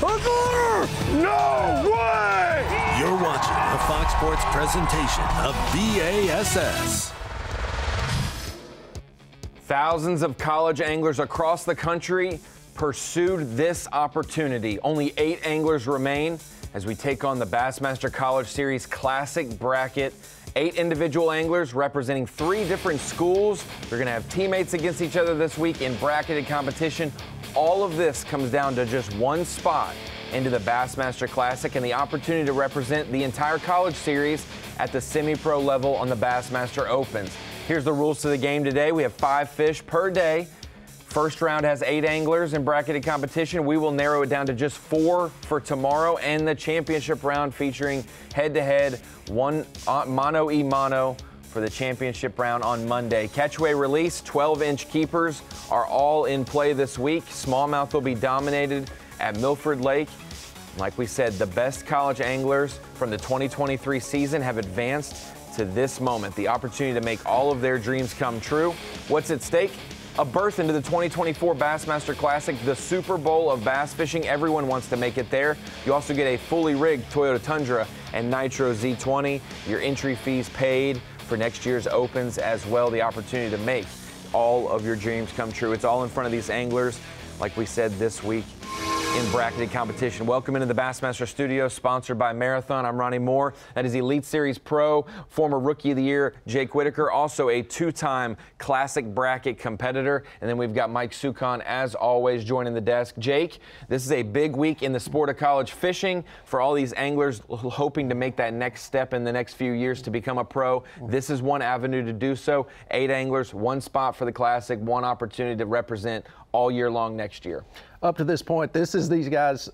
No way! You're watching a Fox Sports presentation of B.A.S.S. Thousands of college anglers across the country pursued this opportunity. Only 8 anglers remain as we take on the Bassmaster College Series Classic Bracket. 8 individual anglers representing 3 different schools. We're going to have teammates against each other this week in bracketed competition. All of this comes down to just one spot into the Bassmaster Classic and the opportunity to represent the entire college series at the semi-pro level on the Bassmaster Opens. Here's the rules to the game today. We have 5 fish per day. First round has 8 anglers in bracketed competition. We will narrow it down to just 4 for tomorrow, and the championship round featuring head-to-head, one mano-a-mano for the championship round on Monday. Catchway release, 12-inch keepers are all in play this week. Smallmouth will be dominated at Milford Lake. Like we said, the best college anglers from the 2023 season have advanced to this moment, the opportunity to make all of their dreams come true. What's at stake? A berth into the 2024 Bassmaster Classic, the Super Bowl of bass fishing. Everyone wants to make it there. You also get a fully rigged Toyota Tundra and Nitro Z20. Your entry fees paid for next year's Opens as well. The opportunity to make all of your dreams come true. It's all in front of these anglers, like we said this week in bracketed competition. Welcome into the Bassmaster Studio, sponsored by Marathon. I'm Ronnie Moore. That is Elite Series Pro, former Rookie of the Year, Jake Whitaker, also a 2-time Classic Bracket competitor. And then we've got Mike Sukon, as always, joining the desk. Jake, this is a big week in the sport of college fishing for all these anglers hoping to make that next step in the next few years to become a pro. This is one avenue to do so. 8 anglers, 1 spot for the Classic, 1 opportunity to represent all year long next year. Up to this point, this is these guys'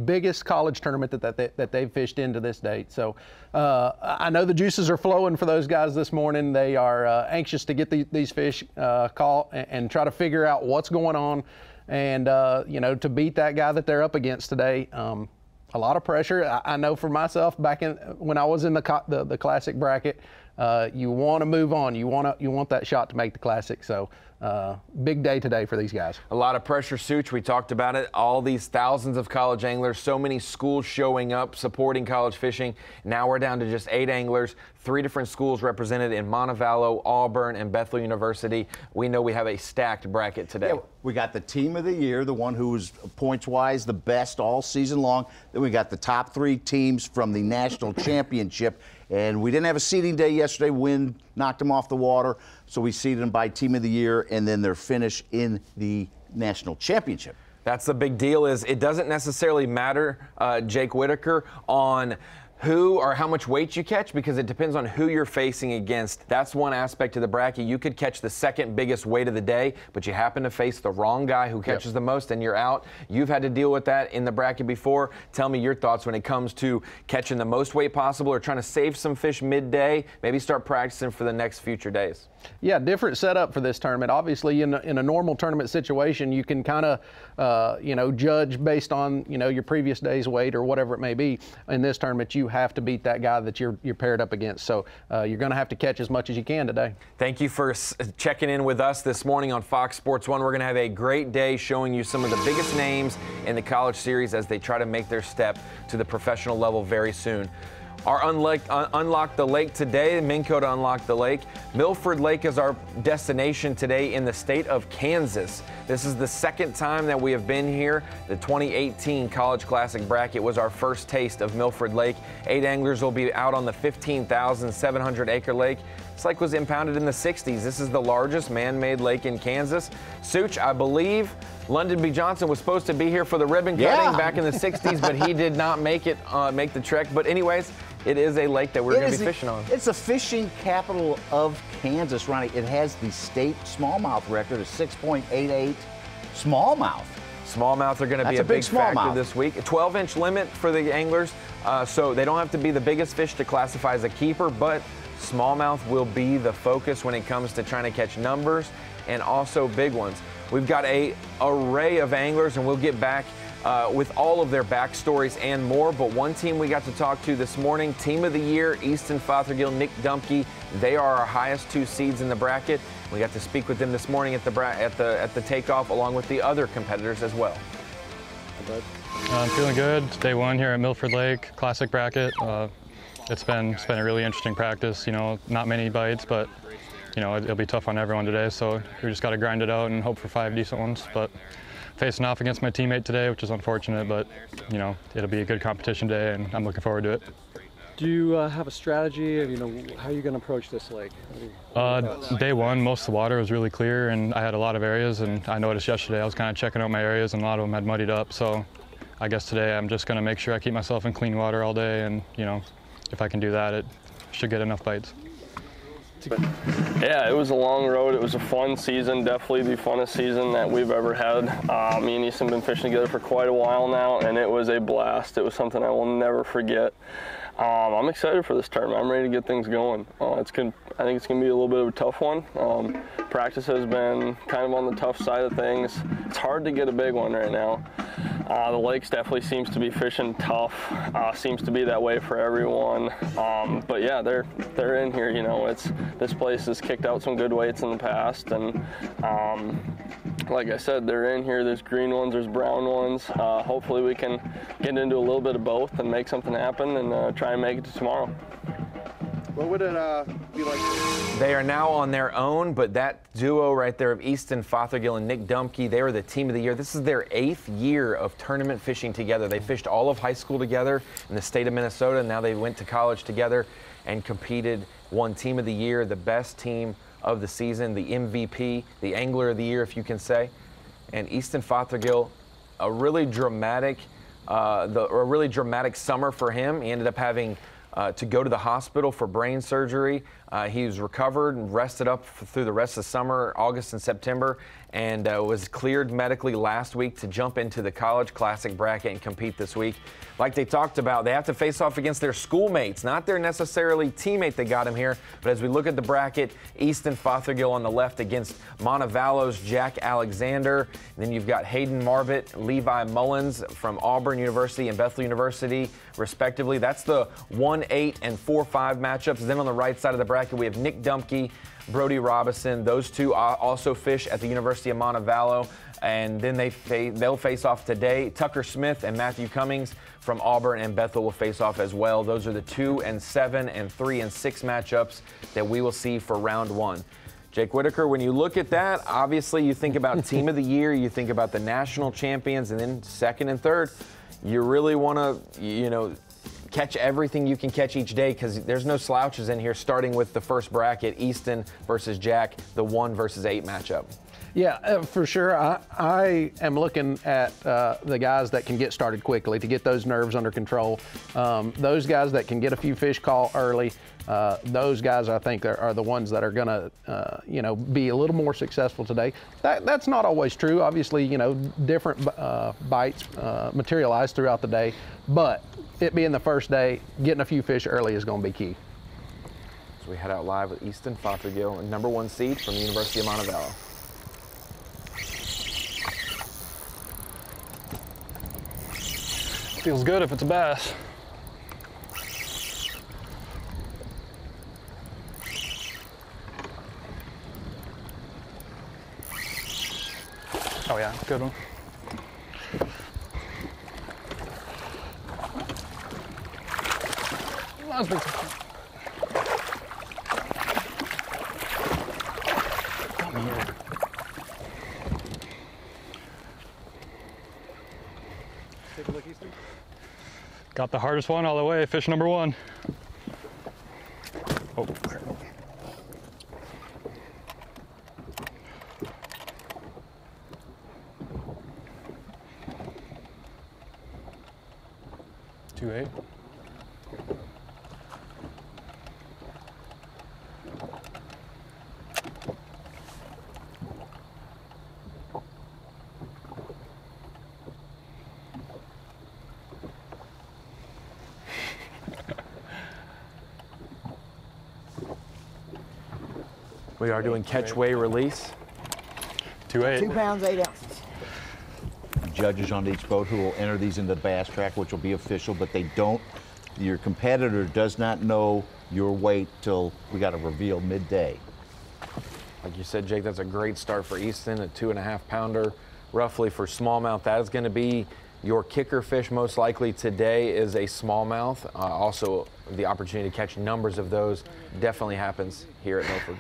biggest college tournament that they've fished in to this date. So I know the juices are flowing for those guys this morning. They are anxious to get these fish caught and try to figure out what's going on and, you know, to beat that guy that they're up against today. A lot of pressure. I know for myself, back when I was in the Classic bracket, you want to move on. You want that shot to make the Classic. So big day today for these guys. A lot of pressure, Such. We talked about it. All these thousands of college anglers, so many schools showing up, supporting college fishing. Now we're down to just 8 anglers, 3 different schools represented in Montevallo, Auburn, and Bethel University. We know we have a stacked bracket today. Yeah, we got the team of the year, the one who was points-wise the best all season long. Then we got the top 3 teams from the national championship. And we didn't have a seeding day yesterday. Wind knocked them off the water. So we seeded them by team of the year and then their finish in the national championship. That's the big deal. Is it doesn't necessarily matter, Jake Whitaker, on who or how much weight you catch, because it depends on who you're facing against. That's one aspect of the bracket. You could catch the 2nd biggest weight of the day, but you happen to face the wrong guy who catches the most and you're out. You've had to deal with that in the bracket before. Tell me your thoughts when it comes to catching the most weight possible or trying to save some fish midday, maybe start practicing for the next future days. Yeah, different setup for this tournament. Obviously, in a normal tournament situation, you can kind of, you know, judge based on, you know, your previous day's weight or whatever it may be. In this tournament, you have to beat that guy that you're paired up against. So you're going to have to catch as much as you can today. Thank you for checking in with us this morning on Fox Sports 1. We're going to have a great day showing you some of the biggest names in the college series as they try to make their step to the professional level very soon. Our Unlock the Lake today, Minn Kota Unlock the Lake. Milford Lake is our destination today in the state of Kansas. This is the 2nd time that we have been here. The 2018 College Classic Bracket was our first taste of Milford Lake. 8 anglers will be out on the 15,700 acre lake. This lake was impounded in the 60s. This is the largest man-made lake in Kansas. Such, I believe London B. Johnson was supposed to be here for the ribbon cutting back in the 60s, but he did not make the trek. But anyways, it is a lake that we're going to be fishing on. It's the fishing capital of Kansas, Ronnie. It has the state smallmouth record of 6.88 smallmouth. Smallmouth are going to be a big factor this week. A 12-inch limit for the anglers, so they don't have to be the biggest fish to classify as a keeper, but smallmouth will be the focus when it comes to trying to catch numbers and also big ones. We've got an array of anglers, and we'll get back with all of their backstories and more. But one team we got to talk to this morning, Team of the Year, Easton Fothergill, Nick Dumpke. They are our highest 2 seeds in the bracket. We got to speak with them this morning at the takeoff, along with the other competitors as well. bud? I'm feeling good. It's day one here at Milford Lake, classic bracket. It's been a really interesting practice. You know, not many bites, but you know it'll be tough on everyone today. So we just got to grind it out and hope for 5 decent ones. But facing off against my teammate today, which is unfortunate, but you know it'll be a good competition day, and I'm looking forward to it. Do you have a strategy of, you know, how are you going to approach this lake? Day one, most of the water was really clear, and I had a lot of areas, and I noticed yesterday I was kind of checking out my areas, and a lot of them had muddied up. So I guess today I'm just going to make sure I keep myself in clean water all day, and you know, if I can do that, it should get enough bites. Yeah, it was a long road. It was a fun season, definitely the funnest season that we've ever had. Me and Easton have been fishing together for quite a while now, and it was a blast. It was something I will never forget. I'm excited for this tournament. I'm ready to get things going. I think it's going to be a little bit of a tough one. Practice has been kind of on the tough side of things. It's hard to get a big one right now. The lakes definitely seems to be fishing tough. Seems to be that way for everyone. But yeah, they're in here. You know, this place has kicked out some good weights in the past, and like I said, they're in here. There's green ones, there's brown ones. Hopefully we can get into a little bit of both and make something happen and try and make it to tomorrow. What would it be like? They are now on their own, but that duo right there of Easton Fothergill and Nick Dumke, they were the team of the year. This is their 8th year of tournament fishing together. They fished all of high school together in the state of Minnesota, and now they went to college together and competed, won team of the year, the best team of the season, the MVP, the angler of the year, if you can say. And Easton Fothergill, a really dramatic summer for him. He ended up having to go to the hospital for brain surgery. He was recovered and rested up through the rest of the summer, August and September, and was cleared medically last week to jump into the college classic bracket and compete this week. Like they talked about, they have to face off against their schoolmates, not their necessarily teammate that got him here. But as we look at the bracket, Easton Fothergill on the left against Montevallo's Jack Alexander. And then you've got Hayden Marbett, Levi Mullins from Auburn University and Bethel University, respectively. That's the 1-8 and 4-5 matchups. Then on the right side of the bracket, we have Nick Dumke, Brody Robinson. Those two also fish at the University of Montevallo. And then they'll face off today. Tucker Smith and Matthew Cummings from Auburn and Bethel will face off as well. Those are the 2 and 7 and 3 and 6 matchups that we will see for round 1. Jake Whitaker, when you look at that, obviously you think about team of the year, you think about the national champions, and then second and third, you really want to, you know, catch everything you can catch each day, because there's no slouches in here, starting with the first bracket, Easton versus Jack, the 1 versus 8 matchup. Yeah, for sure. I am looking at the guys that can get started quickly to get those nerves under control. Those guys that can get a few fish caught early, those guys I think are the ones that are going to, you know, be a little more successful today. That's not always true. Obviously, you know, different bites materialize throughout the day, but it being the first day, getting a few fish early is going to be key. So we head out live with Easton Fothergill, a #1 seed from the University of Montevallo. Feels good if it's a bass. Oh yeah, good one. That's big. Come here. Take a look, Easton. Got the hardest one all the way, fish #1. Oh, crap. $2.8. We are doing catch, weigh, release. 2.8. 2 pounds, 8 ounces. Judges on each boat who will enter these into the bass track, which will be official, but they don't, your competitor does not know your weight till we got to reveal midday. Like you said, Jake, that's a great start for Easton, a 2.5 pounder roughly for smallmouth. That is going to be Your kicker fish most likely today is a smallmouth. Also, the opportunity to catch numbers of those definitely happens here at Milford.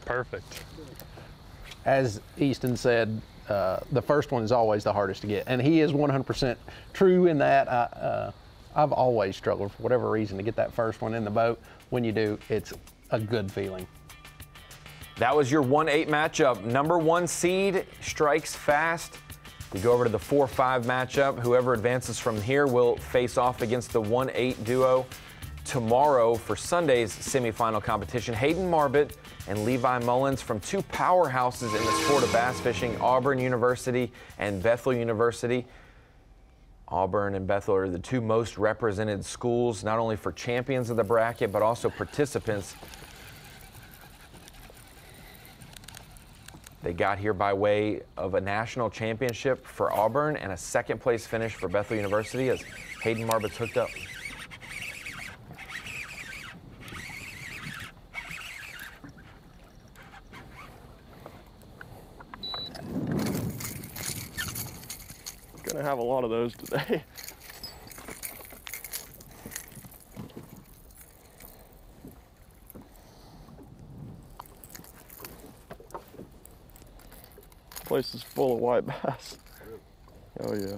Perfect. As Easton said, the first one is always the hardest to get, and he is 100% true in that. I've always struggled for whatever reason to get that first one in the boat. When you do, it's a good feeling. That was your 1-8 matchup. Number 1 seed strikes fast. We go over to the 4-5 matchup. Whoever advances from here will face off against the 1-8 duo tomorrow for Sunday's semifinal competition. Hayden Marbett and Levi Mullins from 2 powerhouses in the sport of bass fishing, Auburn University and Bethel University. Auburn and Bethel are the 2 most represented schools, not only for champions of the bracket, but also participants. They got here by way of a national championship for Auburn and a 2nd place finish for Bethel University as Hayden Marbett's hooked up. Gonna have a lot of those today. Place is full of white bass. Oh yeah.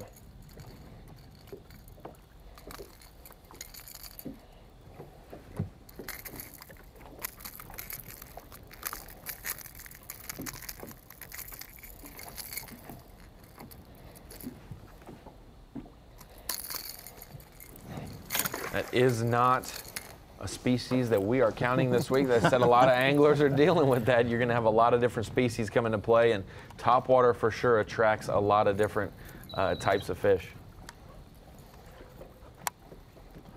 That is not a species that we are counting this week. They said a lot of anglers are dealing with that. You're going to have a lot of different species come into play, and topwater for sure attracts a lot of different types of fish.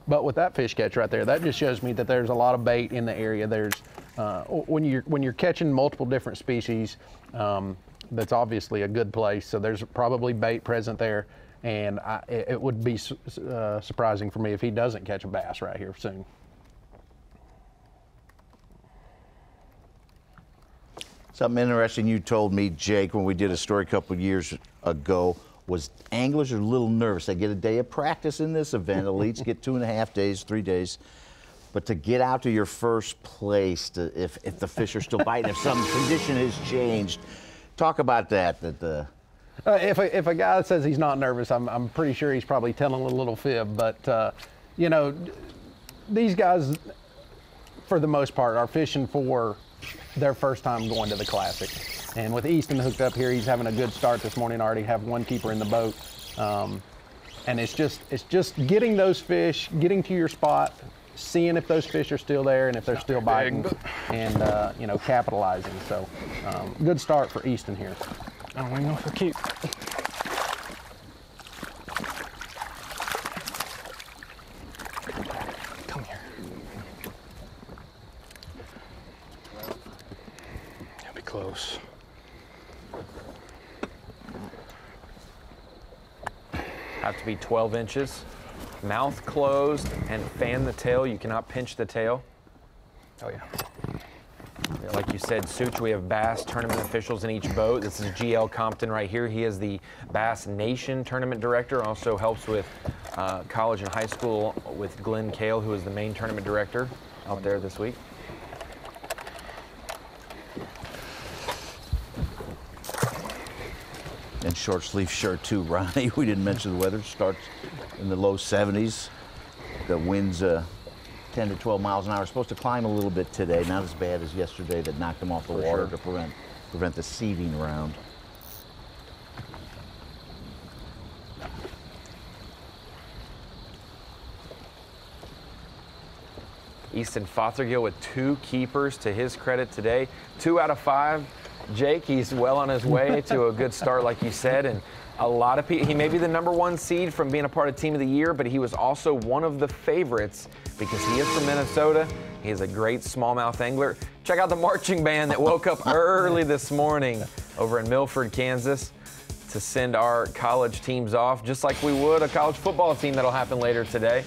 But with that fish catch right there, that just shows me that there's a lot of bait in the area. There's when you're catching multiple different species, that's obviously a good place. So there's probably bait present there. And it would be surprising for me if he doesn't catch a bass right here soon. Something interesting you told me, Jake, when we did a story a couple of years ago, was anglers are a little nervous. They get a day of practice in this event. Elites get 2.5 days, 3 days. But to get out to your first place, if the fish are still biting, if some condition has changed, talk about that. If a guy says he's not nervous, I'm pretty sure he's probably telling a little fib. But, you know, these guys, for the most part, are fishing for their first time going to the Classic. And with Easton hooked up here, he's having a good start this morning. Already have 1 keeper in the boat. And it's just getting those fish, getting to your spot, seeing if those fish are still there and if they're still biting, and, you know, capitalizing. So, good start for Easton here. I don't even know if they're cute. Come here. That'll be close. Have to be 12 inches. Mouth closed and fan the tail. You cannot pinch the tail. Oh, yeah. Like you said, Such, we have Bass tournament officials in each boat. This is GL Compton right here. He is the Bass Nation tournament director, also helps with college and high school with Glenn Kale, who is the main tournament director out there this week. And short sleeve shirt too, Ronnie. We didn't mention the weather. Starts in the low 70s. The winds 10 to 12 miles an hour. Supposed to climb a little bit today. Not as bad as yesterday that knocked them off the water to prevent the seeding round. Easton Fothergill with 2 keepers to his credit today. 2 out of 5. Jake, he's well on his way to a good start, like you said, and a lot of people. He may be the #1 seed from being a part of Team of the Year, but he was also one of the favorites because he is from Minnesota. He is a great smallmouth angler. Check out the marching band that woke up early this morning over in Milford, Kansas, to send our college teams off, just like we would a college football team that'll happen later today.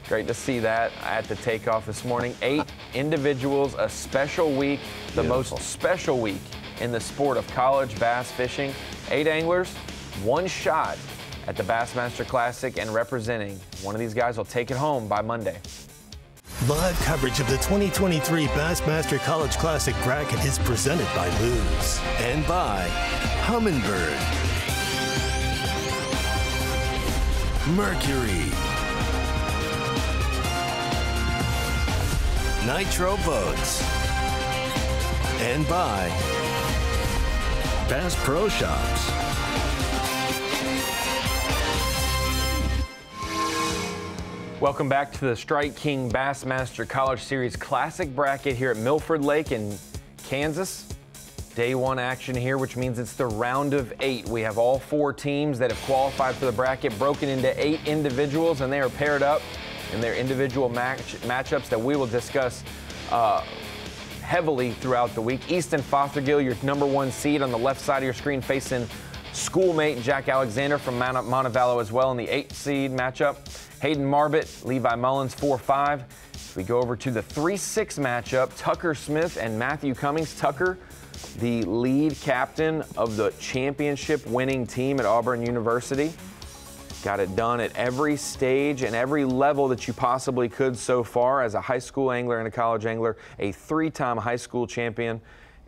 Great to see that at the takeoff this morning. 8 individuals, a special week, the most special week in the sport of college bass fishing. 8 anglers, one shot at the Bassmaster Classic, and representing. One of these guys will take it home by Monday. Live coverage of the 2023 Bassmaster College Classic bracket is presented by Lews and by Humminbird, Mercury, Nitro Boats, and by Bass Pro Shops. Welcome back to the Strike King Bassmaster College Series Classic bracket here at Milford Lake in Kansas. Day one action here, which means it's the round of 8. We have all 4 teams that have qualified for the bracket broken into 8 individuals, and they are paired up in their individual matchups that we will discuss heavily throughout the week. Easton Fothergill, your #1 seed on the left side of your screen, facing schoolmate Jack Alexander from Montevallo as well in the 8 seed matchup. Hayden Marbett, Levi Mullins, 4-5. If we go over to the 3-6 matchup, Tucker Smith and Matthew Cummings. Tucker, the lead captain of the championship winning team at Auburn University. Got it done at every stage and every level that you possibly could so far as a high school angler and a college angler, a 3-time high school champion,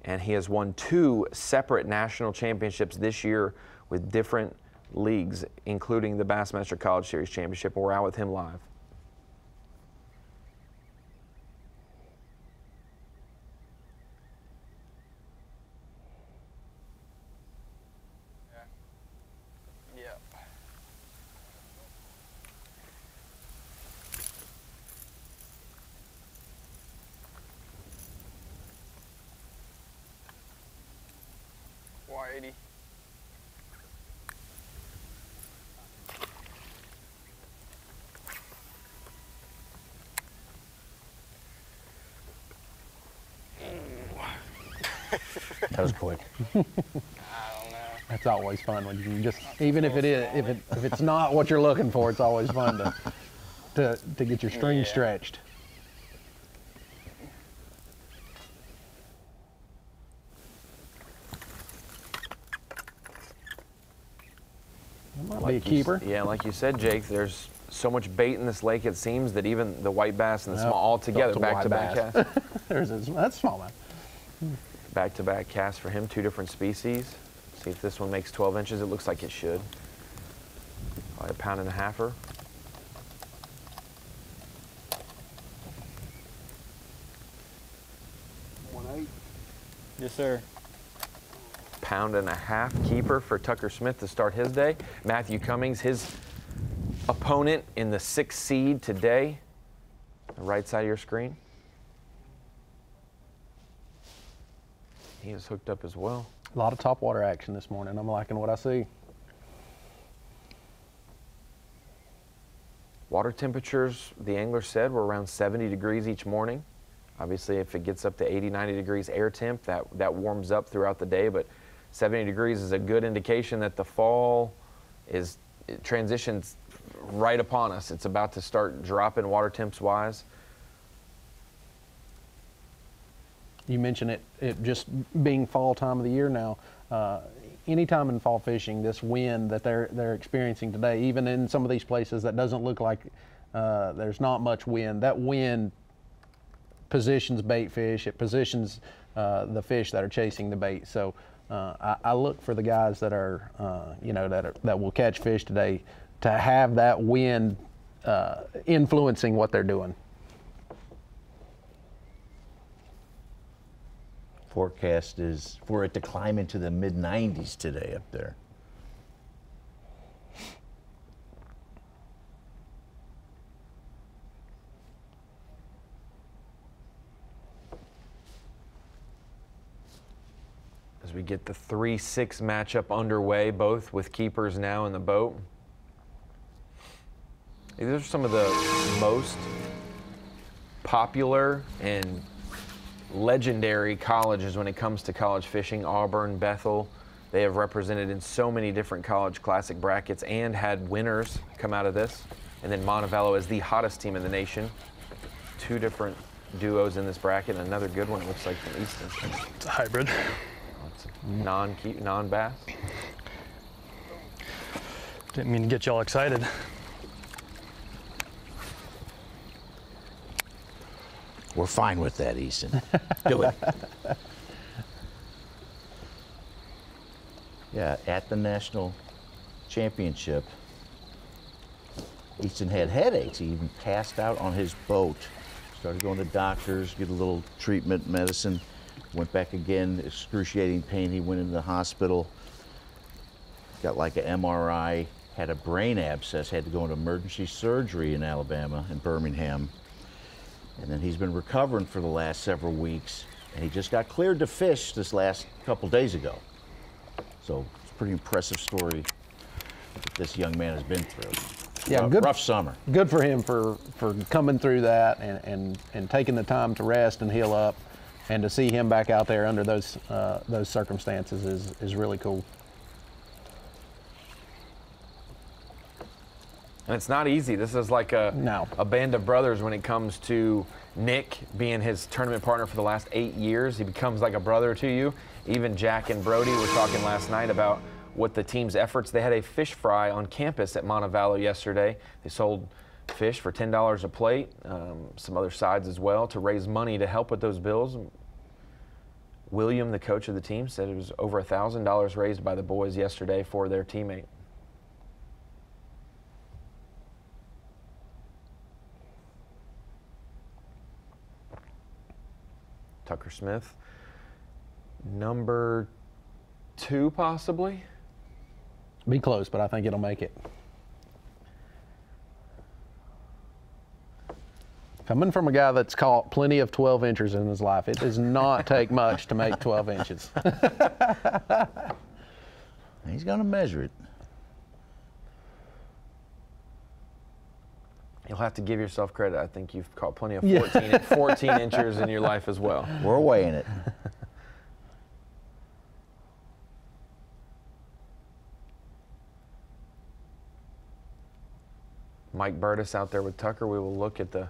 and he has won 2 separate national championships this year with different leagues, including the Bassmaster College Series Championship. We're out with him live. Yep. Y80. That was quick. I don't know. That's always fun when you can just, even if it is, if it's not what you're looking for, it's always fun to get your string stretched. That might be a keeper. Yeah, like you said, Jake, there's so much bait in this lake, it seems that even the white bass and the small all together, back-to-back casts. That's small man. Back-to-back casts for him, 2 different species. See if this one makes 12 inches. It looks like it should. Probably a 1.5-pounder. Yes, sir. 1.5-pound keeper for Tucker Smith to start his day. Matthew Cummings, his opponent in the 6th seed today. The right side of your screen. He is hooked up as well. A lot of topwater action this morning. I'm liking what I see. Water temperatures, the angler said, were around 70 degrees each morning. Obviously, if it gets up to 80, 90 degrees air temp, that warms up throughout the day, but 70 degrees is a good indication that the fall it transitions right upon us. It's about to start dropping water temps wise. You mentioned it just being fall time of the year now. Anytime in fall fishing, this wind that they're experiencing today, even in some of these places that doesn't look like there's not much wind, that wind positions bait fish. It positions the fish that are chasing the bait. So I look for the guys that are, that will catch fish today to have that wind influencing what they're doing. Forecast is for it to climb into the mid-90s today up there. As we get the 3-6 matchup underway, both with keepers now in the boat. These are some of the most popular and legendary colleges when it comes to college fishing. Auburn, Bethel, they have represented in so many different college classic brackets and had winners come out of this. And then Montevallo is the hottest team in the nation. 2 different duos in this bracket, and another good one, it looks like, from Easton. It's a hybrid. It's non-bass. Didn't mean to get y'all excited. We're fine with that, Easton. Do it. Yeah, at the national championship, Easton had headaches. He even passed out on his boat. Started going to doctors, get a little treatment, medicine. Went back again, excruciating pain. He went into the hospital, got like an MRI, had a brain abscess, had to go into emergency surgery in Alabama, in Birmingham. And then he's been recovering for the last several weeks, and he just got cleared to fish this last couple days ago. So it's a pretty impressive story that this young man has been through. Yeah, rough summer. Good for him for coming through that and taking the time to rest and heal up, and to see him back out there under those circumstances is really cool. And it's not easy. This is like a band of brothers when it comes to Nick being his tournament partner for the last 8 years. He becomes like a brother to you. Even Jack and Brody were talking last night about what the team's efforts. They had a fish fry on campus at Montevallo yesterday. They sold fish for $10 a plate, some other sides as well, to raise money to help with those bills. William, the coach of the team, said it was over $1,000 raised by the boys yesterday for their teammate. Tucker Smith, number 2 possibly. Be close, but I think it'll make it. Coming from a guy that's caught plenty of 12 inches in his life, it does not take much to make 12 inches. He's going to measure it. You'll have to give yourself credit. I think you've caught plenty of 14 inches in your life as well. We're weighing it. Mike Burtis out there with Tucker. We will look at the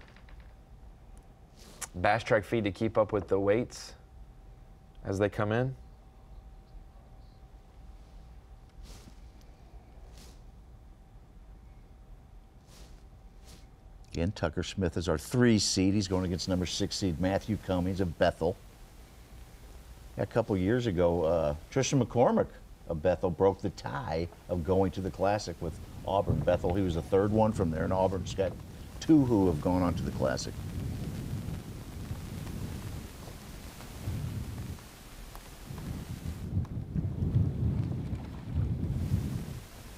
bass track feed to keep up with the weights as they come in. Again, Tucker Smith is our 3 seed. He's going against number 6 seed Matthew Cummings of Bethel. A couple years ago, Tristan McCormick of Bethel broke the tie of going to the Classic with Auburn. Bethel, he was the 3rd one from there, and Auburn's got 2 who have gone on to the Classic.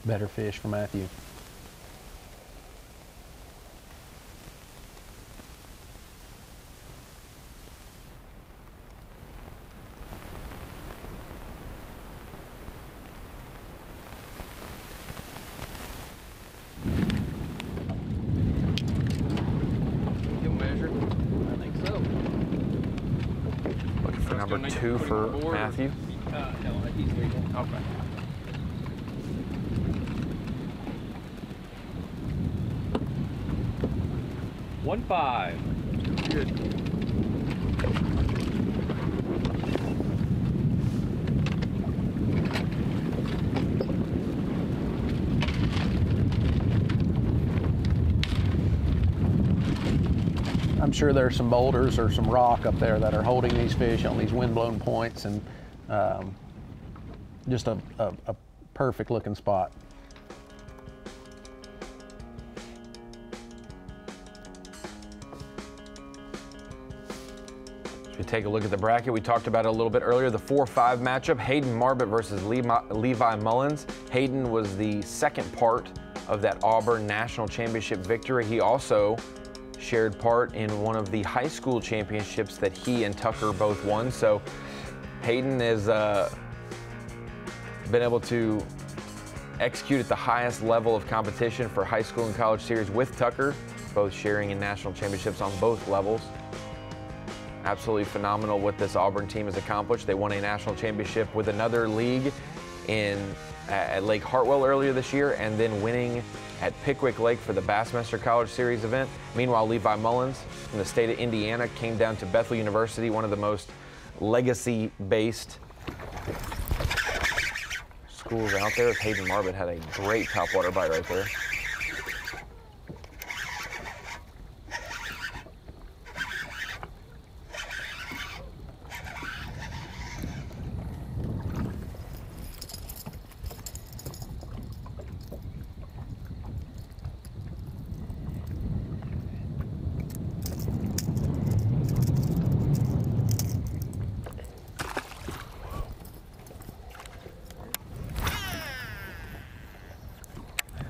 Better fish for Matthew. Number 2 for Matthew. No, he's legal. Okay. $1.5. Good. I'm sure there's some boulders or some rock up there that are holding these fish on these wind-blown points, and just a perfect looking spot. As we take a look at the bracket, we talked about it a little bit earlier, the 4-5 matchup, Hayden Marbut versus Levi Mullins. Hayden was the second part of that Auburn National Championship victory. He also shared part in one of the high school championships that he and Tucker both won. So Hayden has been able to execute at the highest level of competition for high school and college series with Tucker, both sharing in national championships on both levels. Absolutely phenomenal what this Auburn team has accomplished. They won a national championship with another league at Lake Hartwell earlier this year, and then winning at Pickwick Lake for the Bassmaster College Series event. Meanwhile, Levi Mullins from the state of Indiana came down to Bethel University, one of the most legacy-based schools out there. Hayden Marbett had a great topwater bite right there.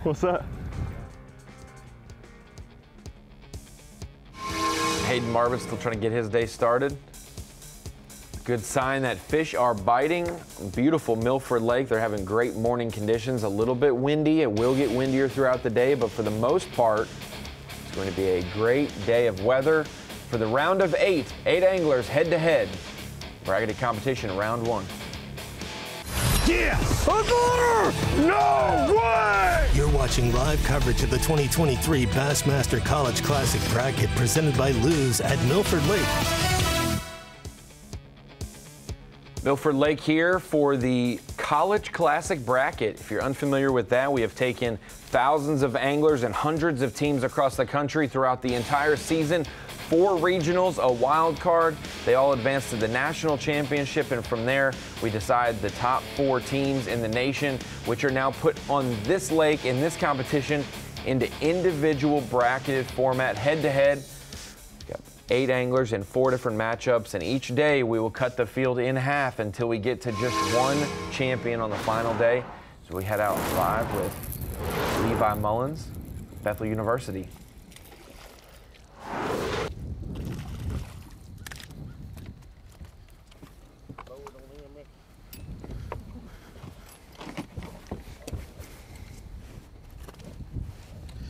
What's that? Hayden Marvin still trying to get his day started. Good sign that fish are biting. Beautiful Milford Lake. They're having great morning conditions. A little bit windy. It will get windier throughout the day, but for the most part, it's going to be a great day of weather. For the round of 8 anglers head-to-head. Bracketed competition, round 1. Yes! No way! You're watching live coverage of the 2023 Bassmaster College Classic Bracket presented by Lews at Milford Lake. Milford Lake here for the College Classic Bracket. If you're unfamiliar with that, we have taken thousands of anglers and hundreds of teams across the country throughout the entire season. 4 regionals, a wild card. They all advance to the national championship, and from there, we decide the top 4 teams in the nation, which are now put on this lake in this competition into individual bracketed format, head-to-head. 8 anglers in 4 different matchups, and each day we will cut the field in half until we get to just 1 champion on the final day. So we head out live with Levi Mullins, Bethel University.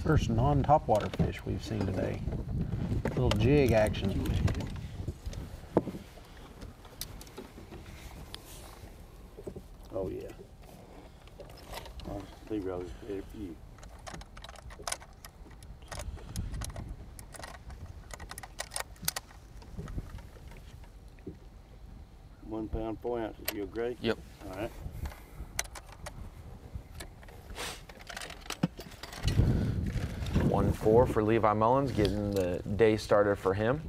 First non-topwater fish we've seen today. Little jig action. Oh yeah. They really did a few. £1 pound, 4 ounces. You agree? Yep. All right. Four for Levi Mullins, getting the day started for him.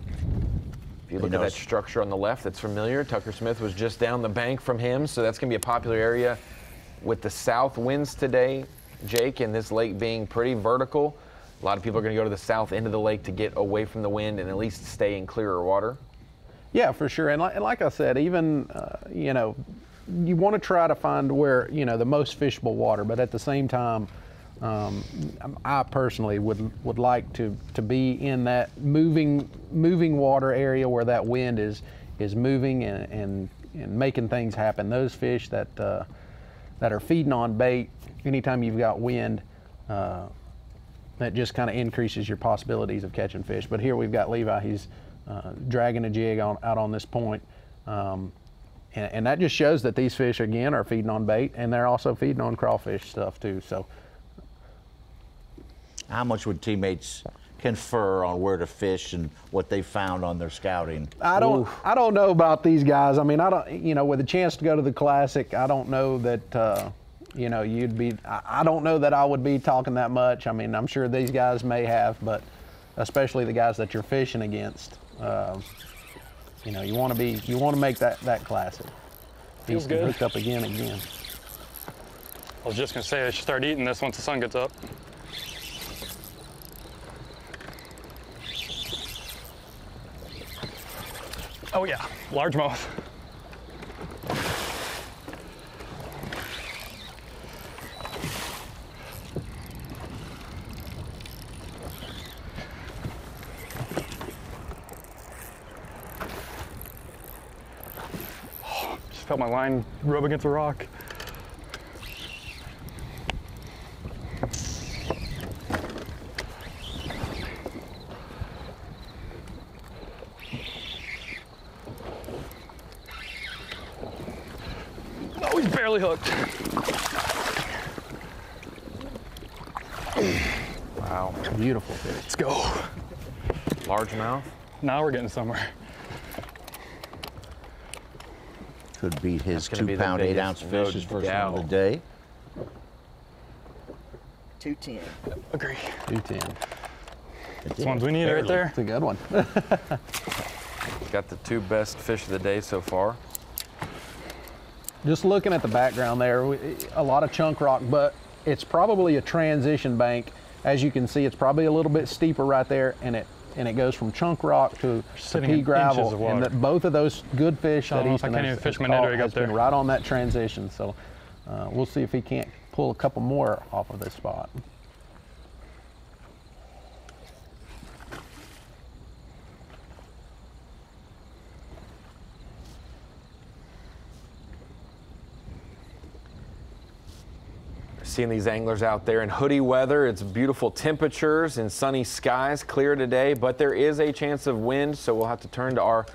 If you look at that structure on the left, that's familiar. Tucker Smith was just down the bank from him, so that's going to be a popular area with the south winds today, Jake, and this lake being pretty vertical. A lot of people are going to go to the south end of the lake to get away from the wind and at least stay in clearer water. Yeah, for sure. And like I said, even, you know, you want to try to find where, you know, the most fishable water, but at the same time, I personally would like to be in that moving water area where that wind is moving and making things happen. Those fish that are feeding on bait, anytime you've got wind, that just kind of increases your possibilities of catching fish. But here we've got Levi. He's dragging a jig out on this point. And that just shows that these fish, again, are feeding on bait, and they're also feeding on crawfish stuff too. So, how much would teammates confer on where to fish and what they found on their scouting? I don't know about these guys. I mean, I don't, you know, with a chance to go to the Classic, I don't know that, you know, I don't know that I would be talking that much. I mean, I'm sure these guys may have, but especially the guys that you're fishing against, you know, you want to make that Classic. Feels good. Hooked up again. I was just gonna say I should start eating this once the sun gets up. Oh yeah, largemouth. Oh, just felt my line rub against a rock. Oh, he's barely hooked. Wow. Beautiful fish. Let's go. Largemouth. Now we're getting somewhere. Could beat his That's gonna be 2 the pound, 8 biggest, ounce no fish, his first one of the doubt. day. 210. Agree. 210. This one's we need right there. It's a good one. Got the 2 best fish of the day so far. Just looking at the background there, a lot of chunk rock, but it's probably a transition bank. As you can see, it's probably a little bit steeper right there, and it goes from chunk rock to pea gravel. And both of those good fish that Easton has been right on that transition. So we'll see if he can't pull a couple more off of this spot. Seeing these anglers out there in hoodie weather. It's beautiful temperatures and sunny skies, clear today, but there is a chance of wind, so we'll have to turn to our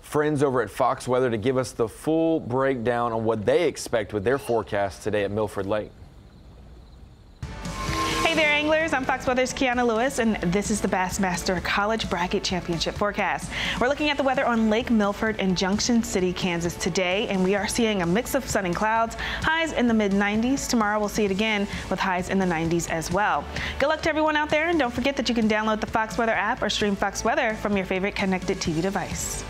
friends over at Fox Weather to give us the full breakdown on what they expect with their forecast today at Milford Lake. Hey there, anglers. I'm Fox Weather's Kiana Lewis, and this is the Bassmaster College Bracket Championship forecast. We're looking at the weather on Lake Milford and Junction City, Kansas today, and we are seeing a mix of sun and clouds, highs in the mid-90s. Tomorrow we'll see it again with highs in the 90s as well. Good luck to everyone out there, and don't forget that you can download the Fox Weather app or stream Fox Weather from your favorite connected TV device.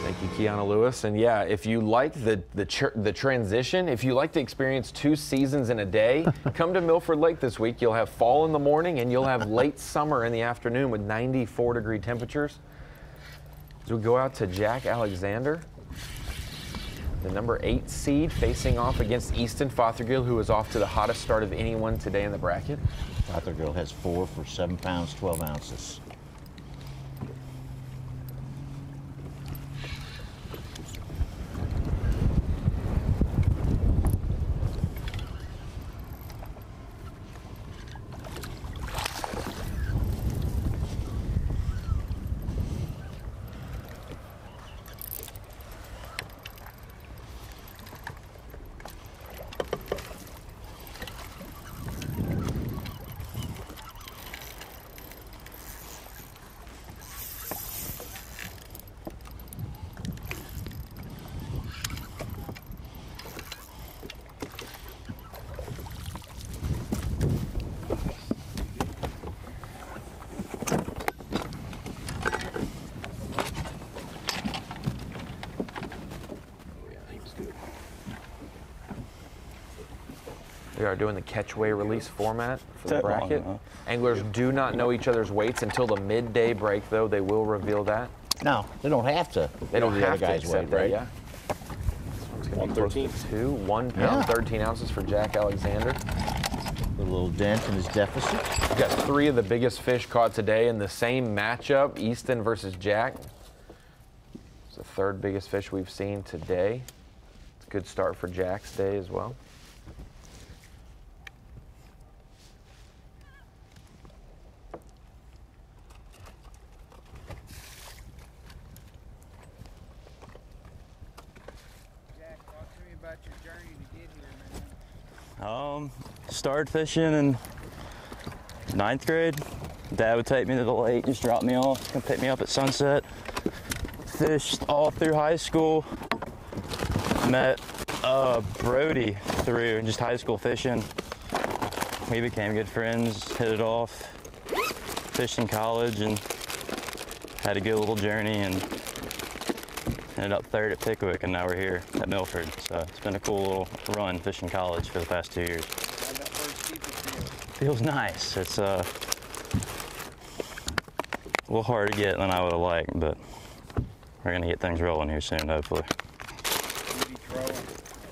Thank you, Kiana Lewis. And yeah, if you like the transition, if you like to experience 2 seasons in a day, come to Milford Lake this week. You'll have fall in the morning and you'll have late summer in the afternoon with 94-degree temperatures. As we go out to Jack Alexander, the number 8 seed, facing off against Easton Fothergill, who is off to the hottest start of anyone today in the bracket. Fothergill has 4 for 7 pounds, 12 ounces. We are doing the catch-weigh release format for the bracket. Anglers do not know each other's weights until the midday break, though. They will reveal that. No, they don't have to. They don't have to accept that, yeah. It's going to be close to 2, 1 pound, 13 ounces for Jack Alexander. A little dent in his deficit. We've got 3 of the biggest fish caught today in the same matchup, Easton versus Jack. It's the 3rd biggest fish we've seen today. It's a good start for Jack's day as well. Started fishing in 9th grade. Dad would take me to the lake, just drop me off, come pick me up at sunset. Fished all through high school. Met Brody through just high school fishing. We became good friends, hit it off. Fished in college and had a good little journey and ended up 3rd at Pickwick, and now we're here at Milford. So it's been a cool little run fishing college for the past 2 years. Feels nice. It's a little hard to get than I would have liked, but we're gonna get things rolling here soon, hopefully.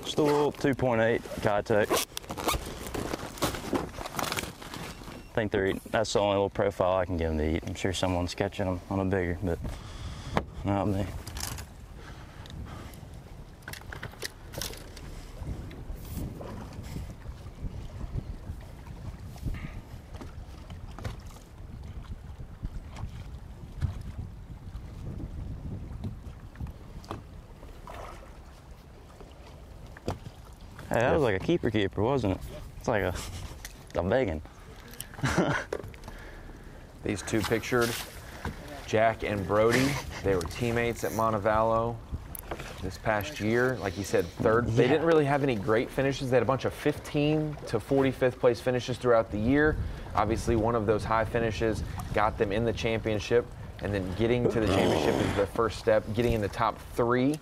Just a little 2.8 Kitech. I think they're eating. That's the only little profile I can give them to eat. I'm sure someone's catching them on a bigger, but not me. Hey, that was like a keeper, wasn't it? It's like a begging. These 2 pictured, Jack and Brody, they were teammates at Montevallo. this past year. Like you said, third. They didn't really have any great finishes. They had a bunch of 15 to 45th place finishes throughout the year. Obviously, one of those high finishes got them in the championship, and then getting to the championship is the first step. Getting in the top 3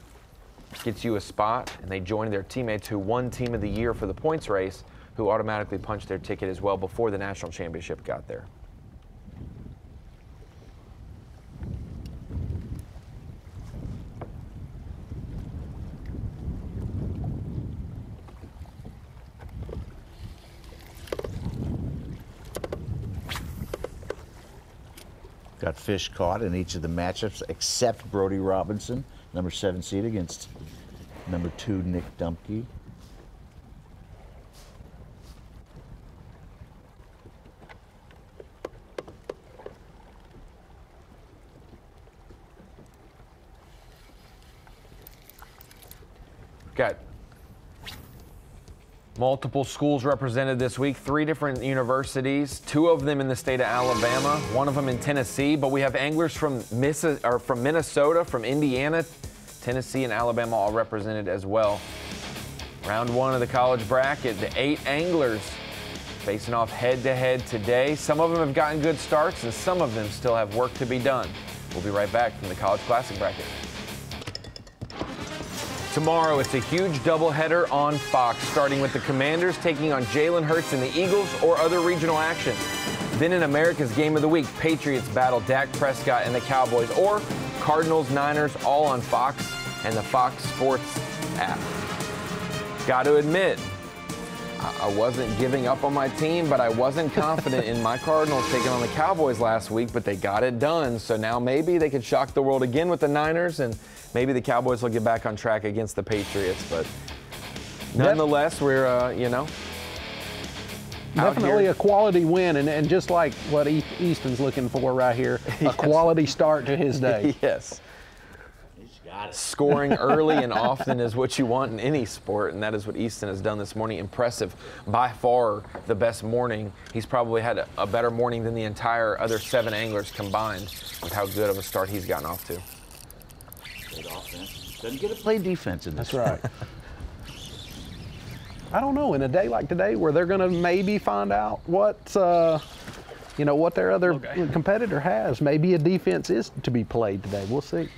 gets you a spot, and they joined their teammates who won Team of the Year for the points race, who automatically punched their ticket as well before the national championship got there. Got fish caught in each of the matchups except Brody Robinson, number 7 seed, against number 2 Nick Dumpke. Got multiple schools represented this week, 3 different universities, 2 of them in the state of Alabama, 1 of them in Tennessee, but we have anglers from Minnesota, from Indiana, Tennessee, and Alabama all represented as well. Round 1 of the college bracket, the 8 anglers facing off head-to-head today. Some of them have gotten good starts, and some of them still have work to be done. We'll be right back from the College Classic bracket. Tomorrow, it's a huge doubleheader on Fox, starting with the Commanders taking on Jalen Hurts and the Eagles or other regional action. Then in America's Game of the Week, Patriots battle Dak Prescott and the Cowboys, or Cardinals, Niners, all on Fox and the Fox Sports app. Got to admit, I wasn't giving up on my team, but I wasn't confident in my Cardinals taking on the Cowboys last week, but they got it done. So now maybe they could shock the world again with the Niners, and maybe the Cowboys will get back on track against the Patriots. But nonetheless, we're, you know, definitely a quality win, and just like what Easton's looking for right here, a quality start to his day. Yes. Scoring early and often is what you want in any sport, and that is what Easton has done this morning. Impressive. By far the best morning. He's probably had a better morning than the entire other 7 anglers combined with how good of a start he's gotten off to. Great offense. Doesn't get to play defense in this. That's right. I don't know, in a day like today where they're going to maybe find out what, you know, what their other competitor has. Maybe a defense is to be played today. We'll see.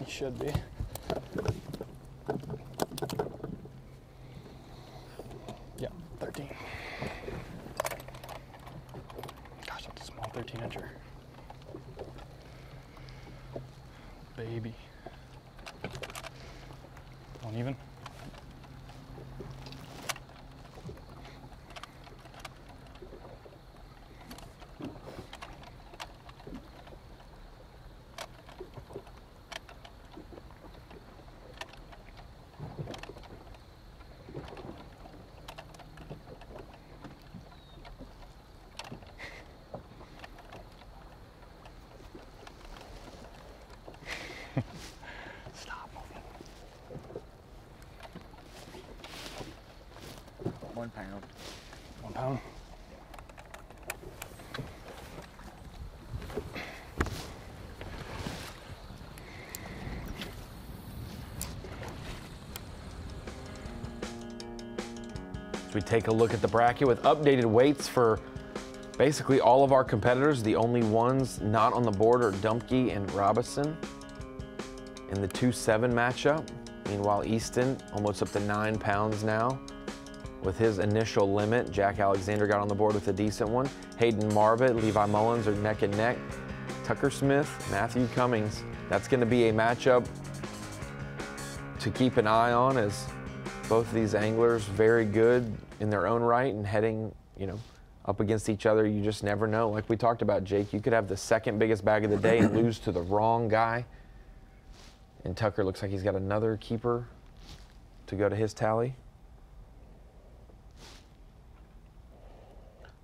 He should be. Yeah, 13. Gosh, that's a small 13-incher. Baby. Uneven. Stop moving. 1 pound. 1 pound. As we take a look at the bracket with updated weights for basically all of our competitors, the only ones not on the board are Dumpke and Robinson in the 2-7 matchup. Meanwhile, Easton almost up to 9 pounds now with his initial limit. Jack Alexander got on the board with a decent one. Hayden Marvitt, Levi Mullins are neck and neck. Tucker Smith, Matthew Cummings. That's going to be a matchup to keep an eye on, as both of these anglers very good in their own right and heading, you know, up against each other. You just never know. Like we talked about, Jake, you could have the second biggest bag of the day and lose to the wrong guy. And Tucker looks like he's got another keeper to go to his tally.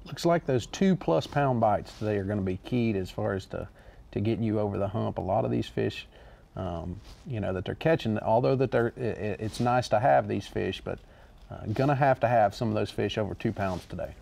Looks like those 2+ pound bites today are going to be keyed as far as to getting you over the hump. A lot of these fish you know, that they're catching. Although that it's nice to have these fish, but gonna have to have some of those fish over 2 pounds today.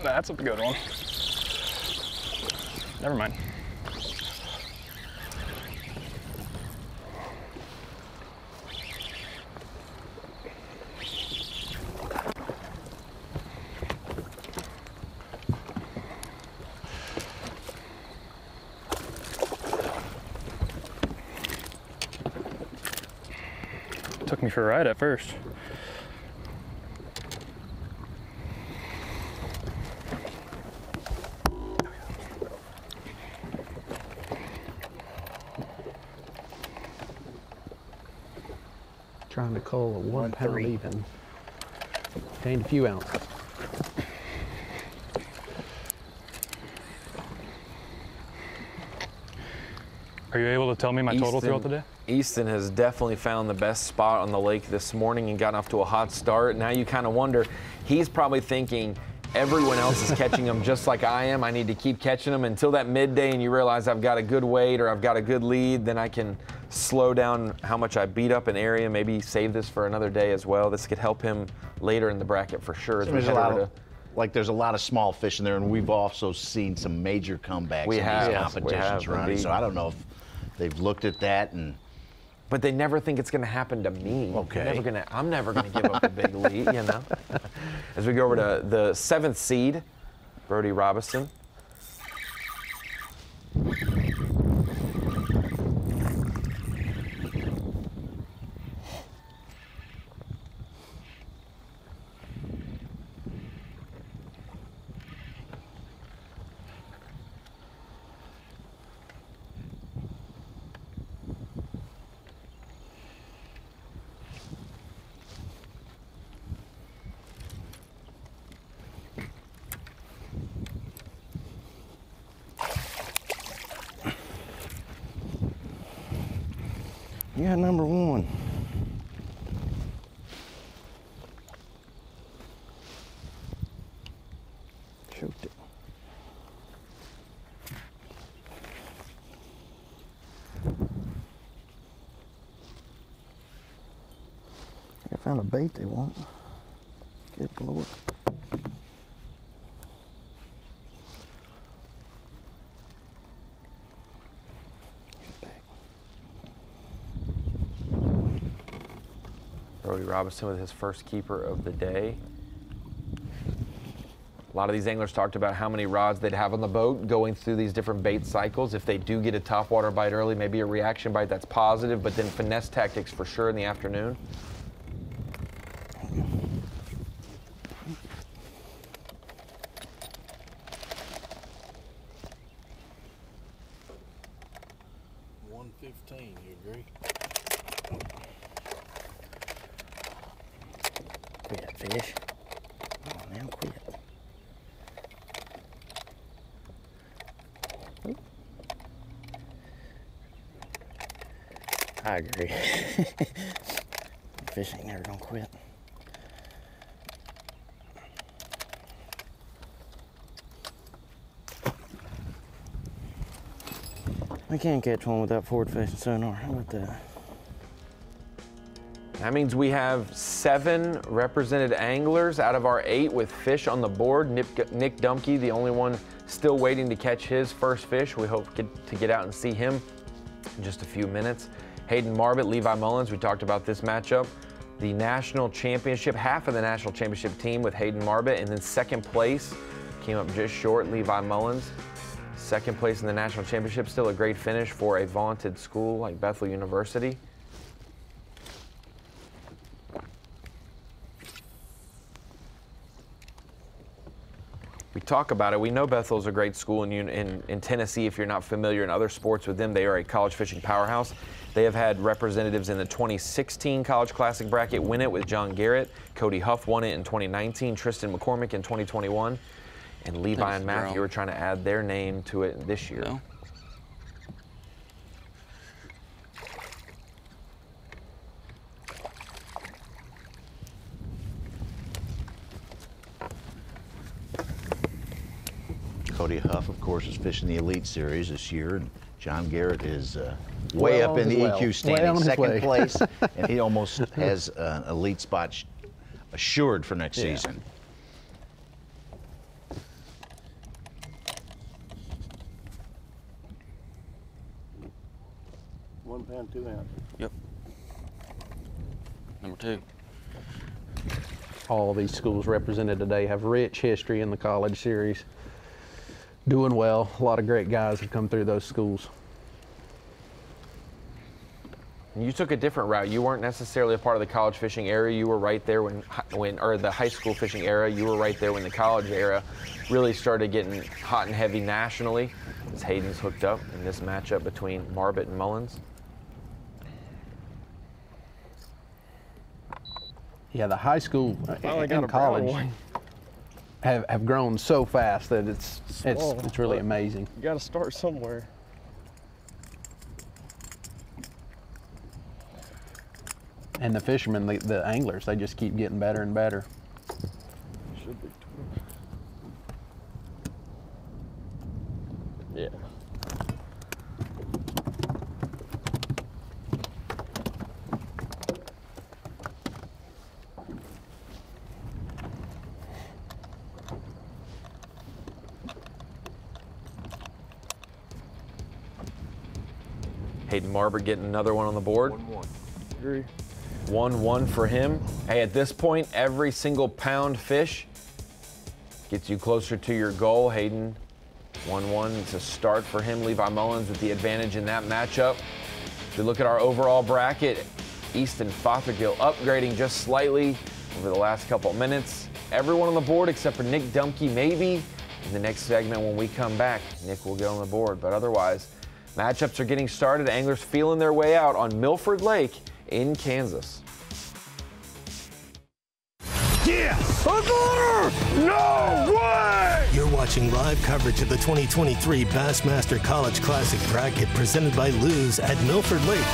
That's a good one. Never mind. Took me for a ride at first. Trying to cull a 1 pound even. Gained a few ounces. Are you able to tell me my total throughout the day? Easton has definitely found the best spot on the lake this morning and gotten off to a hot start. Now you kind of wonder, he's probably thinking, everyone else is catching them just like I am. I need to keep catching them until that midday and you realize I've got a good weight or I've got a good lead. Then I can slow down how much I beat up an area, maybe save this for another day as well. This could help him later in the bracket for sure. So there's a lot of small fish in there, and we've also seen some major comebacks in these competitions running. So I don't know if they've looked at that and. But they never think it's going to happen to me. Okay. I'm never going to give up a big lead, you know. As we go over to the 7th seed, Brody Robinson. Yeah, number 1. Choked it. I found a bait they want. Good Lord. Brody Robinson with his first keeper of the day. A lot of these anglers talked about how many rods they'd have on the boat going through these different bait cycles. If they do get a topwater bite early, maybe a reaction bite that's positive, but then finesse tactics for sure in the afternoon. $1.15, you agree? Quit, fish. Come on, man, quit. I agree. Fish ain't never gonna quit. I can't catch one without forward-facing sonar. How about that? That means we have 7 represented anglers out of our 8 with fish on the board. Nick Dumke, the only one still waiting to catch his first fish. We hope to get out and see him in just a few minutes. Hayden Marbett, Levi Mullins, we talked about this matchup. The national championship, half of the national championship team with Hayden Marbett, and then second place came up just short, Levi Mullins. Second place in the national championship, still a great finish for a vaunted school like Bethel University. We talk about it. We know Bethel's a great school in Tennessee. If you're not familiar in other sports with them, they are a college fishing powerhouse. They have had representatives in the 2016 College Classic bracket win it with John Garrett. Cody Huff won it in 2019, Tristan McCormick in 2021, and Levi and Matthew are trying to add their name to it this year. No. Cody Huff, of course, is fishing the Elite Series this year, and John Garrett is way up in the EQ standing, second place, and he almost has an elite spot assured for next season. One pound, 2 ounces. Yep. Number 2. All these schools represented today have rich history in the college series. Doing well. A lot of great guys have come through those schools. You took a different route. You weren't necessarily a part of the college fishing era. You were right there when or the high school fishing era. You were right there when the college era really started getting hot and heavy nationally. As Hayden's hooked up in this matchup between Marbot and Mullins. Yeah, the high school and college have grown so fast that it's really amazing. You got to start somewhere. And the fishermen, the anglers, they just keep getting better and better. Should be 12. Yeah. Hayden Marbert getting another one on the board. 1-1. Agree. 1-1 for him. Hey, at this point, every single pound fish gets you closer to your goal. Hayden, 1-1. It's a start for him. Levi Mullins with the advantage in that matchup. If you look at our overall bracket, East and Fothergill upgrading just slightly over the last couple of minutes. Everyone on the board except for Nick Dumke, maybe in the next segment when we come back, Nick will get on the board. But otherwise, matchups are getting started. Anglers feeling their way out on Milford Lake in Kansas. Yes! No way! You're watching live coverage of the 2023 Bassmaster College Classic bracket presented by Lews at Milford Lake.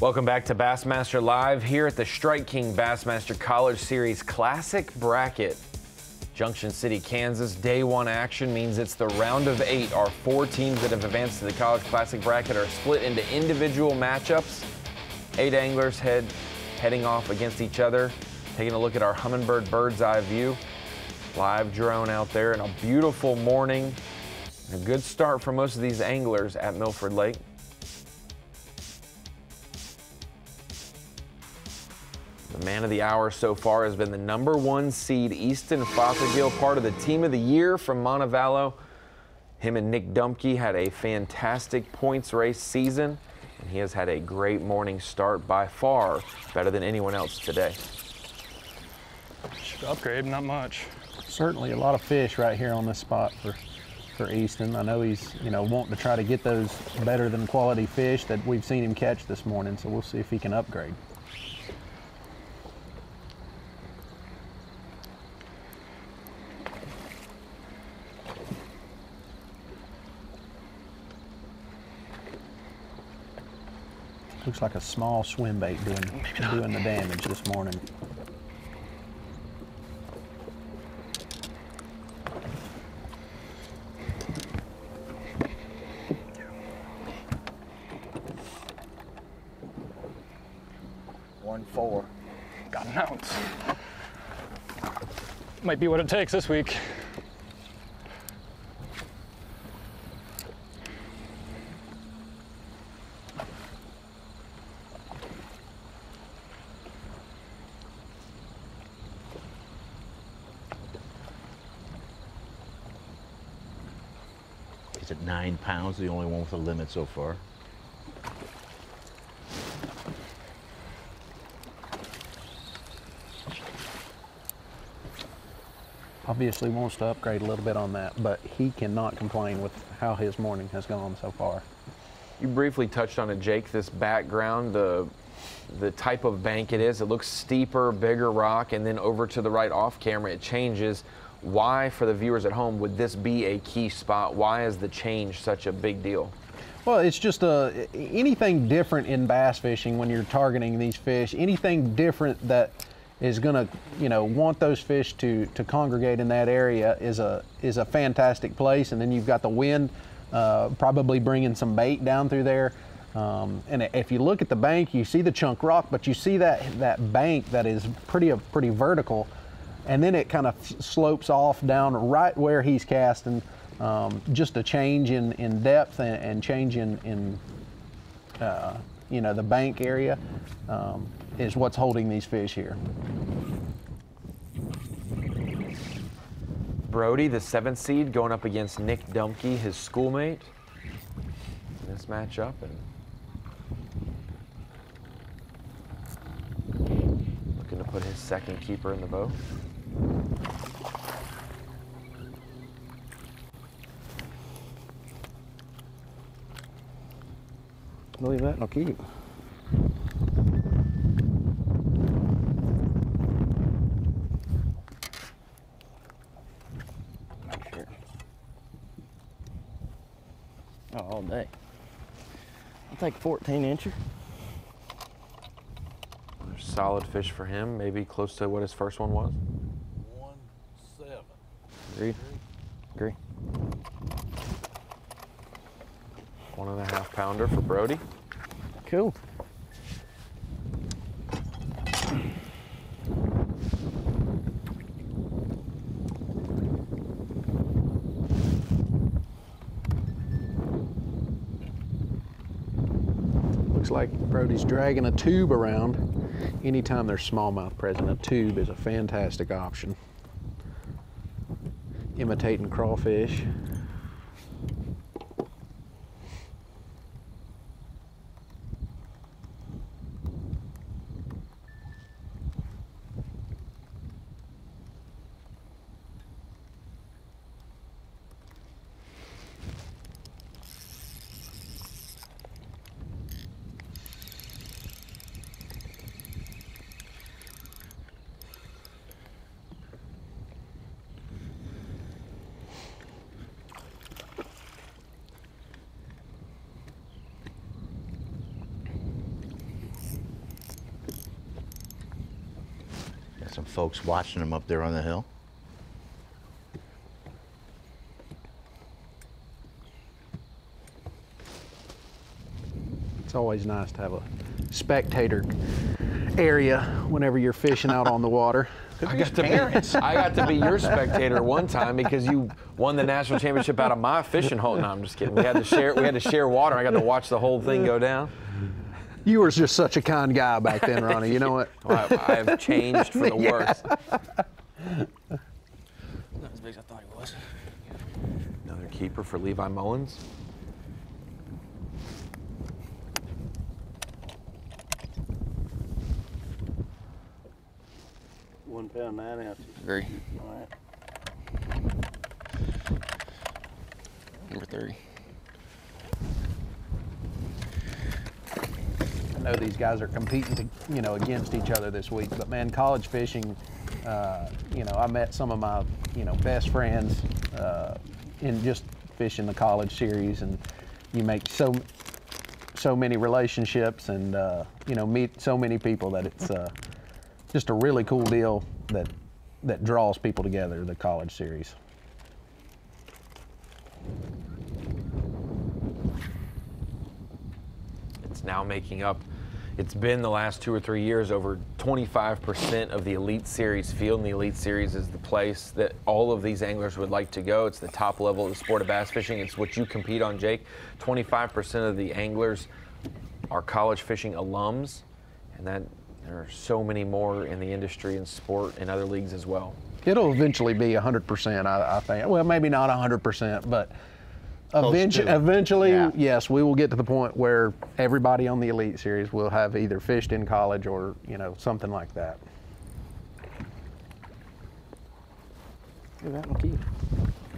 Welcome back to Bassmaster Live here at the Strike King Bassmaster College Series Classic bracket. Junction City, Kansas, day 1 action means it's the round of 8. Our 4 teams that have advanced to the College Classic bracket are split into individual matchups. 8 anglers heading off against each other. Taking a look at our Humminbird bird's eye view. Live drone out there and a beautiful morning. A good start for most of these anglers at Milford Lake. The man of the hour so far has been the #1 seed Easton Fothergill, part of the team of the year from Montevallo. Him and Nick Dumke had a fantastic points race season, and he has had a great morning start, by far better than anyone else today. Should upgrade, not much. Certainly a lot of fish right here on this spot for Easton. I know he's wanting to try to get those better than quality fish that we've seen him catch this morning, so we'll see if he can upgrade. Looks like a small swim bait doing the damage this morning. $1-4. Got an ounce. Might be what it takes this week. He's at 9 pounds, the only one with a limit so far. Obviously wants to upgrade a little bit on that, but he cannot complain with how his morning has gone so far. You briefly touched on it, Jake, this background, the type of bank it is. It looks steeper, bigger rock, and then over to the right off camera, it changes. Why, for the viewers at home, would this be a key spot? Why is the change such a big deal? Well, it's just anything different in bass fishing when you're targeting these fish, anything different that is going to, want those fish to congregate in that area is a fantastic place. And then you've got the wind probably bringing some bait down through there. And if you look at the bank, you see the chunk rock, but you see that bank that is pretty vertical, and then it kind of slopes off down right where he's casting. Just a change in depth and change in the bank area is what's holding these fish here. Brody, the 7th seed, going up against Nick Dumke, his schoolmate, in this matchup. And looking to put his second keeper in the boat. Leave that and I'll keep. Sure. Oh, all day. I'll take 14-incher. Solid fish for him, maybe close to what his first one was. 1.7. Agreed. Agree. 1.5 pounder for Brody. Cool. Looks like Brody's dragging a tube around. Anytime there's smallmouth present, a tube is a fantastic option. Imitating crawfish. Some folks watching them up there on the hill. It's always nice to have a spectator area whenever you're fishing out on the water. I got to be your spectator one time because you won the national championship out of my fishing hole. No, I'm just kidding. We had to share water. I got to watch the whole thing go down. You were just such a kind guy back then, Ronnie. You know what? Well, I've changed for the worse. Not as big as I thought he was. Another keeper for Levi Mullins. £1 9 ounces. Agree. All right. Number 30. I know these guys are competing, against each other this week, but man, college fishing, I met some of my, best friends in just fishing the college series, and you make so many relationships and, meet so many people that it's just a really cool deal that draws people together, the college series. It's now making up, it's been the last 2 or 3 years, over 25% of the Elite Series field, and the Elite Series is the place that all of these anglers would like to go. It's the top level of the sport of bass fishing. It's what you compete on, Jake. 25% of the anglers are college fishing alums, and that there are so many more in the industry and sport and other leagues as well. It'll eventually be 100%, I think. Well, maybe not 100%, but eventually, Yeah. Yes, we will get to the point where everybody on the Elite Series will have either fished in college or, something like that. Leave that and I'll keep.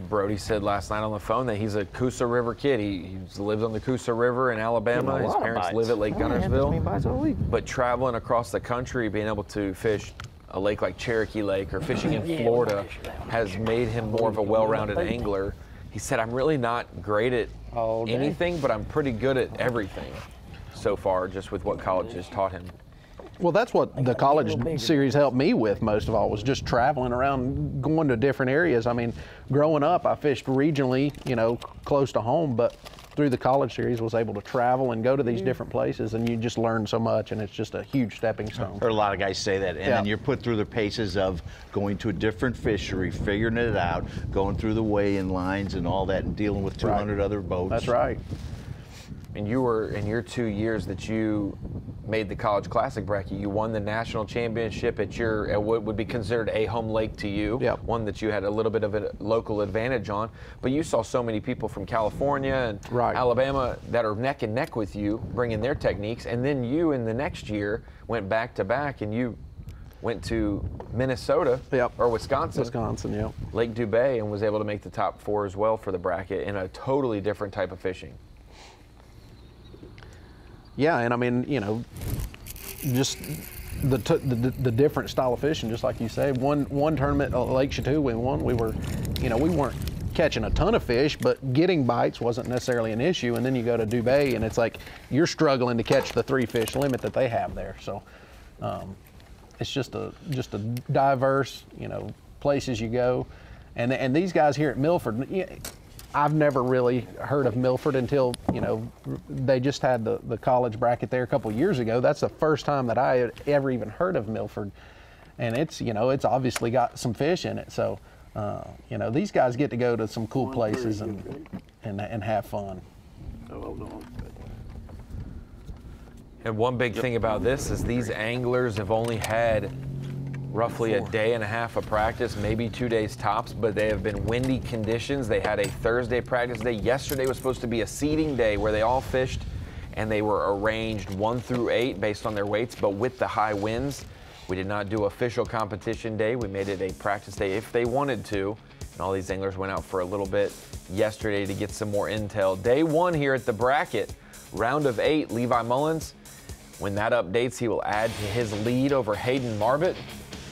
Brody said last night on the phone that he's a Coosa River kid. He lives on the Coosa River in Alabama. His parents live at Lake Guntersville. But traveling across the country, being able to fish a lake like Cherokee Lake or fishing in Florida has made him more of a well-rounded angler. He said, I'm really not great at anything, but I'm pretty good at everything so far, just with what college has taught him. Well, that's what the college series helped me with most of all, was just traveling around, going to different areas. I mean, growing up, I fished regionally, you know, close to home, but through the college series was able to travel and go to these different places, and you just learn so much, and it's just a huge stepping stone. Heard a lot of guys say that, and then you're put through the paces of going to a different fishery, figuring it out, going through the weigh-in lines and all that, and dealing with 200 other boats. That's right. And you were, in your 2 years that you made the College Classic bracket, you won the national championship at what would be considered a home lake to you, one that you had a little bit of a local advantage on. But you saw so many people from California and Alabama that are neck and neck with you, bringing their techniques. And then you, in the next year, went back to back, and you went to Minnesota or Wisconsin, Lake Dubay, and was able to make the top 4 as well for the bracket in a totally different type of fishing. Yeah, and I mean, you know, just the different style of fishing, just like you say. One tournament, Lake Chateau, we won. We were, you know, we weren't catching a ton of fish, but getting bites wasn't necessarily an issue. And then you go to Dubay, and it's like you're struggling to catch the 3 fish limit that they have there. So it's just a diverse, you know, places you go. And these guys here at Milford, I've never really heard of Milford until, you know, they just had the college bracket there a couple years ago. That's the first time that I had ever even heard of Milford. And it's, you know, it's obviously got some fish in it. So, you know, these guys get to go to some cool places and have fun. And one big thing about this is these anglers have only had roughly a day and a half of practice, maybe 2 days tops, but they have been windy conditions. They had a Thursday practice day. Yesterday was supposed to be a seeding day where they all fished, and they were arranged 1 through 8 based on their weights, but with the high winds, we did not do official competition day. We made it a practice day if they wanted to, and all these anglers went out for a little bit yesterday to get some more intel. Day 1 here at the bracket, round of 8, Levi Mullins. When that updates, he will add to his lead over Hayden Marbot.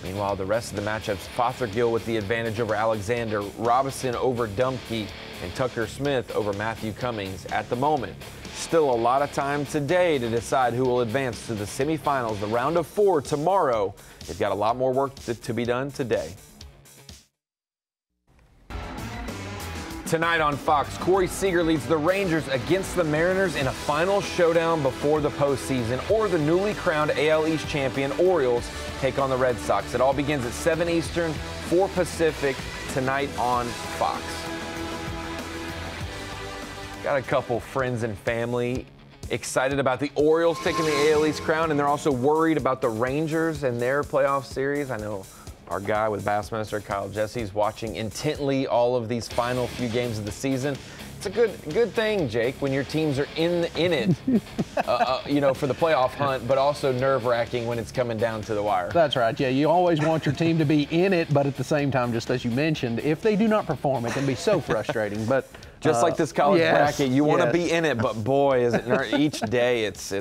Meanwhile, the rest of the matchups, Fothergill with the advantage over Alexander, Robinson over Dumpke, and Tucker Smith over Matthew Cummings at the moment. Still a lot of time today to decide who will advance to the semifinals, the round of 4 tomorrow. They've got a lot more work to be done today. Tonight on Fox, Corey Seager leads the Rangers against the Mariners in a final showdown before the postseason, or the newly crowned AL East champion Orioles take on the Red Sox. It all begins at 7 Eastern, 4 Pacific, tonight on Fox. Got a couple friends and family excited about the Orioles taking the AL East crown, and they're also worried about the Rangers and their playoff series. I know our guy with Bassmaster, Kyle Jesse's watching intently all of these final few games of the season. It's a good thing, Jake, when your teams are in it, you know, for the playoff hunt, but also nerve-wracking when it's coming down to the wire. That's right. Yeah, you always want your team to be in it, but at the same time, just as you mentioned, if they do not perform, it can be so frustrating. But just like this college bracket, you want to be in it, but boy, is it each day it's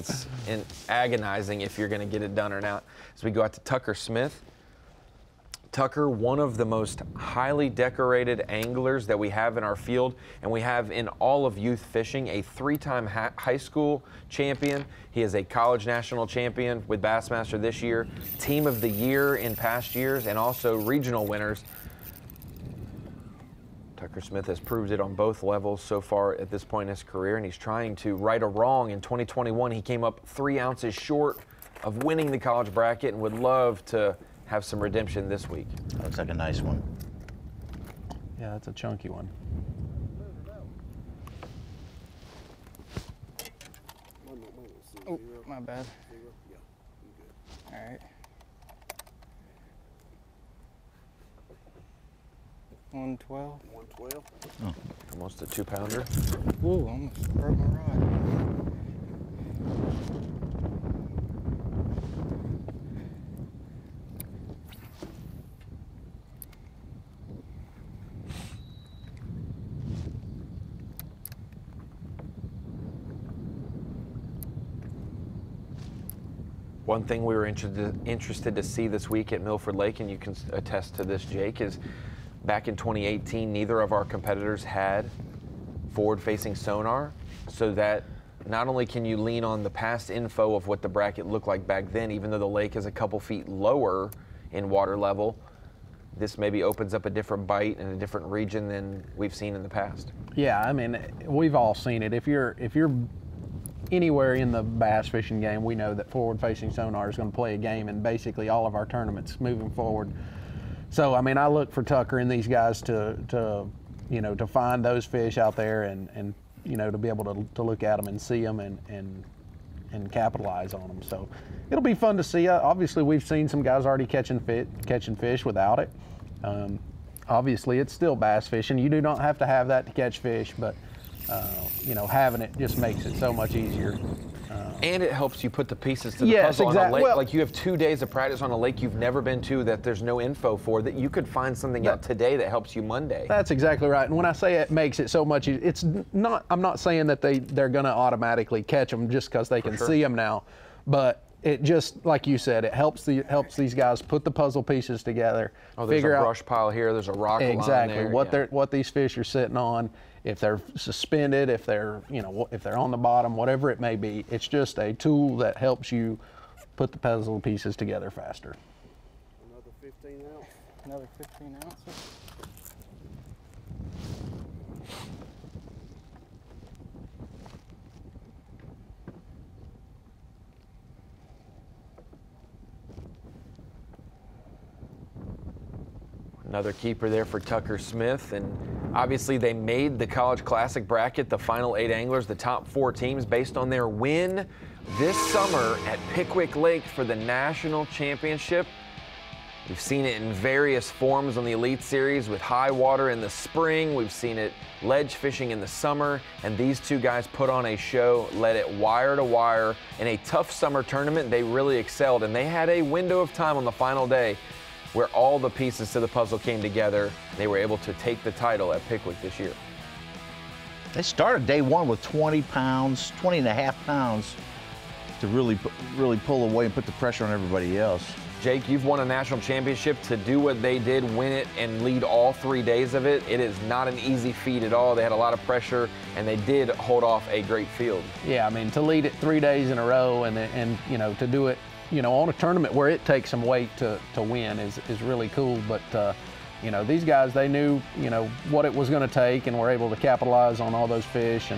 agonizing if you're going to get it done or not. As we go out to Tucker Smith. Tucker, one of the most highly decorated anglers that we have in our field, and we have in all of youth fishing, a 3-time high school champion. He is a college national champion with Bassmaster this year, team of the year in past years, and also regional winners. Tucker Smith has proved it on both levels so far at this point in his career, and he's trying to right a wrong. In 2021, he came up 3 ounces short of winning the college bracket and would love to have some redemption this week. Looks like a nice one. Yeah, that's a chunky one. Oh, my bad. All right. 112. 112. Oh. Almost a 2-pounder. Whoa, almost broke my rod. One thing we were interested to see this week at Milford Lake, and you can attest to this, Jake, is back in 2018, neither of our competitors had forward-facing sonar, so that not only can you lean on the past info of what the bracket looked like back then, even though the lake is a couple feet lower in water level, this maybe opens up a different bite in a different region than we've seen in the past. Yeah, I mean, we've all seen it. If you're anywhere in the bass fishing game, we know that forward-facing sonar is going to play a game in basically all of our tournaments moving forward. So, I mean, I look for Tucker and these guys to find those fish out there and to be able to look at them and see them and capitalize on them. So, it'll be fun to see. Obviously, we've seen some guys already catching fish without it. Obviously, it's still bass fishing. You do not have to have that to catch fish, but having it just makes it so much easier. And it helps you put the pieces to the puzzle on a lake. Well, like you have 2 days of practice on a lake you've never been to that there's no info for, that you could find something out today that helps you Monday. That's exactly right. And when I say it makes it so much easier, it's not, I'm not saying that they're going to automatically catch them just because they can see them now, but it just, like you said, it helps these guys put the puzzle pieces together. Oh, there's figure a out brush pile here. There's a rock line exactly there. what these fish are sitting on, if they're suspended, if they're if they're on the bottom, whatever it may be. It's just a tool that helps you put the puzzle pieces together faster. Another 15 ounce. Another 15 ounces. Another keeper there for Tucker Smith, and obviously they made the College Classic bracket, the final 8 anglers, the top 4 teams, based on their win this summer at Pickwick Lake for the national championship. We've seen it in various forms on the Elite Series with high water in the spring. We've seen it ledge fishing in the summer, and these two guys put on a show, led it wire to wire. In a tough summer tournament, they really excelled, and they had a window of time on the final day where all the pieces to the puzzle came together. They were able to take the title at Pickwick this year. They started day one with 20 and a half pounds to really pull away and put the pressure on everybody else. Jake, you've won a national championship. To do what they did, win it, and lead all 3 days of it, it is not an easy feat at all. They had a lot of pressure, and they did hold off a great field. Yeah, I mean, to lead it 3 days in a row and to do it on a tournament where it takes some weight to win is really cool. But these guys, they knew what it was going to take, and were able to capitalize on all those fish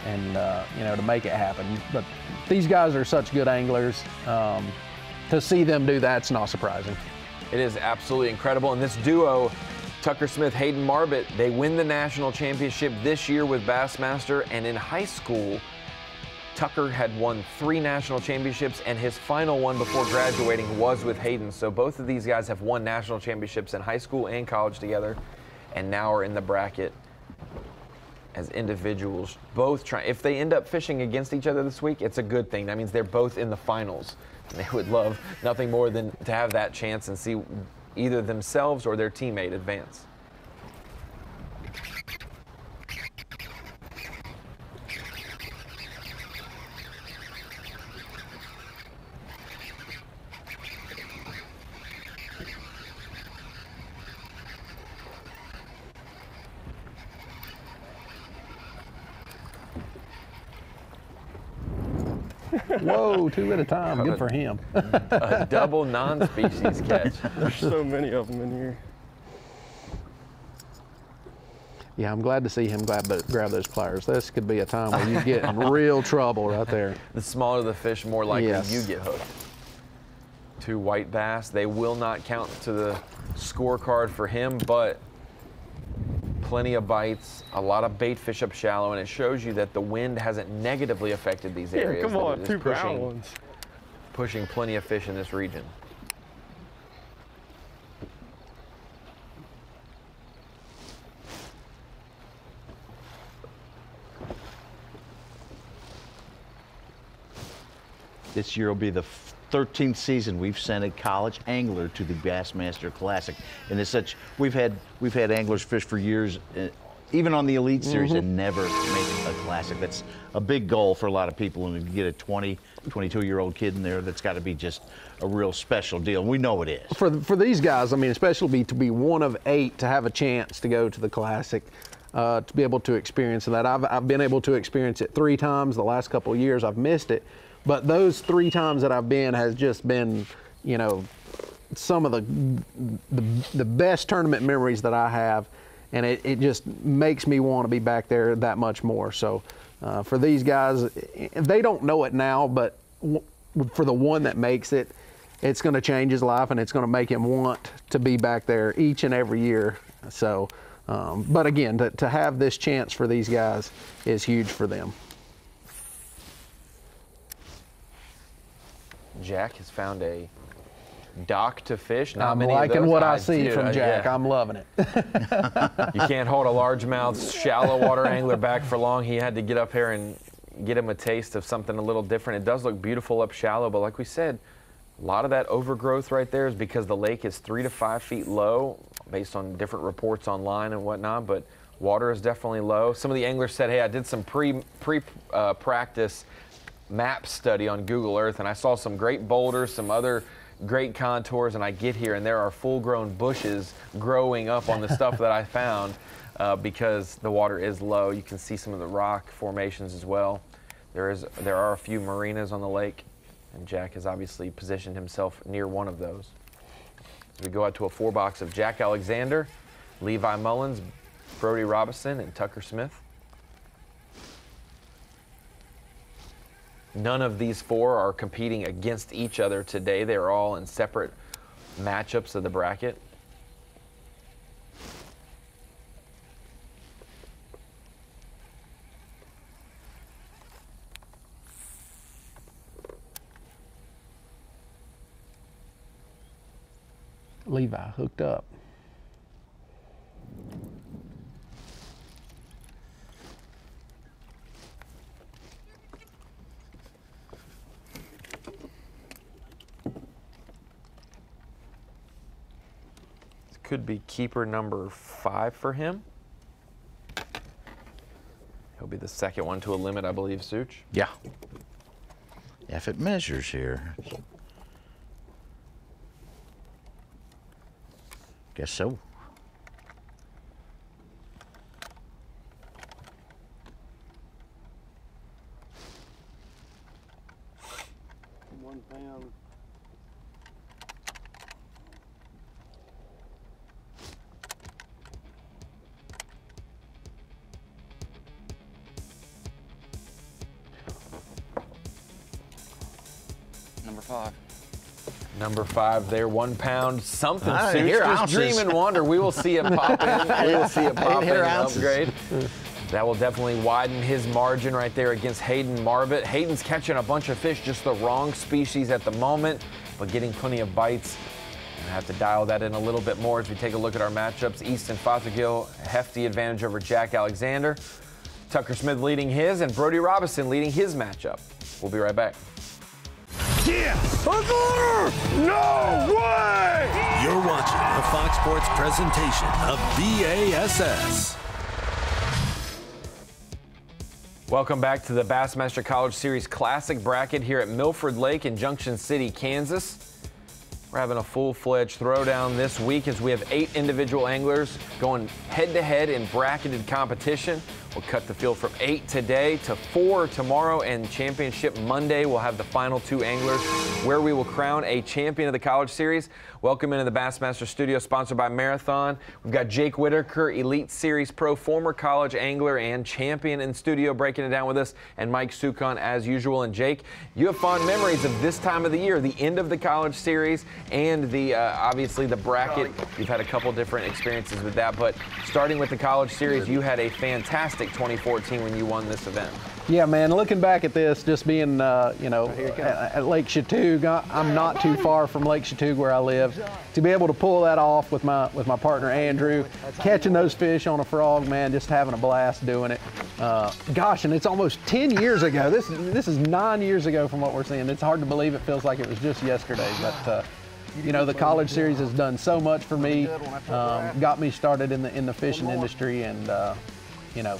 and to make it happen. But these guys are such good anglers. To see them do that's not surprising. It is absolutely incredible. And this duo, Tucker Smith, Hayden Marbett, they win the national championship this year with Bassmaster. And in high school, Tucker had won 3 national championships, and his final one before graduating was with Hayden. So both of these guys have won national championships in high school and college together, and now are in the bracket as individuals. Both trying. If they end up fishing against each other this week, it's a good thing. That means they're both in the finals. And they would love nothing more than to have that chance and see either themselves or their teammate advance. Whoa, 2 at a time. Good for him. A double non-species catch. There's so many of them in here. Yeah, I'm glad to see him grab those pliers. This could be a time where you get in real trouble right there. The smaller the fish, more likely you get hooked. 2 white bass. They will not count to the scorecard for him, but plenty of bites, a lot of bait fish up shallow, and it shows you that the wind hasn't negatively affected these areas. Yeah, come on, 2 brown ones. Pushing plenty of fish in this region. This year will be the 13th season we've sent a college angler to the Bassmaster Classic, and it's such we've had anglers fish for years even on the Elite Series, and never make a classic. That's a big goal for a lot of people. And if you get a 20, 22-year-old kid in there, that's got to be just a real special deal. And we know it is. For these guys, I mean, especially to be one of 8 to have a chance to go to the Classic, to be able to experience that. I've been able to experience it 3 times. The last couple of years I've missed it. But those 3 times that I've been has just been, you know, some of the best tournament memories that I have. And it just makes me want to be back there that much more. So for these guys, they don't know it now, but for the one that makes it, it's going to change his life, and it's going to make him want to be back there each and every year. So, but again, to have this chance for these guys is huge for them. Jack has found a dock to fish. Not I'm many liking of those. what I see from Jack. Yeah. I'm loving it. You can't hold a largemouth shallow water angler back for long. He had to get up here and get him a taste of something a little different. It does look beautiful up shallow, but like we said, a lot of that overgrowth right there is because the lake is 3 to 5 feet low, based on different reports online and whatnot, but water is definitely low. Some of the anglers said, hey, I did some pre-practice map study on Google Earth, and I saw some great boulders, some other great contours, and I get here and there are full-grown bushes growing up on the stuff that I found because the water is low. You can see some of the rock formations as well. There are a few marinas on the lake, and Jack has obviously positioned himself near one of those. So we go out to a 4-box of Jack Alexander, Levi Mullins, Brody Robinson, and Tucker Smith. None of these 4 are competing against each other today. They're all in separate matchups of the bracket. Levi hooked up. Could be keeper number 5 for him. He'll be the second one to a limit, I believe, Such. Yeah. If it measures here. Guess so. Number 5. Number 5 there, 1 pound. Something, Such. hear Just ounces. dream and wonder. We will see it pop in. We will see it pop in and ounces. upgrade. That will definitely widen his margin right there against Hayden Marvitt. Hayden's catching a bunch of fish, just the wrong species at the moment, but getting plenty of bites. And I have to dial that in a little bit more as we take a look at our matchups. Easton Fothergill, hefty advantage over Jack Alexander. Tucker Smith leading his, and Brody Robinson leading his matchup. We'll be right back. Yeah! No way! You're watching a Fox Sports presentation of B.A.S.S. Welcome back to the Bassmaster College Series Classic Bracket here at Milford Lake in Junction City, Kansas. We're having a full-fledged throwdown this week as we have 8 individual anglers going head-to-head in bracketed competition. We'll cut the field from 8 today to 4 tomorrow, and Championship Monday we'll have the final 2 anglers where we will crown a champion of the College Series. Welcome into the Bassmaster Studio, sponsored by Marathon. We've got Jake Whitaker, Elite Series Pro, former college angler and champion in studio, breaking it down with us, and Mike Sukon as usual. And Jake, you have fond memories of this time of the year, the end of the College Series, and the obviously the bracket. You've had a couple different experiences with that, but starting with the College Series, you had a fantastic 2014 when you won this event. Yeah, man, looking back at this, just being, you know, at Lake Chatoog, I'm not too far from Lake Chatoog where I live. To be able to pull that off with my partner, Andrew, catching those fish on a frog, man, just having a blast doing it. Gosh, and it's almost 10 years ago. This is 9 years ago from what we're seeing. It's hard to believe. It feels like it was just yesterday, but you know, the College Series has done so much for me, got me started in the fishing industry, and you know,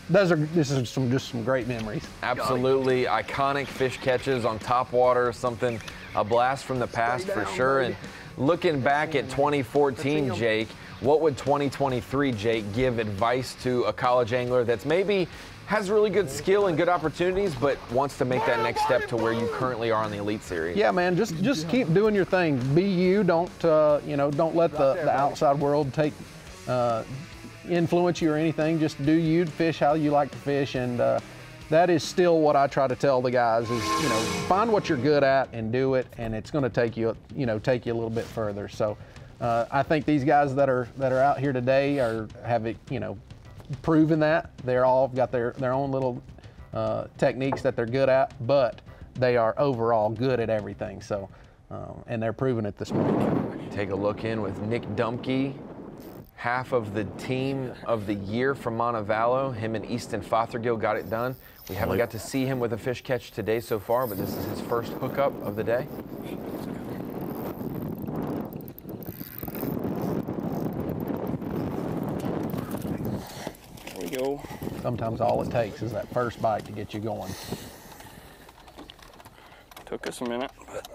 this is just some great memories. Absolutely iconic fish catches on top water, something, a blast from the past for sure. And looking back at 2014, Jake, what would 2023 Jake give advice to a college angler that's maybe has really good skill and good opportunities, but wants to make that next step to where you currently are in the Elite Series? Yeah, man, just keep doing your thing. Be you. Don't don't let the outside world take influence you or anything. Just do you, fish how you like to fish, and that is still what I try to tell the guys is, find what you're good at and do it, and it's going to take you, take you a little bit further. So I think these guys that are out here today have proven that. They're all got their own little techniques that they're good at, but they are overall good at everything. So and they're proving it this morning. Take a look in with Nick Dumke, half of the team of the year from Montevallo. Him and Easton Fothergill got it done. We haven't got to see him with a fish catch today so far, but this is his first hookup of the day. There we go. Sometimes all it takes is that first bite to get you going. Took us a minute, but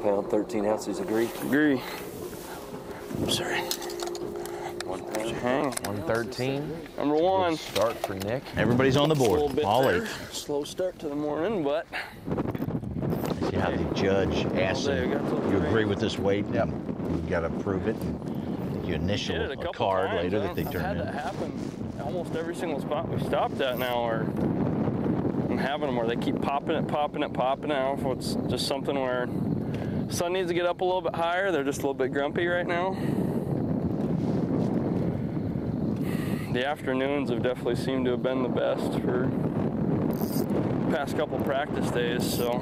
£1, 13 ounces. Agree? Agree. Sorry. 1 pound. Hang. 113. Number one. Good start for Nick. Everybody's on the board. A little bit All there. 8. Slow start to the morning, but See how the judge asks him, you agree with this weight? Yep. You've got to prove it. You initial did it a a couple card times. later that they I've turn had in. that happen almost every single spot we stopped at now, or I'm having them where they keep popping it. I don't know if it's just something where sun needs to get up a little bit higher. They're just a little bit grumpy right now. The afternoons have definitely seemed to have been the best for the past couple practice days, so.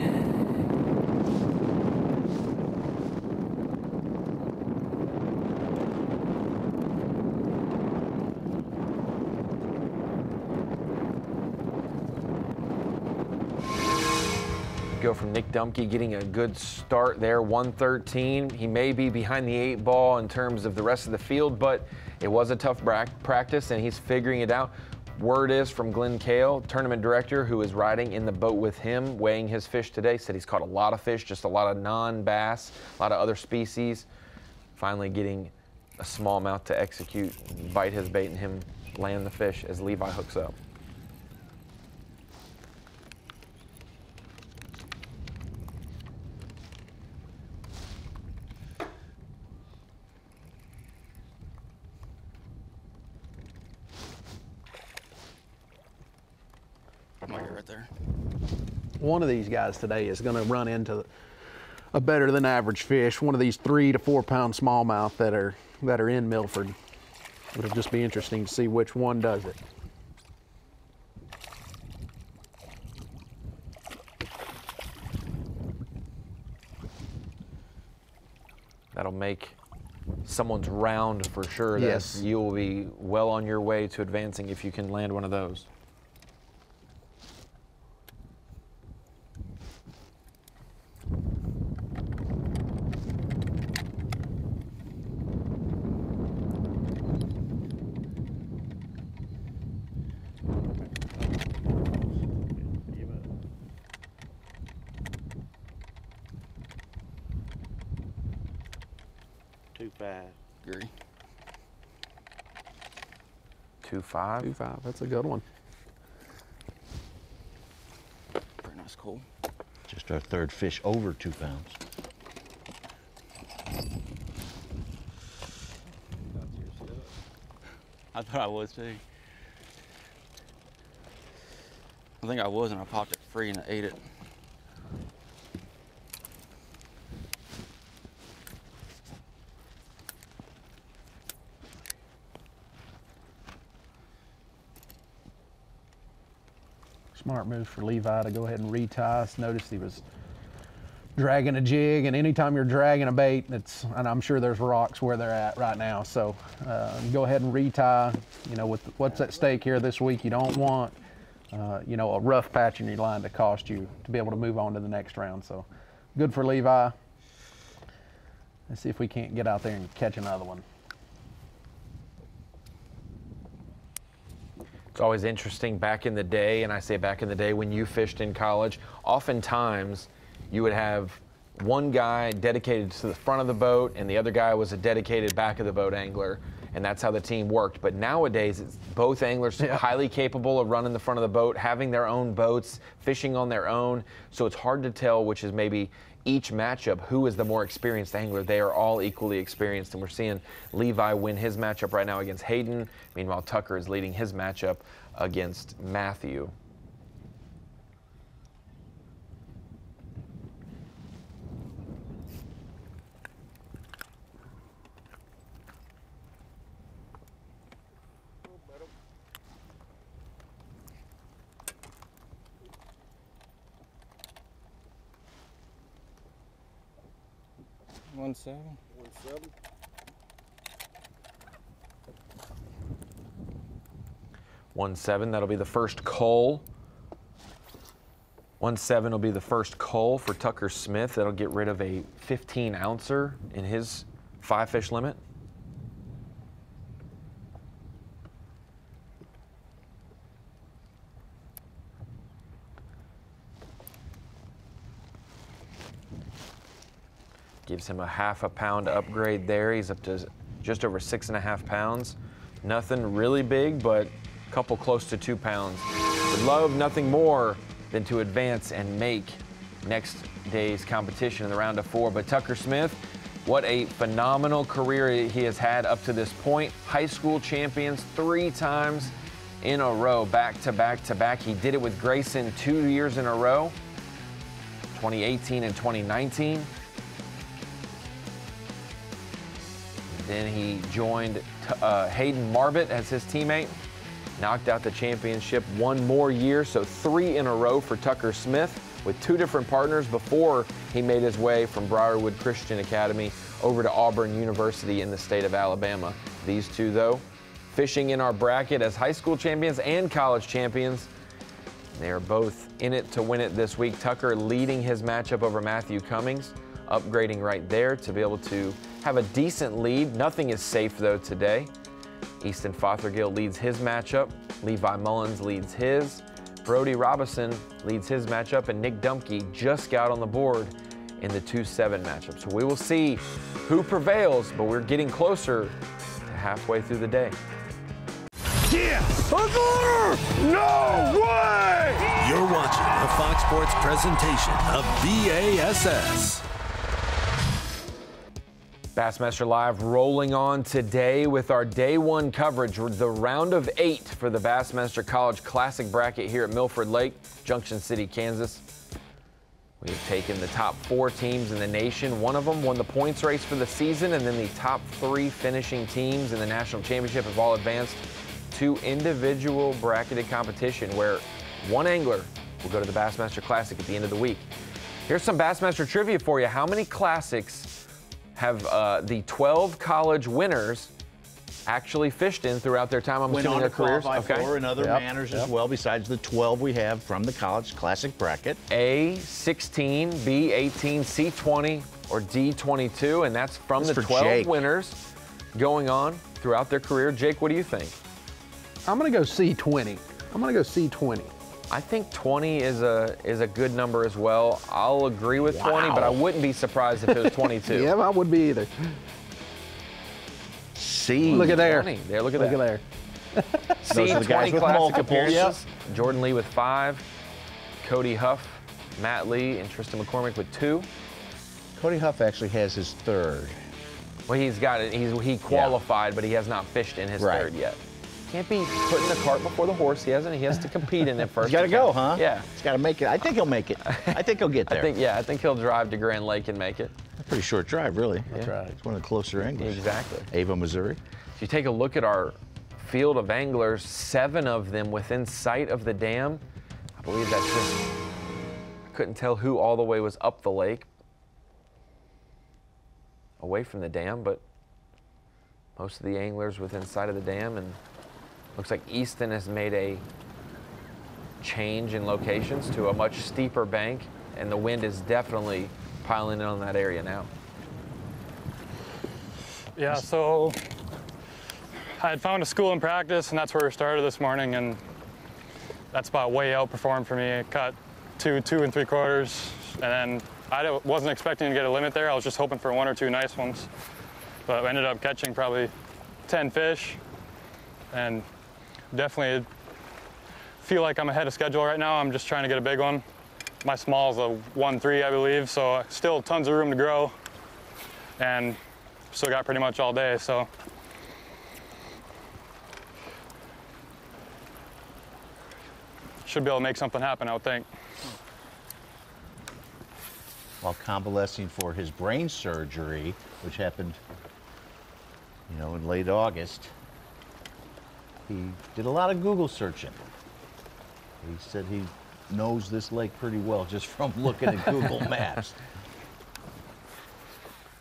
Go from Nick Dumke getting a good start there, 113. He may be behind the 8 ball in terms of the rest of the field, but it was a tough practice and he's figuring it out. Word is from Glenn Cale, tournament director, who is riding in the boat with him, weighing his fish today, said he's caught a lot of fish, just a lot of non-bass, a lot of other species. Finally getting a smallmouth to execute, bite his bait and him land the fish as Levi hooks up. Right there. One of these guys today is going to run into a better than average fish. One of these 3 to 4 pound smallmouth that are in Milford. It'll just be interesting to see which one does it. That'll make someone's round for sure. Yes. You will be well on your way to advancing if you can land one of those. Agree. 2.5. 2.5. That's a good one. Pretty nice cold. Just our third fish over 2 pounds. I thought I was too. I think I was, and I popped it free and I ate it. Smart move for Levi to go ahead and retie. Noticed he was dragging a jig, and anytime you're dragging a bait, and I'm sure there's rocks where they're at right now. So go ahead and retie. You know, with what's at stake here this week, you don't want you know, a rough patch in your line to cost you to be able to move on to the next round. So good for Levi. Let's see if we can't get out there and catch another one. It's always interesting back in the day, and I say back in the day when you fished in college, oftentimes you would have one guy dedicated to the front of the boat and the other guy was a dedicated back of the boat angler, and that's how the team worked. But nowadays, it's both anglers highly capable of running the front of the boat, having their own boats, fishing on their own, so it's hard to tell which is maybe each matchup, who is the more experienced angler. They are all equally experienced, and we're seeing Levi win his matchup right now against Hayden. Meanwhile, Tucker is leading his matchup against Matthew. One seven. 1-7, that'll be the first cull. 1-7 will be the first cull for Tucker Smith. That'll get rid of a 15-ouncer in his 5-fish limit. Gives him a half a pound upgrade there. He's up to just over 6.5 pounds. Nothing really big, but a couple close to 2 pounds. Would love nothing more than to advance and make next day's competition in the round of 4. But Tucker Smith, what a phenomenal career he has had up to this point. High school champions 3 times in a row, back to back to back. He did it with Grayson 2 years in a row, 2018 and 2019. Then he joined Hayden Marbett as his teammate, knocked out the championship 1 more year, so 3 in a row for Tucker Smith with 2 different partners before he made his way from Briarwood Christian Academy over to Auburn University in the state of Alabama. These 2, though, fishing in our bracket as high school champions and college champions. They are both in it to win it this week. Tucker leading his matchup over Matthew Cummings, upgrading right there to be able to have a decent lead. Nothing is safe, though, today. Easton Fothergill leads his matchup. Levi Mullins leads his. Brody Robinson leads his matchup. And Nick Dumke just got on the board in the 2-7 matchup. So we will see who prevails, but we're getting closer to halfway through the day. Yeah! No way! You're watching a Fox Sports presentation of B.A.S.S. Bassmaster Live rolling on today with our day 1 coverage, the round of 8 for the Bassmaster College Classic bracket here at Milford Lake, Junction City, Kansas. We've taken the top 4 teams in the nation. One of them won the points race for the season, and then the top 3 finishing teams in the national championship have all advanced to individual bracketed competition where one angler will go to the Bassmaster Classic at the end of the week. Here's some Bassmaster trivia for you. How many classics have the 12 college winners actually fished in throughout their time? I'm assuming their careers. For in other manners as well, besides the 12 we have from the College Classic bracket. A16, B18, C20, or D22, and that's from the 12 winners going on throughout their career. Jake, what do you think? I'm going to go C20. I'm going to go C20. I think 20 is a good number as well. I'll agree with 20, but I wouldn't be surprised if it was 22. Yeah, I wouldn't be either. C. Look at there. 20. There, look at that. Look at there. C20 classic appearances. Yep. Jordan Lee with 5. Cody Huff, Matt Lee, and Tristan McCormick with 2. Cody Huff actually has his 3rd. Well, he's got it. He qualified, but he has not fished in his 3rd yet. Can't be putting the cart before the horse. He has to compete in it first. He's got to go, huh? Yeah. He's got to make it. I think he'll make it. I think he'll get there. I think he'll drive to Grand Lake and make it. A pretty short drive, really. That's right. It's one of the closer anglers. Exactly. Ava, Missouri. If you take a look at our field of anglers, 7 of them within sight of the dam. I believe that's just, I couldn't tell who all the way was up the lake, away from the dam, but most of the anglers within sight of the dam, and looks like Easton has made a change in locations to a much steeper bank, and the wind is definitely piling in on that area now. Yeah, so I had found a school in practice, and that's where we started this morning, and that spot way outperformed for me. I caught 2 3/4, and then I wasn't expecting to get a limit there. I was just hoping for 1 or 2 nice ones, but I ended up catching probably 10 fish, and definitely feel like I'm ahead of schedule right now. I'm just trying to get a big one. My small is a 1-3, I believe, so still tons of room to grow, and still got pretty much all day, so. Should be able to make something happen, I would think. While convalescing for his brain surgery, which happened, in late August, he did a lot of Google searching. He said he knows this lake pretty well just from looking at Google Maps.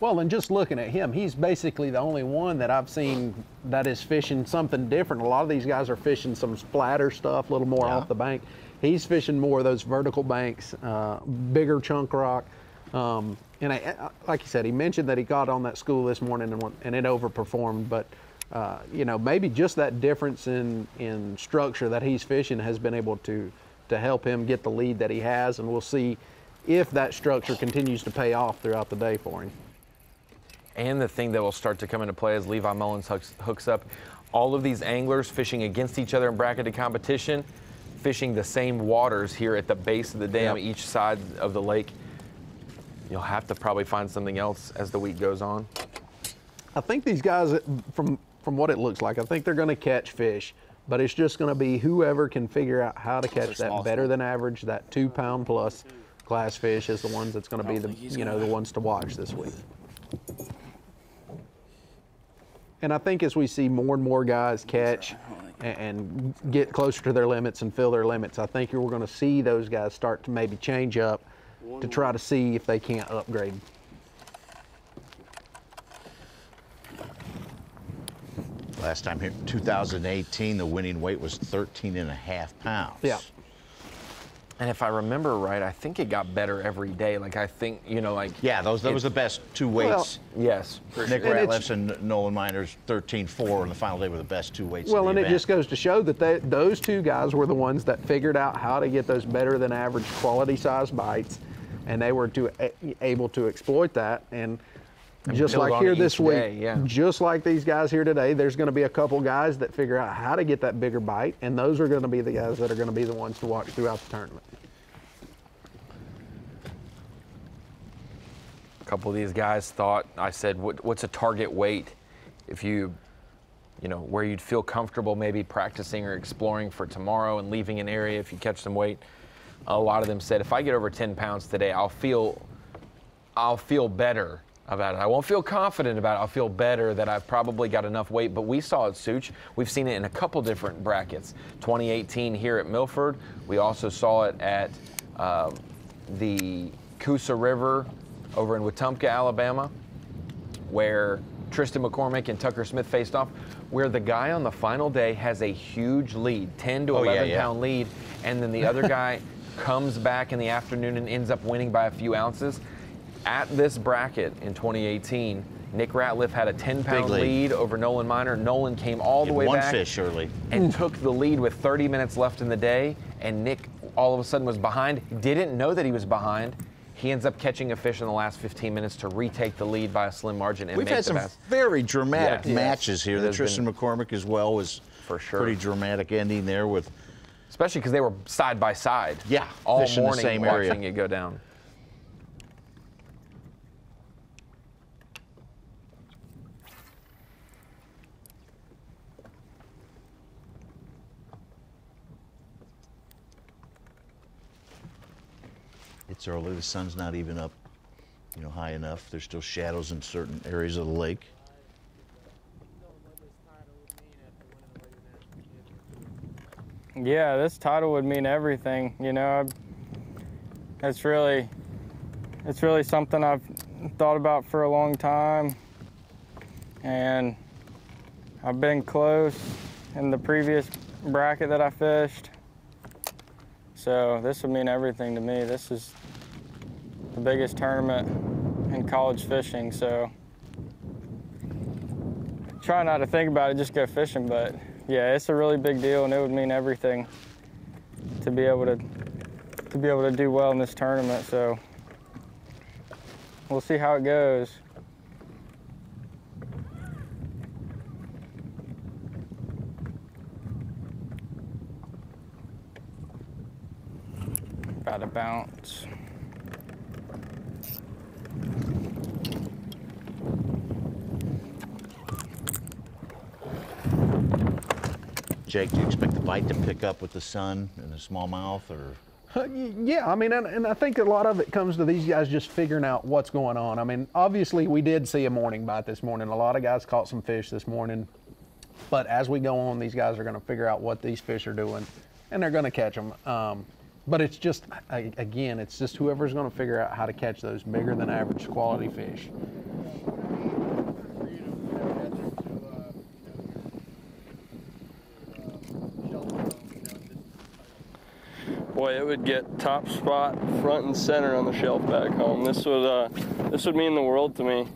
Well, and just looking at him, he's basically the only one that I've seen that is fishing something different. A lot of these guys are fishing some splatter stuff, a little more off the bank. He's fishing more of those vertical banks, bigger chunk rock. And like you said, he mentioned that he got on that school this morning and it overperformed. But, maybe just that difference in structure that he's fishing has been able to help him get the lead that he has. And we'll see if that structure continues to pay off throughout the day for him. And the thing that will start to come into play as Levi Mullins hooks up all of these anglers fishing against each other in bracketed competition, fishing the same waters here at the base of the dam, each side of the lake. You'll have to probably find something else as the week goes on. I think these guys, from what it looks like, I think they're going to catch fish, but it's just going to be whoever can figure out how to catch that better than average, that 2-pound plus class fish is the ones that's going to be the ones to watch this week. And I think as we see more and more guys catch and get closer to their limits and fill their limits, I think we're going to see those guys start to maybe change up to try to see if they can't upgrade. Last time here, 2018, the winning weight was 13.5 pounds. Yeah. And if I remember right, I think it got better every day. Like, I think, Yeah, that was the best 2 weights. Well, yes. Nick Ratliff's and Nolan Miner's 13.4 on the final day were the best 2 weights. Well, in and the it event. just goes to show that those 2 guys were the ones that figured out how to get those better than average quality size bites, and they were able to exploit that. And just like here this week, just like these guys here today, there's going to be a couple guys that figure out how to get that bigger bite, and those are going to be the guys that are going to be the ones to watch throughout the tournament. A couple of these guys thought, I said, what's a target weight if where you'd feel comfortable maybe practicing or exploring for tomorrow and leaving an area if you catch some weight. A lot of them said, if I get over 10 pounds today, I'll feel better about it. I won't feel confident about it. I'll feel better that I've probably got enough weight. But we saw it, Such. We've seen it in a couple different brackets. 2018 here at Milford. We also saw it at the Coosa River over in Wetumpka, Alabama, where Tristan McCormick and Tucker Smith faced off, where the guy on the final day has a huge lead, 10 to 11 pound lead, and then the other guy comes back in the afternoon and ends up winning by a few ounces. At this bracket in 2018, Nick Ratliff had a 10-pound lead over Nolan Miner. Nolan came all the way back. One fish early. And took the lead with 30 minutes left in the day, and Nick all of a sudden was behind, didn't know that he was behind. He ends up catching a fish in the last 15 minutes to retake the lead by a slim margin and We've make had the some Bass. very dramatic matches here. The Tristan been, McCormick as well was for sure pretty dramatic ending there with, especially because they were side by side. Yeah, all fishing morning the same watching area. it go down. It's early. The sun's not even up, high enough. There's still shadows in certain areas of the lake. Yeah, this title would mean everything. You know, it's really something I've thought about for a long time, and I've been close in the previous bracket that I fished. So this would mean everything to me. This is the biggest tournament in college fishing, so try not to think about it, just go fishing. But yeah, it's a really big deal, and it would mean everything to be able to do well in this tournament. So we'll see how it goes. About to bounce. Jake, do you expect the bite to pick up with the sun and the smallmouth, or? Yeah, I mean, and I think a lot of it comes to these guys just figuring out what's going on. I mean, obviously we did see a morning bite this morning. A lot of guys caught some fish this morning. But as we go on, these guys are going to figure out what these fish are doing, and they're going to catch them. But it's just, again, it's just whoever's going to figure out how to catch those bigger than average quality fish. Boy, it would get top spot front and center on the shelf back home. This would mean the world to me.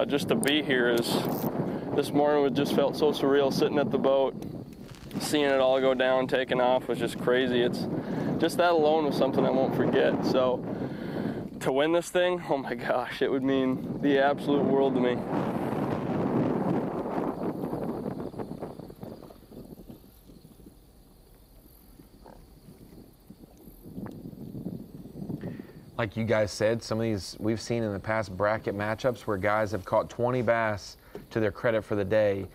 Just to be here this morning just felt so surreal, sitting at the boat, seeing it all go down, taking off was just crazy. It's just that alone was something I won't forget. So to win this thing, oh my gosh, it would mean the absolute world to me. Like you guys said, some of these we've seen in the past bracket matchups where guys have caught 20 bass to their credit for the day,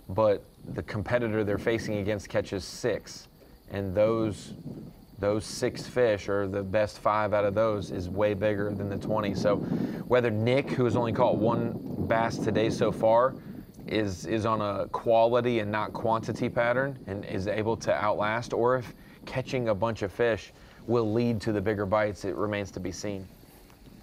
but the competitor they're facing against catches 6. And those 6 fish, or the best 5 out of those, is way bigger than the 20. So whether Nick, who has only caught 1 bass today so far, is on a quality and not quantity pattern and is able to outlast, or if catching a bunch of fish will lead to the bigger bites, it remains to be seen.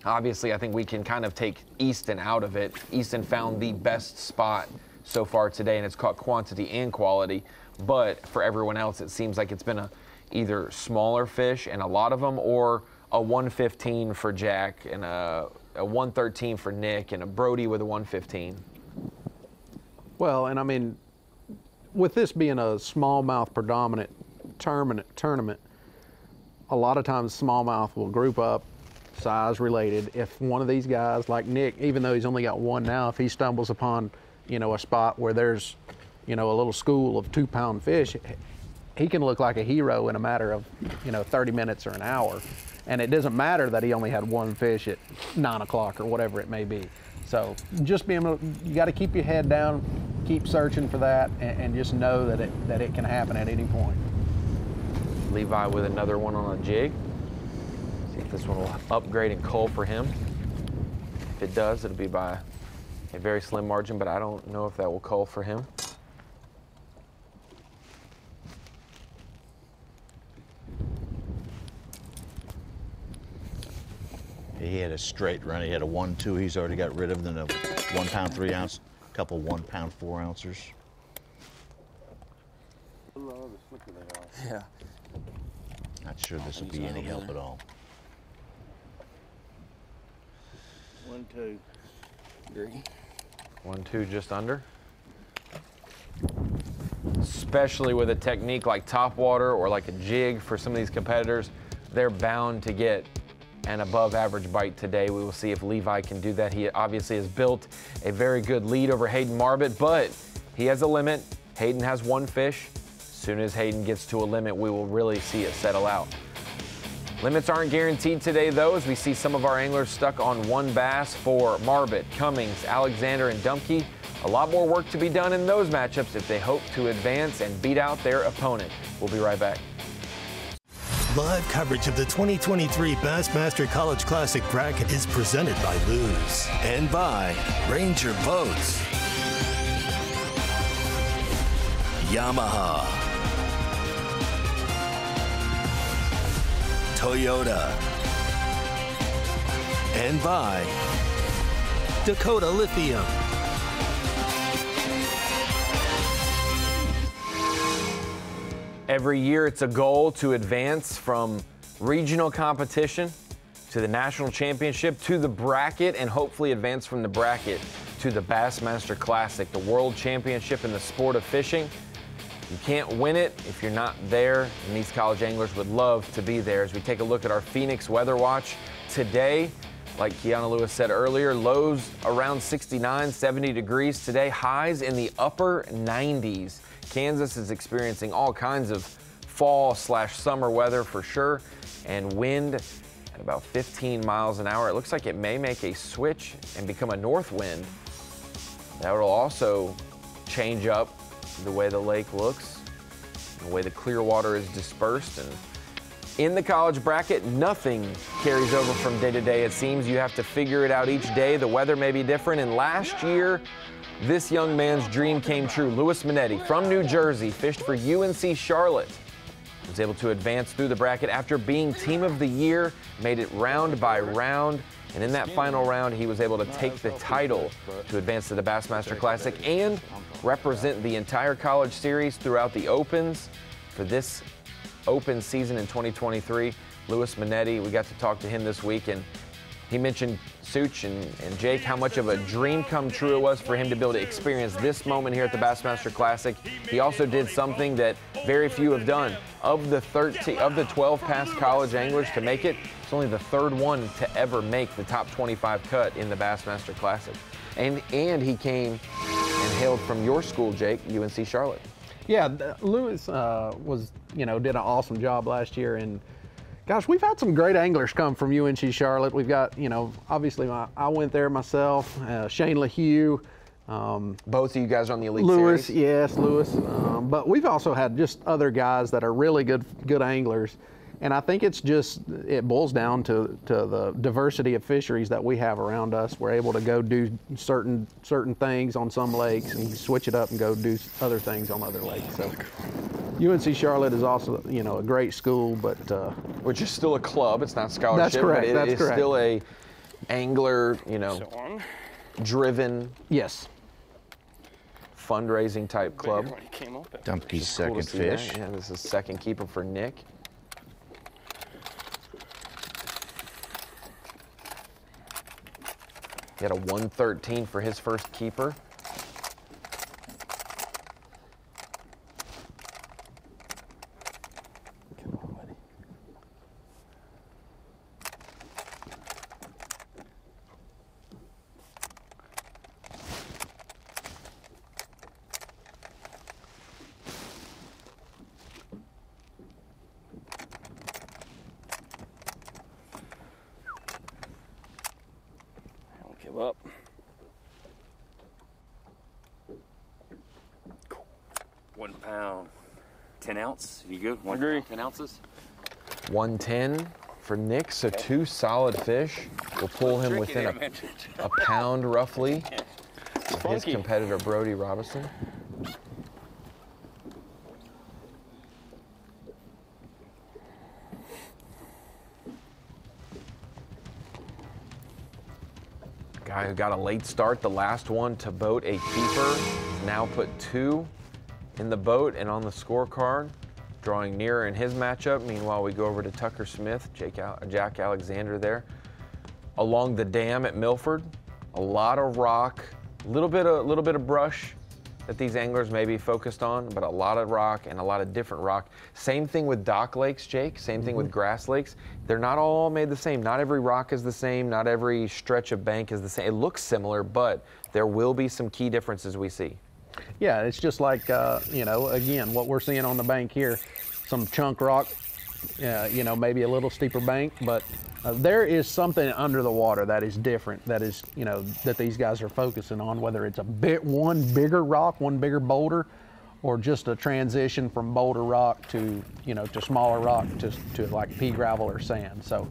Obviously, I think we can kind of take Easton out of it. Easton found the best spot so far today, and it's caught quantity and quality. But for everyone else, it seems like it's been either smaller fish, and a lot of them, or a 115 for Jack, and a 113 for Nick, and a Brody with a 115. Well, and I mean, with this being a smallmouth predominant tournament, a lot of times smallmouth will group up, size related. If one of these guys, like Nick, even though he's only got 1 now, if he stumbles upon, a spot where there's, a little school of 2-pound fish, he can look like a hero in a matter of, 30 minutes or an hour. And it doesn't matter that he only had 1 fish at 9 o'clock or whatever it may be. So just being able to, you got to keep your head down, keep searching for that, and just know that it can happen at any point. Levi with another one on a jig. See if this one will upgrade and cull for him. If it does, it'll be by a very slim margin, but I don't know if that will cull for him. He had a straight run. He had a 1-2 he's already got rid of, then a 1 pound 3 ounce, a couple 1 pound 4 ounces. Yeah. Not sure this will be any help at all. 1-2. Agree. 1-2 just under. Especially with a technique like topwater or like a jig, for some of these competitors, they're bound to get an above average bite today. We will see if Levi can do that. He obviously has built a very good lead over Hayden Marbot, but he has a limit. Hayden has 1 fish. As soon as Hayden gets to a limit, we will really see it settle out. Limits aren't guaranteed today, though, as we see some of our anglers stuck on 1 bass for Marbot, Cummings, Alexander, and Dumke. A lot more work to be done in those matchups if they hope to advance and beat out their opponent. We'll be right back. Live coverage of the 2023 Bassmaster College Classic Bracket is presented by Lews and by Ranger Boats, Yamaha, Toyota. And by Dakota Lithium. Every year it's a goal to advance from regional competition to the national championship to the bracket, and hopefully advance from the bracket to the Bassmaster Classic, the world championship in the sport of fishing. You can't win it if you're not there, and these college anglers would love to be there. As we take a look at our Phoenix weather watch today, like Kiana Lewis said earlier, lows around 69, 70 degrees today, highs in the upper 90s. Kansas is experiencing all kinds of fall/summer weather for sure, and wind at about 15 miles an hour. It looks like it may make a switch and become a north wind. That will also change up the way the lake looks, the way the clear water is dispersed. And in the college bracket, nothing carries over from day to day. It seems you have to figure it out each day. The weather may be different. And last year, this young man's dream came true. Louis Minetti from New Jersey fished for UNC Charlotte. Was able to advance through the bracket after being Team of the Year, made it round by round, and in that final round he was able to take the title to advance to the Bassmaster Classic and represent the entire college series throughout the Opens for this Open season in 2023. Louis Minetti, we got to talk to him this week, and he mentioned, Such and Jake, how much of a dream come true it was for him to be able to experience this moment here at the Bassmaster Classic. He also did something that very few have done. Of the 12 past college anglers to make it, it's only the third one to ever make the top 25 cut in the Bassmaster Classic. And he came and hailed from your school, Jake, UNC Charlotte. Yeah, Lewis was, did an awesome job last year, and gosh, we've had some great anglers come from UNC Charlotte. We've got, obviously I went there myself, Shane LaHue. Both of you guys are on the Elite Lewis, Series? yes, Lewis. But we've also had just other guys that are really good anglers. And I think it boils down to the diversity of fisheries that we have around us. We're able to go do certain things on some lakes and switch it up and go do other things on other lakes. So UNC Charlotte is also, a great school, but which is still a club. It's not scholarship. That's correct. But it is still a angler, driven. Yes. Fundraising type club. Dumpke's second cool fish. Yeah, this is second keeper for Nick. He had a 113 for his first keeper. Give up. Cool. 1 pound, 10 ounce. You good? Agree. 10 ounces. 110 for Nick, so two solid fish. We'll pull him within a pound roughly of his competitor Brody Robinson. Guy who got a late start, the last one to boat a keeper, now put 2 in the boat and on the scorecard, drawing nearer in his matchup. Meanwhile, we go over to Tucker Smith, Jack Alexander there. Along the dam at Milford, a lot of rock, a little bit of brush that these anglers may be focused on, but a lot of rock and a lot of different rock. Same thing with dock lakes, Jake, same thing with grass lakes. They're not all made the same. Not every rock is the same, not every stretch of bank is the same. It looks similar, but there will be some key differences we see. Yeah, it's just like, again, what we're seeing on the bank here, some chunk rock, maybe a little steeper bank, but there is something under the water that is different, that is, that these guys are focusing on, whether it's one bigger rock, one bigger boulder, or just a transition from boulder rock to smaller rock to like pea gravel or sand. So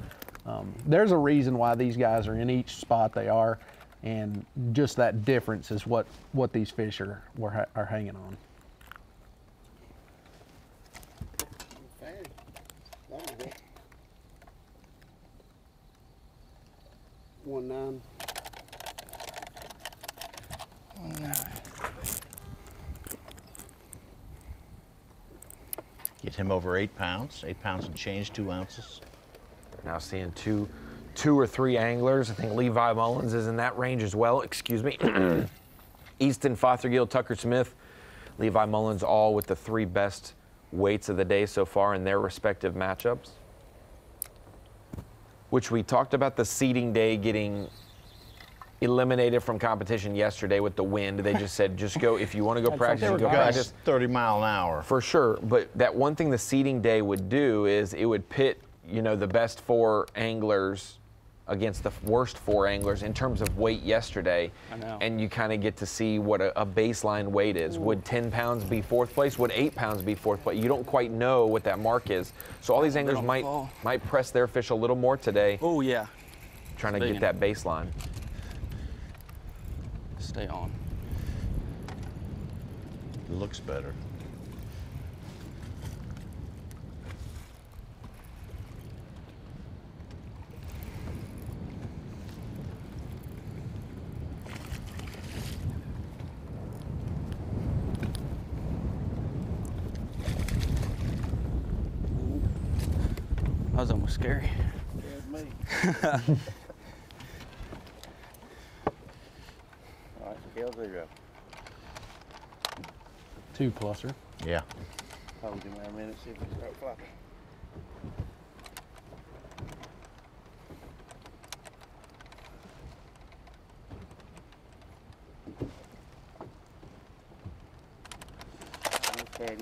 there's a reason why these guys are in each spot they are, and just that difference is what these fish are hanging on. 1-9. 1-9. Get him over 8 pounds. 8 pounds and change, 2 ounces. Now seeing two or three anglers. I think Levi Mullins is in that range as well. Excuse me. Easton, Fothergill, Tucker Smith, Levi Mullins, all with the 3 best weights of the day so far in their respective matchups. Which we talked about the seeding day getting eliminated from competition yesterday with the wind. They just said, just go, if you want to go practice, you go practice. 30 mile an hour. For sure, but that one thing the seeding day would do is it would pit, you know, the best 4 anglers against the worst 4 anglers in terms of weight yesterday. I know. And you kind of get to see what a baseline weight is. Ooh. Would 10 pounds be 4th place? Would 8 pounds be 4th place? You don't quite know what that mark is. So all these anglers might press their fish a little more today. Oh, yeah. Trying to get that baseline. Stay on. It looks better. That was almost scary. Scared me. All right, scale 0. 2 pluser. Yeah. Hold him there a minute, see if he starts flapping. Okay.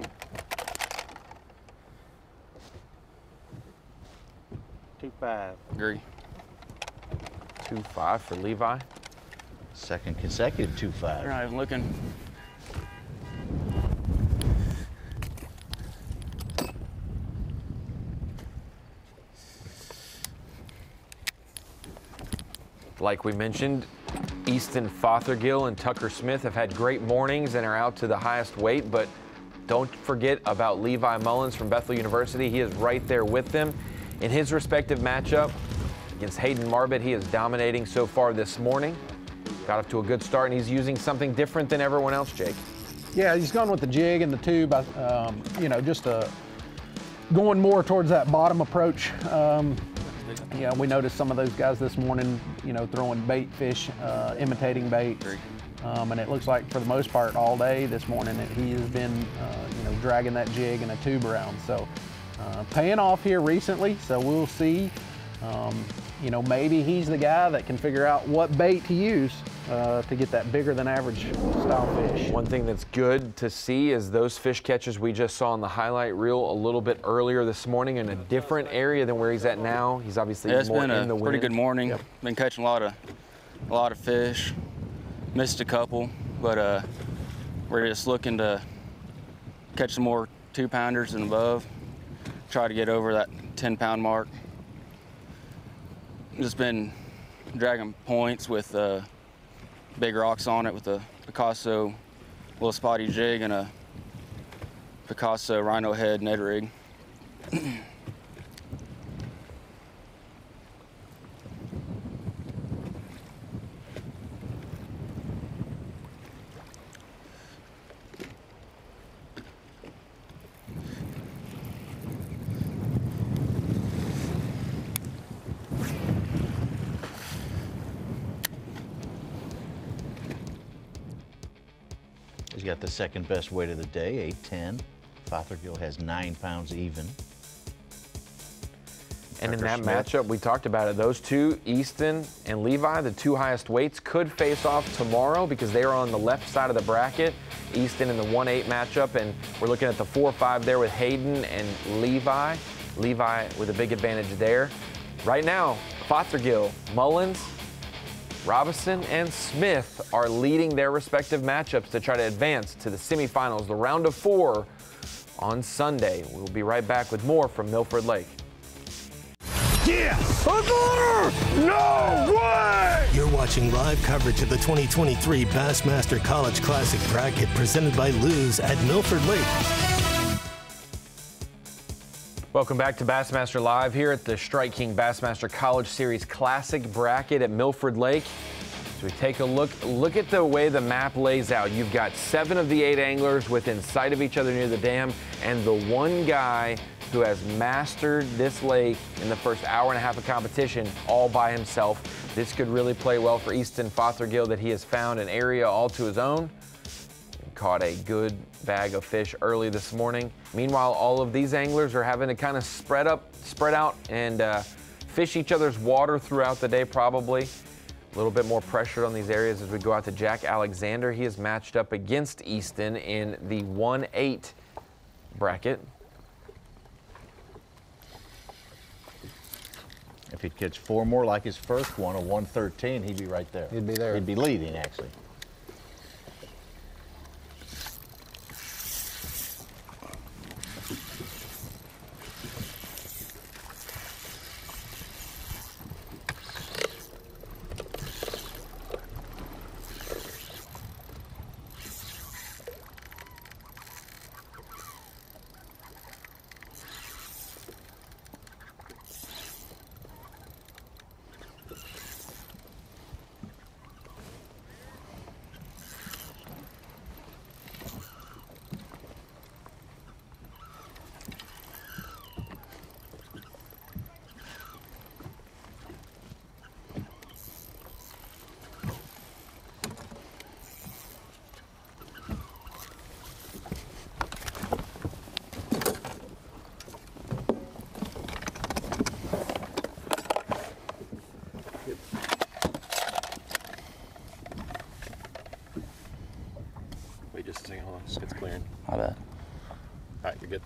2-5. Agree. 2-5 for Levi. Second consecutive 2-5. You're not even looking. Like we mentioned, Easton Fothergill and Tucker Smith have had great mornings and are out to the highest weight, but don't forget about Levi Mullins from Bethel University. He is right there with them. In his respective matchup against Hayden Marbett, he is dominating so far this morning. Got off to a good start, and he's using something different than everyone else, Jake. Yeah, he's gone with the jig and the tube, you know, just going more towards that bottom approach. Yeah, we noticed some of those guys this morning, you know, throwing bait fish, imitating bait. And it looks like for the most part all day this morning he has been, you know, dragging that jig and a tube around. So paying off here recently, so we'll see. You know, maybe he's the guy that can figure out what bait to use to get that bigger than average style fish. One thing that's good to see is those fish catches we just saw in the highlight reel a little bit earlier this morning in a different area than where he's at now. He's obviously more in the wind. It's been a pretty good morning. Yep. Been catching a lot of fish. Missed a couple, but we're just looking to catch some more 2-pounders and above. Try to get over that 10-pound mark. Just been dragging points with big rocks on it with a Picasso little spotty jig and a Picasso rhino head Ned rig. He's got the second best weight of the day, 810. Fothergill has 9 pounds even. And in that matchup, we talked about it, those two, Easton and Levi, the 2 highest weights, could face off tomorrow because they are on the left side of the bracket. Easton in the 1-8 matchup, and we're looking at the 4-5 there with Hayden and Levi. Levi with a big advantage there. Right now, Fothergill, Mullins, Robinson, and Smith are leading their respective matchups to try to advance to the semifinals, the round of 4 on Sunday. We'll be right back with more from Milford Lake. Yeah! No way! You're watching live coverage of the 2023 Bassmaster College Classic Bracket presented by Lews at Milford Lake. Welcome back to Bassmaster Live here at the Strike King Bassmaster College Series Classic Bracket at Milford Lake. So we take a look at the way the map lays out. You've got 7 of the 8 anglers within sight of each other near the dam, and the one guy who has mastered this lake in the first hour and a half of competition all by himself. This could really play well for Easton Fothergill, that he has found an area all to his own. Caught a good bag of fish early this morning. Meanwhile, all of these anglers are having to kind of spread out and fish each other's water throughout the day probably. A little bit more pressure on these areas as we go out to Jack Alexander. He is matched up against Easton in the 1-8 bracket. If he'd catch 4 more like his first one, a 113, he'd be right there. He'd be there. He'd be leading, actually. Wait just a second, hold on, it's clearing. My bad. All right, you're good.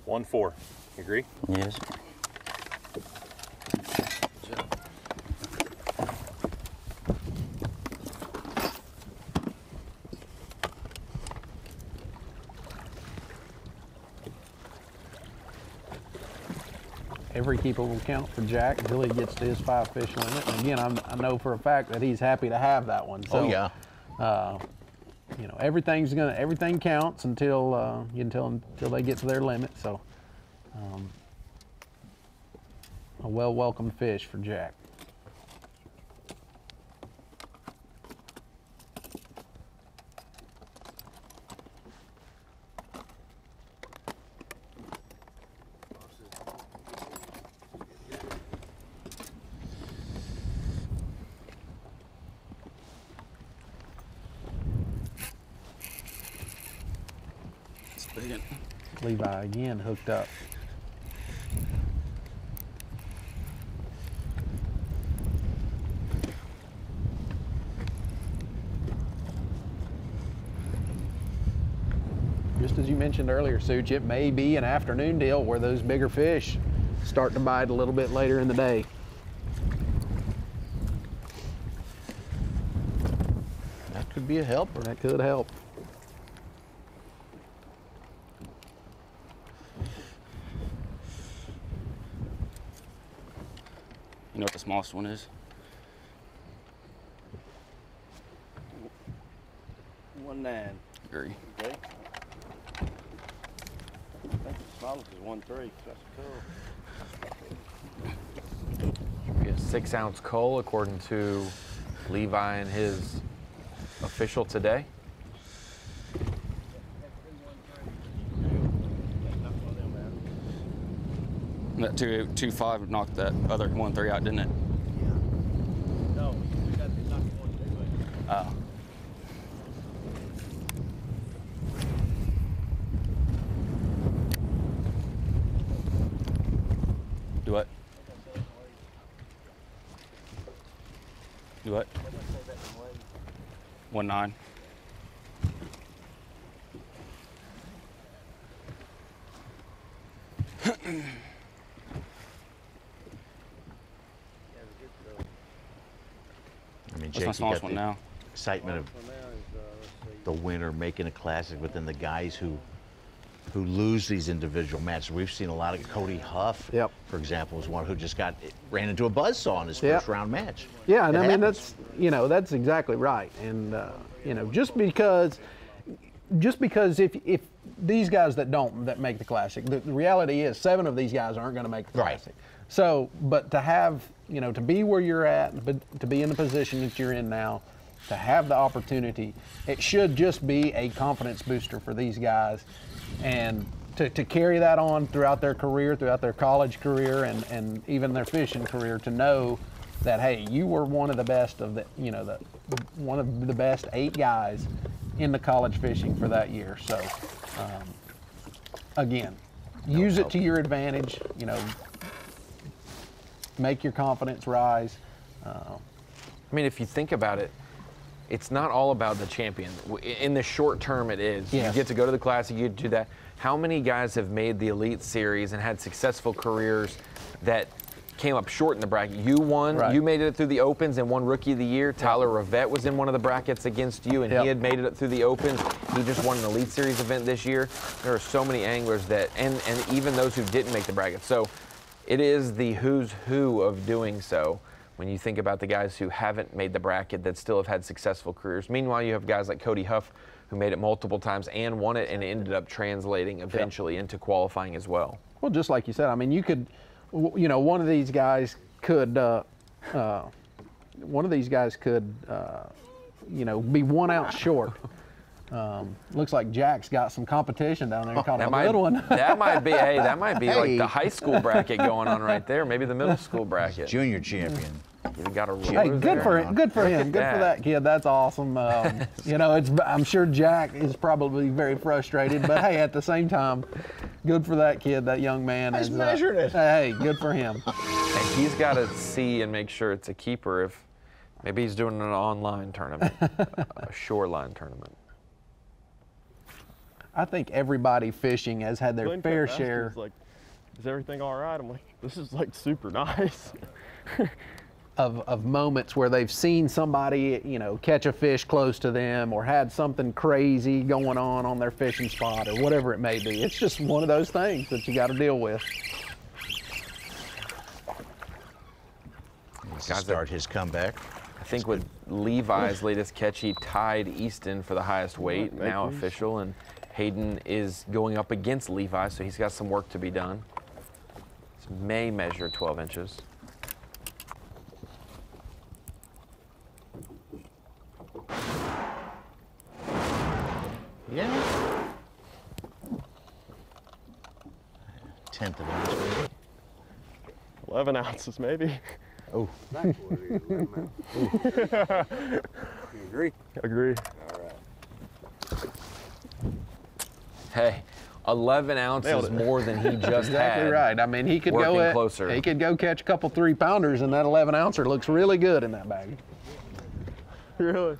One, 4. You agree? Yes. Every keeper will count for Jack until he gets to his 5 fish limit. And again, I know for a fact that he's happy to have that one. So, oh yeah. You know, everything counts until they get to their limit. So, a welcome fish for Jack. Levi again hooked up. Just as you mentioned earlier, Such, it may be an afternoon deal where those bigger fish start to bite a little bit later in the day. That could be a helper. That could help. You know what the smallest one is? 1.9. Agree. Okay. I think the smallest is 1.3. That's cool. Should be a 6-ounce cull according to Levi and his official today. That 2.5 knocked that other 1.3 out, didn't it? No, we got to knock 1.2 out. Oh. Do what? Do what? 1.9. I mean, What's Jake, my you smallest got one the now? excitement of the winner making a classic, but then the guys who who lose these individual matches. We've seen a lot of Cody Huff, for example, is one who just ran into a buzzsaw in his first round match. Yeah, and I mean that's exactly right. And just because if these guys that make the Classic, the reality is 7 of these guys aren't going to make the Classic. So, but to have to be where you're at, but to be in the position that you're in now, to have the opportunity, it should just be a confidence booster for these guys, and to carry that on throughout their career, throughout their college career, and even their fishing career, to know that, hey, you were one of the best of one of the best 8 guys in the college fishing for that year. So again, use it to your advantage, make your confidence rise. I mean, if you think about it, it's not all about the champion. In the short term, it is. Yes. You get to go to the Classic, you get to do that. How many guys have made the Elite Series and had successful careers that came up short in the bracket? You won. Right. You made it through the Opens and won Rookie of the Year. Tyler Rivette was in one of the brackets against you, and he had made it through the Opens. He just won an Elite Series event this year. There are so many anglers that, and even those who didn't make the bracket. So it is the who's who of doing so when you think about the guys who haven't made the bracket that still have had successful careers. Meanwhile, you have guys like Cody Huff, who made it multiple times and won it, and it ended up translating eventually into qualifying as well. Well, just like you said, I mean, you could, one of these guys could, be 1 ounce short. Looks like Jack's got some competition down there. Caught a good one. That might be, that might be like the high school bracket going on right there. Maybe the middle school bracket. Junior champion. You got a Hey, good for him. Good for him. Good for that kid. That's awesome. I'm sure Jack is probably very frustrated, but hey, at the same time, good for that kid, that young man. He's measured it. Hey, good for him. And he's got to see and make sure it's a keeper if maybe he's doing an online tournament, a shoreline tournament. I think everybody fishing has had their fair share. Like, is everything all right? I'm like, this is like super nice. of moments where they've seen somebody, catch a fish close to them, or had something crazy going on their fishing spot, or whatever it may be. It's just one of those things that you got to deal with. Needs to start his comeback. I think with Levi's latest catch, he tied Easton for the highest weight, now official, and Hayden is going up against Levi, so he's got some work to be done. This may measure 12 inches. Yeah. 1/10 of an ounce, maybe. 11 ounces, maybe. Oh. You agree? Agree. All right. Hey, 11 ounces more than he just exactly had. Right. I mean, he could closer. He could go catch a couple 3-pounders, and that 11 ouncer looks really good in that bag. Really?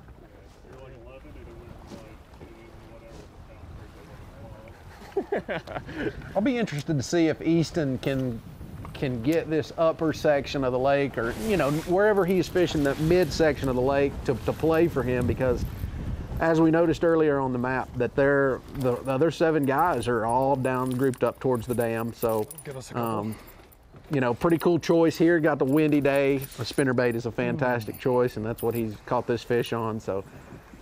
I'll be interested to see if Easton can get this upper section of the lake, or wherever he's fishing, the mid section of the lake, to play for him, because as we noticed earlier on the map, that the other 7 guys are all down grouped up towards the dam. So pretty cool choice here. Got the windy day. A spinnerbait is a fantastic choice, and that's what he's caught this fish on. So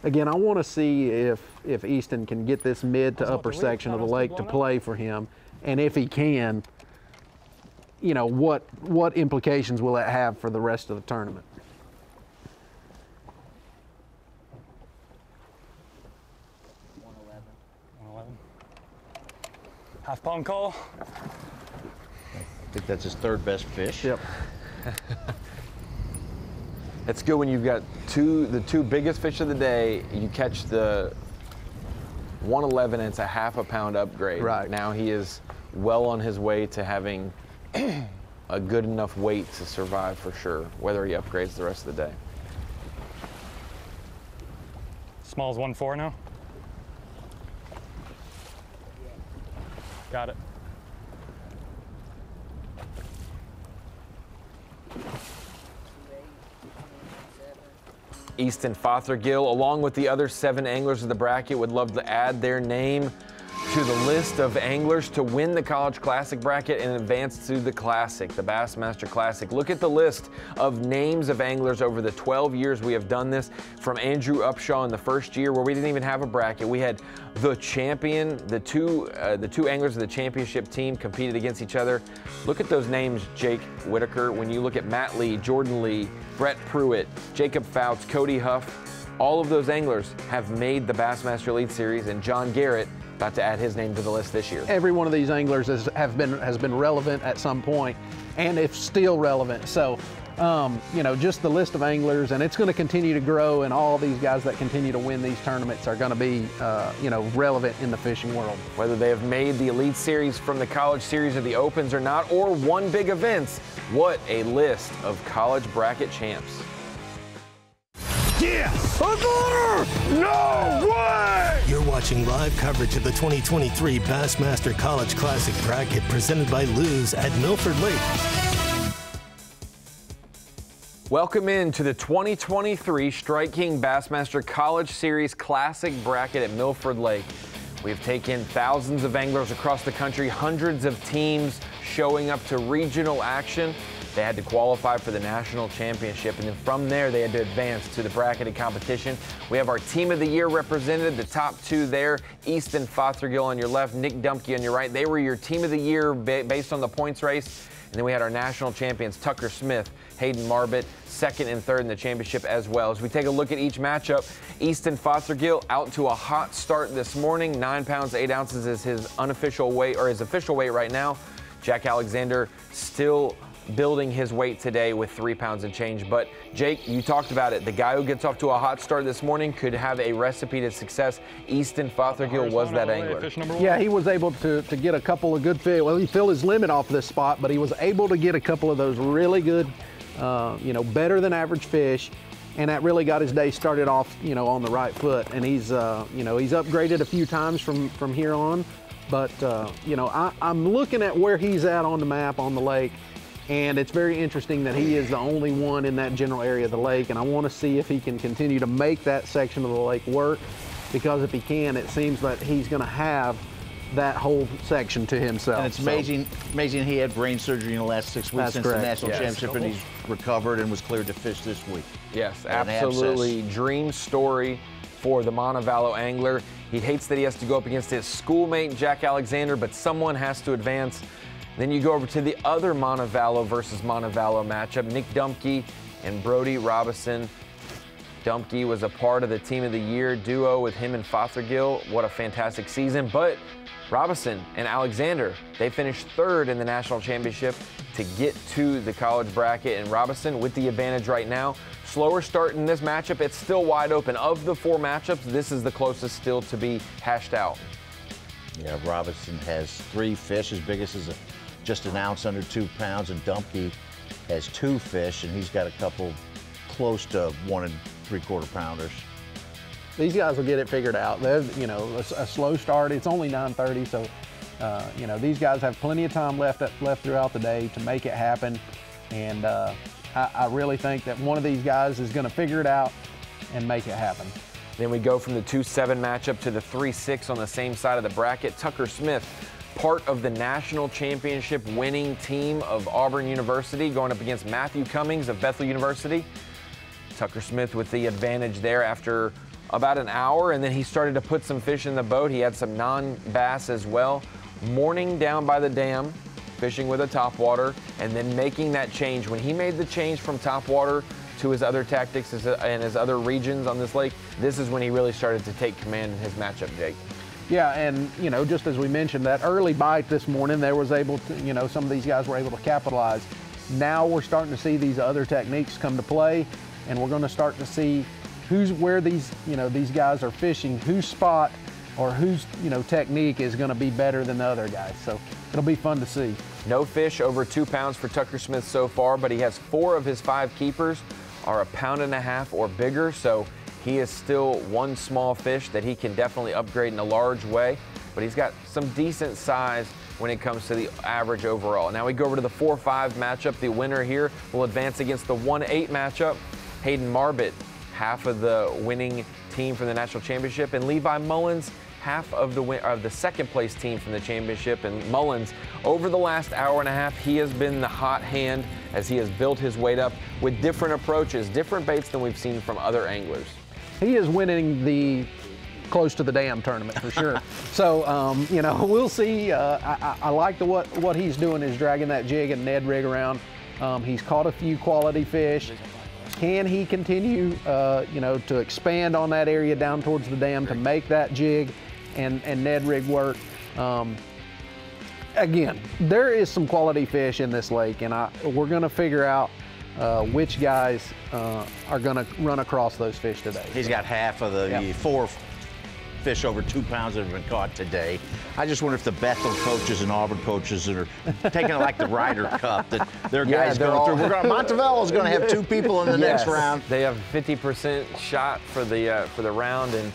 again, I want to see if Easton can get this mid to upper section of the lake to play for him, and if he can, what implications will that have for the rest of the tournament? Half pound call. I think that's his 3rd best fish. Yep. It's good when you've got the two biggest fish of the day. You catch the 111, and it's a half a pound upgrade. Right. Now he is well on his way to having a good enough weight to survive for sure, whether he upgrades the rest of the day. Small's 1.4 now. Got it. Easton Fothergill, along with the other 7 anglers of the bracket, would love to add their name to the list of anglers to win the College Classic bracket and advance to the Classic, the Bassmaster Classic. Look at the list of names of anglers over the 12 years we have done this, from Andrew Upshaw in the first year where we didn't even have a bracket. We had the champion, the two anglers of the championship team competed against each other. Look at those names, Jake Whitaker. When you look at Matt Lee, Jordan Lee, Brett Pruitt, Jacob Fouts, Cody Huff, all of those anglers have made the Bassmaster Elite Series, and John Garrett about to add his name to the list this year. Every one of these anglers has been relevant at some point, and if still relevant. So, you know, just the list of anglers, and it's going to continue to grow, and all these guys that continue to win these tournaments are going to be, you know, relevant in the fishing world. Whether they have made the Elite Series from the College Series or the Opens or not, or won big events, what a list of college bracket champs. Yeah! No way! You're watching live coverage of the 2023 Bassmaster College Classic bracket presented by Lews at Milford Lake. Welcome into the 2023 Strike King Bassmaster College Series Classic bracket at Milford Lake. We've taken thousands of anglers across the country, hundreds of teams showing up to regional action. They had to qualify for the national championship, and then from there they had to advance to the bracketed competition. We have our team of the year represented, the top two there, Easton Fothergill on your left, Nick Dumke on your right. They were your team of the year based on the points race. And then we had our national champions, Tucker Smith, Hayden Marbett, second and third in the championship as well. As we take a look at each matchup, Easton Fothergill out to a hot start this morning. 9 pounds, 8 ounces is his unofficial weight, or his official weight right now. Jack Alexander still building his weight today with 3 pounds and change. But Jake, you talked about it. The guy who gets off to a hot start this morning could have a recipe to success. Easton Fothergill was that angler. Yeah, he was able to get a couple of good fish. Well, he filled his limit off this spot, but he was able to get a couple of those really good, you know, better than average fish. And that really got his day started off, you know, on the right foot. And he's, you know, he's upgraded a few times from here on. But, you know, I'm looking at where he's at on the map on the lake. And it's very interesting that he is the only one in that general area of the lake, and I want to see if he can continue to make that section of the lake work, because if he can, it seems that he's going to have that whole section to himself. And it's amazing he had brain surgery in the last 6 weeks since the national championship, and he's recovered and was cleared to fish this week. Yes, absolutely. Dream story for the Montevallo angler. He hates that he has to go up against his schoolmate, Jack Alexander, but someone has to advance. Then you go over to the other Montevallo versus Montevallo matchup, Nick Dumke and Brody Robinson. Dumke was a part of the Team of the Year duo with him and Fothergill. What a fantastic season. But Robinson and Alexander, they finished third in the national championship to get to the college bracket. And Robinson with the advantage right now. Slower start in this matchup. It's still wide open. Of the 4 matchups, this is the closest still to be hashed out. Yeah, Robinson has 3 fish. His biggest is just an ounce under 2 pounds, and Dumke has 2 fish, and he's got a couple close to 1 3/4 pounders. These guys will get it figured out. They're, you know, a slow start. It's only 9:30, so you know, these guys have plenty of time left throughout the day to make it happen. And I really think that one of these guys is going to figure it out and make it happen. Then we go from the 2-7 matchup to the 3-6 on the same side of the bracket. Tucker Smith, part of the national championship winning team of Auburn University, going up against Matthew Cummings of Bethel University. Tucker Smith with the advantage there after about an hour, and then he started to put some fish in the boat. He had some non-bass as well. Morning down by the dam, fishing with a topwater, and then making that change. When he made the change from topwater to his other tactics and his other regions on this lake, this is when he really started to take command in his matchup, Jake. Yeah, and, you know, just as we mentioned, that early bite this morning, they was able to, you know, some of these guys were able to capitalize. Now we're starting to see these other techniques come to play, and we're going to start to see where these, you know, these guys are fishing, whose spot or whose, you know, technique is going to be better than the other guys. So it'll be fun to see. No fish over 2 pounds for Tucker Smith so far, but he has 4 of his 5 keepers are 1.5 pounds or bigger, so he is still one small fish that he can definitely upgrade in a large way, but he's got some decent size when it comes to the average overall. Now we go over to the 4-5 matchup. The winner here will advance against the 1-8 matchup. Hayden Marbett, half of the winning team for the national championship, and Levi Mullins, half of the second place team from the championship. And Mullins, over the last hour and a half, he has been the hot hand as he has built his weight up with different approaches, different baits than we've seen from other anglers. He is winning the close to the dam tournament for sure. So, you know, we'll see. I like what he's doing is dragging that jig and Ned rig around. He's caught a few quality fish. Can he continue, you know, to expand on that area down towards the dam to make that jig and Ned rig work? Again, there is some quality fish in this lake, and we're going to figure out which guys are going to run across those fish today. He's got half of the 4 fish over 2 pounds that have been caught today. I just wonder if the Bethel coaches and Auburn coaches that are taking it like the Ryder Cup, that their guys going through. Montevello's going to have 2 people in the next round. They have 50% shot for the round, and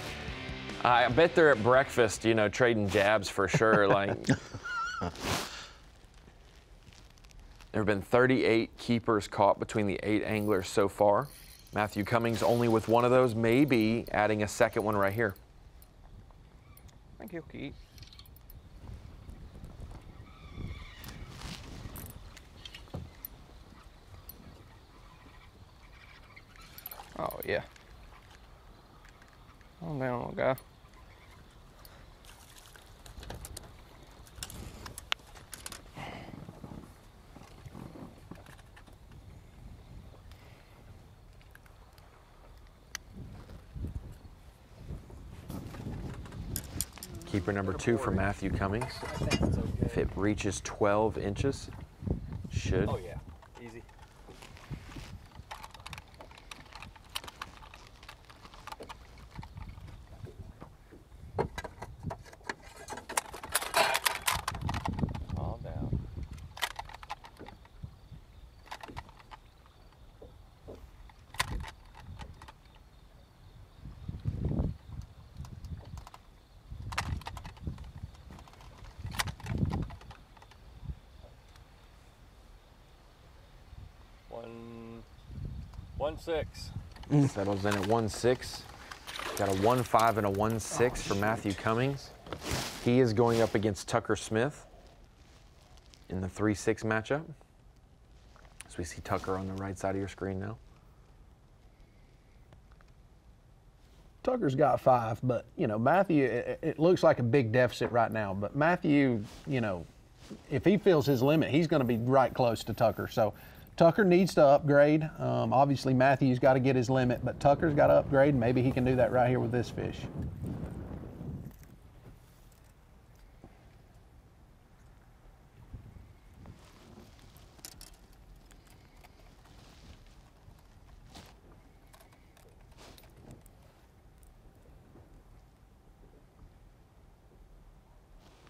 I bet they're at breakfast, you know, trading jabs for sure. Like, there have been 38 keepers caught between the 8 anglers so far. Matthew Cummings only with one of those, maybe adding a second one right here. Thank you, Keith. Oh, yeah. Oh, down, little guy. Keeper number 2 for Matthew Cummings. If it reaches 12 inches, should. Oh, yeah. Easy. Calm down. One six. Settles in at 1-6. Got a 1-5 and a 1-6 for Matthew Cummings. He is going up against Tucker Smith in the 3-6 matchup. So we see Tucker on the right side of your screen now. Tucker's got 5, but, you know, Matthew, it looks like a big deficit right now, but Matthew, you know, if he feels his limit, he's going to be right close to Tucker. So Tucker needs to upgrade. Obviously, Matthew's got to get his limit, but Tucker's got to upgrade, and maybe he can do that right here with this fish.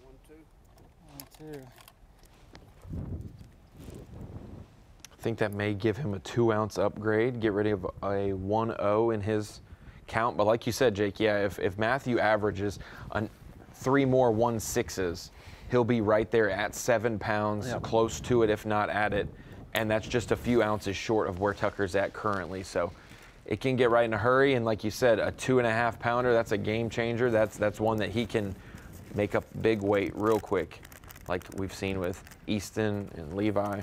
One, two. I think that may give him a 2-ounce upgrade, get rid of a 1-0 in his count. But like you said, Jake, yeah, if Matthew averages 3 more 1-6s, he'll be right there at 7 pounds, close to it, if not at it. And that's just a few ounces short of where Tucker's at currently. So it can get right in a hurry. And like you said, a 2.5 pounder, that's a game changer. That's one that he can make up big weight real quick, like we've seen with Easton and Levi.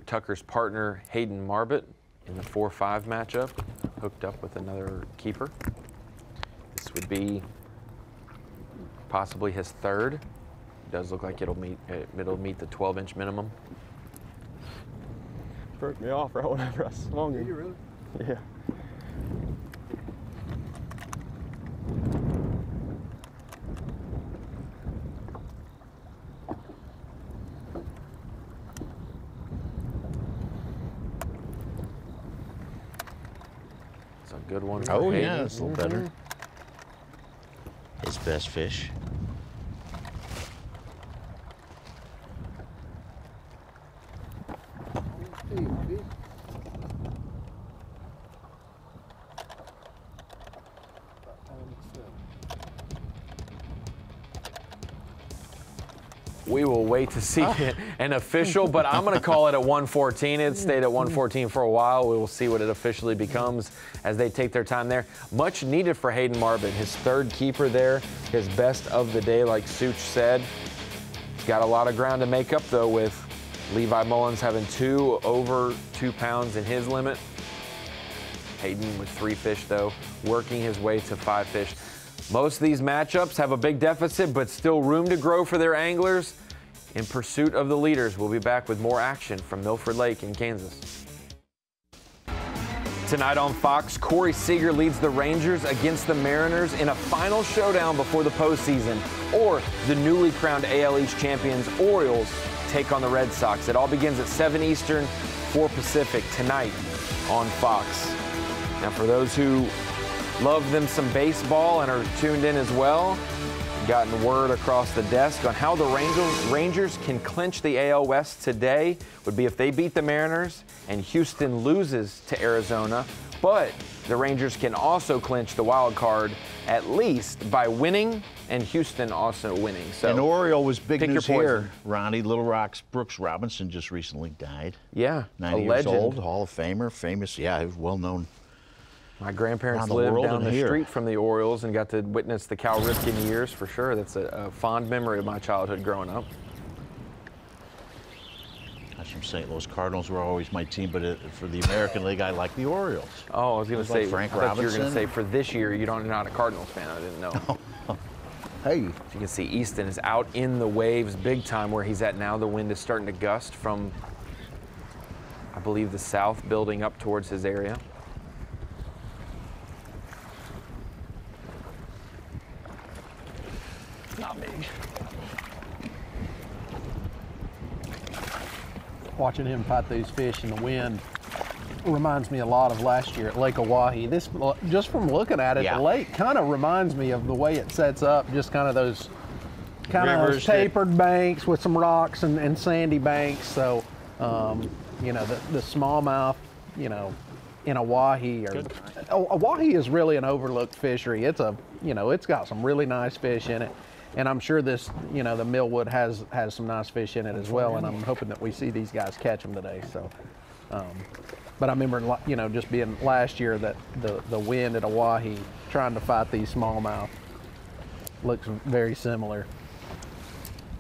Tucker's partner, Hayden Marbett, in the 4-5 matchup, hooked up with another keeper. This would be possibly his 3rd. It does look like it'll meet the 12-inch minimum. Broke me off right whenever I swung it. Did you really? Yeah. Good one. Oh, yeah, that's a little better. His best fish. We will wait to see an official, but I'm going to call it at 114. It stayed at 114 for a while. We will see what it officially becomes as they take their time there. Much needed for Hayden Marbit, his third keeper there, his best of the day, like Such said. He's got a lot of ground to make up, though, with Levi Mullins having 2 over 2 pounds in his limit. Hayden with 3 fish, though, working his way to 5 fish. Most of these matchups have a big deficit, but still room to grow for their anglers in pursuit of the leaders. We'll be back with more action from Milford Lake in Kansas. Tonight on Fox, Corey Seager leads the Rangers against the Mariners in a final showdown before the postseason. Or the newly crowned AL East champions Orioles take on the Red Sox. It all begins at 7 Eastern, 4 Pacific tonight on Fox. Now for those who love them some baseball and are tuned in as well, gotten word across the desk on how the Rangers can clinch the AL West today would be if they beat the Mariners and Houston loses to Arizona. But the Rangers can also clinch the wild card at least by winning and Houston also winning. So an Oriole was big news your here. Ronnie, Little Rock's Brooks Robinson just recently died. Yeah, 90 a years legend. old, Hall of Famer, famous. Yeah, he was well known. My grandparents lived down the street from the Orioles and got to witness the Cal Ripken years for sure. That's a fond memory of my childhood growing up. I'm from St. Louis Cardinals were always my team, but for the American League, I like the Orioles. Oh, I was going to say, like Frank I thought you were Robinson. going to say for this year, you're not a Cardinals fan. I didn't know. Hey. You can see Easton is out in the waves big time where he's at now. The wind is starting to gust from, I believe, the south, building up towards his area. Not big. Watching him fight these fish in the wind reminds me a lot of last year at Lake Oahe. This, just from looking at it, Yeah. the lake kind of reminds me of the way it sets up, just kind of those tapered banks with some rocks and sandy banks. So, you know, the smallmouth, you know, in Oahe, Oahe is really an overlooked fishery. It's it's got some really nice fish in it. And I'm sure this, you know, the Millwood has some nice fish in it as well, and I'm hoping that we see these guys catch them today. So, but I remember, you know, just being last year that the wind at Oahe trying to fight these smallmouth looks very similar.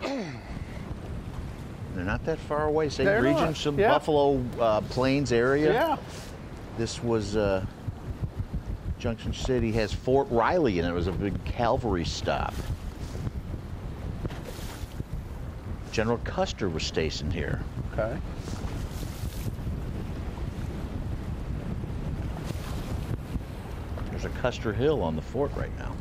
They're not that far away. Same They're region, not. some Yeah. Buffalo Plains area. Yeah. This was Junction City has Fort Riley, and it was a big cavalry stop. General Custer was stationed here. Okay. There's a Custer Hill on the fort right now.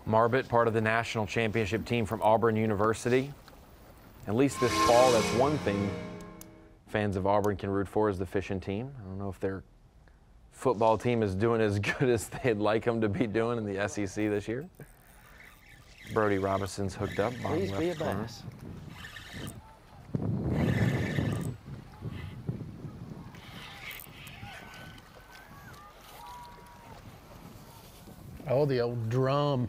Marbit, part of the national championship team from Auburn University. At least this fall, that's one thing fans of Auburn can root for is the fishing team. I don't know if their football team is doing as good as they'd like them to be doing in the SEC this year. Brody Robinson's hooked up. Please be a bass. Oh, the old drum.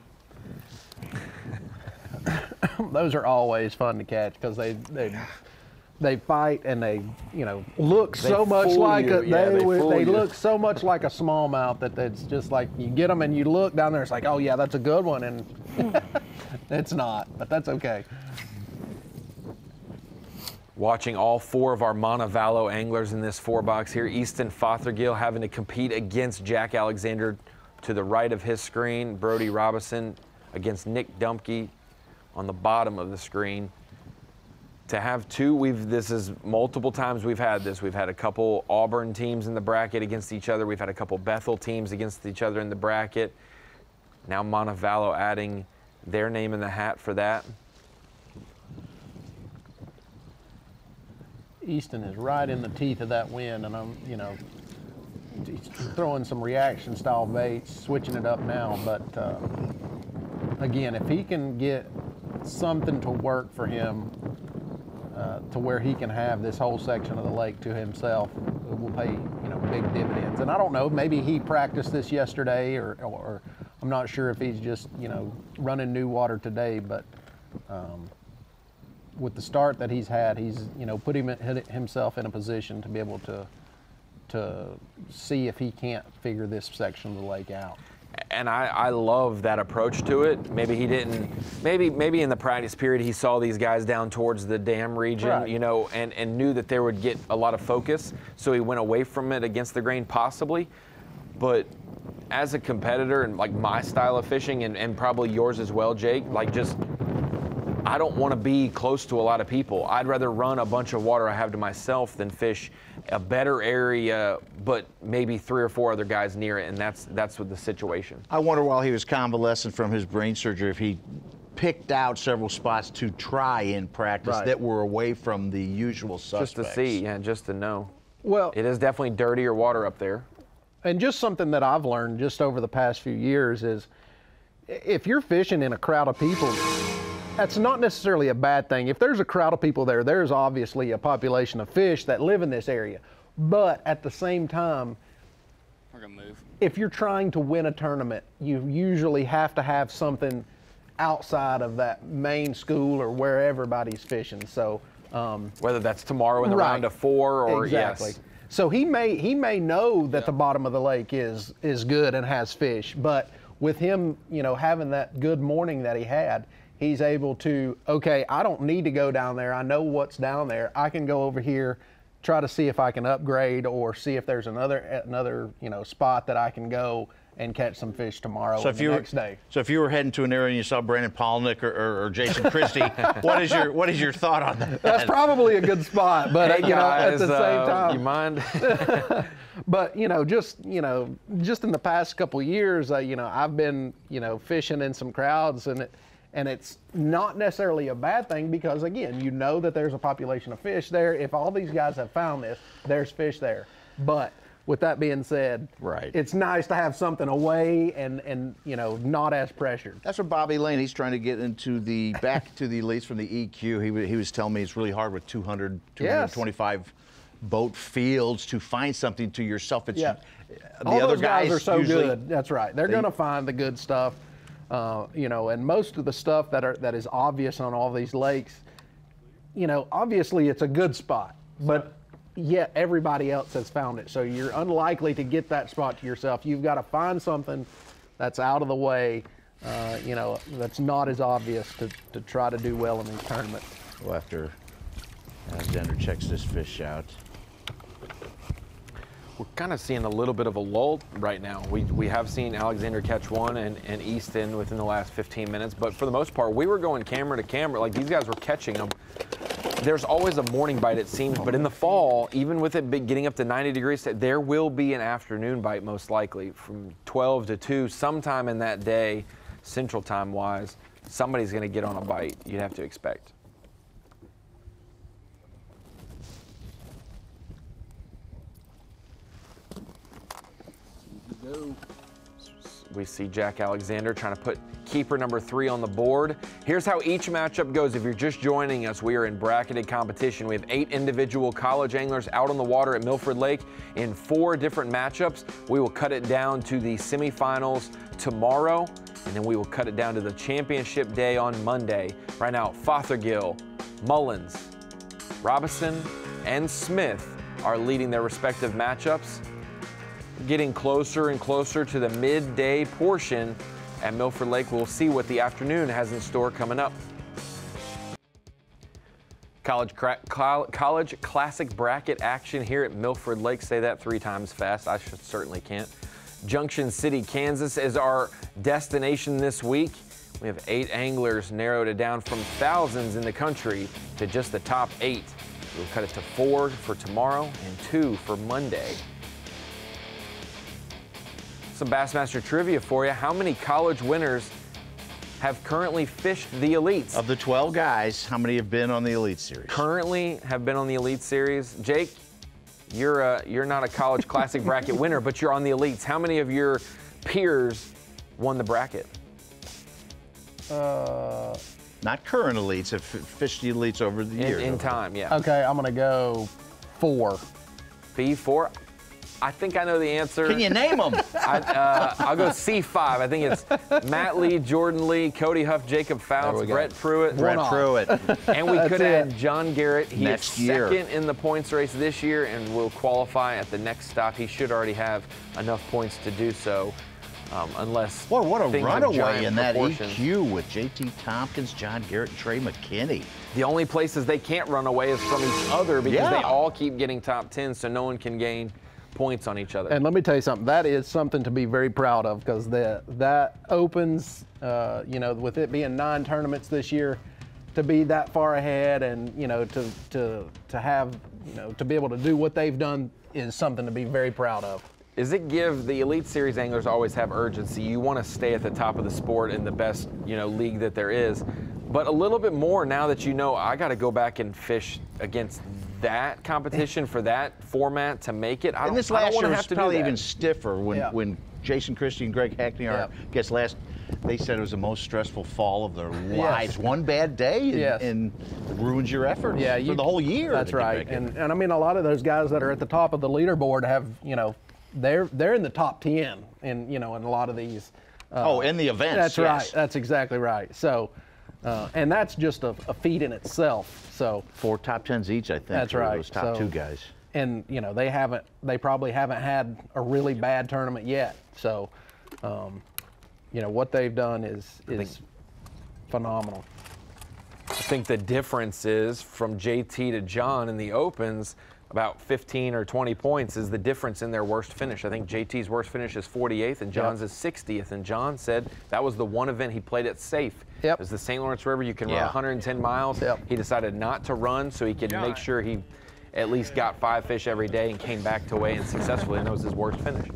Those are always fun to catch because they fight and they, you know, look so much like they look so much like a smallmouth that it's just like you get them and you look down there, it's like, oh yeah, that's a good one, and it's not, but that's okay. Watching all 4 of our Montevallo anglers in this 4-box here. Easton Fothergill having to compete against Jack Alexander to the right of his screen. Brody Robinson against Nick Dumpke on the bottom of the screen. To have 2, this is multiple times we've had this. We've had a couple Auburn teams in the bracket against each other. We've had a couple Bethel teams against each other in the bracket. Now Montevallo adding their name in the hat for that. Easton is right in the teeth of that wind, and I'm, he's throwing some reaction style baits, switching it up now. But again, if he can get something to work for him to where he can have this whole section of the lake to himself, it will pay big dividends. And I don't know, maybe he practiced this yesterday, or I'm not sure if he's just running new water today, but. With the start that he's had, he's put himself in a position to be able to see if he can't figure this section of the lake out. And I love that approach to it. Maybe he didn't. Maybe in the practice period he saw these guys down towards the dam region, right. And knew that there would get a lot of focus, so he went away from it against the grain possibly. But as a competitor and like my style of fishing and probably yours as well, Jake, I don't want to be close to a lot of people. I'd rather run a bunch of water I have to myself than fish a better area, but maybe 3 or 4 other guys near it, and that's what the situation. I wonder while he was convalescent from his brain surgery if he picked out several spots to try in practice that were away from the usual suspects. Just to see, just to know. Well, it is definitely dirtier water up there. And just something that I've learned just over the past few years is if you're fishing in a crowd of people, that's not necessarily a bad thing. If there's a crowd of people there, there's obviously a population of fish that live in this area. But at the same time, we're gonna move. If you're trying to win a tournament, you usually have to have something outside of that main school or where everybody's fishing. So whether that's tomorrow in the round of 4 or exactly. Yes. So he may know that the bottom of the lake is good and has fish, but with him, having that good morning that he had, he's able to, okay, I don't need to go down there. I know what's down there. I can go over here, try to see if I can upgrade or see if there's another spot that I can go and catch some fish tomorrow or the next day. So if you were heading to an area and you saw Brandon Polnick or Jason Christie, what is your thought on that? That's probably a good spot, but hey guys, at the same time, you mind? But just in the past couple years, I've been fishing in some crowds, and it's not necessarily a bad thing because again, that there's a population of fish there. If all these guys have found this, there's fish there. But with that being said, it's nice to have something away and not as pressured. That's what Bobby Lane, he's trying to get into back to the elites from the EQ. He was telling me it's really hard with 225 boat fields to find something to yourself. It's all those guys are so good. That's right. They're going to find the good stuff. And most of the stuff that is obvious on all these lakes, obviously it's a good spot, but yet everybody else has found it. So you're unlikely to get that spot to yourself. You've got to find something that's out of the way, that's not as obvious to try to do well in these tournaments. Well, after Alexander checks this fish out. We're kind of seeing a little bit of a lull right now. We have seen Alexander catch one and Easton within the last 15 minutes, but for the most part, we were going camera to camera. Like these guys were catching them. There's always a morning bite, it seems, but in the fall, even with it getting up to 90 degrees, there will be an afternoon bite most likely from 12 to 2, sometime in that day, Central Time wise. Somebody's going to get on a bite, you'd have to expect. We see Jack Alexander trying to put keeper number 3 on the board. Here's how each matchup goes. If you're just joining us, we are in bracketed competition. We have 8 individual college anglers out on the water at Milford Lake in 4 different matchups. We will cut it down to the semifinals tomorrow, and then we will cut it down to the championship day on Monday. Right now, Fothergill, Mullins, Robinson, and Smith are leading their respective matchups. Getting closer and closer to the midday portion at Milford Lake. We'll see what the afternoon has in store coming up. College Classic bracket action here at Milford Lake. Say that 3 times fast. I certainly can't. Junction City, Kansas is our destination this week. We have 8 anglers, narrowed it down from thousands in the country to just the top 8. We'll cut it to 4 for tomorrow and 2 for Monday. Some Bassmaster trivia for you. How many college winners have currently fished the Elites? Of the 12 guys, how many have been on the Elite Series? Currently have been on the Elite Series. Jake, you're not a College Classic bracket winner, but you're on the Elites. How many of your peers won the bracket? Not current Elites, have fished the Elites over the years. In time, yeah. Okay, I'm going to go 4. B4? I think I know the answer. Can you name them? I'll go C5. I think it's Matt Lee, Jordan Lee, Cody Huff, Jacob Fouts, Brett Pruitt. And we could add John Garrett. He is second in the points race this year and will qualify at the next stop. He should already have enough points to do so, unless what a runaway in that proportion. EQ with JT Tompkins, John Garrett, and Trey McKinney. The only places they can't run away is from each other because they all keep getting top 10, so no one can gain points on each other. And let me tell you something, that is something to be very proud of, because that opens, you know, with it being 9 tournaments this year, to be that far ahead and, you know, to have, you know, to be able to do what they've done is something to be very proud of. Does it give the Elite Series anglers always have urgency? You want to stay at the top of the sport in the best, you know, league that there is, but a little bit more now that you know I got to go back and fish against that competition for that format to make it. And this last year was probably even stiffer when Jason Christie and Greg Hackney guess last. They said it was the most stressful fall of their lives. One bad day and it ruins your effort for the whole year. That's right. And I mean, a lot of those guys that are at the top of the leaderboard have, you know, they're in the top 10 in, you know, in a lot of these. In the events. That's right. That's exactly right. So, and that's just a feat in itself. So 4 top 10s each, I think. That's right. Those top 2 guys. And you know, they probably haven't had a really bad tournament yet. So, you know, what they've done is phenomenal. I think the difference is from JT to John in the Opens, about 15 or 20 points is the difference in their worst finish. I think JT's worst finish is 48th and John's is 60th. And John said that was the one event he played it safe. It was the St. Lawrence River. You can run 110 miles. He decided not to run so he could make sure he at least got 5 fish every day and came back to weigh in successfully, and that was his worst finish.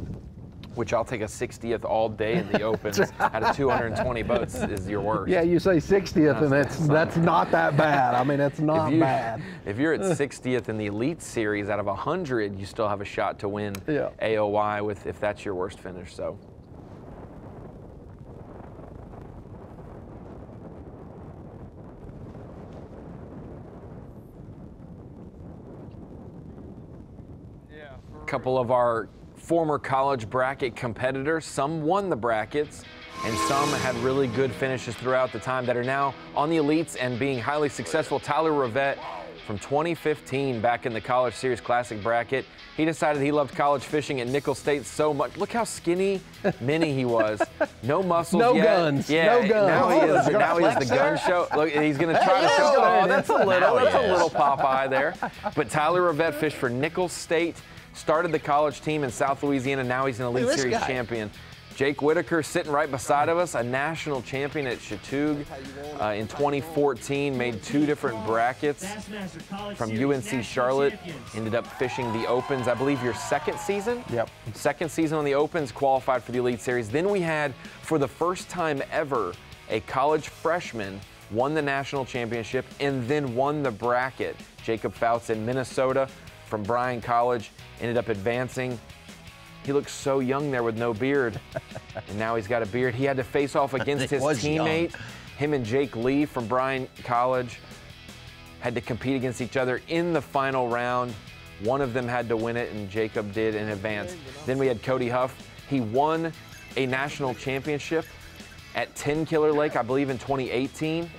Which I'll take a 60th all day in the Opens out of 220 boats is your worst. Yeah, you say 60th, and that's not that bad. I mean, it's not bad. If you're at 60th in the Elite Series out of 100, you still have a shot to win AOY if that's your worst finish. So. A couple of our former college bracket competitors. Some won the brackets, and some had really good finishes throughout the time that are now on the Elites and being highly successful. Tyler Rivette from 2015 back in the College Series Classic bracket. He decided he loved college fishing at Nicholls State so much. Look how skinny, mini he was. No muscles no yet. Guns. Yeah, no guns. Now he is the gun show. Look, he's going to try to show. Oh, that's a little Popeye there. But Tyler Rivette fished for Nicholls State. Started the college team in South Louisiana. Now he's an Elite Series champion. Jake Whitaker sitting right beside of us, a national champion at Chattooga in 2014, made 2 different brackets from UNC Charlotte. Ended up fishing the Opens, I believe your second season? Yep. Second season on the Opens, qualified for the Elite Series. Then we had, for the first time ever, a college freshman won the national championship and then won the bracket. Jacob Fouts in Minnesota from Bryan College. Ended up advancing. He looked so young there with no beard, and now he's got a beard. He had to face off against his teammate. Him and Jake Lee from Bryan College had to compete against each other in the final round. One of them had to win it, and Jacob did in advance. Then we had Cody Huff. He won a national championship at 10 Killer Lake, I believe, in 2018.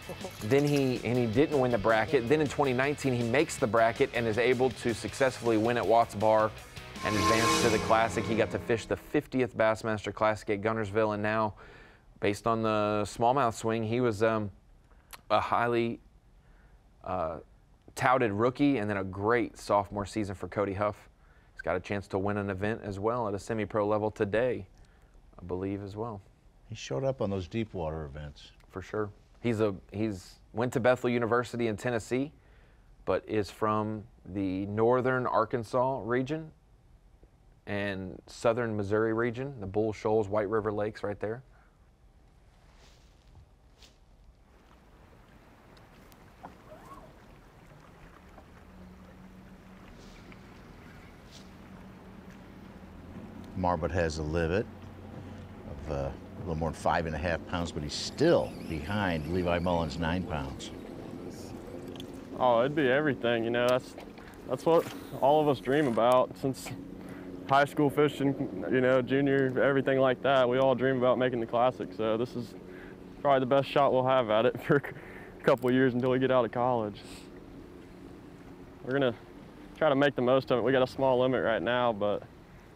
Then he didn't win the bracket. Then in 2019, he makes the bracket and is able to successfully win at Watts Bar and advance to the Classic. He got to fish the 50th Bassmaster Classic at Guntersville, and now, based on the smallmouth swing, he was a highly touted rookie, and then a great sophomore season for Cody Huff. He's got a chance to win an event as well at a semi-pro level today, I believe, as well. He showed up on those deep water events. For sure. He's went to Bethel University in Tennessee, but is from the northern Arkansas region and southern Missouri region, the Bull Shoals, White River Lakes right there. Marbut has a limit of a little more than 5.5 pounds, but he's still behind Levi Mullins, 9 pounds. Oh, it'd be everything, you know. That's what all of us dream about since high school fishing, you know, junior, everything like that. We all dream about making the Classic, so this is probably the best shot we'll have at it for a couple of years until we get out of college. We're gonna try to make the most of it. We got a small limit right now, but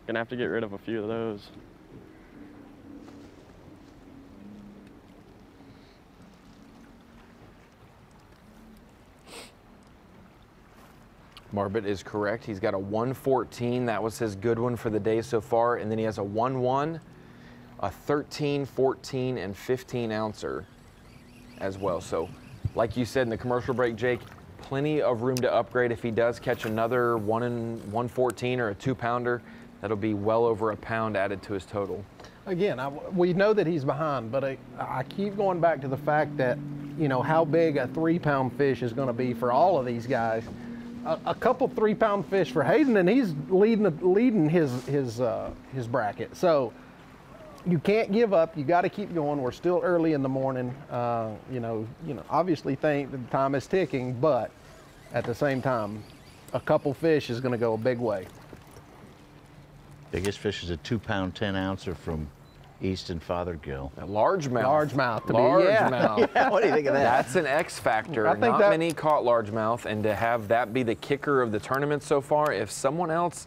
gonna have to get rid of a few of those. Marbut is correct. He's got a 114. That was his good one for the day so far. And then he has a 1-1, a 13, 14, and 15 ouncer as well. So like you said in the commercial break, Jake, plenty of room to upgrade. If he does catch another 114 or a 2-pounder, that'll be well over a pound added to his total. Again, we know that he's behind, but I keep going back to the fact that, you know, how big a 3-pound fish is going to be for all of these guys. A couple 3-pound fish for Hayden, and he's leading his bracket. So you can't give up. You got to keep going. We're still early in the morning. You know, obviously the time is ticking, but at the same time, a couple fish is going to go a big way. Biggest fish is a 2-pound, 10-ouncer from Easton Fothergill. A largemouth. Largemouth. Largemouth. Yeah, what do you think of that? That's an X factor. Not many caught largemouth, and to have that be the kicker of the tournament so far, if someone else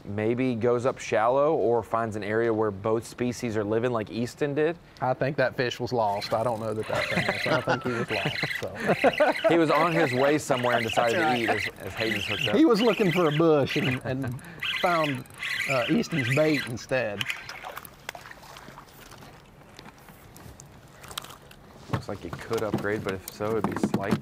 maybe goes up shallow or finds an area where both species are living like Easton did. I think that fish was lost. I don't know that thing was. I think he was lost. So. He was on his way somewhere and decided to eat as Hayden's hooked up. He was looking for a bush and found Easton's bait instead. Looks like it could upgrade, but if so, it'd be slight.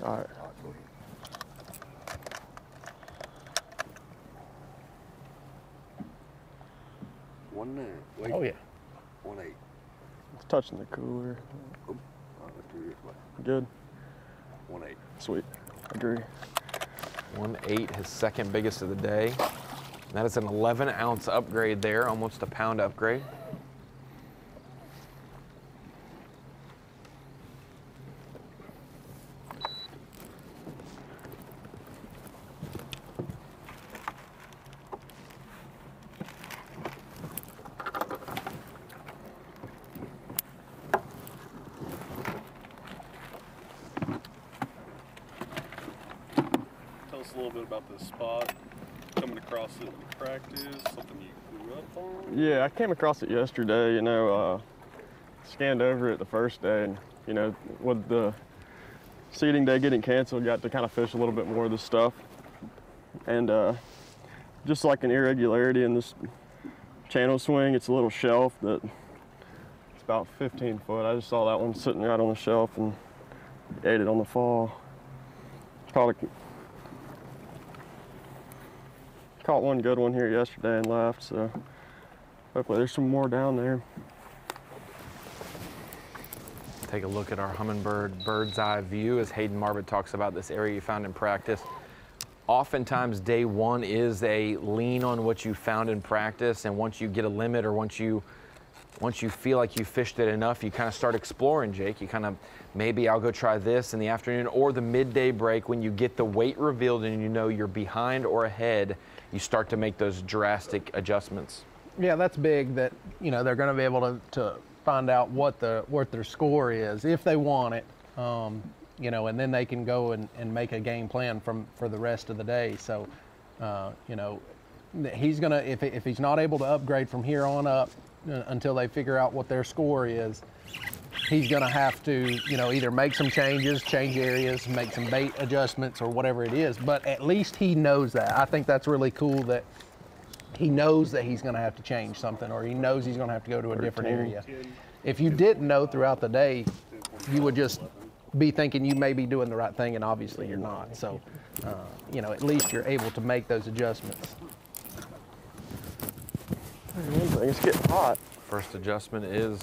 All right. Wait. Oh yeah. 1-8. It's touching the cooler. Oh, let's do it this way. Good. 1-8. Sweet. Agree. 1-8, his second biggest of the day. That is an 11-ounce upgrade there, almost a pound upgrade. Tell us a little bit about this spot. Coming across it in practice, something you grew up on? Yeah, I came across it yesterday, you know, scanned over it the first day, and, you know, with the seeding day getting canceled, got to kind of fish a little bit more of this stuff. And just like an irregularity in this channel swing, it's a little shelf that it's about 15 foot. I just saw that one sitting right on the shelf and ate it on the fall. Caught one good one here yesterday and left, so hopefully there's some more down there. Take a look at our Humminbird bird's eye view as Hayden Marbut talks about this area you found in practice. Oftentimes day one is a lean on what you found in practice, and once you get a limit or once you feel like you fished it enough, you kind of start exploring, Jake. You kind of, maybe I'll go try this in the afternoon, or the midday break when you get the weight revealed and you know you're behind or ahead, you start to make those drastic adjustments. Yeah, that's big that, you know, they're going to be able to find out what their score is if they want it, you know, and then they can go and make a game plan for the rest of the day. So, you know, he's going to, if he's not able to upgrade from here on up, until they figure out what their score is, he's going to have to, either make some changes, change areas, make some bait adjustments or whatever it is. But at least he knows that. I think that's really cool that he knows that he's going to have to change something, or he knows he's going to have to go to a different area. If you didn't know throughout the day, you would just be thinking you may be doing the right thing, and obviously you're not. So, at least you're able to make those adjustments. It's getting hot. First adjustment is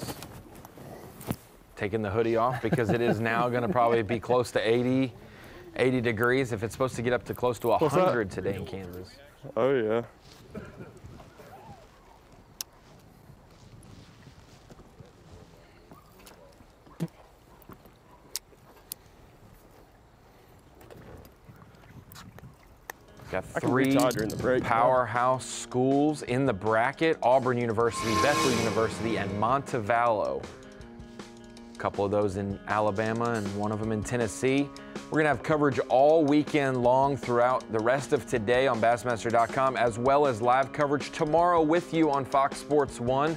taking the hoodie off, because it is now going to probably be close to 80 degrees, if it's supposed to get up to close to 100 today in Kansas. Oh, yeah. Got three powerhouse schools in the bracket: Auburn University, Bethel University, and Montevallo. A couple of those in Alabama and one of them in Tennessee. We're gonna have coverage all weekend long throughout the rest of today on Bassmaster.com, as well as live coverage tomorrow with you on Fox Sports 1,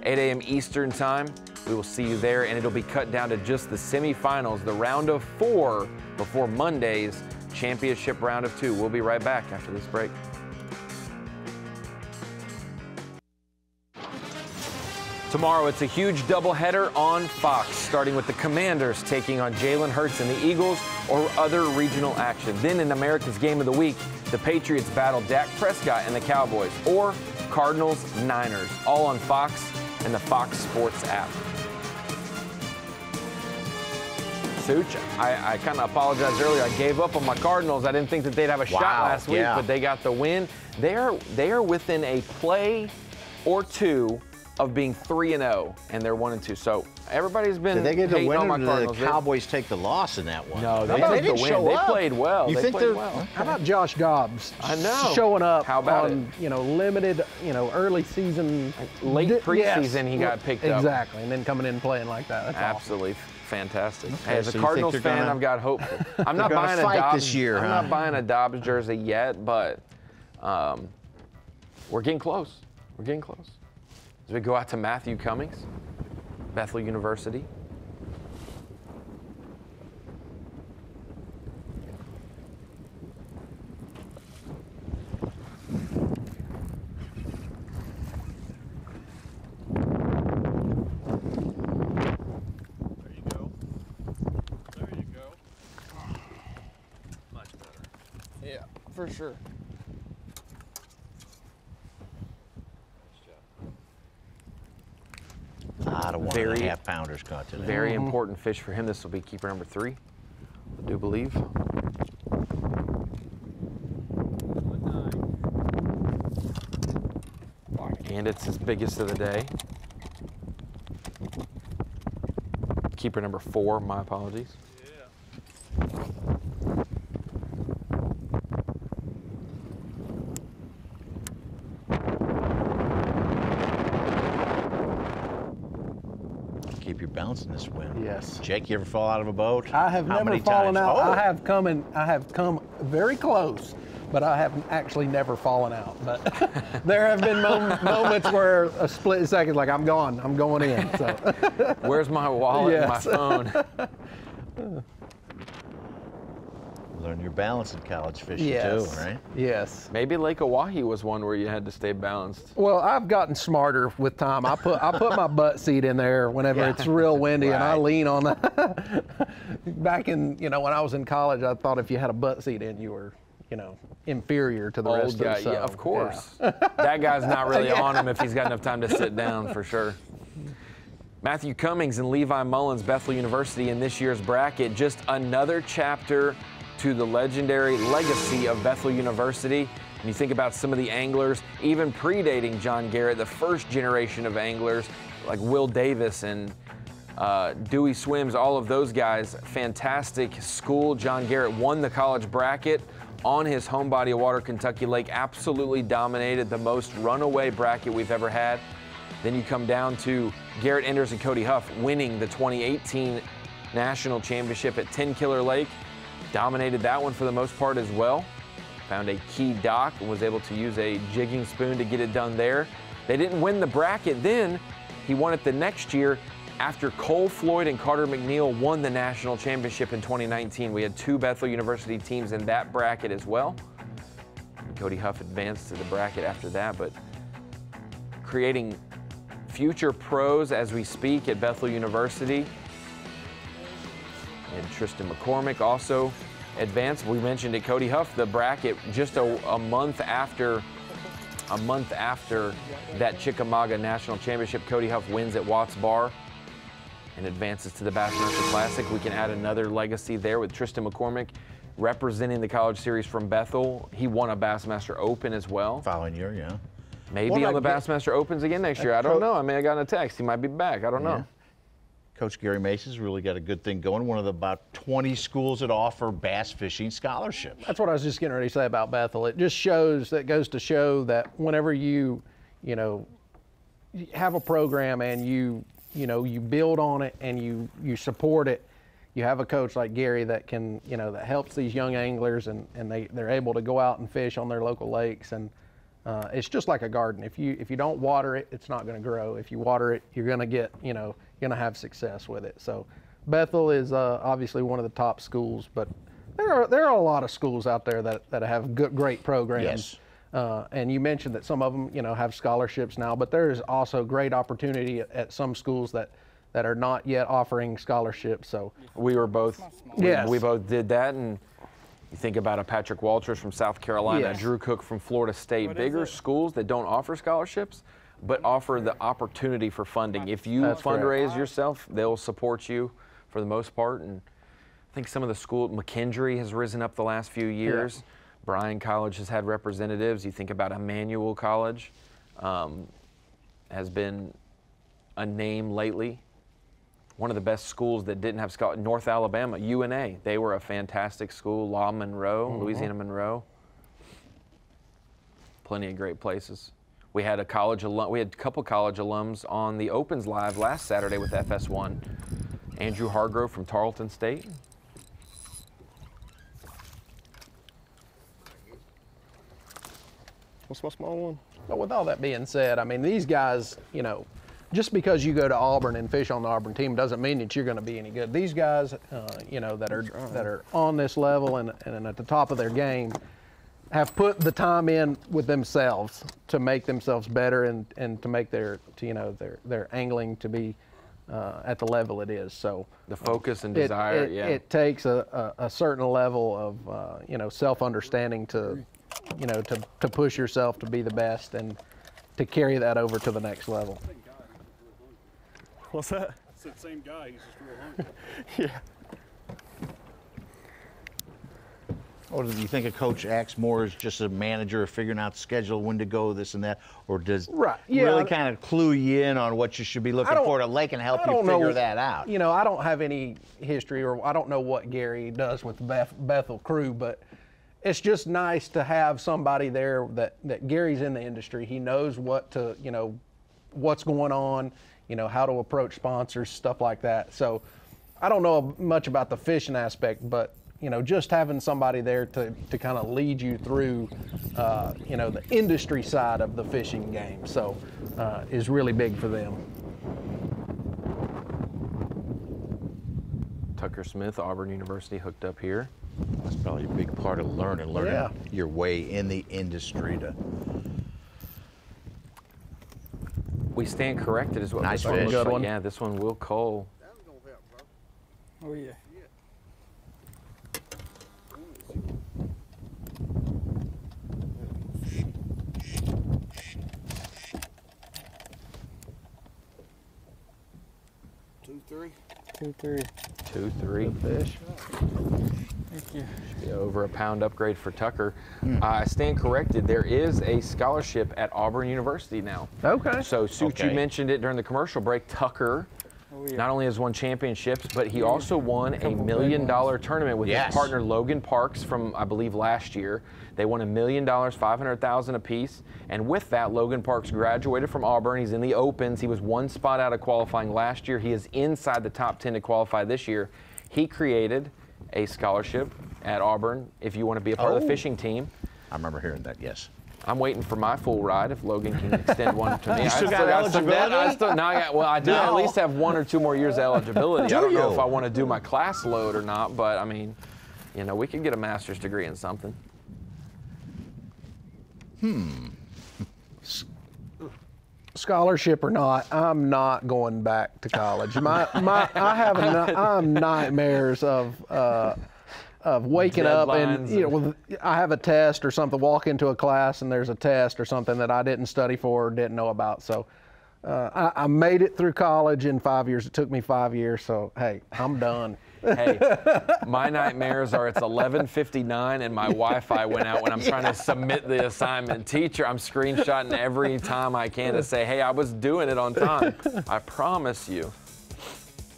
8 a.m. Eastern Time. We will see you there, and it'll be cut down to just the semifinals, the round of 4 before Monday's championship round of 2. We'll be right back after this break. Tomorrow, it's a huge doubleheader on Fox, starting with the Commanders taking on Jalen Hurts and the Eagles, or other regional action. Then in America's Game of the Week, the Patriots battle Dak Prescott and the Cowboys, or Cardinals Niners, all on Fox and the Fox Sports app. Such, I kind of apologized earlier. I gave up on my Cardinals. I didn't think that they'd have a shot last week, but they got the win. They are within a play or two of being 3-0, and they're 1-2. So everybody's been Did they get the hating win, on my or did Cardinals. the Cowboys take the loss in that one? No, they took the win. They played well. You think played they're well. How about Josh Dobbs? I know. Showing up How about on, limited, early season. Late preseason, he got picked up. Exactly, and then coming in and playing like that. That's Absolutely fantastic. Okay, As a so Cardinals fan, I've got hope. I'm not buying a Dobbs this year. I'm not buying a Dobbs jersey yet, but we're getting close. We're getting close. As we go out to Matthew Cummings, Bethel University. Yeah, for sure. I don't want Very 1.5 pounders caught today. Very important fish for him. This will be keeper number 3, I do believe. And it's his biggest of the day. Keeper number 4, my apologies. Keep your balance in this wind. Yes. Jake, you ever fall out of a boat? I have How never many fallen times? out. Oh. I have come very close, but I have actually never fallen out. But there have been moments where a split second, like I'm gone, I'm going in. So. Where's my wallet and my phone? Learn your balance in college fishing Yes. too, right? Yes. Maybe Lake Oahe was one where you had to stay balanced. Well, I've gotten smarter with time. I put my butt seat in there whenever it's real windy, and I lean on that. Back in, when I was in college, I thought if you had a butt seat in, you were, inferior to the rest of us. Yeah, of course. Yeah. That guy's not really on him if he's got enough time to sit down, for sure. Matthew Cummings and Levi Mullins, Bethel University in this year's bracket. Just another chapter to the legendary legacy of Bethel University. When you think about some of the anglers, even predating John Garrett, the first generation of anglers like Will Davis and Dewey Swims, all of those guys, fantastic school. John Garrett won the college bracket on his home body of water, Kentucky Lake, absolutely dominated, the most runaway bracket we've ever had. Then you come down to Garrett Enders and Cody Huff winning the 2018 national championship at 10 Killer Lake. Dominated that one for the most part as well. Found a key dock and was able to use a jigging spoon to get it done there. They didn't win the bracket then. He won it the next year after Cole Floyd and Carter McNeil won the national championship in 2019. We had 2 Bethel University teams in that bracket as well. Cody Huff advanced to the bracket after that, but creating future pros as we speak at Bethel University. And Tristan McCormick also advanced. We mentioned it, Cody Huff, the bracket just a month after that Chickamauga National Championship. Cody Huff wins at Watts Bar and advances to the Bassmaster Classic. We can add another legacy there with Tristan McCormick representing the College Series from Bethel. He won a Bassmaster Open as well. Following year, yeah. Maybe on the Bassmaster Opens again next year. I don't know. I mean, I got a text. He might be back. I don't know. Coach Gary Mason's really got a good thing going. One of the about 20 schools that offer bass fishing scholarships. That's what I was just getting ready to say about Bethel. It just shows, that goes to show that whenever you have a program and you build on it and you support it, you have a coach like Gary that can, that helps these young anglers and they're able to go out and fish on their local lakes. And it's just like a garden. If you don't water it, it's not going to grow. If you water it, you're going to get, you're going to have success with it. So Bethel is obviously one of the top schools, but there are a lot of schools out there that have great programs. Yes. And you mentioned that some of them, have scholarships now, but there is also great opportunity at some schools that are not yet offering scholarships. So we were both, yes. we both did that. And you think about a Patrick Walters from South Carolina, Yes. Drew Cook from Florida State, bigger schools that don't offer scholarships, but offer the opportunity for funding. If you fundraise yourself, they'll support you for the most part. And I think some of the school, McKendree has risen up the last few years. Yeah. Bryan College has had representatives. You think about Emmanuel College, has been a name lately. One of the best schools that didn't have scholarships, North Alabama, UNA. They were a fantastic school. La Monroe, Louisiana Monroe. Plenty of great places. We had a couple college alums on the Opens Live last Saturday with FS1. Andrew Hargrove from Tarleton State. What's my small one? But with all that being said, I mean, these guys, just because you go to Auburn and fish on the Auburn team doesn't mean that you're going to be any good. These guys, that are on this level and at the top of their game, have put the time in with themselves to make themselves better and to make their angling to be at the level it is. So the focus and desire, it takes a certain level of self-understanding to push yourself to be the best and to carry that over to the next level. What's that? It's that same guy. He's just real hungry. Yeah. Or do you think a coach acts more as just a manager of figuring out the schedule, when to go, this and that? Or does really kind of clue you in on what you should be looking for at a lake and help you figure that out? I don't have any history, or I don't know what Gary does with the Bethel crew, but it's just nice to have somebody there that Gary's in the industry. He knows what to, what's going on, how to approach sponsors, stuff like that. So I don't know much about the fishing aspect, but just having somebody there to kind of lead you through, the industry side of the fishing game, so is really big for them. Tucker Smith, Auburn University, hooked up here. That's probably a big part of learning your way in the industry. We stand corrected is what nice this one fish. looks like. Yeah, this one will Cole. Oh yeah. Two, three. 2-3. 2-3 fish. Thank you. Should be over a pound upgrade for Tucker. I stand corrected. There is a scholarship at Auburn University now. Okay. So, Suit, you mentioned it during the commercial break. Tucker not only has won championships, but he also won a $1 million tournament with his partner Logan Parks from, I believe, last year. They won $1 million, $500,000 apiece. And with that, Logan Parks graduated from Auburn. He's in the Opens. He was one spot out of qualifying last year. He is inside the top 10 to qualify this year. He created a scholarship at Auburn if you want to be a part of the fishing team. I remember hearing that, yes. I'm waiting for my full ride if Logan can extend one to me. You still got eligibility? I do at least have 1 or 2 more years of eligibility. I don't know if I want to do my class load or not, but I mean, you know, we could get a master's degree in something. Scholarship or not, I'm not going back to college. I'm nightmares of waking up and, you know, I have a test or something, walk into a class and there's a test or something that I didn't study for or didn't know about. So I made it through college in 5 years. It took me 5 years. So, hey, I'm done. Hey, my nightmares are it's 11:59 and my Wi-Fi went out when I'm trying to submit the assignment. Teacher, I'm screenshotting every time I can to say, hey, I was doing it on time. I promise you.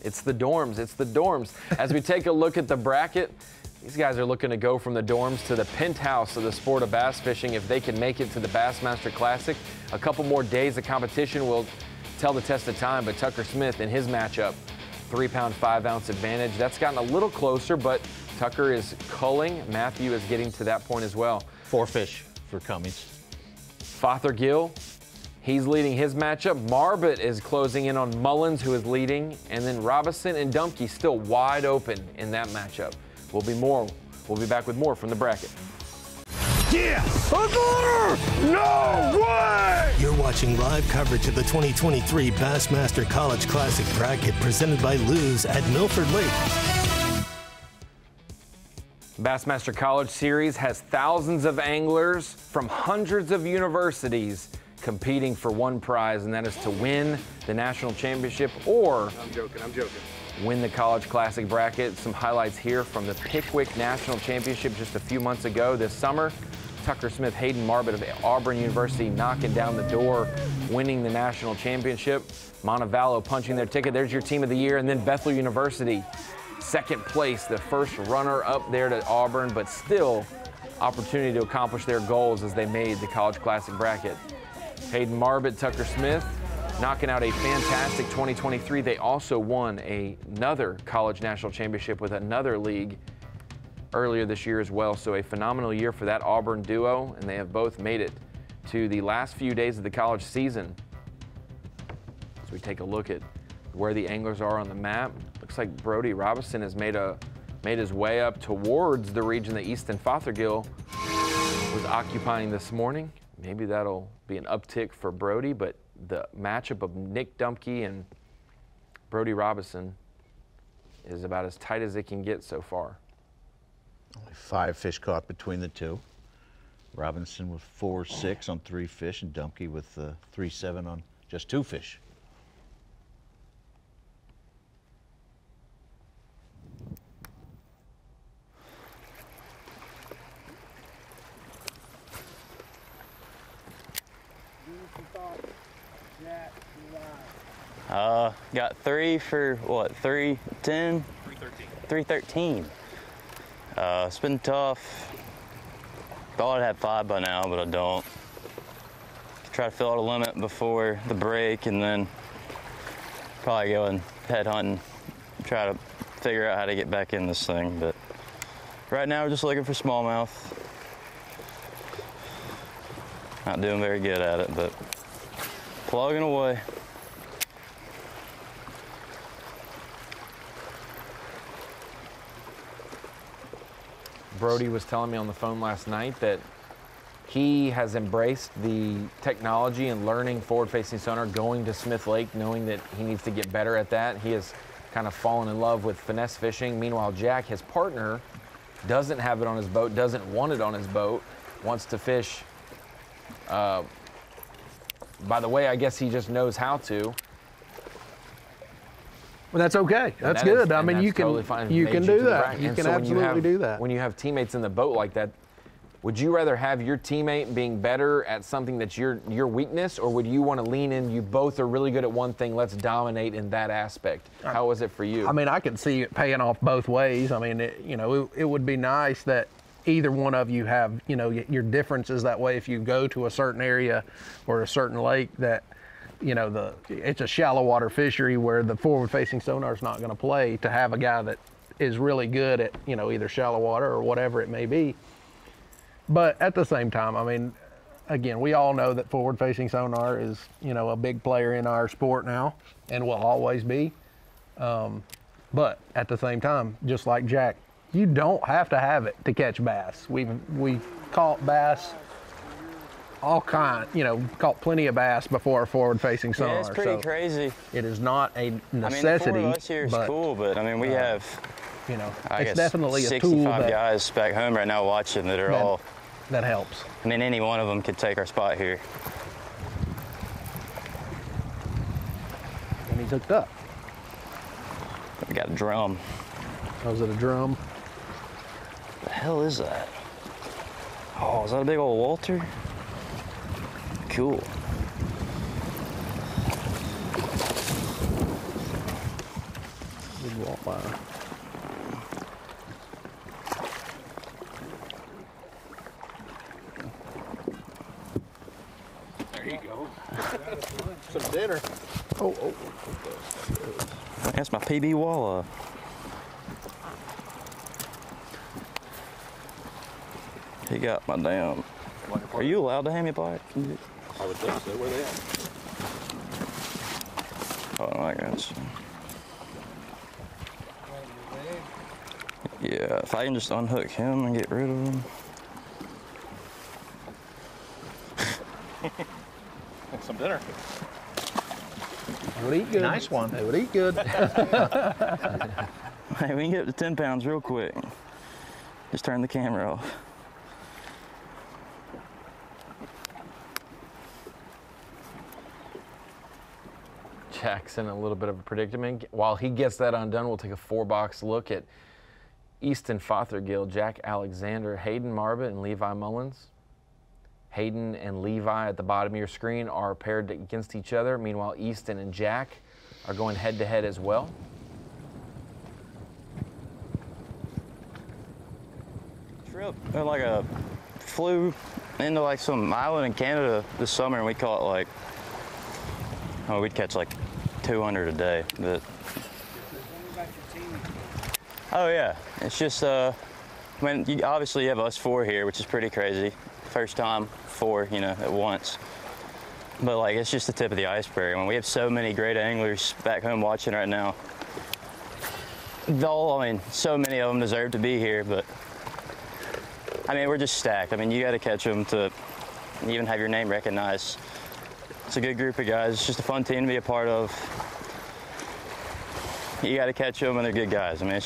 It's the dorms. It's the dorms. As we take a look at the bracket, these guys are looking to go from the dorms to the penthouse of the sport of bass fishing if they can make it to the Bassmaster Classic. A couple more days of competition will tell the test of time, but Tucker Smith in his matchup, 3-pound, 5-ounce advantage. That's gotten a little closer, but Tucker is culling. Matthew is getting to that point as well. 4 fish for Cummings. Fothergill, he's leading his matchup. Marbot is closing in on Mullins, who is leading. And then Robinson and Dumke still wide open in that matchup. We'll be back with more from the bracket. Yes! No way! You're watching live coverage of the 2023 Bassmaster College Classic Bracket presented by Lews at Milford Lake. Bassmaster College Series has thousands of anglers from hundreds of universities competing for one prize, and that is to win the national championship or I'm joking. win the College Classic Bracket. Some highlights here from the Pickwick National Championship just a few months ago this summer. Tucker Smith, Hayden Marbot of Auburn University knocking down the door, winning the national championship. Montevallo punching their ticket. There's your team of the year. And then Bethel University, second place, the first runner up there to Auburn, but still opportunity to accomplish their goals as they made the College Classic Bracket. Hayden Marbot, Tucker Smith, knocking out a fantastic 2023. They also won another college national championship with another league earlier this year as well. So a phenomenal year for that Auburn duo, and they have both made it to the last few days of the college season. As we take a look at where the anglers are on the map, looks like Brody Robinson has made his way up towards the region that Easton Fothergill was occupying this morning. Maybe that'll be an uptick for Brody, but the matchup of Nick Dumke and Brody Robinson is about as tight as it can get so far. Only 5 fish caught between the two. Robinson with 4-6 on 3 fish, and Dumke with 3-7 on just 2 fish. Got 3 for what? 310? 313. It's been tough. Thought I'd have 5 by now, but I don't. Try to fill out a limit before the break, and then probably go and head hunting, try to figure out how to get back in this thing. But right now, we're just looking for smallmouth. Not doing very good at it, but plugging away. Brody was telling me on the phone last night that he has embraced the technology and learning forward-facing sonar, going to Smith Lake, knowing that he needs to get better at that. He has kind of fallen in love with finesse fishing. Meanwhile, Jack, his partner, doesn't have it on his boat, doesn't want it on his boat, wants to fish. By the way, I guess he just knows how to. Well, that's okay. That's good. I mean, you can do that. You can absolutely do that. When you have teammates in the boat like that, would you rather have your teammate being better at something that's your weakness, or would you want to lean in, you both are really good at one thing, let's dominate in that aspect? How was it for you? I mean, I can see it paying off both ways. I mean, it would be nice that either one of you have, your differences that way. If you go to a certain area or a certain lake that, it's a shallow water fishery where the forward-facing sonar is not going to play, to have a guy that is really good at, either shallow water or whatever it may be. But at the same time, I mean, again, we all know that forward-facing sonar is, you know, a big player in our sport now and will always be. But at the same time, just like Jack, you don't have to have it to catch bass. We've caught bass all kind, you know, caught plenty of bass before a forward-facing sonar. Yeah, it's pretty so crazy. It is not a necessity. I mean, the 4 of us here is cool, but I mean, we have, you know, I guess definitely a 65 tool guys back home right now watching that are all. That helps. I mean, any one of them could take our spot here. And he's hooked up. We got a drum. Oh, is it a drum? What the hell is that? Oh, is that a big old Walter? Cool. Big walk by. There you go. Some dinner. Oh. That's my PB walleye. He got my damn. Are you allowed to hand me a bite? I would think so. Where they at? Oh, I guess. Yeah, if I can just unhook him and get rid of him. Some dinner. They would eat good. Nice one. They would eat good. Hey, we can get up to 10 pounds real quick. Just turn the camera off. Jack's in a little bit of a predicament. While he gets that undone, we'll take a 4-box look at Easton Fothergill, Jack Alexander, Hayden Marba, and Levi Mullins. Hayden and Levi at the bottom of your screen are paired against each other. Meanwhile, Easton and Jack are going head-to-head as well. Trip. Like flew into like some island in Canada this summer, and we caught like, oh, we'd catch like 200 a day. But oh yeah, it's just I mean, obviously you have us 4 here, which is pretty crazy. First time 4, you know, at once. But like, it's just the tip of the iceberg. I mean, we have so many great anglers back home watching right now. I mean, so many of them deserve to be here, but I mean, we're just stacked. I mean, you got to catch them to even have your name recognized. It's a good group of guys. It's just a fun team to be a part of. You got to catch them, and they're good guys. I mean,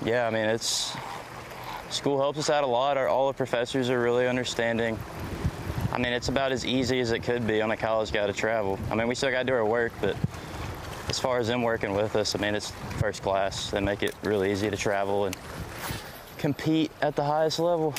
yeah, I mean, school helps us out a lot. All the professors are really understanding. I mean, it's about as easy as it could be on a college guy to travel. I mean, we still got to do our work, but as far as them working with us, I mean, it's first class. They make it really easy to travel and compete at the highest level.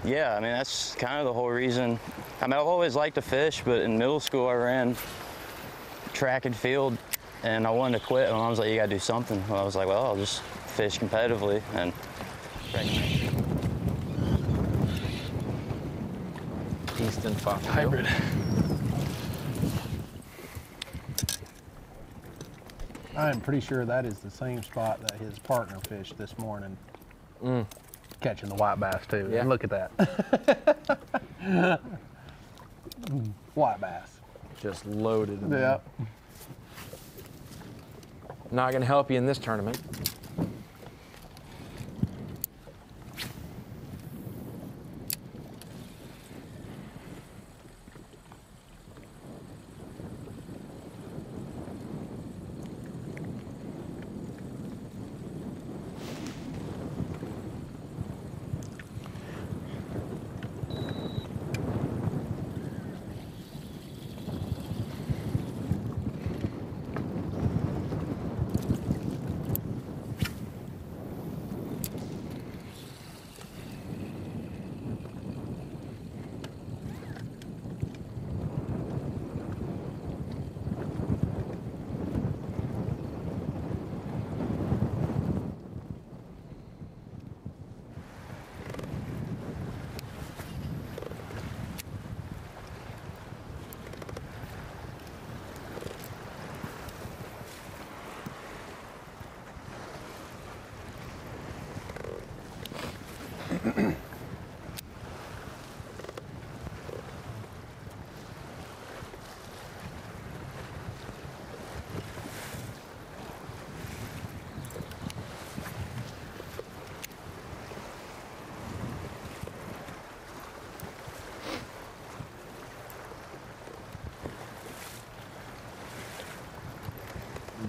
Yeah, I mean, that's kind of the whole reason. I mean, I've always liked to fish, but in middle school I ran track and field, and I wanted to quit. And I was like, you gotta do something. Well, I was like, well, I'll just fish competitively. And Easton Fothergill. Hybrid. I'm pretty sure that is the same spot that his partner fished this morning. Catching the white bass too. Yeah. And look at that. White bass. Just loaded. Yeah. Not going to help you in this tournament.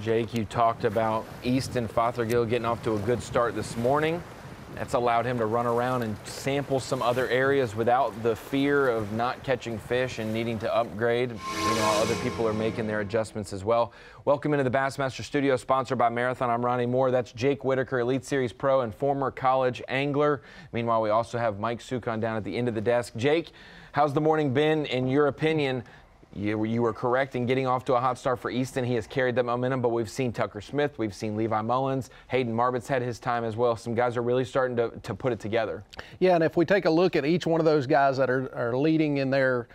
Jake, you talked about Easton Fothergill getting off to a good start this morning. That's allowed him to run around and sample some other areas without the fear of not catching fish and needing to upgrade. Other people are making their adjustments as well. Welcome into the Bassmaster Studio, sponsored by Marathon. I'm Ronnie Moore. That's Jake Whitaker, Elite Series Pro and former college angler. Meanwhile, we also have Mike Sukon down at the end of the desk. Jake, how's the morning been, in your opinion? You were correct in getting off to a hot start for Easton. He has carried that momentum, but we've seen Tucker Smith, we've seen Levi Mullins, Hayden Marbut's had his time as well. Some guys are really starting to put it together. Yeah, and if we take a look at each one of those guys that are leading in their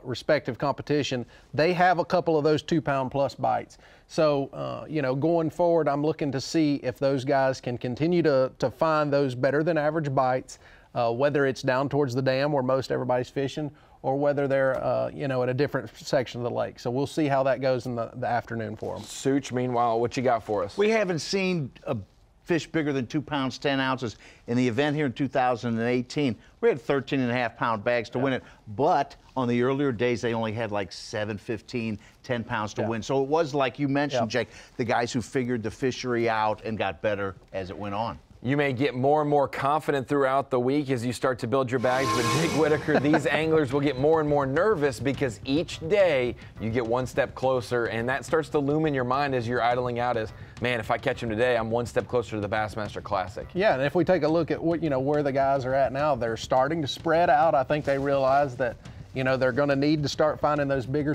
respective competition, they have a couple of those 2-pound plus bites. So, going forward, I'm looking to see if those guys can continue to find those better than average bites, whether it's down towards the dam where most everybody's fishing, or whether they're, at a different section of the lake. So we'll see how that goes in the afternoon for them. Such, meanwhile, what you got for us? We haven't seen a fish bigger than 2 pounds, 10 ounces. In the event here in 2018, we had 13.5-pound bags to win it, but on the earlier days, they only had like 7, 15, 10 pounds to win. So it was like you mentioned, Jake, the guys who figured the fishery out and got better as it went on. You may get more and more confident throughout the week as you start to build your bags, but Jake Whitaker, these anglers will get more and more nervous because each day you get one step closer, and that starts to loom in your mind as you're idling out as, man, if I catch him today, I'm one step closer to the Bassmaster Classic. Yeah, and if we take a look at what, where the guys are at now, they're starting to spread out. I think they realize that, they're going to need to start finding those bigger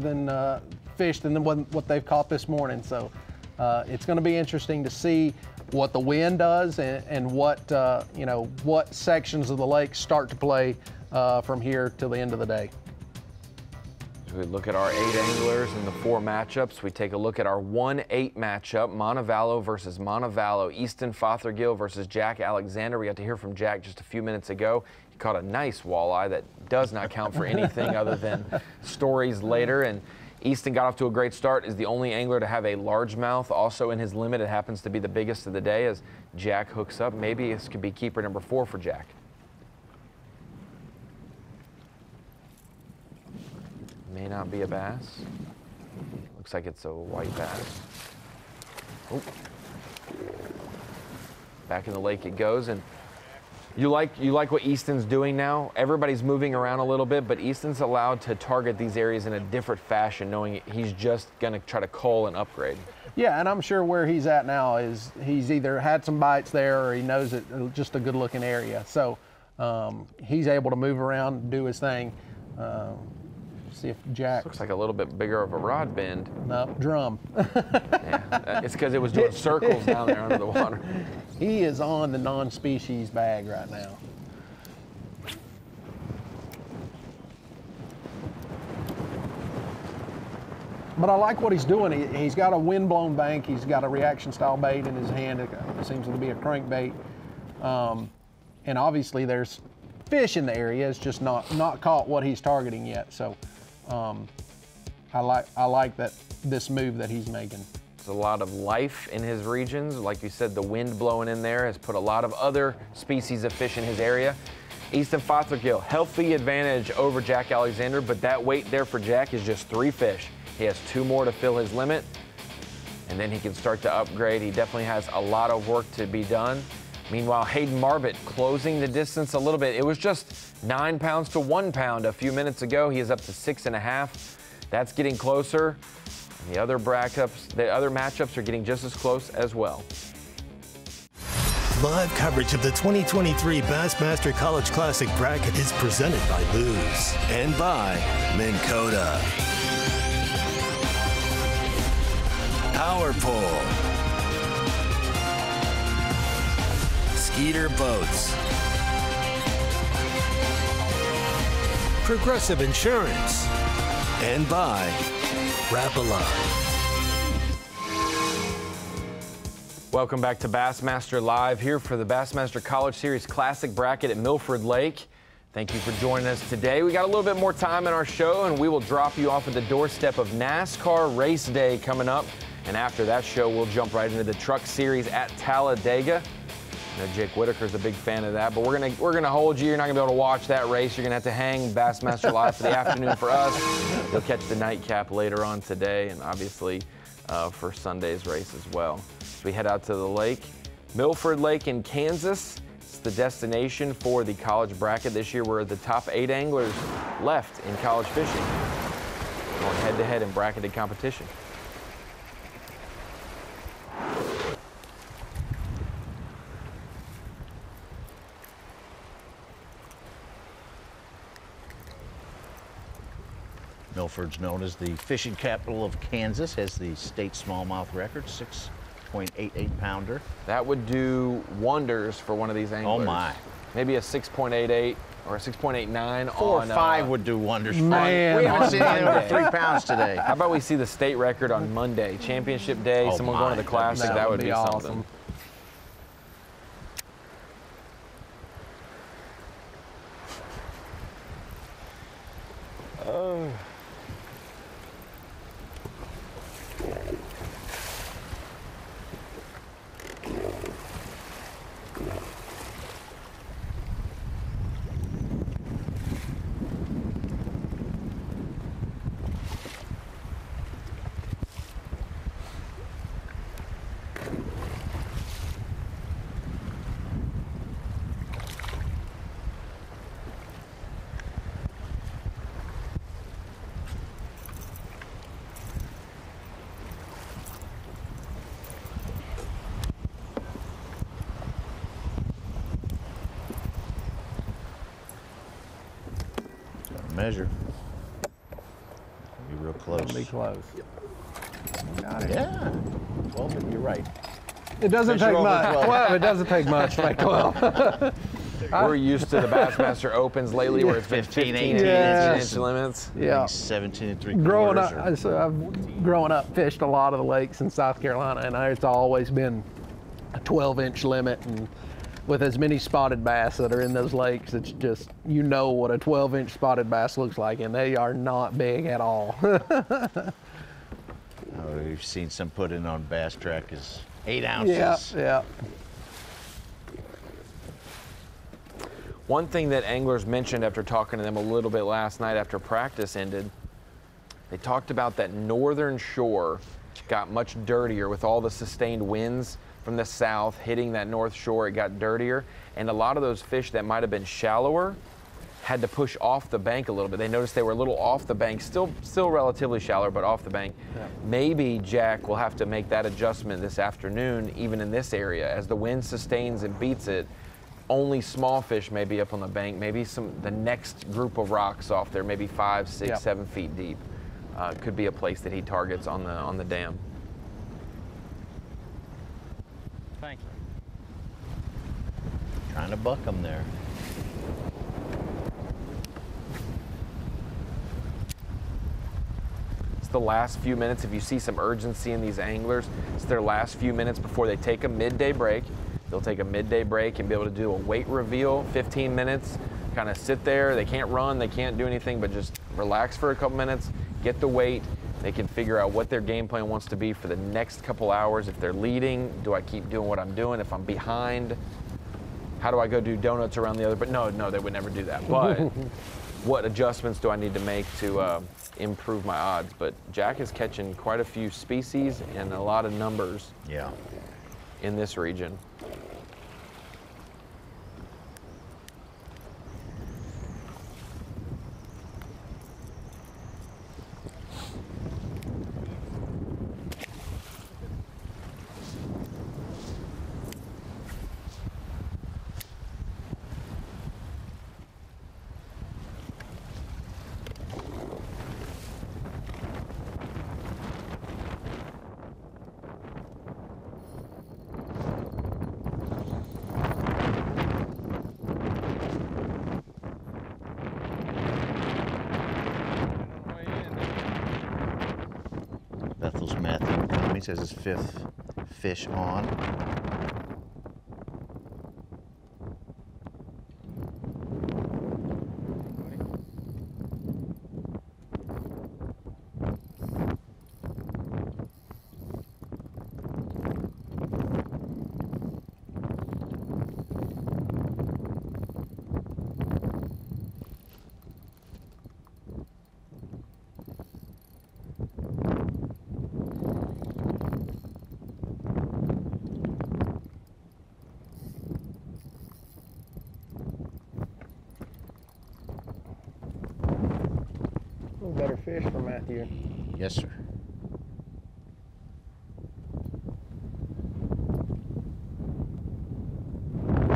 than fish than what they've caught this morning. So it's going to be interesting to see what the wind does and what what sections of the lake start to play from here till the end of the day. So we look at our 8 anglers and the 4 matchups. We take a look at our 1-8 matchup, Montevallo versus Montevallo, Easton Fothergill versus Jack Alexander. We got to hear from Jack just a few minutes ago. He caught a nice walleye that does not count for anything other than stories later. And Easton got off to a great start, is the only angler to have a largemouth also in his limit. It happens to be the biggest of the day as Jack hooks up. Maybe this could be keeper number 4 for Jack. May not be a bass. Looks like it's a white bass. Oh. Back in the lake it goes, and you like what Easton's doing now? Everybody's moving around a little bit, but Easton's allowed to target these areas in a different fashion, knowing he's just going to try to cull and upgrade. Yeah, and I'm sure where he's at now is he's either had some bites there or he knows it's just a good-looking area. So he's able to move around and do his thing. See if Jack... This looks like a little bit bigger of a rod bend. No, drum. Yeah, it's because it was doing circles down there under the water. He is on the non-species bag right now. But I like what he's doing. He's got a wind-blown bank. He's got a reaction-style bait in his hand. It seems to be a crankbait. And obviously there's fish in the area. It's just not caught what he's targeting yet. So I like this move that he's making. There's a lot of life in his regions. Like you said, the wind blowing in there has put a lot of other species of fish in his area. Easton Fothergill, healthy advantage over Jack Alexander, but that weight there for Jack is just 3 fish. He has 2 more to fill his limit, and then he can start to upgrade. He definitely has a lot of work to be done. Meanwhile, Hayden Marbut closing the distance a little bit. It was just 9 pounds to 1 pound a few minutes ago. He is up to 6.5. That's getting closer. The other matchups are getting just as close as well. Live coverage of the 2023 Bassmaster College Classic Bracket is presented by Lews and by Minn Kota. Power Pole. Skeeter Boats. Progressive Insurance. And by Rapala. Welcome back to Bassmaster Live here for the Bassmaster College Series Classic Bracket at Milford Lake. Thank you for joining us today. We got a little bit more time in our show, and we will drop you off at the doorstep of NASCAR Race Day coming up. And after that show, we'll jump right into the Truck Series at Talladega. I know Jake Whitaker's a big fan of that, but we're gonna hold you. You're not gonna be able to watch that race. You're gonna have to hang Bassmaster Live for the afternoon for us. You'll catch the nightcap later on today, and obviously for Sunday's race as well. So we head out to the lake. Milford Lake in Kansas. It's the destination for the college bracket this year. We're the top 8 anglers left in college fishing, going head-to-head in bracketed competition. Milford's known as the fishing capital of Kansas, has the state smallmouth record, 6.88 pounder. That would do wonders for one of these anglers. Oh my. Maybe a 6.88 or a 6.89 4 on, or 5 would do wonders. Man, we haven't seen anything over Monday. 3 pounds today. How about we see the state record on Monday? Championship day, Oh someone my, going to the Classic, that would be awesome. something. Oh. Measure. Be real close. Be close. Got it. Yeah. Well, then you're right. It doesn't Fish are take over much. 12. Well, it doesn't take much to make 12. We're used to the Bassmaster Opens lately where it's been 15, 15, 18 18 inches. inch limits. Yeah. 17 and 3/4. Growing up, so I've growing up fished a lot of the lakes in South Carolina, and it's always been a 12-inch limit. And with as many spotted bass that are in those lakes, it's just, you know what a 12-inch spotted bass looks like, and they are not big at all. We've seen some put in on Bass Track is 8 ounces. Yeah. One thing that anglers mentioned after talking to them a little bit last night after practice ended, they talked about that northern shore got much dirtier with all the sustained winds from the south hitting that north shore. It got dirtier, and a lot of those fish that might have been shallower had to push off the bank a little bit. They noticed they were a little off the bank, still relatively shallow, but off the bank. Yeah. Maybe Jack will have to make that adjustment this afternoon, even in this area. As the wind sustains and beats it, only small fish may be up on the bank. Maybe the next group of rocks off there, maybe 5, 6, 7 feet deep, could be a place that he targets on the dam. Thank you. Trying to buck them there. It's the last few minutes. If you see some urgency in these anglers, it's their last few minutes before they take a midday break. They'll take a midday break and be able to do a weight reveal, 15 minutes, kind of sit there. They can't run, they can't do anything, but just relax for a couple minutes, get the weight. They can figure out what their game plan wants to be for the next couple hours. If they're leading, do I keep doing what I'm doing? If I'm behind, how do I go do donuts around the other? But no, they would never do that. But what adjustments do I need to make to improve my odds? But Jack is catching quite a few species and a lot of numbers in this region. Bethel's Matthew Cummings has his 5th fish on. better fish for Matthew. Yes, sir.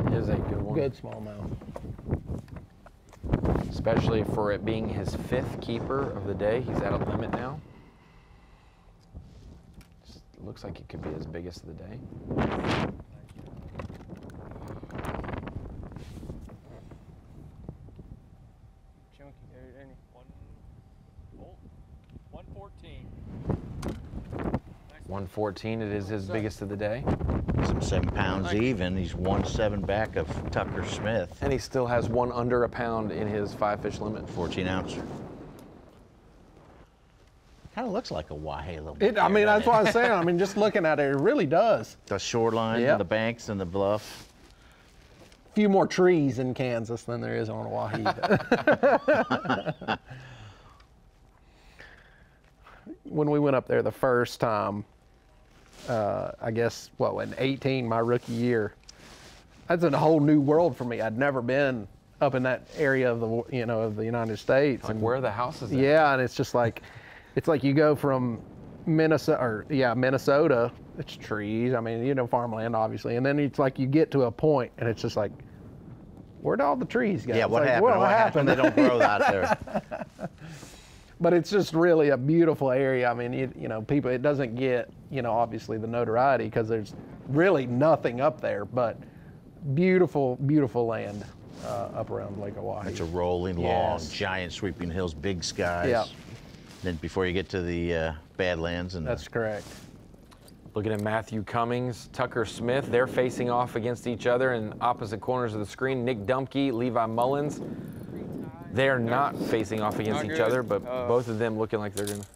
It is a good one. Good smallmouth. Especially for it being his 5th keeper of the day. He's at a limit now. Just looks like it could be his biggest of the day. Chunky dude, ain't he? 114. 114, it is his biggest of the day. Some 7 pounds even. He's 1-7 back of Tucker Smith. And he still has one under a pound in his 5-fish limit. 14 ouncer. Kind of looks like a wahey a little bit. I mean, that's what I was saying. I mean, just looking at it, it really does. The shoreline, Yep. and the banks, and the bluff. A few more trees in Kansas than there is on Oahe. When we went up there the first time, I guess, in 18, my rookie year, that's a whole new world for me. I'd never been up in that area of the, of the United States. Like where are the houses at? Yeah, and it's just like, it's like you go from Minnesota, it's trees, I mean, farmland, obviously, and then it's like you get to a point, and it's just like, where'd all the trees go? Yeah, It's what like, happened? What happened? They don't grow out there. But it's just really a beautiful area. I mean, people, it doesn't get, obviously the notoriety because there's really nothing up there, but beautiful, beautiful land up around Lake Oahe. It's a rolling, long, giant sweeping hills, big skies. Yeah. Then before you get to the Badlands. And that's correct. Looking at Matthew Cummings, Tucker Smith, they're facing off against each other in opposite corners of the screen. Nick Dumke, Levi Mullins. They're not facing off against each other, but both of them looking like they're going to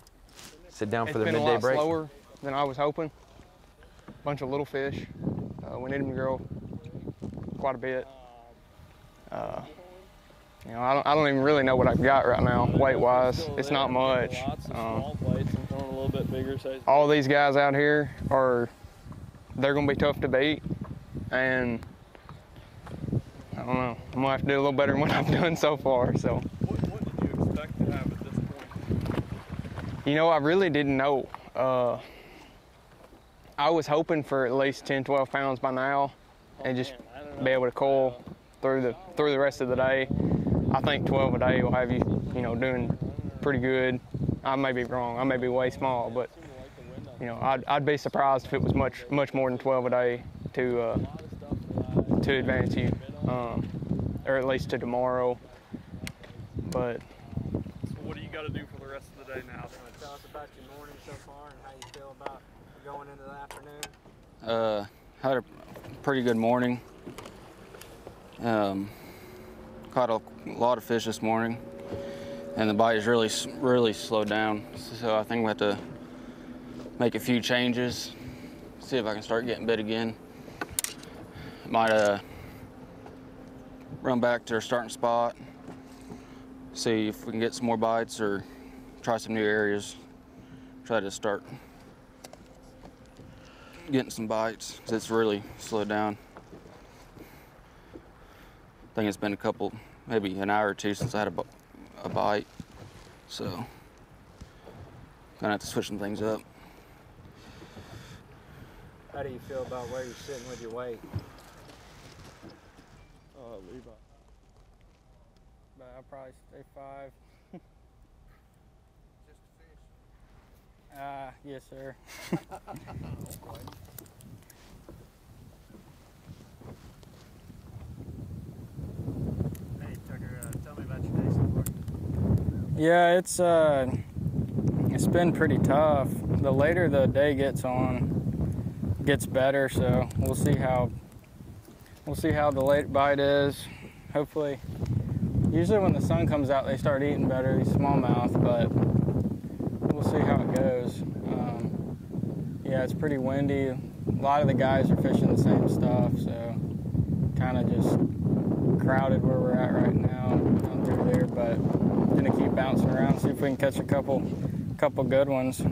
sit down for the midday break. It's been a lot slower than I was hoping. Bunch of little fish. We need them to grow quite a bit. I don't even really know what I've got right now, weight-wise. It's not much. All these guys out here they're going to be tough to beat, and I don't know. I'm going to have to do a little better than what I've done so far. So. What did you expect to have at this point? I really didn't know. I was hoping for at least 10, 12 pounds by now and just be able to coil through the rest of the day. I think 12 a day will have you, doing pretty good. I may be wrong. I may be way small, but, I'd be surprised if it was much more than 12 a day to advance you. Or at least to tomorrow. But so what do you got to do for the rest of the day now? Tell us about your morning so far and how you feel about going into the afternoon. Had a pretty good morning. Caught a lot of fish this morning, and the bite has really slowed down. So I think we have to make a few changes, see if I can start getting bit again. Might run back to our starting spot, see if we can get some more bites or try some new areas. Try to start getting some bites because it's really slowed down. I think it's been maybe an hour or two since I had a bite, so gonna have to switch some things up. How do you feel about where you're sitting with your weight? Levi. But I'll probably stay 5. Just a fish? Yes, sir. Hey, Tucker, tell me about your day so far. Yeah, it's been pretty tough. The later the day gets better, so we'll see how the late bite is. Hopefully, usually when the sun comes out, they start eating better, these smallmouth, but we'll see how it goes. Yeah, it's pretty windy. A lot of the guys are fishing the same stuff, so kind of just crowded where we're at right now down through there, but gonna keep bouncing around, see if we can catch a couple good ones.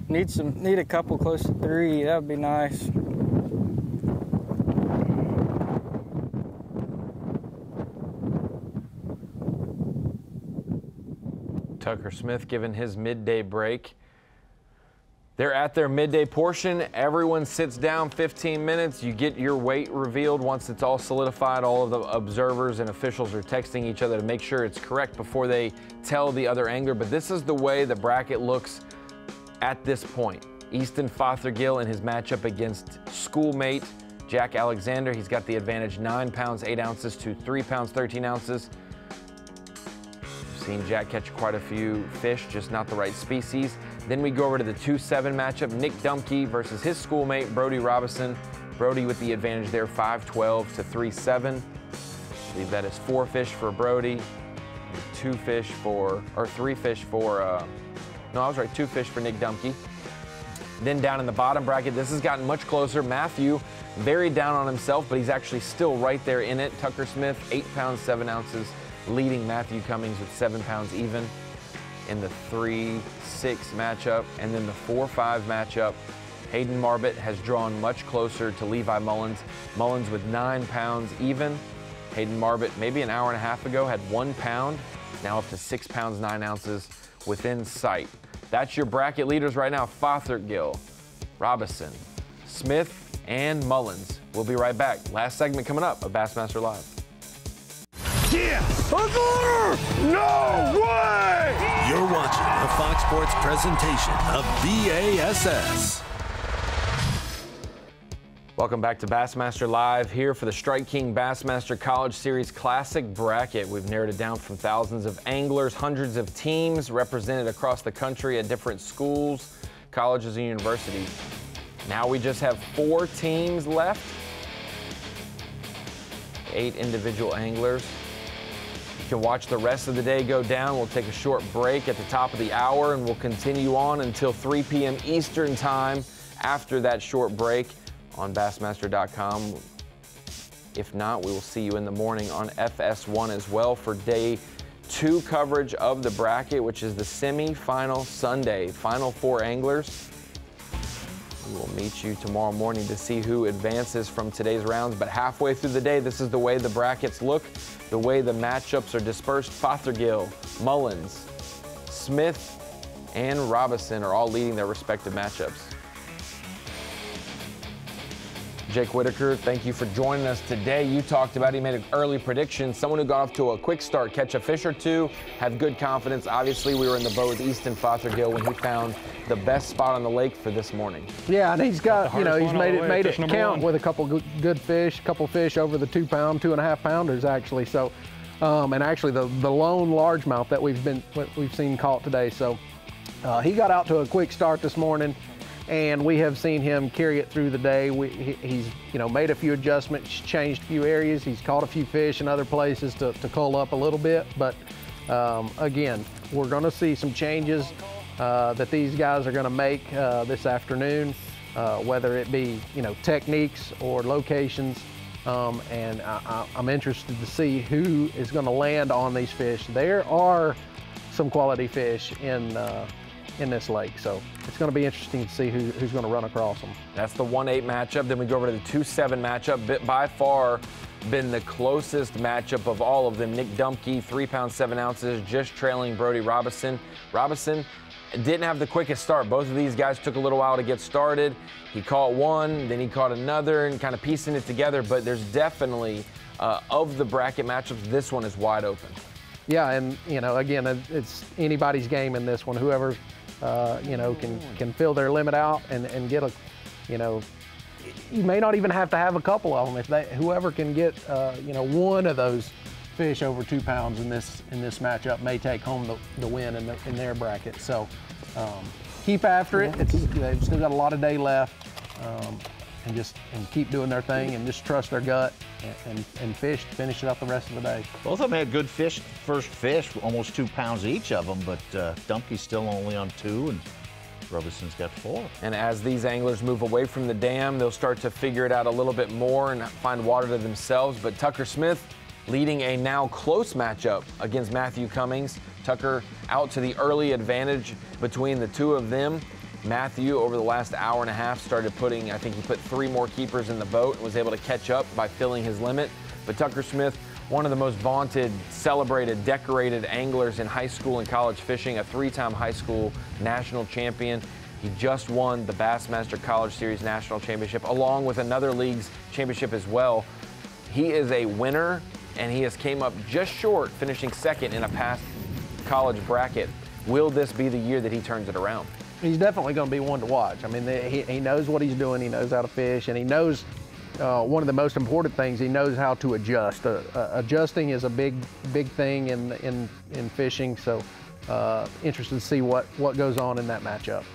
Need a couple close to 3, that would be nice. Tucker Smith giving his midday break. They're at their midday portion. Everyone sits down 15 minutes. You get your weight revealed once it's all solidified. All of the observers and officials are texting each other to make sure it's correct before they tell the other angler. But this is the way the bracket looks at this point. Easton Fothergill in his matchup against schoolmate Jack Alexander. He's got the advantage, 9 pounds 8 ounces to 3 pounds 13 ounces. We've seen Jack catch quite a few fish, just not the right species. Then we go over to the 2-7 matchup, Nick Dumke versus his schoolmate, Brody Robinson. Brody with the advantage there, 5-12 to 3-7. I believe that is 4 fish for Brody, and 2 fish for, or 3 fish for, no, I was right, 2 fish for Nick Dumke. Then down in the bottom bracket, this has gotten much closer. Matthew very down on himself, but he's actually still right there in it. Tucker Smith, 8 pounds 7 ounces, leading Matthew Cummings with 7 pounds even in the 3-6 matchup. And then the 4-5 matchup, Hayden Marbett has drawn much closer to Levi Mullins. Mullins with 9 pounds even. Hayden Marbett, maybe an hour and a half ago, had 1 pound, now up to 6 pounds 9 ounces within sight. That's your bracket leaders right now: Fothergill, Robinson, Smith, and Mullins. We'll be right back. Last segment coming up of Bassmaster Live. Yeah! No way! You're watching a Fox Sports presentation of B.A.S.S. Welcome back to Bassmaster Live, here for the Strike King Bassmaster College Series Classic Bracket. We've narrowed it down from thousands of anglers, hundreds of teams represented across the country at different schools, colleges, and universities. Now we just have 4 teams left, 8 individual anglers. You can watch the rest of the day go down. We'll take a short break at the top of the hour, and we'll continue on until 3 p.m. Eastern time after that short break on Bassmaster.com. If not, we will see you in the morning on FS1 as well for day 2 coverage of the bracket, which is the semi-final Sunday. Final 4 anglers. We will meet you tomorrow morning to see who advances from today's rounds. But halfway through the day, this is the way the brackets look, the way the matchups are dispersed. Fothergill, Mullins, Smith, and Robinson are all leading their respective matchups. Jake Whitaker, thank you for joining us today. You talked about, he made an early prediction. Someone who got off to a quick start, catch a fish or two, have good confidence. Obviously, we were in the boat with Easton Fothergill when he found the best spot on the lake for this morning. Yeah, and he's got, you know, he's made it count with a couple good fish, couple fish over the 2 pound, 2.5 pounders actually. So, and actually the lone largemouth that we've seen caught today. So, he got out to a quick start this morning, and we have seen him carry it through the day. He's, you know, made a few adjustments, changed a few areas. He's caught a few fish in other places to cull up a little bit. But again, we're going to see some changes that these guys are going to make this afternoon, whether it be, you know, techniques or locations. And I'm interested to see who is going to land on these fish. There are some quality fish in this lake, so it's going to be interesting to see who's going to run across them. That's the 1-8 matchup. Then we go over to the 2-7 matchup. By far been the closest matchup of all of them. Nick Dumke, 3 pounds 7 ounces, just trailing Brody Robinson. Robinson didn't have the quickest start. Both of these guys took a little while to get started. He caught one, then he caught another, and kind of piecing it together. But there's definitely, of the bracket matchups, this one is wide open. Yeah, and, you know, again, it's anybody's game in this one. Whoever you know, can fill their limit out and get a, you know, you may not even have to have a couple of them. Whoever can get, you know, one of those fish over 2 pounds in this matchup may take home the win in their bracket. So keep after it. They've still got a lot of day left, and keep doing their thing and just trust their gut and finish it up the rest of the day. Both of them had good fish, first fish, almost 2 pounds each of them, but Dumke's still only on 2 and Robinson's got 4. And as these anglers move away from the dam, they'll start to figure it out a little bit more and find water to themselves. But Tucker Smith leading a now close matchup against Matthew Cummings. Tucker out to the early advantage between the two of them. Matthew, over the last hour and a half, started I think he put 3 more keepers in the boat and was able to catch up by filling his limit. But Tucker Smith one of the most vaunted, celebrated, decorated anglers in high school and college fishing, a 3-time high school national champion. He just won the Bassmaster College Series National Championship, along with another league's championship as well. He is a winner, and he has came up just short, finishing second in a past college bracket. Will this be the year that he turns it around? He's definitely going to be one to watch. I mean, he knows what he's doing. He knows how to fish, and he knows one of the most important things. He knows how to adjust. Adjusting is a big thing in fishing. So, interested to see what goes on in that matchup.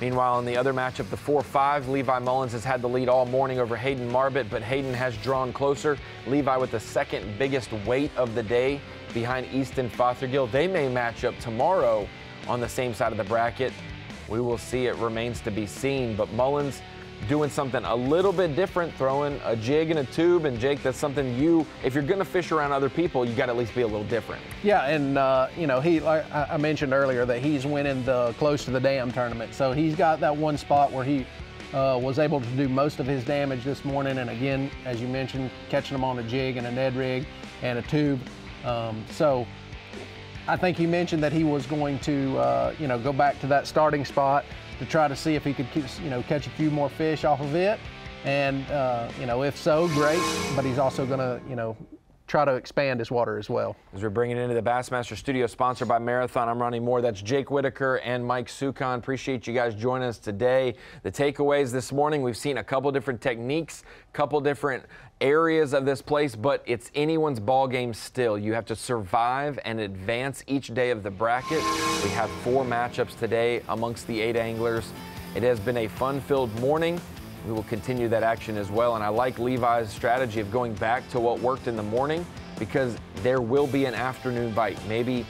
Meanwhile, in the other matchup, the 4-5, Levi Mullins has had the lead all morning over Hayden Marbett, but Hayden has drawn closer. Levi with the second biggest weight of the day behind Easton Fothergill. They may match up tomorrow on the same side of the bracket. We will see. It remains to be seen, but Mullins doing something a little bit different, throwing a jig and a tube. And Jake, that's something if you're gonna fish around other people, you gotta at least be a little different. Yeah, and like I mentioned earlier that he's winning the Close to the Dam tournament. So he's got that one spot where he was able to do most of his damage this morning. And again, as you mentioned, catching them on a jig and a Ned rig and a tube. So I think he mentioned that he was going to, go back to that starting spot to try to see if he could, catch a few more fish off of it. And, if so, great. But he's also going to, try to expand his water as well. As we're bringing into the Bassmaster Studio, sponsored by Marathon, I'm Ronnie Moore. That's Jake Whitaker and Mike Sukon. Appreciate you guys joining us today. The takeaways this morning, we've seen a couple different techniques, couple different areas of this place, but it's anyone's ball game still. You have to survive and advance each day of the bracket. We have 4 matchups today amongst the 8 anglers. It has been a fun-filled morning. We will continue that action as well, and I like Levi's strategy of going back to what worked in the morning, because there will be an afternoon bite. Maybe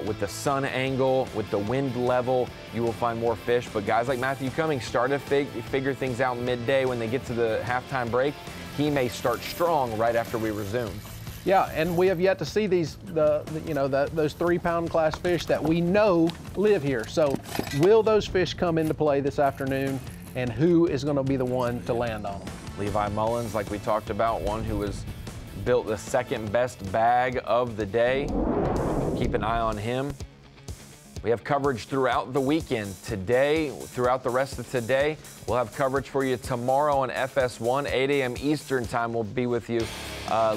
with the sun angle, with the wind level, you will find more fish. But guys like Matthew Cummings start to figure things out midday when they get to the halftime break. He may start strong right after we resume. Yeah, and we have yet to see those 3-pound class fish that we know live here. So will those fish come into play this afternoon, and who is going to be the one to land on them? Levi Mullins, like we talked about, one who has built the second best bag of the day. Keep an eye on him. We have coverage throughout the weekend. Today, throughout the rest of today, we'll have coverage for you tomorrow on FS1, 8 a.m. Eastern time. We'll be with you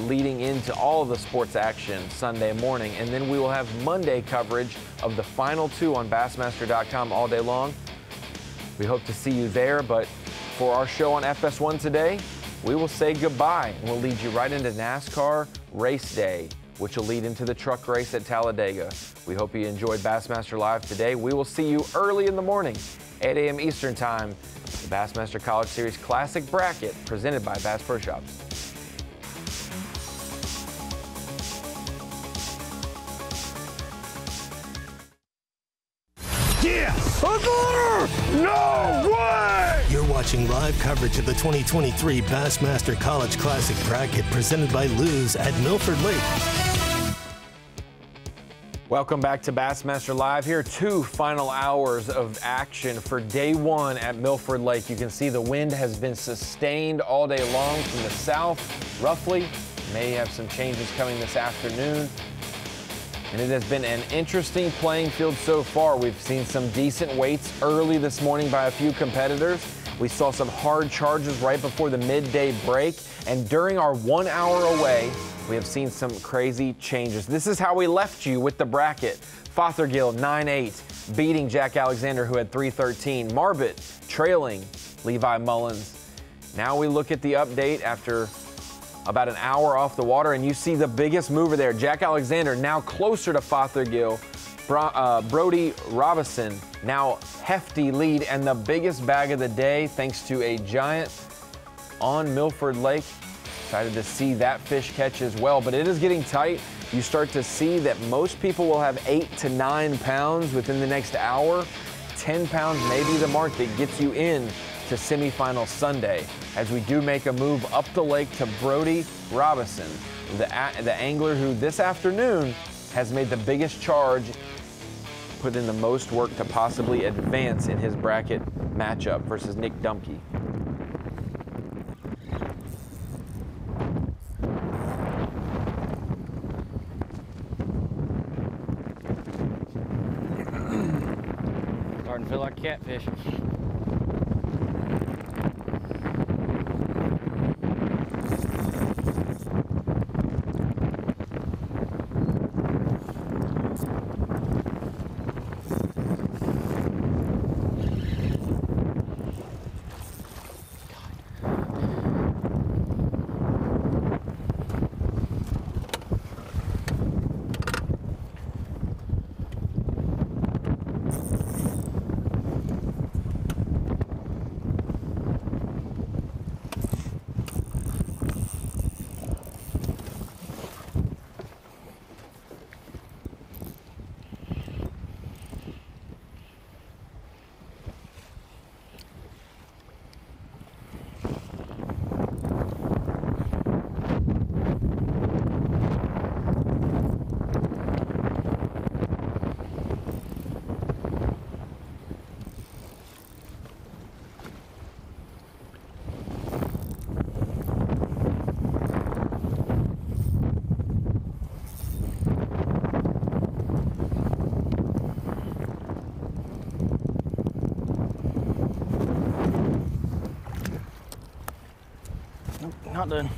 leading into all of the sports action Sunday morning. And then we will have Monday coverage of the final 2 on Bassmaster.com all day long. We hope to see you there, but for our show on FS1 today, we will say goodbye, and we'll lead you right into NASCAR Race Day, which will lead into the truck race at Talladega. We hope you enjoyed Bassmaster Live today. We will see you early in the morning, 8 a.m. Eastern time, the Bassmaster College Series Classic Bracket, presented by Bass Pro Shops. Yeah! No way! You're watching live coverage of the 2023 Bassmaster College Classic Bracket presented by Lews at Milford Lake. Welcome back to Bassmaster Live. Here are 2 final hours of action for day 1 at Milford Lake. You can see the wind has been sustained all day long from the south, roughly. May have some changes coming this afternoon. And it has been an interesting playing field so far. We've seen some decent weights early this morning by a few competitors. We saw some hard charges right before the midday break. And during our 1 hour away, we have seen some crazy changes. This is how we left you with the bracket. Fothergill 9-8, beating Jack Alexander, who had 3-13. Marbett trailing Levi Mullins. Now we look at the update after about an hour off the water, and you see the biggest mover there. Jack Alexander now closer to Fothergill. Brody Robinson now hefty lead, and the biggest bag of the day thanks to a giant on Milford Lake. Excited to see that fish catch as well, but it is getting tight. You start to see that most people will have 8 to 9 pounds within the next hour. 10 pounds may be the mark that gets you in to semifinal Sunday, as we do make a move up the lake to Brody Robinson, the angler who this afternoon has made the biggest charge, put in the most work to possibly advance in his bracket matchup versus Nick Dumke. Starting to feel like catfish. Not done.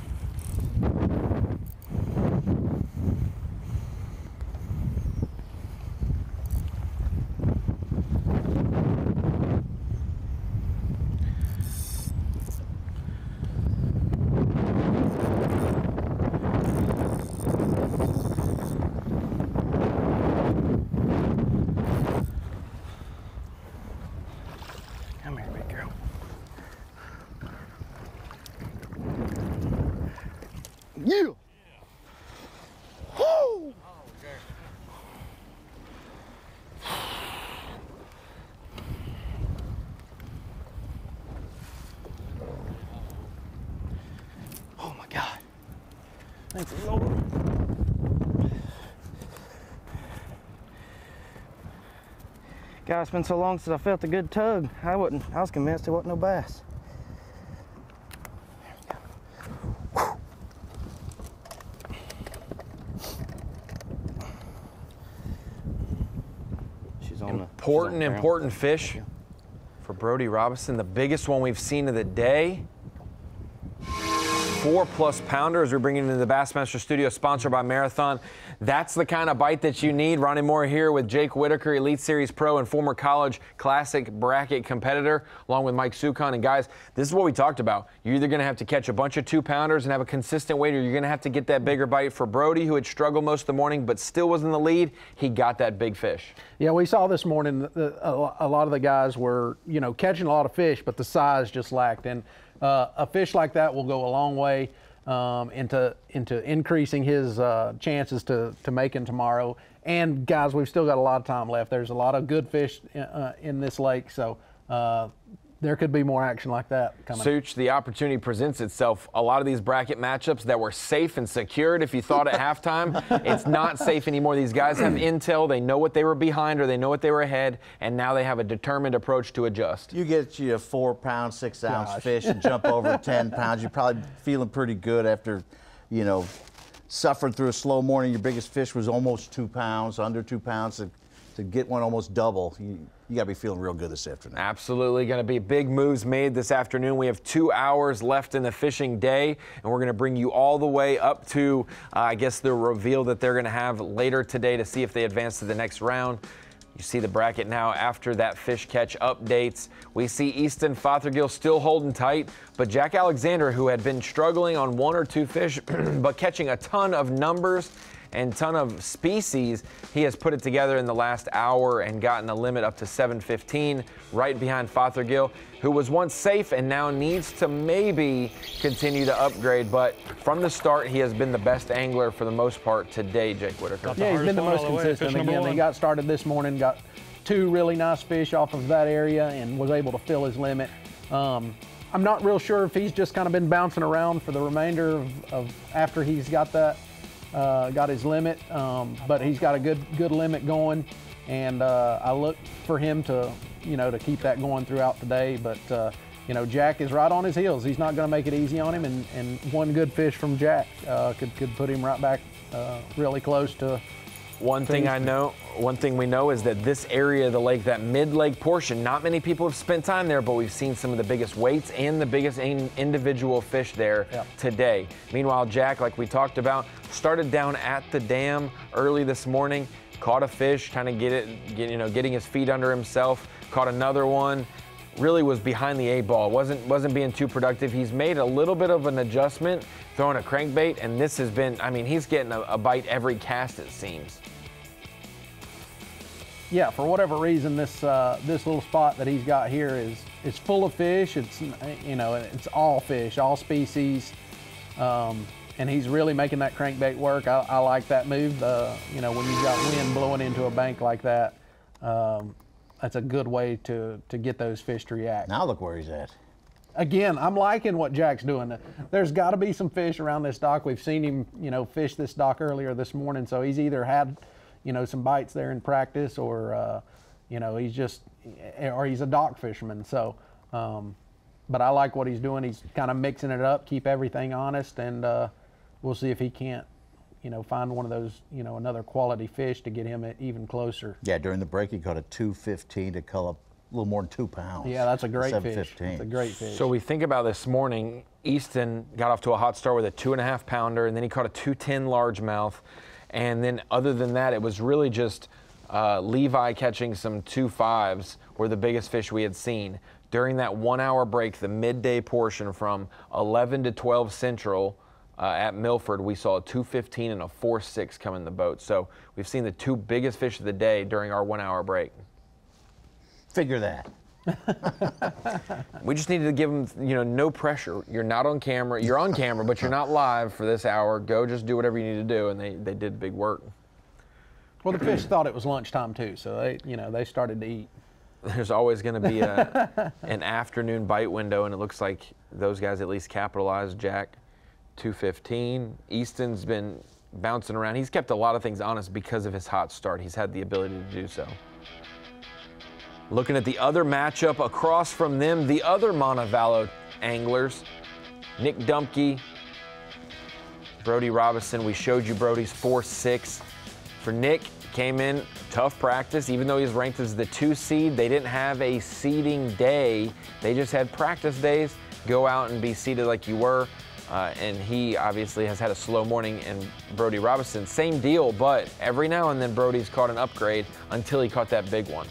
Come here, big girl. Yeah. Woo! Oh my God. Thank the Lord. God, it's been so long since I felt a good tug. I was convinced it wasn't no bass. Important fish for Brody Robinson. The biggest one we've seen of the day. 4+ pounders we're bringing into the Bassmaster studio, sponsored by Marathon. That's the kind of bite that you need. Ronnie Moore here with Jake Whitaker, Elite Series Pro and former college classic bracket competitor, along with Mike Sukon. And guys, this is what we talked about. You're either going to have to catch a bunch of 2-pounders and have a consistent weight, or you're going to have to get that bigger bite. For Brody, who had struggled most of the morning but still was in the lead, he got that big fish. Yeah, we saw this morning a lot of the guys were, catching a lot of fish, but the size just lacked. And a fish like that will go a long way into increasing his chances to making tomorrow. And guys, we've still got a lot of time left. There's a lot of good fish in this lake, so there could be more action like that coming. Such, the opportunity presents itself. A lot of these bracket matchups that were safe and secured, if you thought at halftime, it's not safe anymore. These guys have intel. They know what they were behind or they know what they were ahead, and now they have a determined approach to adjust. You get you a 4-pound, 6-ounce fish and jump over 10 pounds. You're probably feeling pretty good after, suffering through a slow morning. Your biggest fish was almost 2 pounds, under 2 pounds. To get one almost double, you got to be feeling real good this afternoon. Absolutely. Going to be big moves made this afternoon. We have 2 hours left in the fishing day, and we're going to bring you all the way up to, I guess, the reveal that they're going to have later today to see if they advance to the next round. You see the bracket now after that fish catch updates. We see Easton Fothergill still holding tight, but Jack Alexander, who had been struggling on 1 or 2 fish, but catching a ton of numbers and ton of species, he has put it together in the last hour and gotten a limit up to 715, right behind Fothergill, who was once safe and now needs to maybe continue to upgrade. But from the start, he has been the best angler for the most part today, Jake Whitaker. Yeah, he's been the most consistent. Again, he got started this morning, got 2 really nice fish off of that area and was able to fill his limit. I'm not real sure if he's just kind of been bouncing around for the remainder of after he's got that. Got his limit, but he's got a good limit going, and I look for him to to keep that going throughout the day. But Jack is right on his heels. He's not going to make it easy on him, and one good fish from Jack could put him right back really close to One thing we know is that this area of the lake, that mid-lake portion, not many people have spent time there, but we've seen some of the biggest weights and the biggest individual fish there today. Meanwhile, Jack, like we talked about, started down at the dam early this morning, caught a fish, kind of getting his feet under himself, caught another one. Really was behind the 8-ball. Wasn't being too productive. He's made a little bit of an adjustment, throwing a crankbait, and this has been, I mean, he's getting a bite every cast, it seems. Yeah, for whatever reason, this little spot that he's got here is full of fish. It's it's all fish, all species, and he's really making that crankbait work. I like that move. When you've got wind blowing into a bank like that. That's a good way to get those fish to react. Now look where he's at. Again, I'm liking what Jack's doing. There's got to be some fish around this dock. We've seen him, fish this dock earlier this morning, so he's either had, some bites there in practice, or, he's just, or he's a dock fisherman. So, but I like what he's doing. He's kind of mixing it up, keep everything honest, and we'll see if he can't, find one of those, another quality fish to get him even closer. Yeah, during the break he caught a 215 to cull up a little more than 2 pounds. Yeah, that's a great fish. 715. That's a great fish. So we think about this morning, Easton got off to a hot start with a 2.5 pounder, and then he caught a 210 largemouth. And then other than that, it was really just Levi catching some 2.5s were the biggest fish we had seen. During that 1 hour break, the midday portion from 11 to 12 Central, at Milford, we saw a 215 and a 4.6 come in the boat. So we've seen the 2 biggest fish of the day during our 1 hour break. Figure that. We just needed to give them, no pressure. You're not on camera. You're on camera, but you're not live for this hour. Go just do whatever you need to do, and they did big work. Well, the fish thought it was lunchtime too, so they started to eat. There's always going to be an afternoon bite window, and it looks like those guys at least capitalized. Jack, 215. Easton's been bouncing around. He's kept a lot of things honest because of his hot start. He's had the ability to do so. Looking at the other matchup across from them, the other Montevallo anglers, Nick Dumke, Brody Robinson. We showed you Brody's 4.6. For Nick, came in tough practice, even though he's ranked as the 2 seed. They didn't have a seeding day. They just had practice days. Go out and be seeded like you were. And he obviously has had a slow morning, and Brody Robinson, same deal, but every now and then Brody's caught an upgrade until he caught that big one.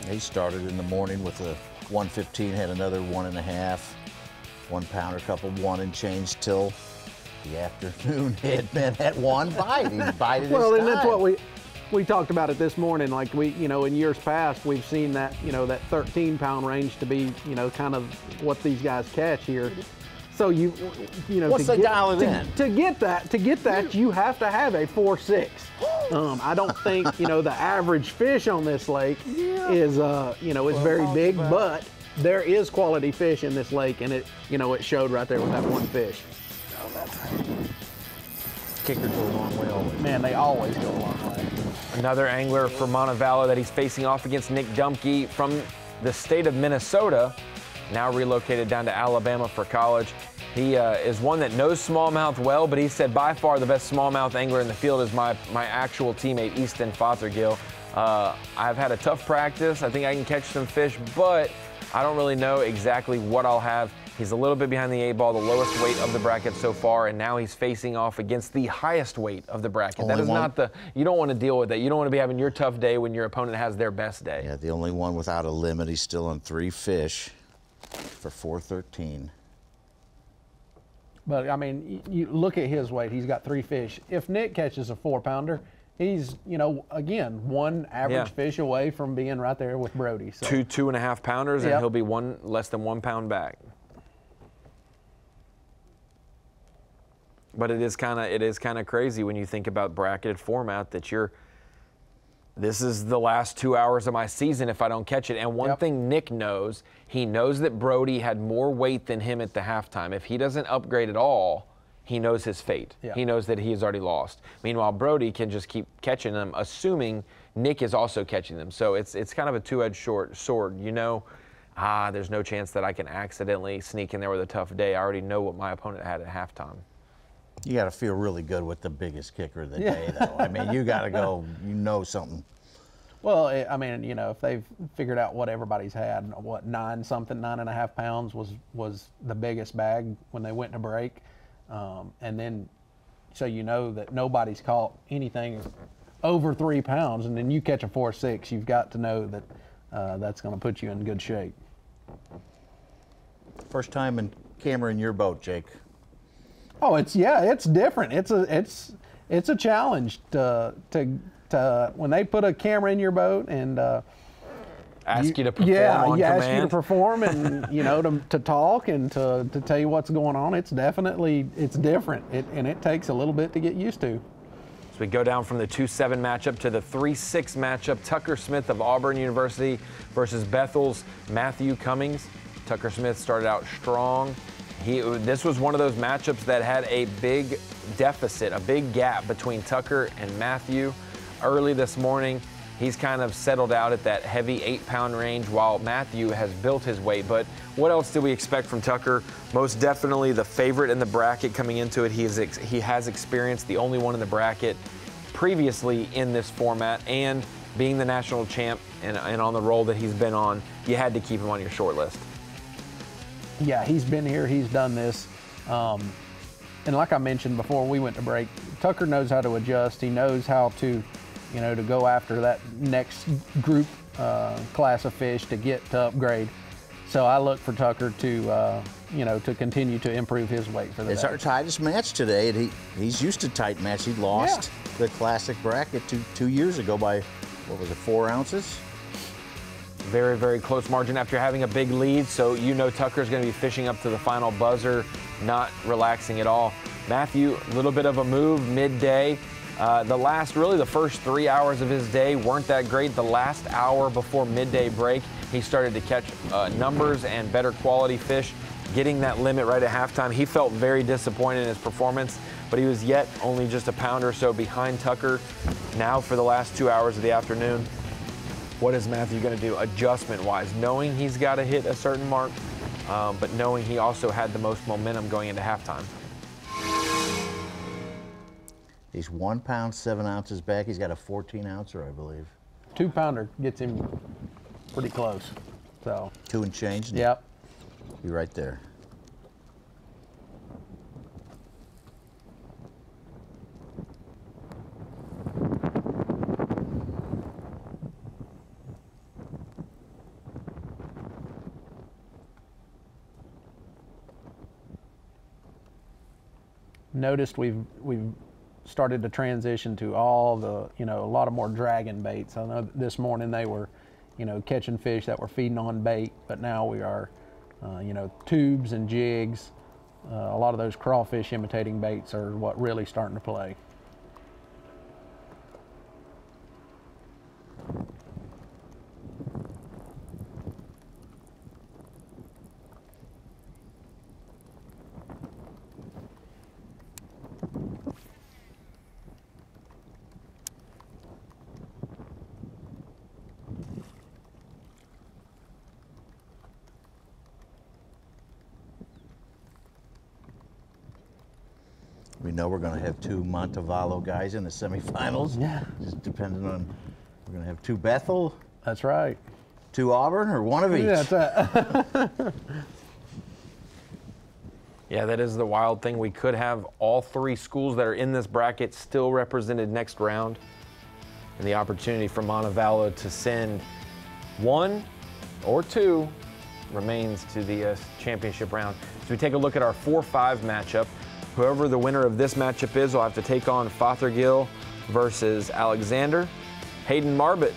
He started in the morning with a 115, had another 1.5, 1 pounder, couple 1 and change till the afternoon hit. Man, that one bite, he bited his Well, and time. that's what we talked about it this morning. Like in years past, we've seen that, that 13-pound range to be, kind of what these guys catch here. So What's the dial it in? To get that, you have to have a 4.6. I don't think, the average fish on this lake is, is very big, but there is quality fish in this lake, and it showed right there with that one fish. Kickers go a long way always. Man, they always go a long way. Another angler for Montevallo that he's facing off against Nick Dumke from the state of Minnesota, now relocated down to Alabama for college. He is one that knows smallmouth well, but he said by far the best smallmouth angler in the field is my actual teammate, Easton Fothergill. I've had a tough practice. I think I can catch some fish, but I don't really know exactly what I'll have. He's a little bit behind the 8-ball, the lowest weight of the bracket so far, and now he's facing off against the highest weight of the bracket. That is not you don't want to deal with that. You don't want to be having your tough day when your opponent has their best day. Yeah, the only one without a limit. He's still on 3 fish for 413. But, I mean, you look at his weight. He's got 3 fish. If Nick catches a 4-pounder, he's, again, 1 average fish away from being right there with Brody. So. 2.5 pounders, and he'll be less than 1 pound back. But it is kind of crazy when you think about bracketed format that this is the last 2 hours of my season if I don't catch it. And one thing Nick knows, he knows that Brody had more weight than him at the halftime. If he doesn't upgrade at all, he knows his fate. Yeah. He knows that he has already lost. Meanwhile, Brody can just keep catching them, assuming Nick is also catching them. So it's kind of a two-edged sword. there's no chance that I can accidentally sneak in there with a tough day. I already know what my opponent had at halftime. You got to feel really good with the biggest kicker of the day, though. I mean, you got to go, you know something. Well, I mean, you know, if they've figured out what everybody's had, what, 9.5 pounds was the biggest bag when they went to break. And then, so you know that nobody's caught anything over 3 pounds, and then you catch a 4.6, you've got to know that that's going to put you in good shape. First time in camera in your boat, Jake. Oh, it's different. It's a challenge to when they put a camera in your boat and ask you to perform on command. Ask you to perform and you know to talk and to tell you what's going on. It's different. And it takes a little bit to get used to. So we go down from the 2-7 matchup to the 3-6 matchup. Tucker Smith of Auburn University versus Bethel's Matthew Cummings. Tucker Smith started out strong. This was one of those matchups that had a big deficit, a big gap between Tucker and Matthew. Early this morning, he's kind of settled out at that heavy 8-pound range while Matthew has built his weight. But what else do we expect from Tucker? Most definitely the favorite in the bracket coming into it. He has experienced the only one in the bracket previously in this format, and being the national champ and on the roll that he's been on, you had to keep him on your short list. Yeah, he's been here, he's done this. And like I mentioned before we went to break, Tucker knows how to adjust. He knows how to, you know, to go after that next group class of fish to get to upgrade. So I look for Tucker to, you know, to continue to improve his weight for the day. It's our tightest match today, and he's used to tight match. He lost the classic bracket two years ago by, what was it, 4 ounces? Very, very close margin after having a big lead, so you know Tucker's going to be fishing up to the final buzzer, not relaxing at all. Matthew, a little bit of a move midday. The first 3 hours of his day weren't that great. The last hour before midday break, he started to catch numbers and better quality fish, getting that limit right at halftime. He felt very disappointed in his performance, but he was yet only just a pound or so behind Tucker. Now for the last 2 hours of the afternoon, what is Matthew going to do adjustment-wise? Knowing he's got to hit a certain mark, but knowing he also had the most momentum going into halftime. He's 1 pound, 7 ounces back. He's got a 14-ouncer, I believe. 2-pounder gets him pretty close. So 2 and change? Yep. You're right there. Noticed we've started to transition to all the, you know, a lot of more dragging baits. I know this morning they were, you know, catching fish that were feeding on bait, but now we are, you know, tubes and jigs. A lot of those crawfish imitating baits are what really starting to play. We know we're going to have 2 Montevallo guys in the semifinals. Yeah. Just depending on, we're going to have 2 Bethel. That's right. 2 Auburn, or one of each. Yeah, that's it. Yeah, that is the wild thing. We could have all 3 schools that are in this bracket still represented next round. And the opportunity for Montevallo to send 1 or 2 remains to the championship round. So we take a look at our 4-5 matchup. Whoever the winner of this matchup is will have to take on Fothergill versus Alexander. Hayden Marbett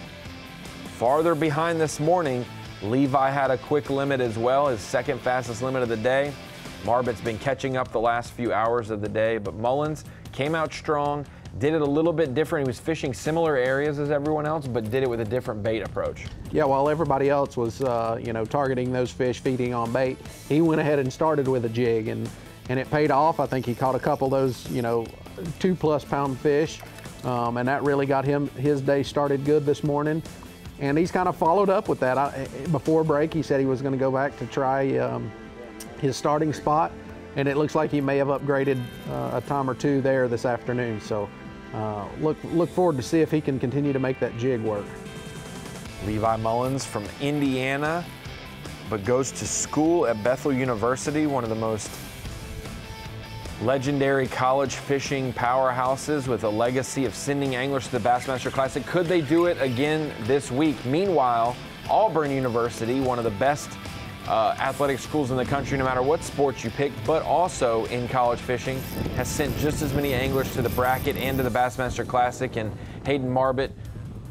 farther behind this morning. Levi had a quick limit as well, his second fastest limit of the day. Marbett's been catching up the last few hours of the day, but Mullins came out strong, did it a little bit different. He was fishing similar areas as everyone else, but did it with a different bait approach. Yeah, while everybody else was, you know, targeting those fish feeding on bait, he went ahead and started with a jig, and it paid off. I think he caught a couple of those, you know, 2+ pound fish, and that really got his day started good this morning. And he's kind of followed up with that. Before break, he said he was going to go back to try his starting spot, and it looks like he may have upgraded a time or two there this afternoon. So look forward to see if he can continue to make that jig work. Levi Mullins from Indiana, but goes to school at Bethel University, one of the most legendary college fishing powerhouses with a legacy of sending anglers to the Bassmaster Classic. Could they do it again this week? Meanwhile, Auburn University, one of the best athletic schools in the country, no matter what sports you pick, but also in college fishing, has sent just as many anglers to the bracket and to the Bassmaster Classic. And Hayden Marbett,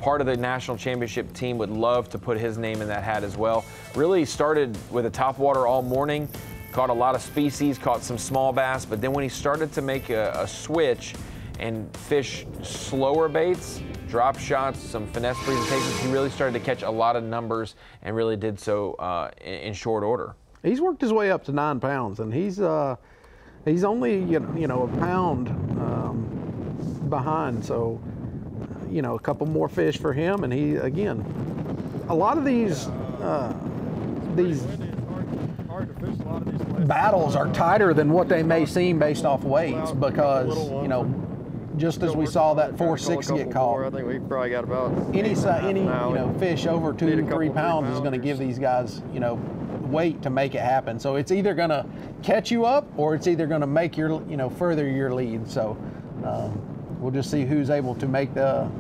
part of the national championship team, would love to put his name in that hat as well. Really started with a topwater all morning, caught a lot of species, caught some small bass, but then when he started to make a switch and fish slower baits, drop shots, some finesse presentations, he really started to catch a lot of numbers and really did so in short order. He's worked his way up to 9 pounds, and he's only a pound behind. So a couple more fish for him, and he again, a lot of these battles are tighter than what they may seem based off weights, because just as we saw that 4-6 get caught, I think we probably got about any fish over 2 to 3 pounds is going to give these guys weight to make it happen. So it's either going to catch you up, or it's either going to make your further your lead. So we'll just see who's able to make the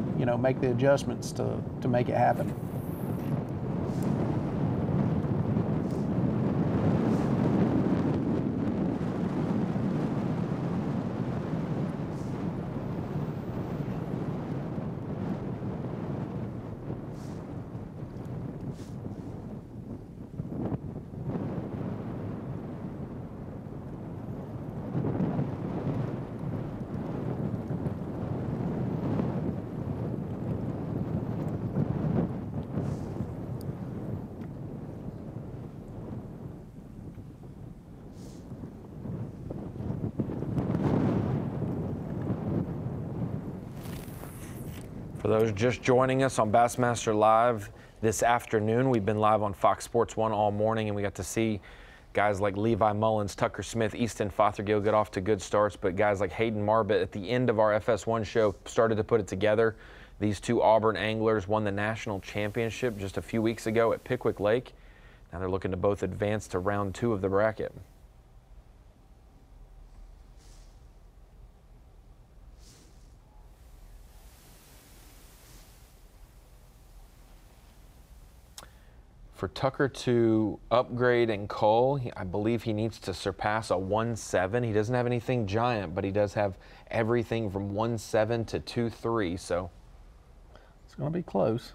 adjustments to make it happen. For those just joining us on Bassmaster Live this afternoon, we've been live on Fox Sports 1 all morning, and we got to see guys like Levi Mullins, Tucker Smith, Easton Fothergill get off to good starts, but guys like Hayden Marbett at the end of our FS1 show started to put it together. These two Auburn anglers won the national championship just a few weeks ago at Pickwick Lake. Now they're looking to both advance to round 2 of the bracket. For Tucker to upgrade in Cole, I believe he needs to surpass a 1.7. He doesn't have anything giant, but he does have everything from 1.7 to 2.3, so it's going to be close.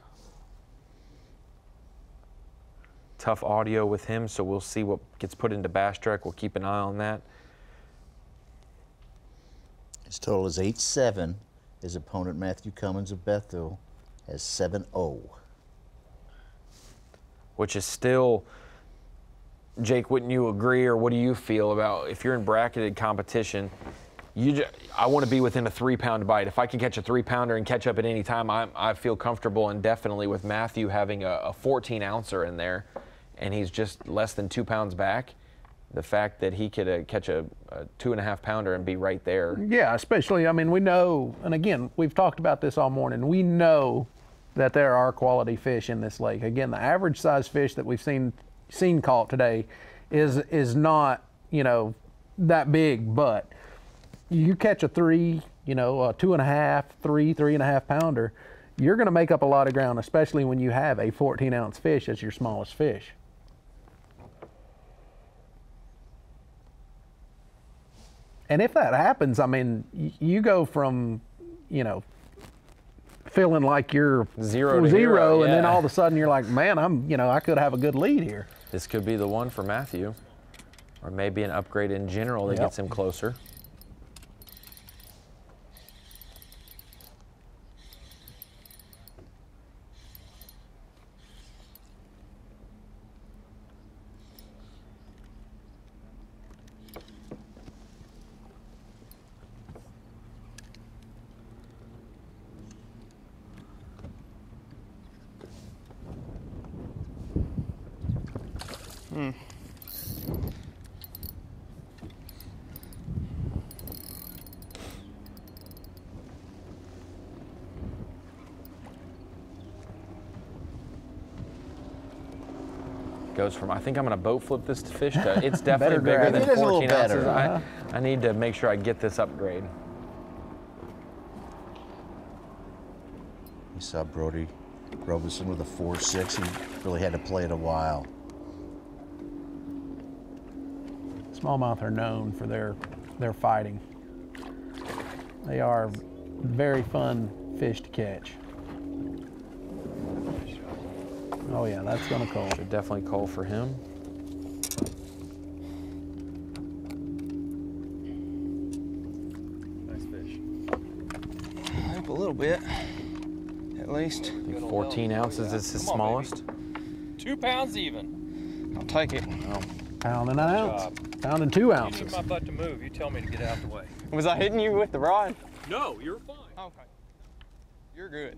Tough audio with him, so we'll see what gets put into Bass Track. We'll keep an eye on that. His total is 8.7. His opponent, Matthew Cummins of Bethel, has 7.0. Which is still, Jake, wouldn't you agree, or what do you feel about if you're in bracketed competition, I want to be within a 3-pound bite. If I can catch a 3-pounder and catch up at any time, I feel comfortable, and definitely with Matthew having a 14-ouncer in there, and he's just less than 2 pounds back, the fact that he could catch a 2.5-pounder and be right there. Yeah, especially, I mean, we know, and again, we've talked about this all morning, we know that there are quality fish in this lake. Again, the average size fish that we've seen caught today is not, that big, but you catch a 3, a 2.5, 3.5 pounder, you're going to make up a lot of ground, especially when you have a 14-ounce fish as your smallest fish. And if that happens, I mean, you go from, feeling like you're zero to hero, and then all of a sudden you're like, man, I could have a good lead here. This could be the one for Matthew, or maybe an upgrade in general that gets him closer. Goes from, I think I'm going to boat flip this fish to, it's definitely bigger grab than it. It is a little 14 ounces. better. I need to make sure I get this upgrade. You saw Brody Robeson with a 4.6. He really had to play it a while. Smallmouth are known for their fighting. They are very fun fish to catch. Oh yeah, that's gonna call. Should definitely call for him. Nice fish. Up a little bit, at least. 14 ounces is his smallest. 2 pounds even. I'll take it. Oh. Pound and an ounce. Pound and 2 You ounces. need my butt to move. You tell me to get out the way. Was I hitting you with the rod? No, you're fine. Okay. You're good.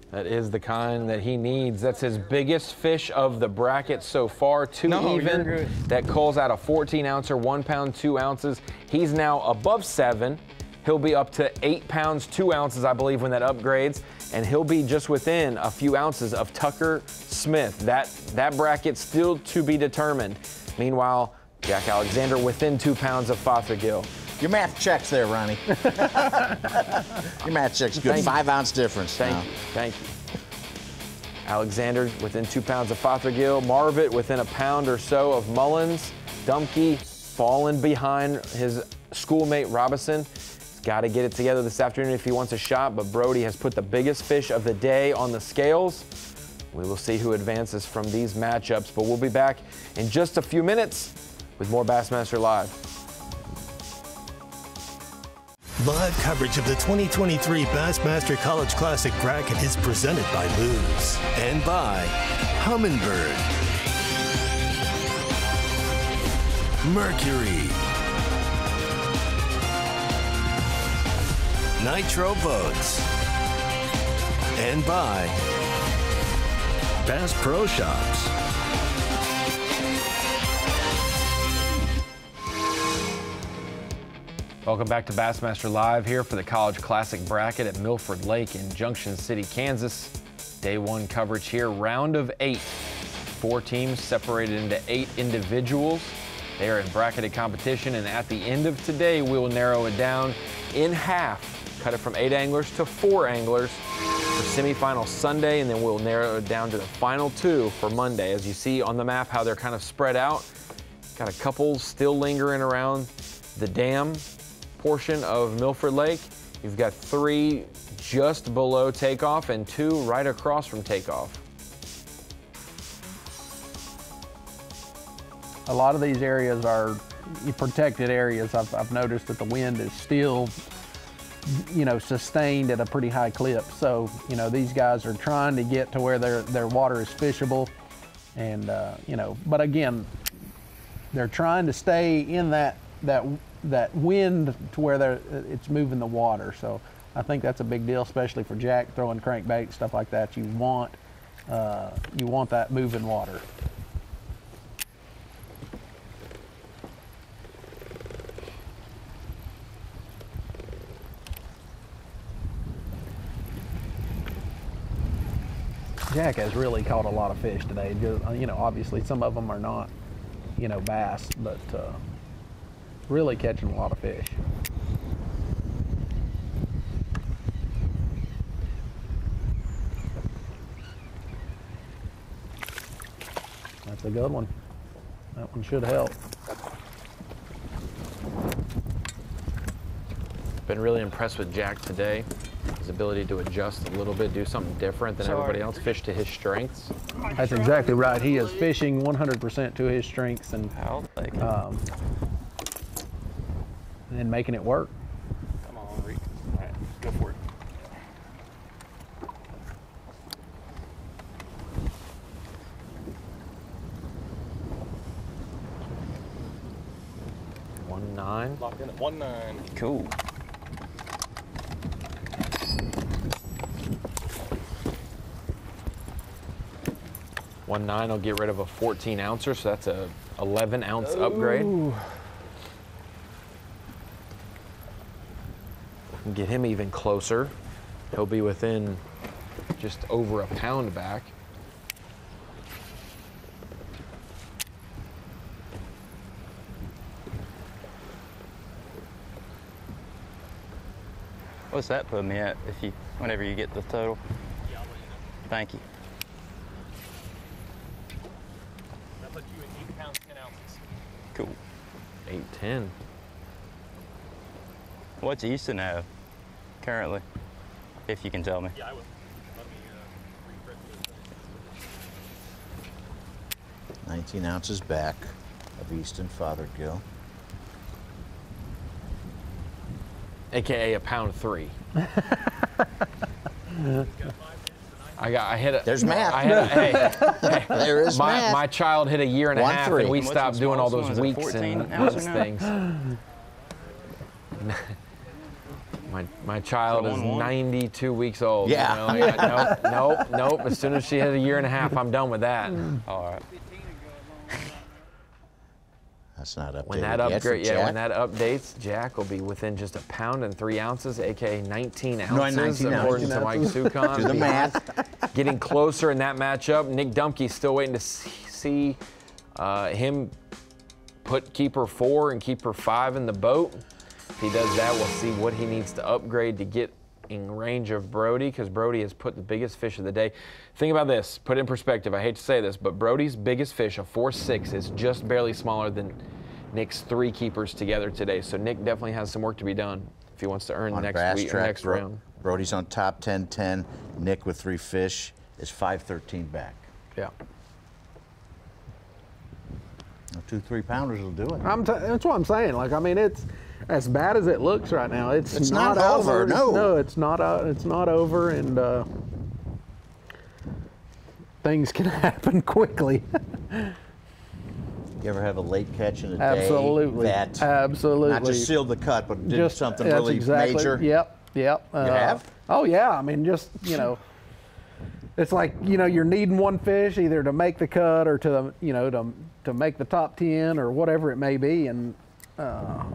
That is the kind that he needs. That's his biggest fish of the bracket so far. Two No, even. you're good. That calls out a 14 ouncer, 1 pound, 2 ounces. He's now above 7. He'll be up to 8 pounds, 2 ounces, I believe, when that upgrades. And he'll be just within a few ounces of Tucker Smith. That bracket still to be determined. Meanwhile, Jack Alexander within 2 pounds of Fothergill. Your math checks there, Ronnie. Your math checks good. 5 ounce difference. Thank you. Thank you. Alexander within 2 pounds of Fothergill. Marvitt within a pound or so of Mullins. Dumke falling behind his schoolmate Robinson. He's got to get it together this afternoon if he wants a shot, but Brody has put the biggest fish of the day on the scales. We will see who advances from these matchups, but we'll be back in just a few minutes with more Bassmaster Live. Live coverage of the 2023 Bassmaster College Classic bracket is presented by Lews and by Humminbird, Mercury, Nitro Boats, and by Bass Pro Shops. Welcome back to Bassmaster Live here for the College Classic bracket at Milford Lake in Junction City, Kansas. Day 1 coverage here, round of 8. 4 teams separated into 8 individuals. They are in bracketed competition, and at the end of today, we will narrow it down in half. Cut it from 8 anglers to 4 anglers for semifinal Sunday, and then we'll narrow it down to the final 2 for Monday. As you see on the map how they're kind of spread out, got a couple still lingering around the dam portion of Milford Lake. You've got 3 just below takeoff and 2 right across from takeoff. A lot of these areas are protected areas. I've noticed that the wind is still, sustained at a pretty high clip. So, these guys are trying to get to where their water is fishable. And, but again, they're trying to stay in that wind to where it's moving the water. So I think that's a big deal, especially for Jack throwing crankbait, stuff like that. You want that moving water. Jack has really caught a lot of fish today. Obviously some of them are not, bass, but really catching a lot of fish. That's a good one. That one should help. Been really impressed with Jack today. His ability to adjust a little bit, do something different than everybody else, fish to his strengths. That's exactly right. He is fishing 100% to his strengths and making it work. Come on, Reek. All right, go for it. $1.9. Locked in at 1.9. Cool. 1.9 will get rid of a 14 ouncer, so that's a 11 ounce upgrade. Get him even closer. He'll be within just over a pound back. What's that put me at whenever you get the total? Yeah, I'll let you know. Thank you. That puts you at 8 pounds, 10 ounces. Cool. 8.10. What's Easton have currently, if you can tell me? Yeah, I will. Let me refresh this. 19 ounces back of Easton Fothergill. AKA a pound 3. I hit a. There's math. Hey, there is math. My child hit a year and a half, 1-3. and we What's stopped the doing all smallest those one? Is it weeks 14 and ounces those now? things. My child is 92 weeks old. Yeah. You know, nope. As soon as she hit a year and a half, I'm done with that. All right. That's not updated When that when that updates, Jack will be within just a pound and 3 ounces, aka 19 ounces, 19 according to Mike Sukon. Do the math. Getting closer in that matchup. Nick Dumke's still waiting to see him put keeper 4 and keeper 5 in the boat. If he does that, we'll see what he needs to upgrade to get in range of Brody, because Brody has put the biggest fish of the day. Think about this, put it in perspective. I hate to say this, but Brody's biggest fish, a 4.6, is just barely smaller than Nick's 3 keepers together today. So Nick definitely has some work to be done if he wants to earn next week or next round. Brody's on top 10-10. Nick with 3 fish is 5-13 back. Yeah. 2 3-pounders will do it. That's what I'm saying. Like, I mean, it's as bad as it looks right now. It's not over. No, it's not. It's not over, and things can happen quickly. You ever have a late catch in a Absolutely. day that Absolutely. not just sealed the cut, but did something really major? Yep. You have? Oh yeah. I mean, just it's like you're needing one fish either to make the cut or to to make the top 10 or whatever it may be, and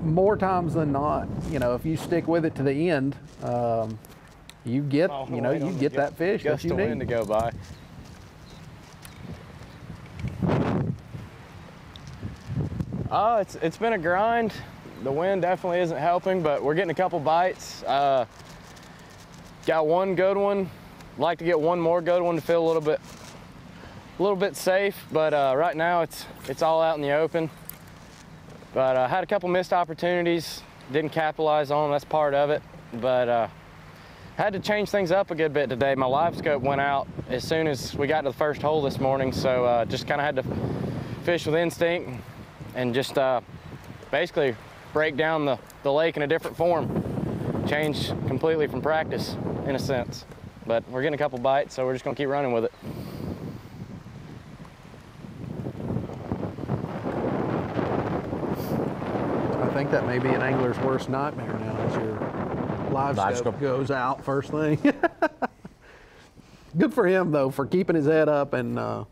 more times than not, if you stick with it to the end, you get you get that fish that you need to go by. It's been a grind. The wind definitely isn't helping, but we're getting a couple bites. Got one good one. Like to get one more good one to feel a little bit safe, but right now it's all out in the open. But I had a couple missed opportunities, didn't capitalize on them. That's part of it. But had to change things up a good bit today. My live scope went out as soon as we got to the first hole this morning, so just kind of had to fish with instinct and just basically break down the lake in a different form. Change completely from practice, in a sense. But we're getting a couple bites, so we're just gonna keep running with it. I think that may be an angler's worst nightmare now, as your live scope goes out first thing. Good for him though, for keeping his head up and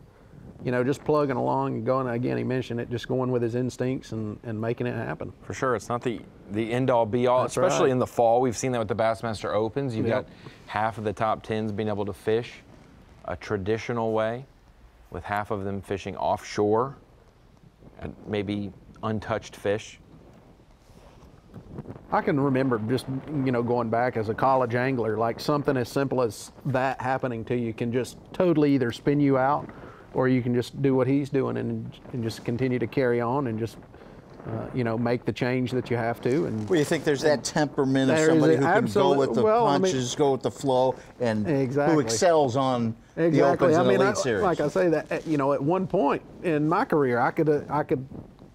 just plugging along and going. Again, he mentioned it, just going with his instincts and making it happen. For sure, it's not the end-all be-all, especially in the fall. We've seen that with the Bassmaster Opens. You've got half of the top 10s being able to fish a traditional way, with half of them fishing offshore, and maybe untouched fish. I can remember just, going back as a college angler, like something as simple as that happening to you can just totally either spin you out, or you can just do what he's doing and just continue to carry on and just, make the change that you have to. And well, you think there's that temperament of somebody who can go with the punches, go with the flow, and who excels on the Opens and Elite Series. Like I say that, at one point in my career, I could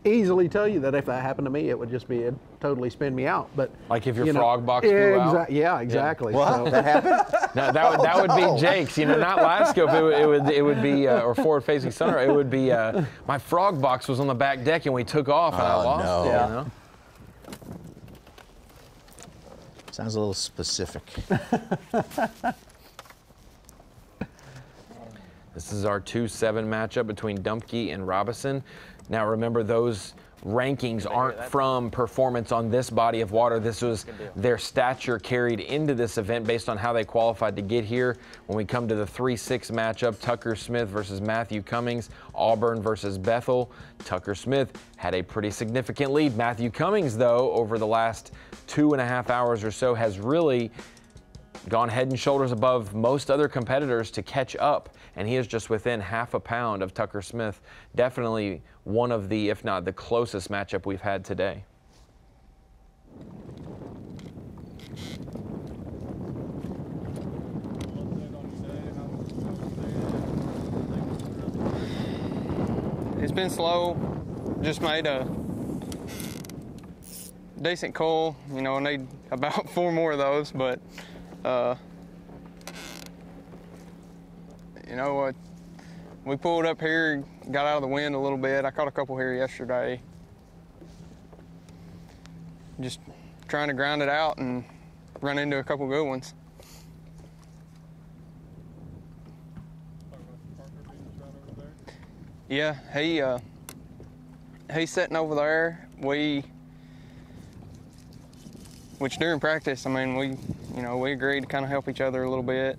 easily tell you that if that happened to me, it would just be totally spin me out. But like if your frog box blew out. Yeah, exactly. What? So. That happened? No, that would be Jake's. Not live scope. It would be or forward facing center. It would be my frog box was on the back deck and we took off and I lost it. Yeah. Sounds a little specific. This is our 2-7 matchup between Dumpke and Robison. Now remember, those rankings aren't from performance on this body of water. This was their stature carried into this event based on how they qualified to get here. When we come to the 3-6 matchup, Tucker Smith versus Matthew Cummings, Auburn versus Bethel. Tucker Smith had a pretty significant lead. Matthew Cummings, though, over the last 2.5 hours or so, has really gone head and shoulders above most other competitors to catch up, and he is just within half a pound of Tucker Smith. Definitely one of the, if not the closest matchup we've had today. It's been slow. Just made a decent coil. You know, I need about 4 more of those, but you know what? We pulled up here, got out of the wind a little bit. I caught a couple here yesterday. Just trying to grind it out and run into a couple good ones. Yeah, he's sitting over there. Which during practice, I mean, we agreed to kind of help each other a little bit.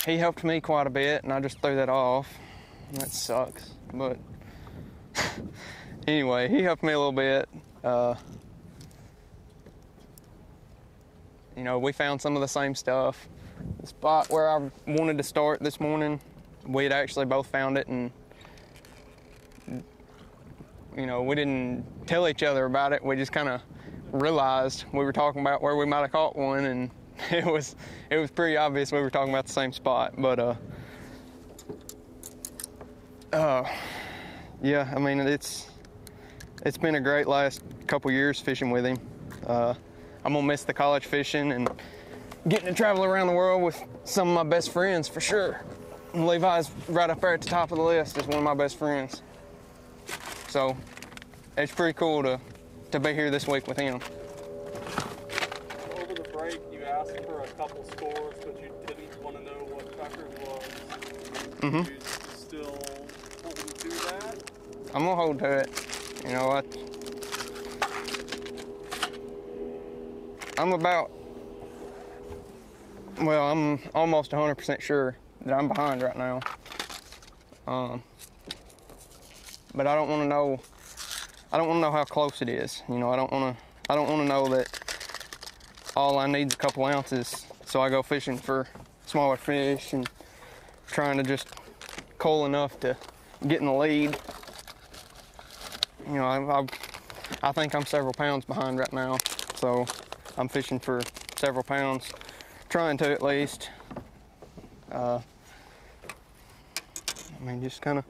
He helped me quite a bit, and I just threw that off. That sucks, but anyway, he helped me a little bit. You know, we found some of the same stuff. The spot where I wanted to start this morning, we had actually both found it, and you know, we didn't tell each other about it. We just kind of realized we were talking about where we might have caught one, and it was pretty obvious we were talking about the same spot. But yeah, I mean, it's been a great last couple years fishing with him. I'm gonna miss the college fishing and getting to travel around the world with some of my best friends for sure. And Levi's right up there at the top of the list as one of my best friends. So it's pretty cool to be here this week with him. Over the break, you asked for a couple scores, but you didn't want to know what Tucker's was. Mm-hmm. You still holding to that? I'm gonna hold to it. You know what? I'm almost 100% sure that I'm behind right now. But I don't want to know. I don't want to know how close it is. You know, I don't want to know that all I need is a couple ounces, so I go fishing for smaller fish and trying to just coil enough to get in the lead. You know, I think I'm several pounds behind right now, so I'm fishing for several pounds, trying to at least. I mean, just kind of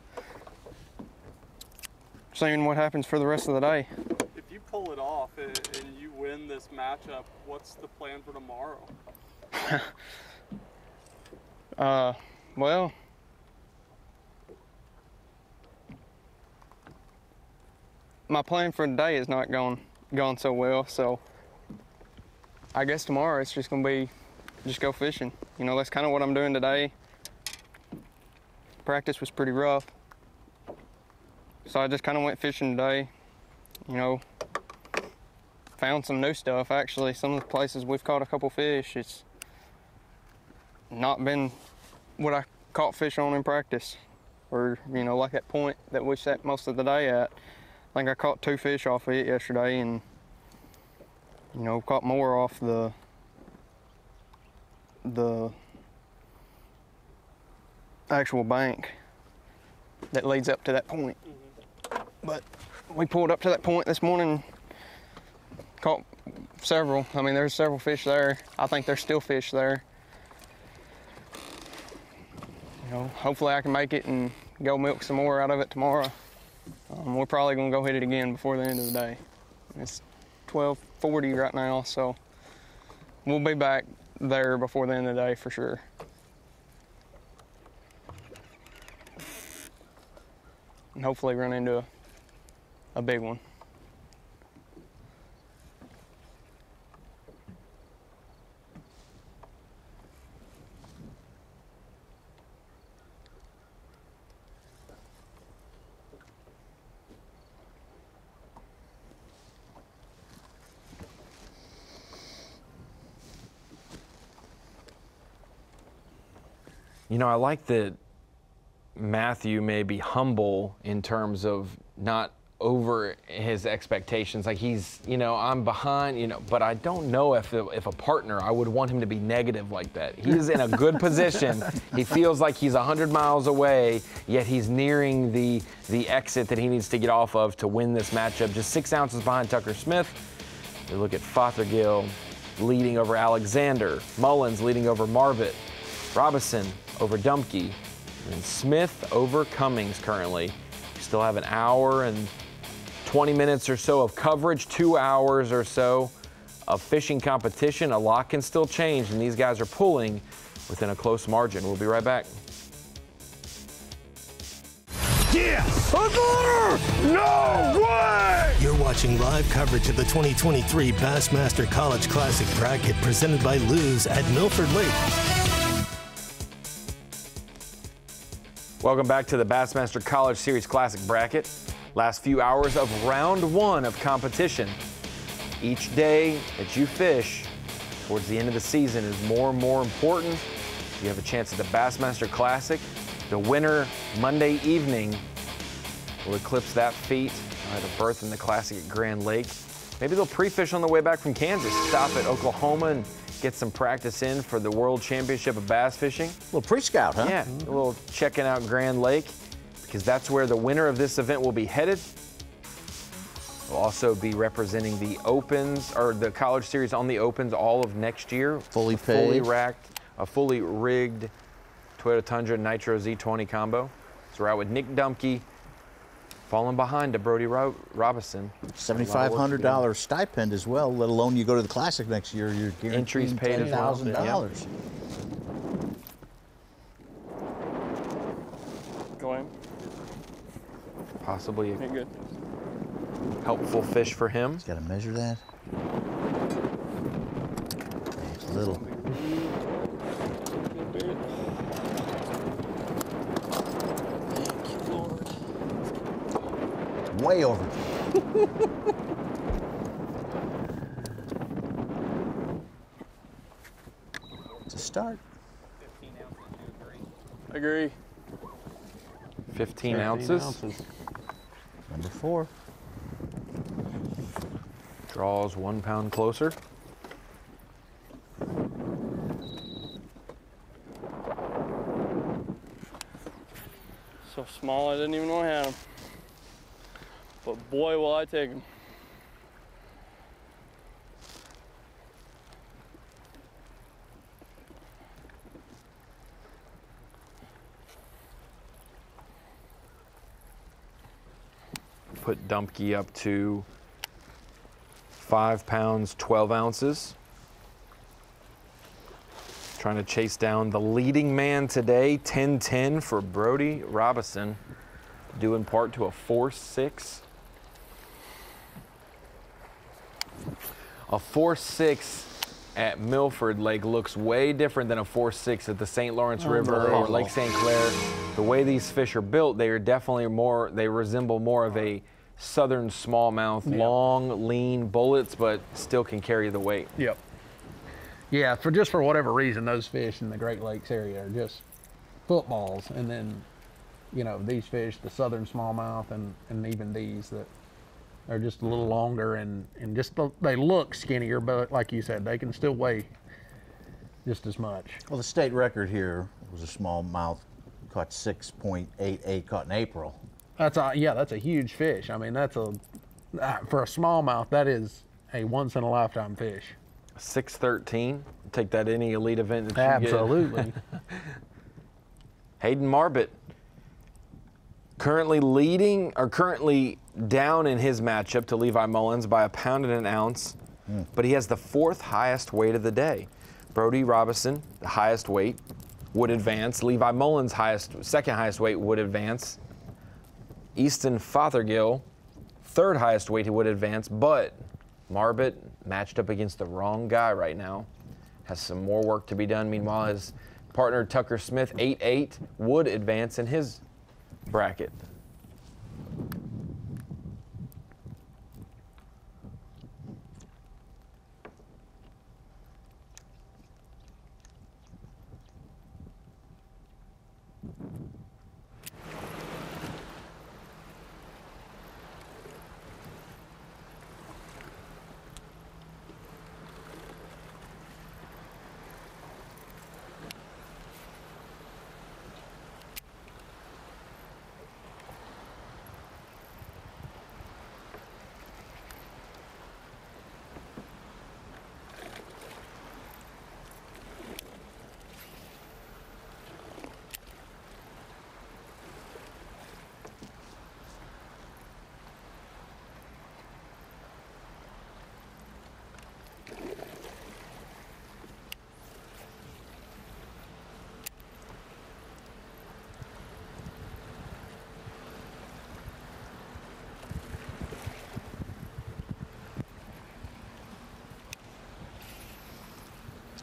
seeing what happens for the rest of the day. If you pull it off and you win this matchup, what's the plan for tomorrow? Well, my plan for today is not gone so well, so I guess tomorrow it's just gonna be just go fishing. You know, that's kind of what I'm doing today. Practice was pretty rough, so I just kind of went fishing today. You know, found some new stuff actually. Some of the places we've caught a couple fish, it's not been what I caught fish on in practice, or you know, like that point that we sat most of the day at. I think I caught 2 fish off of it yesterday, and you know, caught more off the actual bank that leads up to that point. Mm-hmm. But we pulled up to that point this morning, caught several. I mean, there's several fish there. I think there's still fish there. You know, hopefully I can make it and go milk some more out of it tomorrow. We're probably gonna go hit it again before the end of the day. It's 12:40 right now, so we'll be back there before the end of the day for sure. And hopefully run into a big one. You know, I like that Matthew may be humble in terms of not over his expectations. Like he's, you know, I'm behind, you know, but I don't know if a partner, I would want him to be negative like that. He's in a good position. He feels like he's 100 miles away, yet he's nearing the exit that he needs to get off of to win this matchup. Just 6 ounces behind Tucker Smith. We look at Fothergill leading over Alexander, Mullins leading over Marbit, Robinson over Dumke, and Smith over Cummings currently. We still have an hour and 20 minutes or so of coverage, 2 hours or so of fishing competition. A lot can still change, and these guys are pulling within a close margin. We'll be right back. Yeah! No way! You're watching live coverage of the 2023 Bassmaster College Classic Bracket presented by Lews at Milford Lake. Welcome back to the Bassmaster College Series Classic Bracket. Last few hours of round 1 of competition. Each day that you fish towards the end of the season is more and more important. You have a chance at the Bassmaster Classic. The winner Monday evening will eclipse that feat. I'll have a berth in the Classic at Grand Lake. Maybe they'll pre-fish on the way back from Kansas, stop at Oklahoma and get some practice in for the World Championship of Bass Fishing. A little pre-scout, huh? Yeah, a little checking out Grand Lake, because that's where the winner of this event will be headed. We'll also be representing the Opens, or the College Series on the Opens all of next year. Fully racked, a fully rigged Toyota Tundra Nitro Z20 combo. So we're out with Nick Dumke, falling behind to Brody Robinson. $7,500 stipend as well, let alone you go to the Classic next year, you're guaranteed entries paid as well. $10,000. Go in. Possibly You're good. helpful fish for him. He's got to measure that. It's little. Thank you, Lord. Way over. To start. 15 ounces, you agree? Agree. 15 ounces. Number 4. Draws 1 pound closer. So small, I didn't even know I had them. But boy, will I take them. Put Dumke up to 5 pounds, 12 ounces. Trying to chase down the leading man today, 10-10 for Brody Robinson, due in part to a 4.6. A 4.6 at Milford Lake looks way different than a 4.6 at the St. Lawrence River or Lake St. Clair. The way these fish are built, they are definitely more, they resemble more of a southern smallmouth, long, lean bullets, but still can carry the weight. Yep. Yeah, for whatever reason, those fish in the Great Lakes area are just footballs. And then, you know, these fish, the southern smallmouth and even these that are just a little longer and just they look skinnier, but like you said, they can still weigh just as much. Well, the state record here was a smallmouth, caught 6.88, caught in April. That's a huge fish. I mean, that's a for a smallmouth, that is a once in a lifetime fish. 6.13. Take that any elite event that you Absolutely. get. Hayden Marbit currently down in his matchup to Levi Mullins by 1 pound and 1 ounce, but he has the 4th highest weight of the day. Brody Robinson, the highest weight, would advance. Levi Mullins, second highest weight, would advance. Easton Fothergill, 3rd highest weight, he would advance, but Marbit matched up against the wrong guy right now. Has some more work to be done. Meanwhile, his partner Tucker Smith, 8'8", would advance in his bracket.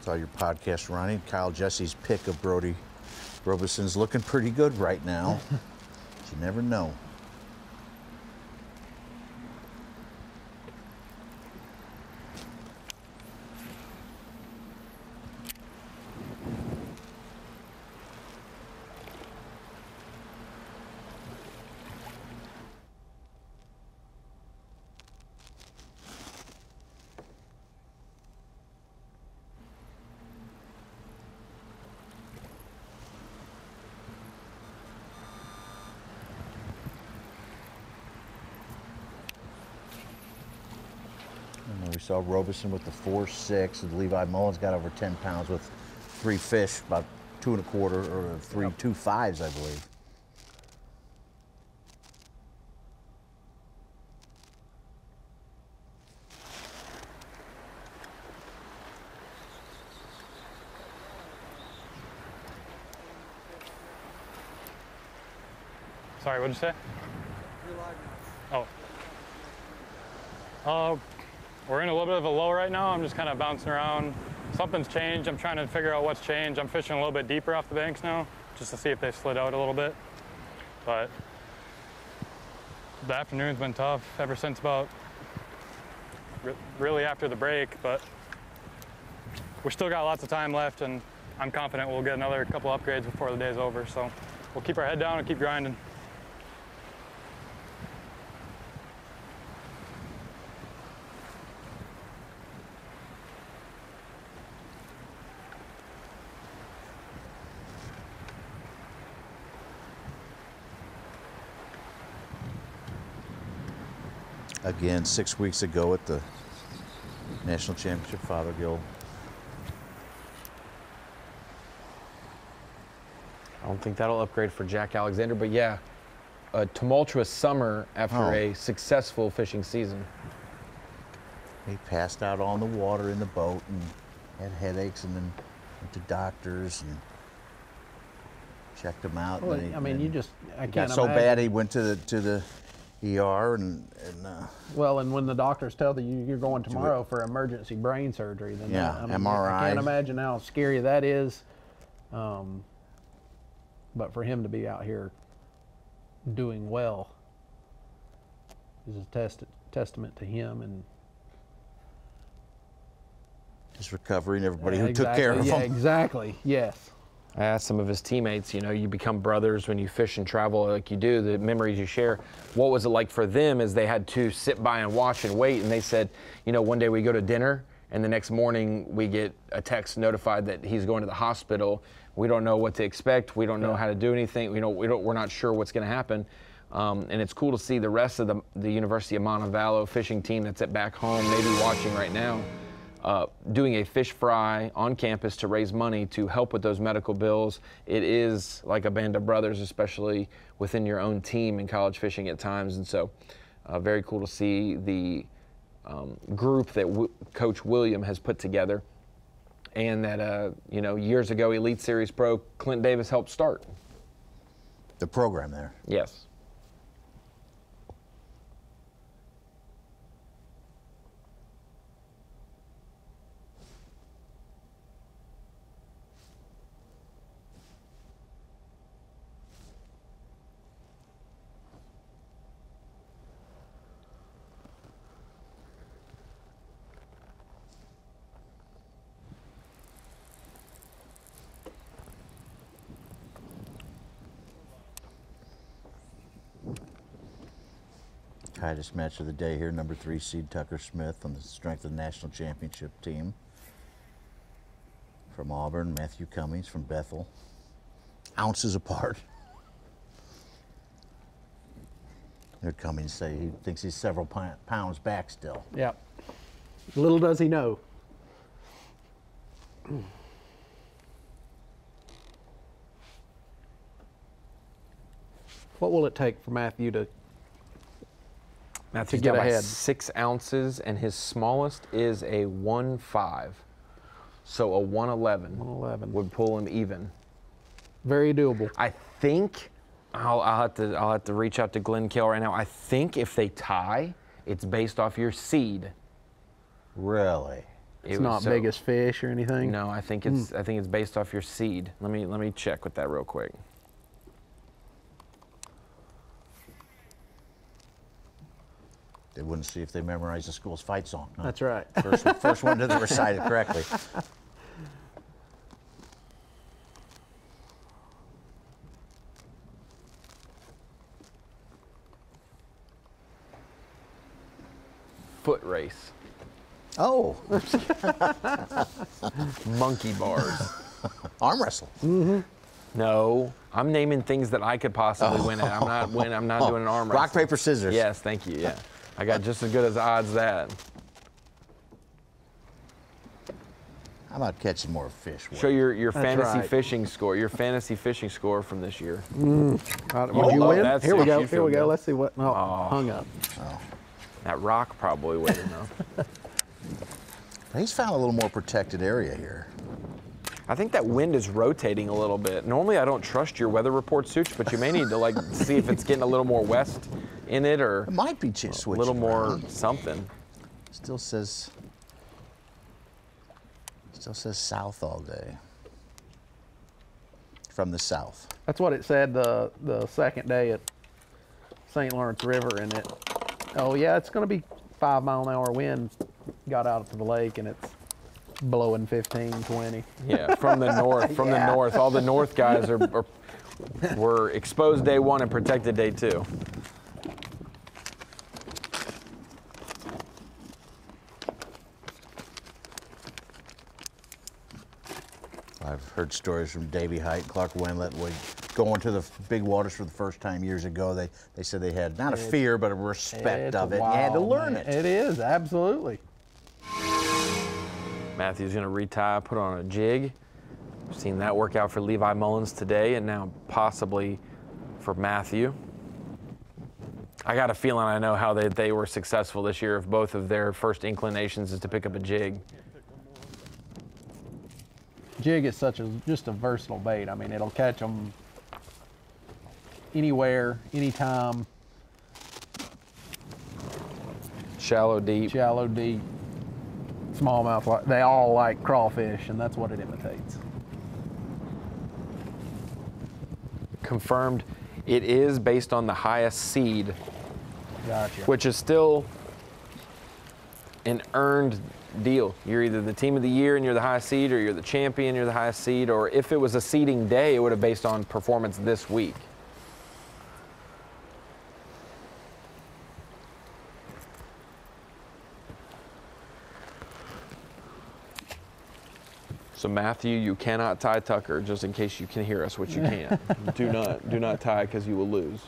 Saw your podcast running. Kyle Jesse's pick of Brody Robeson's looking pretty good right now. But you never know. We saw Robeson with the 4.6, and Levi Mullins got over 10 pounds with 3 fish, about 2 1/4 or 3 2.5s, I believe. Sorry, what'd you say? Oh. We're in a little bit of a low right now. I'm just kind of bouncing around. Something's changed. I'm trying to figure out what's changed. I'm fishing a little bit deeper off the banks now, just to see if they slid out a little bit. But the afternoon's been tough ever since about really after the break, but we still got lots of time left, and I'm confident we'll get another couple upgrades before the day's over. So we'll keep our head down and keep grinding. Again, 6 weeks ago at the National Championship Fothergill. I don't think that'll upgrade for Jack Alexander, but yeah, a tumultuous summer after a successful fishing season. He passed out on the water in the boat and had headaches, and then went to doctors and checked him out. Well, and I mean, you just, I can't got so imagine. bad he went to the ER and well, and when the doctors tell you you're going tomorrow for emergency brain surgery, then yeah, I mean, MRI. I can't imagine how scary that is. But for him to be out here doing well is a testament to him and his recovery and everybody who took care of him. Yeah, exactly. Yes. I asked some of his teammates, you know, you become brothers when you fish and travel like you do, the memories you share. What was it like for them as they had to sit by and watch and wait? And they said, you know, one day we go to dinner and the next morning we get a text notified that he's going to the hospital. We don't know what to expect. We don't know how to do anything. We're not sure what's going to happen. And it's cool to see the rest of the University of Montevallo fishing team that's at back home, maybe watching right now, doing a fish fry on campus to raise money to help with those medical bills. It is like a band of brothers, especially within your own team in college fishing at times. And so very cool to see the group that Coach William has put together, and that, you know, years ago, Elite Series Pro Clint Davis helped start. The program there. Yes. Tightest match of the day here, number 3 seed Tucker Smith on the strength of the national championship team. From Auburn, Matthew Cummings from Bethel. Ounces apart. Heard Cummings say he thinks he's several pounds back still. Yep. Little does he know. What will it take for Matthew to Matthew's get down by ahead? 6 ounces, and his smallest is a 1.5. So a 1.11 would pull him even. Very doable. I think I'll have to reach out to Glenn Kell right now. I think if they tie, it's based off your seed. Really? It's not biggest fish or anything. No, I think it's based off your seed. Let me check with that real quick. They wouldn't see if they memorized the school's fight song. Huh? That's right. First one to recite it correctly. Foot race. Oh. Monkey bars. Arm wrestle. Mm-hmm. No, I'm naming things that I could possibly win at. I'm not doing an arm wrestle. Rock, paper, scissors. Yes, thank you. Yeah, I got just as good as odds that. How about catching more fish? Show your fantasy fishing score. Your fantasy fishing score from this year. Would you win? Here we go. Here we go. Let's see what. Oh, hung up. Oh. That rock probably weighed enough. He's found a little more protected area here. I think that wind is rotating a little bit. Normally, I don't trust your weather report, Such, but you may need to see if it's getting a little more west in it, or it might be switching a little more around. something. Still says south all day. From the south. That's what it said the second day at St. Lawrence River, and it. Oh yeah, it's going to be 5 mile an hour wind. Got out to the lake, and it's blowing 15, 20. Yeah, from the north. From the north, all the north guys were exposed day 1 and protected day 2. I've heard stories from Davey Height, Clark Wendlet, going to the big waters for the first time years ago. They said they had not a fear, but a respect of it. You had to learn it. It is, absolutely. Matthew's going to retie, put on a jig. We've seen that work out for Levi Mullins today, and now possibly for Matthew. I got a feeling I know how they were successful this year if both of their first inclinations is to pick up a jig. Jig is just a versatile bait. I mean, it'll catch them anywhere, anytime. Shallow, deep. Shallow, deep. Smallmouth, they all like crawfish, and that's what it imitates. Confirmed, it is based on the highest seed. Gotcha. Which is still an earned deal. You're either the team of the year and you're the highest seed, or you're the champion, you're the highest seed, or if it was a seeding day, it would have based on performance this week. So Matthew, you cannot tie Tucker, just in case you can hear us, which you can't. do not tie, because you will lose.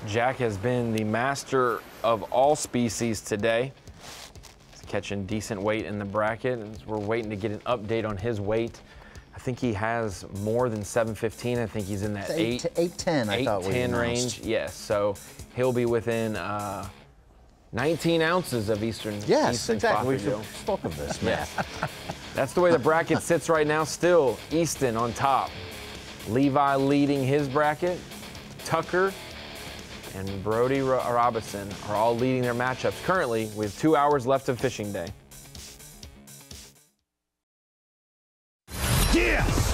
Jack has been the master of all species today. He's catching decent weight in the bracket, and we're waiting to get an update on his weight. I think he has more than 715. I think he's in that 810. I thought 810 range. Yes, so he'll be within 19 ounces of Eastern. Yes, Eastern exactly. Fothergill. We spoke of this, man. That's the way the bracket sits right now. Still, Easton on top. Levi leading his bracket. Tucker and Brody Robinson are all leading their matchups currently with 2 hours left of fishing day. Yes!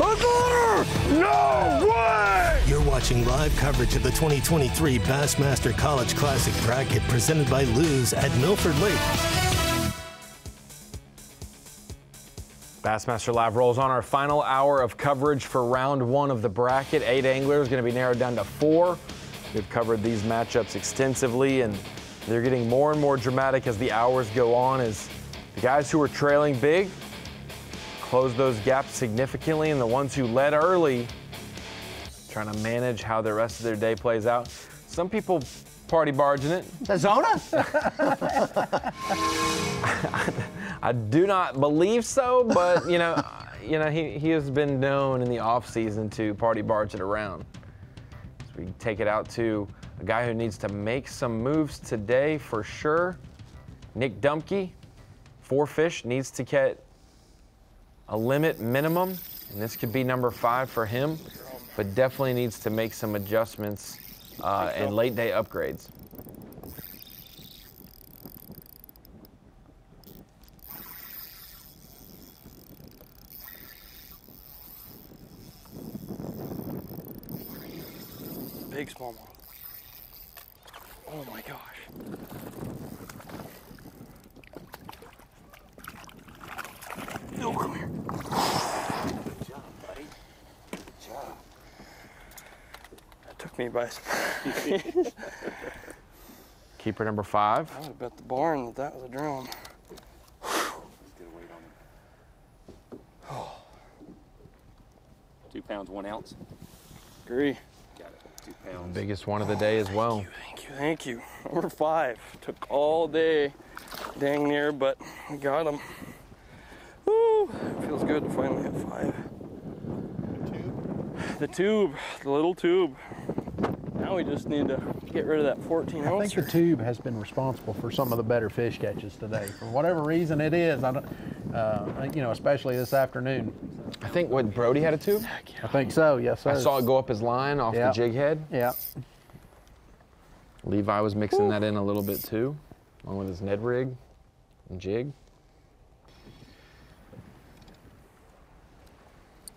No way! You're watching live coverage of the 2023 Bassmaster College Classic Bracket presented by Lews at Milford Lake. Bassmaster Live rolls on. Our final hour of coverage for round 1 of the bracket. 8 anglers, going to be narrowed down to 4. We've covered these matchups extensively, and they're getting more and more dramatic as the hours go on, as the guys who were trailing big close those gaps significantly, and the ones who led early trying to manage how the rest of their day plays out. Some people party barging it. Zona? I do not believe so, but you know, he has been known in the off season to party barge it around. So we take it out to a guy who needs to make some moves today for sure. Nick Dumke, 4 fish, needs to get a limit minimum, and this could be number 5 for him, but definitely needs to make some adjustments and late day upgrades. Big smallmouth. Oh my gosh. No, come here. Good job, buddy. Good job. That took me by surprise. Keeper number 5. I would have bet the barn that that was a drone. Let's get a weight on him. 2 pounds, 1 ounce. Agree. Got it. 2 pounds. Biggest one of the day as well. Thank you. Number 5. Took all day, dang near, but we got him. Woo! Feels good to finally have 5. The tube, the little tube. Now we just need to get rid of that 14 ouncer. I think the tube has been responsible for some of the better fish catches today. For whatever reason it is, I don't, you know, especially this afternoon. I think what Brody had a tube? I think so. Yes, sir. I saw it go up his line off the jig head. Yeah. Levi was mixing that in a little bit too, along with his Ned rig and jig.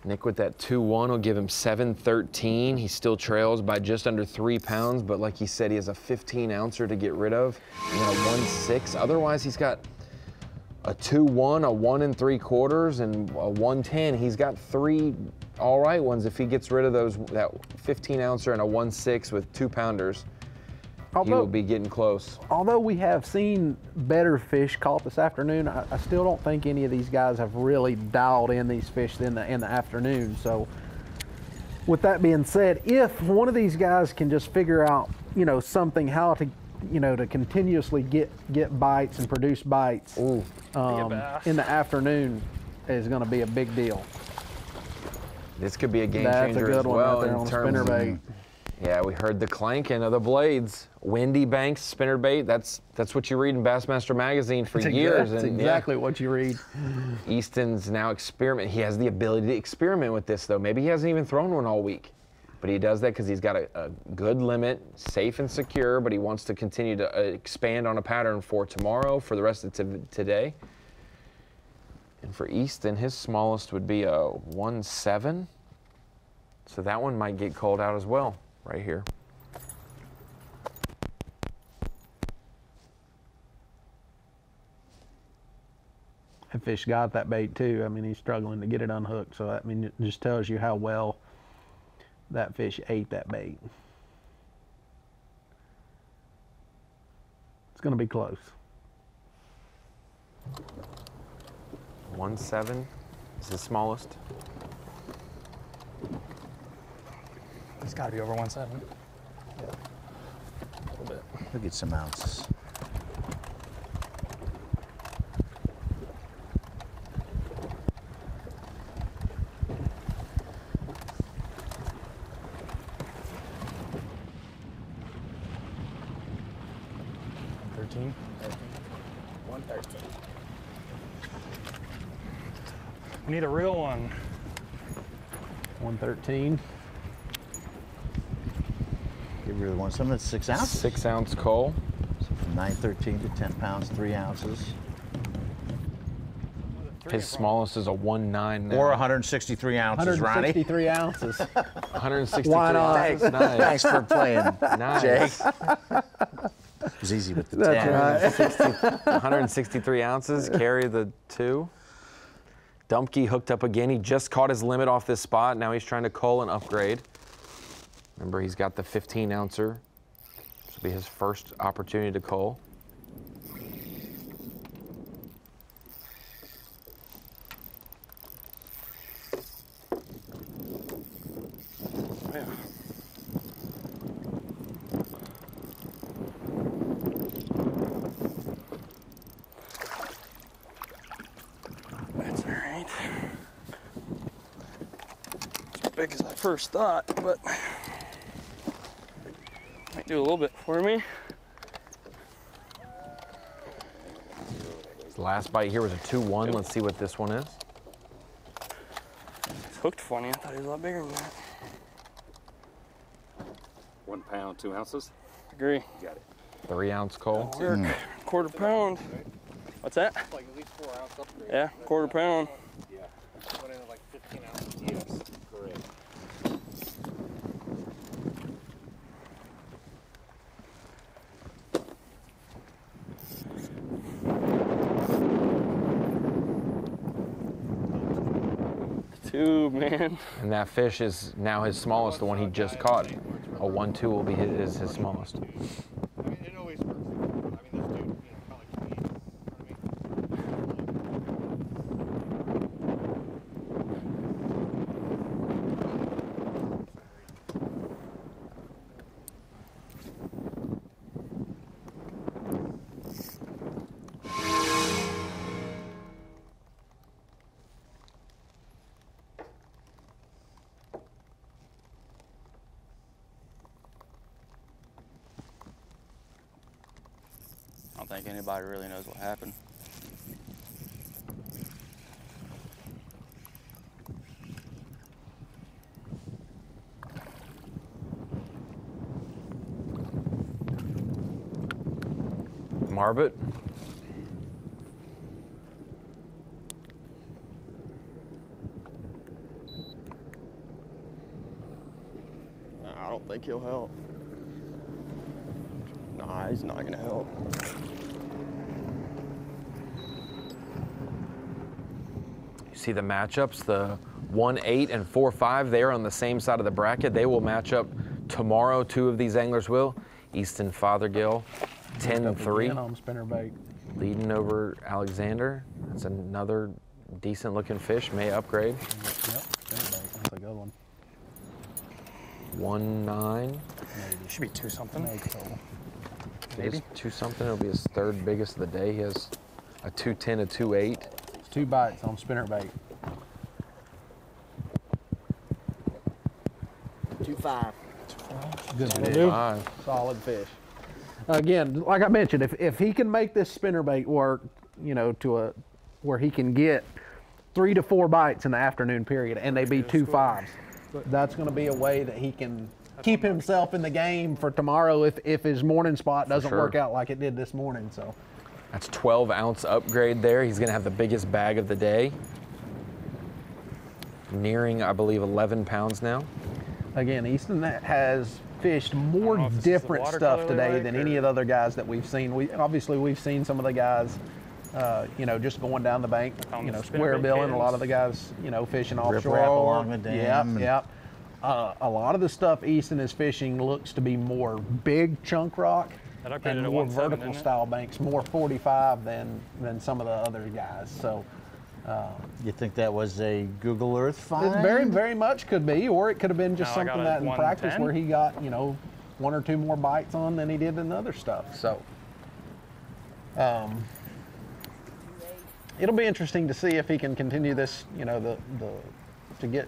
Nick with that 2-1 will give him 7-13. He still trails by just under 3 pounds, but like he said, he has a 15 ouncer to get rid of, and then a 1.6. Otherwise, he's got a 2-1, a 1 3/4, and a 1.10. He's got 3 all right ones if he gets rid of those, that 15 ouncer and a 1.6 with 2 pounders. He will be getting close. Although we have seen better fish caught this afternoon, I still don't think any of these guys have really dialed in these fish in the afternoon. So with that being said, if one of these guys can just figure out, you know, something, how to, you know, to continuously get bites and produce bites in the afternoon, is going to be a big deal. This could be a game That's changer a good as one well right there in on terms of, spinnerbait. yeah, we heard the clanking of the blades. Windy Banks spinnerbait. That's what you read in Bassmaster magazine for years. That's exactly what you read. Easton's now experiment. He has the ability to experiment with this though. Maybe he hasn't even thrown one all week, but he does that because he's got a good limit, safe and secure. But he wants to continue to expand on a pattern for tomorrow, for the rest of today. And for Easton, his smallest would be a 1.7. So that one might get called out as well, right here. That fish got that bait too. I mean, he's struggling to get it unhooked. So I mean, it just tells you how well that fish ate that bait. It's going to be close. 1.7 is the smallest. It's got to be over 1.7. Yeah. A little bit. Look at some ounces. We need a real one. 113. Get rid of the one. Some of it's 6 ounces. 6 ounce coal. So from 9.13 to 10 pounds, 3 ounces. His smallest is a 1.9 now. Or 163 ounces, Ronnie. 163 ounces. 163 Why not? ounces. Nice. Thanks for playing, Nice. Jake. It was easy with the 10. That's right. 163 ounces, carry the 2. Dumpke hooked up again. He just caught his limit off this spot. Now he's trying to cull and upgrade. Remember, he's got the 15-ouncer. This will be his first opportunity to cull. That's all right. It's as big as I first thought, but might do a little bit for me. His last bite here was a 2-1. Let's see what this one is. It's hooked funny. I thought he was a lot bigger than that. 1 pound, 2 ounces. Agree. Got it. 3-ounce cull. Quarter pound. What's that? It's like at least 4 ounce upgrade. Yeah, quarter pound. Yeah. Went into like 15 ounces. Yes, correct. Tube, man. And that fish is now his smallest, the one he just caught. A 1-2 will be his smallest. I mean, it always works. I mean, this dude, you know, kind of like me. I don't think anybody really knows what happened. Marbot. I don't think he'll help. Nah, he's not gonna help. You see the matchups, the 1-8 and 4-5, they're on the same side of the bracket. They will match up tomorrow. 2 of these anglers will. Easton Fothergill, 10-3. On spinnerbait. Leading over Alexander. That's another decent looking fish, may upgrade. Yep, spinnerbait. That's a good one. 1-9. Should be 2 something. It is 2 something. It'll be his 3rd biggest of the day. He has a 2-10, a 2-8. It's 2 bites on spinnerbait. 2-5. Good Solid fish. 5. Solid fish. Again, like I mentioned, if he can make this spinnerbait work, you know, to where he can get 3 to 4 bites in the afternoon period, and they be 2 5s, that's going to be a way that he can keep himself in the game for tomorrow if his morning spot doesn't work out like it did this morning. So that's 12-ounce upgrade there. He's going to have the biggest bag of the day. Nearing, I believe, 11 pounds now. Again, Easton has fished more different stuff today than any of the other guys that we've seen. We've seen some of the guys, you know, just going down the bank, you know, square billing. A lot of the guys, you know, fishing offshore. Rip-rap along the dam. Yep. A lot of the stuff Easton is fishing looks to be more big chunk rock and more vertical style banks, more 45 than some of the other guys. So. You think that was a Google Earth find? It very, very much could be, or it could have been just something that in practice where he got, you know, 1 or 2 more bites on than he did in other stuff. So, it'll be interesting to see if he can continue this, you know, to get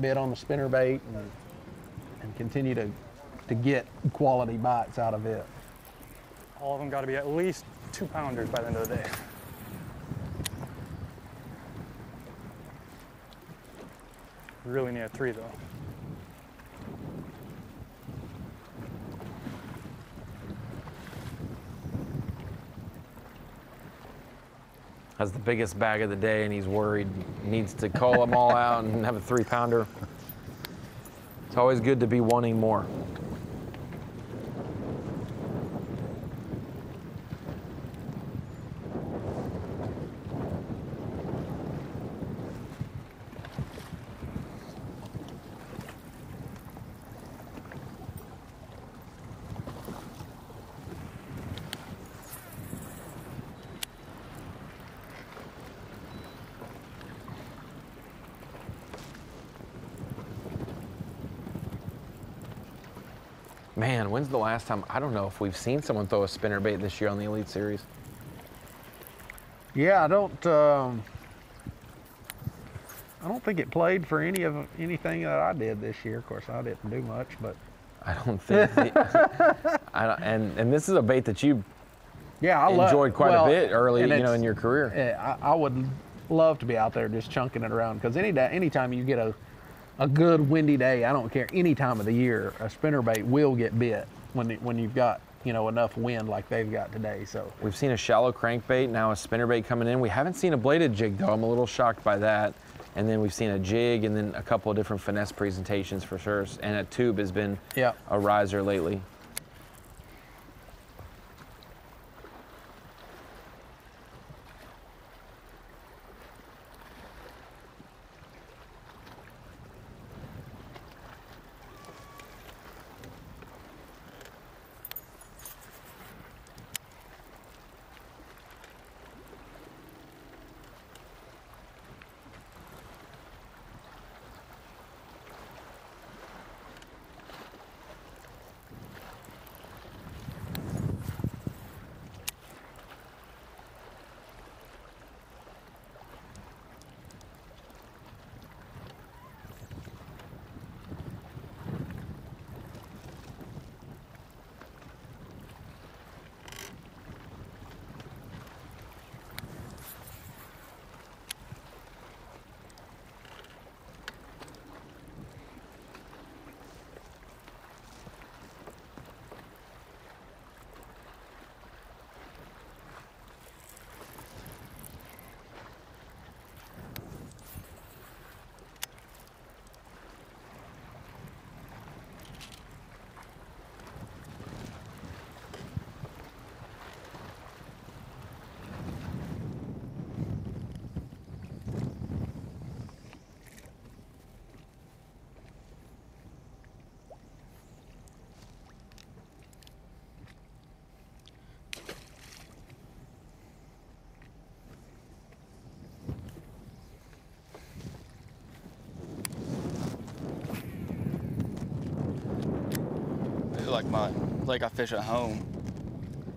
bit on the spinnerbait and continue to get quality bites out of it. All of them got to be at least 2-pounders by the end of the day. We really need a 3 though. Has the biggest bag of the day, and he's worried. Needs to call them all out and have a 3-pounder. It's always good to be wanting more. Man, when's the last time? I don't know if we've seen someone throw a spinnerbait this year on the Elite Series. Yeah, I don't think it played for anything that I did this year. Of course, I didn't do much, but I don't think. And this is a bait that you enjoyed quite a bit early, in your career. I would love to be out there just chunking it around, because anytime you get a good windy day, I don't care, any time of the year, a spinnerbait will get bit when you've got enough wind like they've got today. So we've seen a shallow crankbait, now a spinnerbait coming in. We haven't seen a bladed jig though. I'm a little shocked by that. And then we've seen a jig, and then a couple of different finesse presentations for sure. And a tube has been a riser lately. Like my lake I fish at home,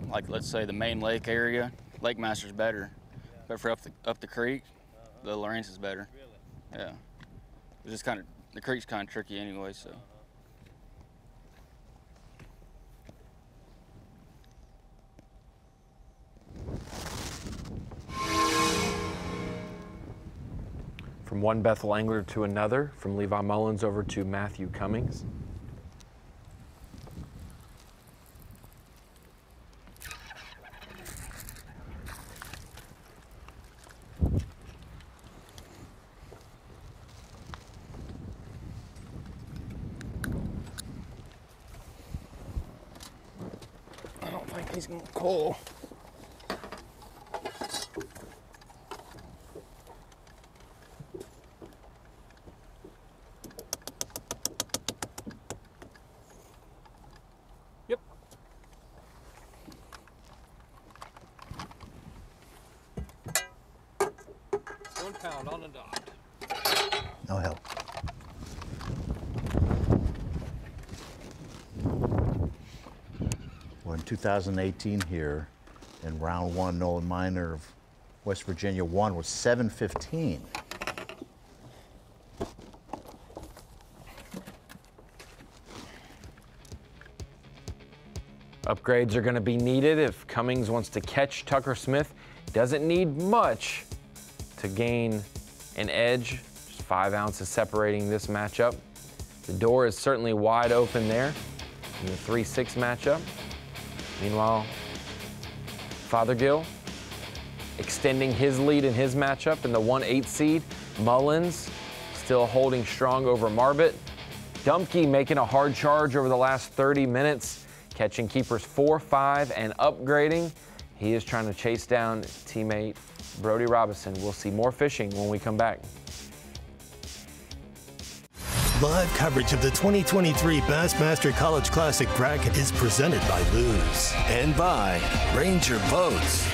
like let's say the main lake area, Lake Master's better. But for up the creek, the Lawrence is better. Yeah. It's just the creek's kind of tricky anyway, so. From one Bethel angler to another, from Levi Mullins over to Matthew Cummings. I don't think he's gonna pull. Yep. 1 pound on the dot. No help. We're in 2018 here, and round one, Nolan Miner of West Virginia won with 7:15. Upgrades are going to be needed if Cummings wants to catch Tucker Smith. Doesn't need much to gain an edge. Just 5 ounces separating this matchup. The door is certainly wide open there in the 3-6 matchup. Meanwhile, Fothergill extending his lead in his matchup in the 1-8 seed. Mullins still holding strong over Marbit. Dumpke making a hard charge over the last 30 minutes, catching keepers 4, 5, and upgrading. He is trying to chase down teammate Brody Robinson. We'll see more fishing when we come back. Live coverage of the 2023 Bassmaster College Classic Bracket is presented by Lews and by Ranger Boats,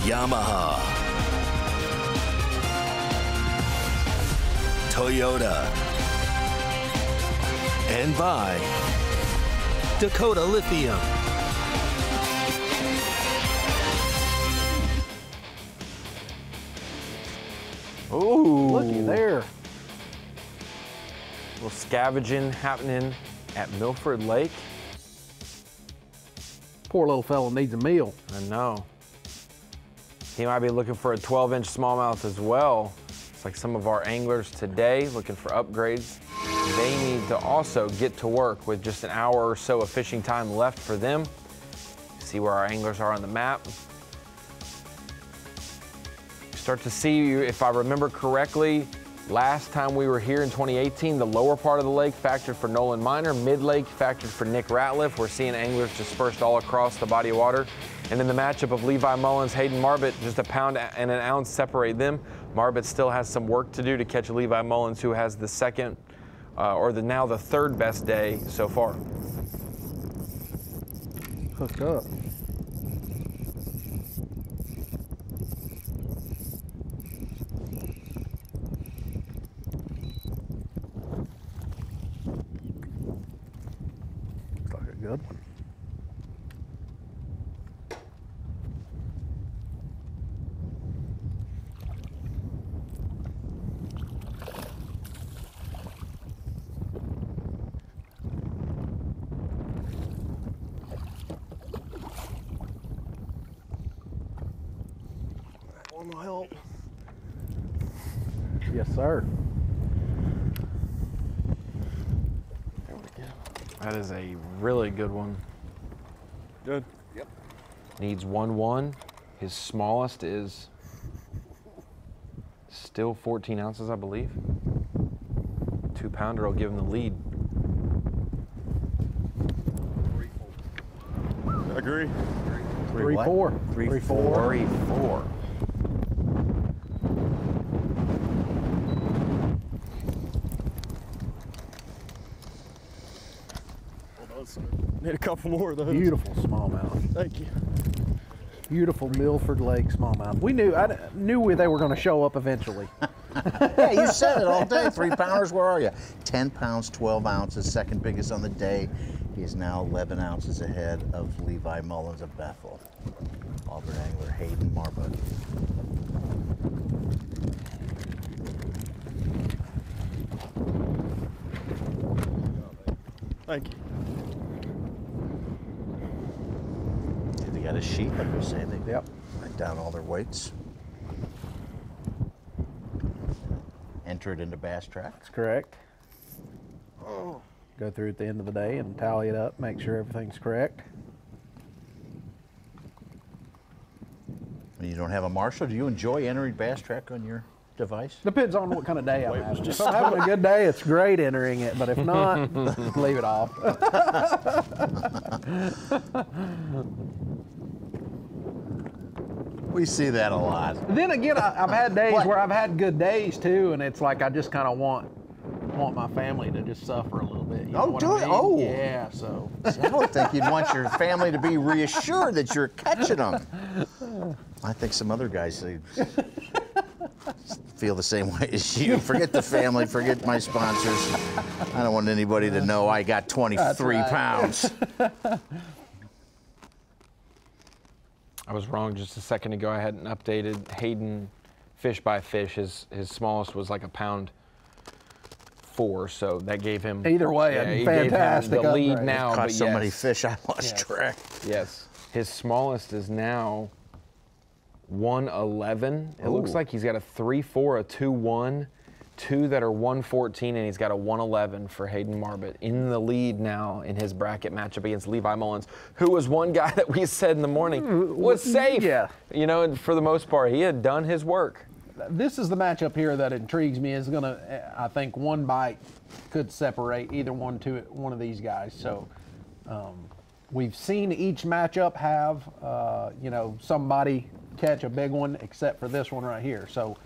Yamaha, Toyota, and by Dakota Lithium. Ooh. Looky there. A little scavenging happening at Milford Lake. Poor little fella needs a meal. I know. He might be looking for a 12-inch smallmouth as well. It's like some of our anglers today looking for upgrades. They need to also get to work with just an hour or so of fishing time left for them. See where our anglers are on the map. Start to see, if I remember correctly, last time we were here in 2018, the lower part of the lake factored for Nolan Miner, mid-lake factored for Nick Ratliff. We're seeing anglers dispersed all across the body of water. And in the matchup of Levi Mullins, Hayden Marbett, just a pound and an ounce separate them. Marbett still has some work to do to catch Levi Mullins, who has the second, now the third best day so far. Hooked up. Looks like a good one. One will help. Yes, sir. There we go. That is a really good one. Good. Yep. Needs 1-1. His smallest is still 14 ounces, I believe. 2-pounder will give him the lead. Agree. 3-4. 3-4. 3-4. Need a couple more of those. Beautiful smallmouth. Thank you. Beautiful Milford Lake smallmouth. We knew, I knew they were going to show up eventually. Yeah, you said it all day. 3-pounders, where are you? 10 pounds, 12 ounces, second biggest on the day. He is now 11 ounces ahead of Levi Mullins of Bethel. Auburn angler Hayden Marbett. Thank you. They got a sheet, like we say. They write down all their weights. Enter it into Bass Track. That's correct. Oh. Go through at the end of the day and tally it up, make sure everything's correct. You don't have a marshal? Do you enjoy entering Bass Track on your device? Depends on what kind of day I'm having. If I'm having a good day, it's great entering it, but if not, leave it off. We see that a lot. Then again, I've had days where I've had good days too, and it's like I just kind of want my family to just suffer a little bit. You know what I mean? Oh. Yeah, so. I would think you'd want your family to be reassured that you're catching them. I think some other guys feel the same way as you. Forget the family, forget my sponsors. I don't want anybody to know I got 23 pounds. I was wrong just a second ago. I hadn't updated Hayden fish by fish. His smallest was like 1.4 pounds, so that gave him either way a fantastic gave him the lead upgrade. now. Caught but so yes, many fish I lost track. Yes, his smallest is now 111. It looks like he's got a 3-4, a 2-1, 2 that are 114, and he's got a 111 for Hayden Marbett in the lead now in his bracket matchup against Levi Mullins, who was one guy that we said in the morning was safe. Yeah. You know, for the most part, he had done his work. This is the matchup here that intrigues me. Is gonna, I think, one bite could separate either one of these guys. So we've seen each matchup have, somebody catch a big one, except for this one right here. So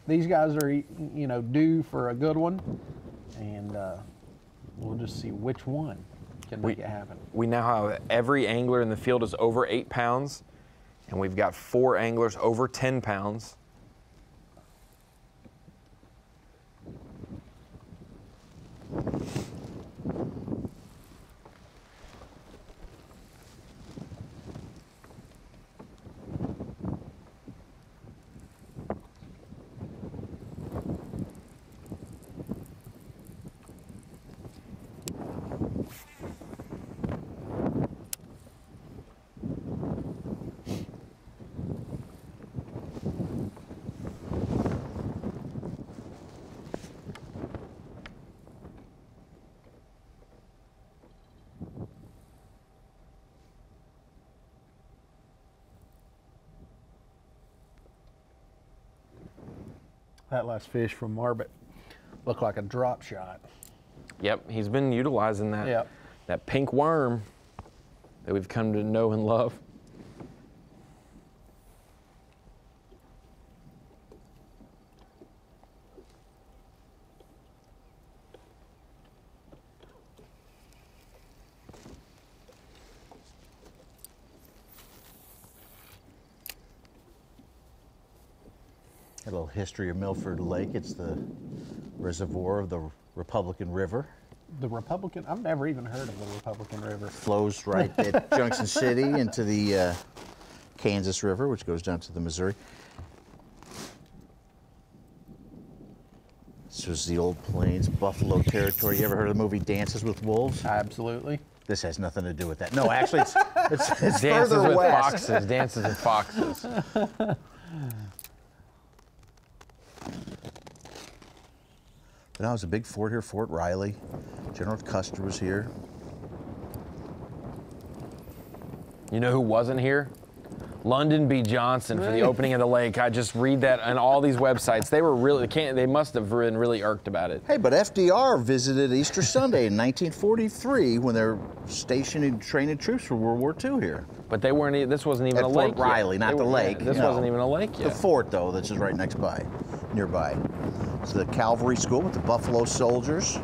these guys are, due for a good one, and we'll just see which one can make it happen. We now have every angler in the field is over 8 pounds, and we've got 4 anglers over 10 pounds. That last fish from Marbet looked like a drop shot. Yep, he's been utilizing that, Yep. that pink worm that we've come to know and love. A little history of Milford Lake. It's the reservoir of the Republican River. The Republican? I've never even heard of the Republican River. Flows right at Junction City into the Kansas River, which goes down to the Missouri. This was the old Plains, Buffalo territory. You ever heard of the movie Dances with Wolves? Absolutely. This has nothing to do with that. No, actually, it's Dances further with west. foxes. Dances with foxes. But now it's a big fort here, Fort Riley. General Custer was here. You know who wasn't here? London B. Johnson for the opening of the lake. I just read that on all these websites. They were really, they must have been really irked about it. Hey, but FDR visited Easter Sunday in 1943 when they're stationing training troops for World War II here. But they weren't, this wasn't even At a Fort lake Riley, yet. not the lake. This no. wasn't even a lake yet. The fort, though, that's just right nearby. It's the cavalry school with the Buffalo Soldiers.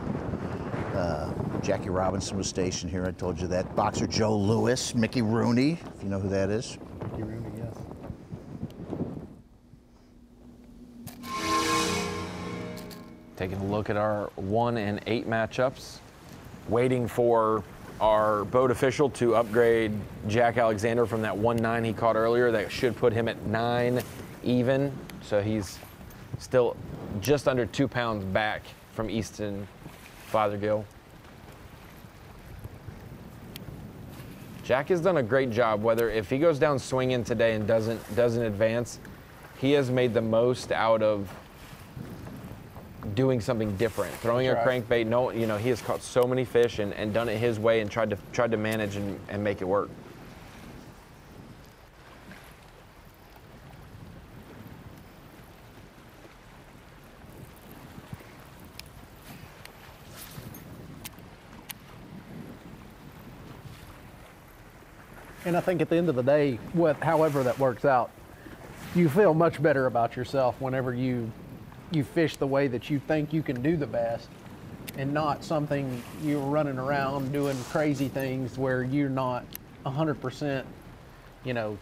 Jackie Robinson was stationed here, I told you that. Boxer Joe Lewis, Mickey Rooney, if you know who that is. Mickey Rooney, yes. Taking a look at our 1 and 8 matchups. Waiting for our boat official to upgrade Jack Alexander from that 1-9 he caught earlier. That should put him at 9 even. So he's still just under 2 pounds back from Easton Fothergill. Jack has done a great job. Whether if he goes down swinging today and doesn't advance, he has made the most out of doing something different, throwing a crankbait. No, you know, he has caught so many fish and done it his way and tried to manage and make it work. And I think at the end of the day, however that works out, you feel much better about yourself whenever you fish the way that you think you can do the best, and not something you're running around doing crazy things where you're not 100%, you know,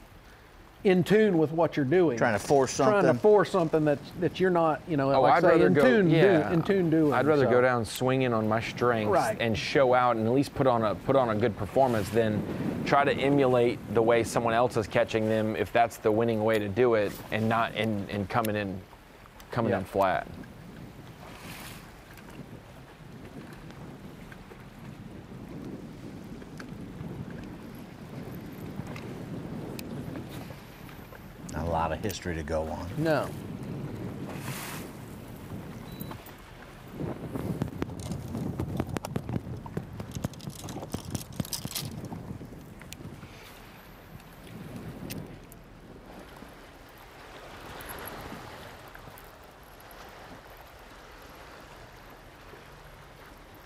in tune with what you're doing. Trying to force something. Trying to force something that you're not, you know, like I'd say rather in tune doing. I'd rather go down swinging on my strengths and show out and at least put on a good performance than try to emulate the way someone else is catching them if that's the winning way to do it, and not and coming in flat. Not a lot of history to go on. No.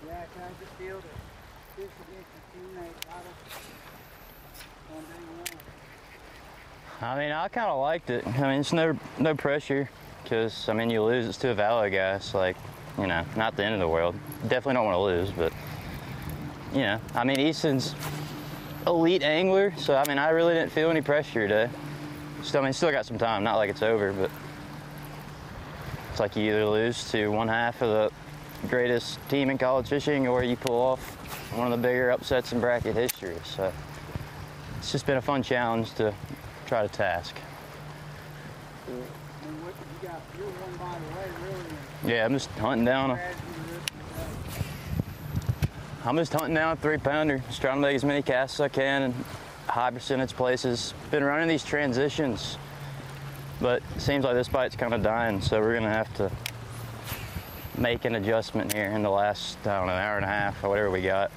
Yeah, can I just feel the fish against your teammate on day one? I mean, I kind of liked it. I mean, it's no pressure, because, I mean, you lose, it's to a Valo guy. It's like, you know, not the end of the world. Definitely don't want to lose, but, you know, I mean, Easton's elite angler, so, I mean, I really didn't feel any pressure today. Still got some time, not like it's over, but it's like you either lose to one half of the greatest team in college fishing, or you pull off one of the bigger upsets in bracket history. So it's just been a fun challenge to try to task. You're one bite away, really. Yeah, I'm just hunting down a 3-pounder, just trying to make as many casts as I can in high percentage places. Been running these transitions, but it seems like this bite's kind of dying, so we're gonna have to make an adjustment here in the last, I don't know, hour and a half or whatever we got.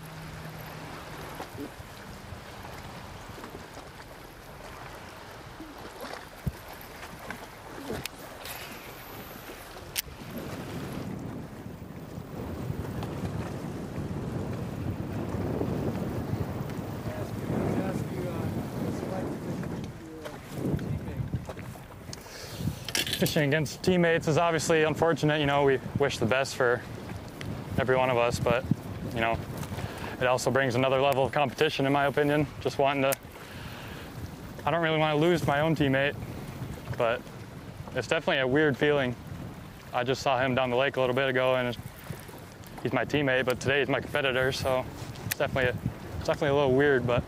fishing against teammates is obviously unfortunate. You know, we wish the best for every one of us, but, you know, it also brings another level of competition, in my opinion. Just wanting to, I don't really want to lose my own teammate, but it's definitely a weird feeling. I just saw him down the lake a little bit ago, and he's my teammate, but today he's my competitor, so it's definitely a little weird, but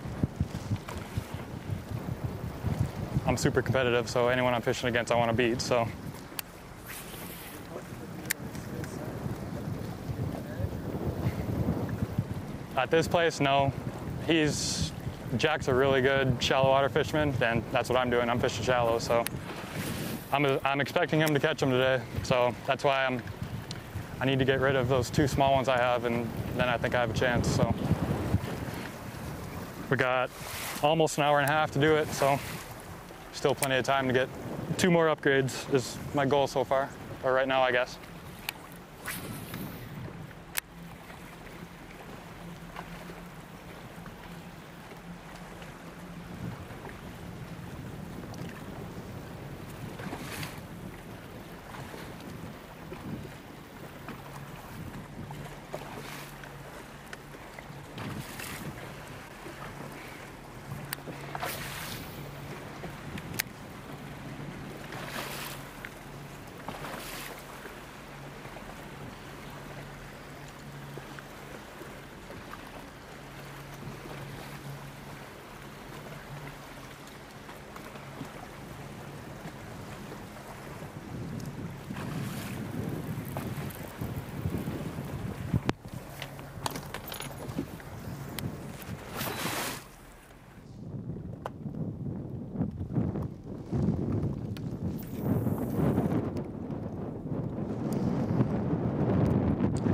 I'm super competitive, so anyone I'm fishing against, I want to beat, so. At this place, no. Jack's a really good shallow water fisherman, and that's what I'm doing. I'm fishing shallow, so I'm expecting him to catch them today. So that's why I need to get rid of those 2 small ones I have, and then I think I have a chance. So we got almost an hour and a half to do it, so still plenty of time to get 2 more upgrades is my goal so far, or right now, I guess.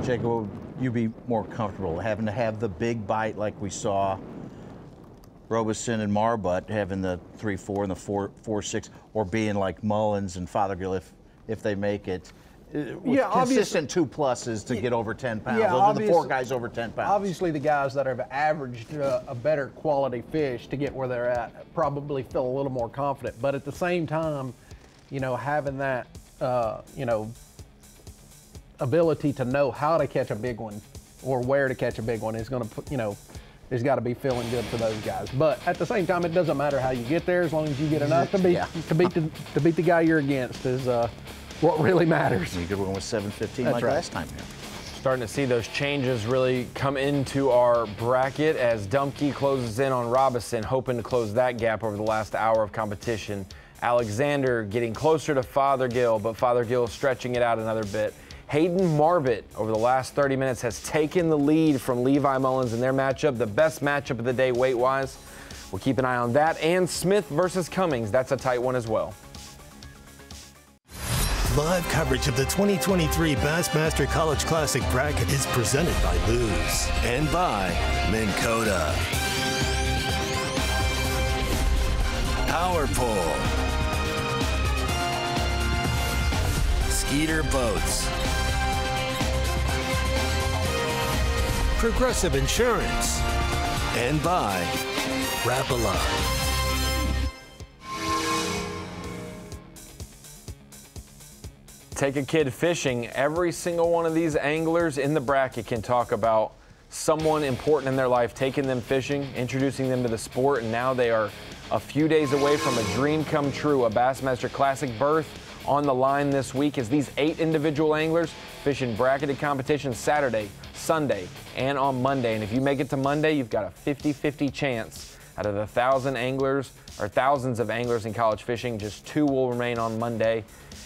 Jacob, would you be more comfortable having to have the big bite like we saw Robeson and Marbut having the 3-4 and the 4-6, or being like Mullins and Fothergill if they make it? With consistent 2+s to get over 10 pounds. Yeah, Those are the 4 guys over 10 pounds. Obviously, the guys that have averaged a better quality fish to get where they're at probably feel a little more confident. But at the same time, you know, having that, you know, ability to know how to catch a big one or where to catch a big one is going to put, you know, has got to be feeling good for those guys. But at the same time, it doesn't matter how you get there as long as you get enough to beat the guy you're against is what really matters. You could win with 7:15 like last time. Yeah. Starting to see those changes really come into our bracket as Dumpke closes in on Robison, hoping to close that gap over the last hour of competition. Alexander getting closer to Fothergill, but Fothergill stretching it out another bit. Hayden Marbut over the last 30 minutes has taken the lead from Levi Mullins in their matchup, the best matchup of the day weight-wise. We'll keep an eye on that. And Smith versus Cummings, that's a tight one as well. Live coverage of the 2023 Bassmaster College Classic bracket is presented by Lews and by Minn Kota. Power Pole. Skeeter Boats. Progressive Insurance, and by Rapala. Take a kid fishing. Every single one of these anglers in the bracket can talk about someone important in their life, taking them fishing, introducing them to the sport, and now they are a few days away from a dream come true, a Bassmaster Classic berth on the line this week as these 8 individual anglers fish in bracketed competition Saturday, Sunday, and on Monday. And if you make it to Monday, you've got a 50-50 chance. Out of the 1,000 anglers, or thousands of anglers in college fishing, just 2 will remain on Monday.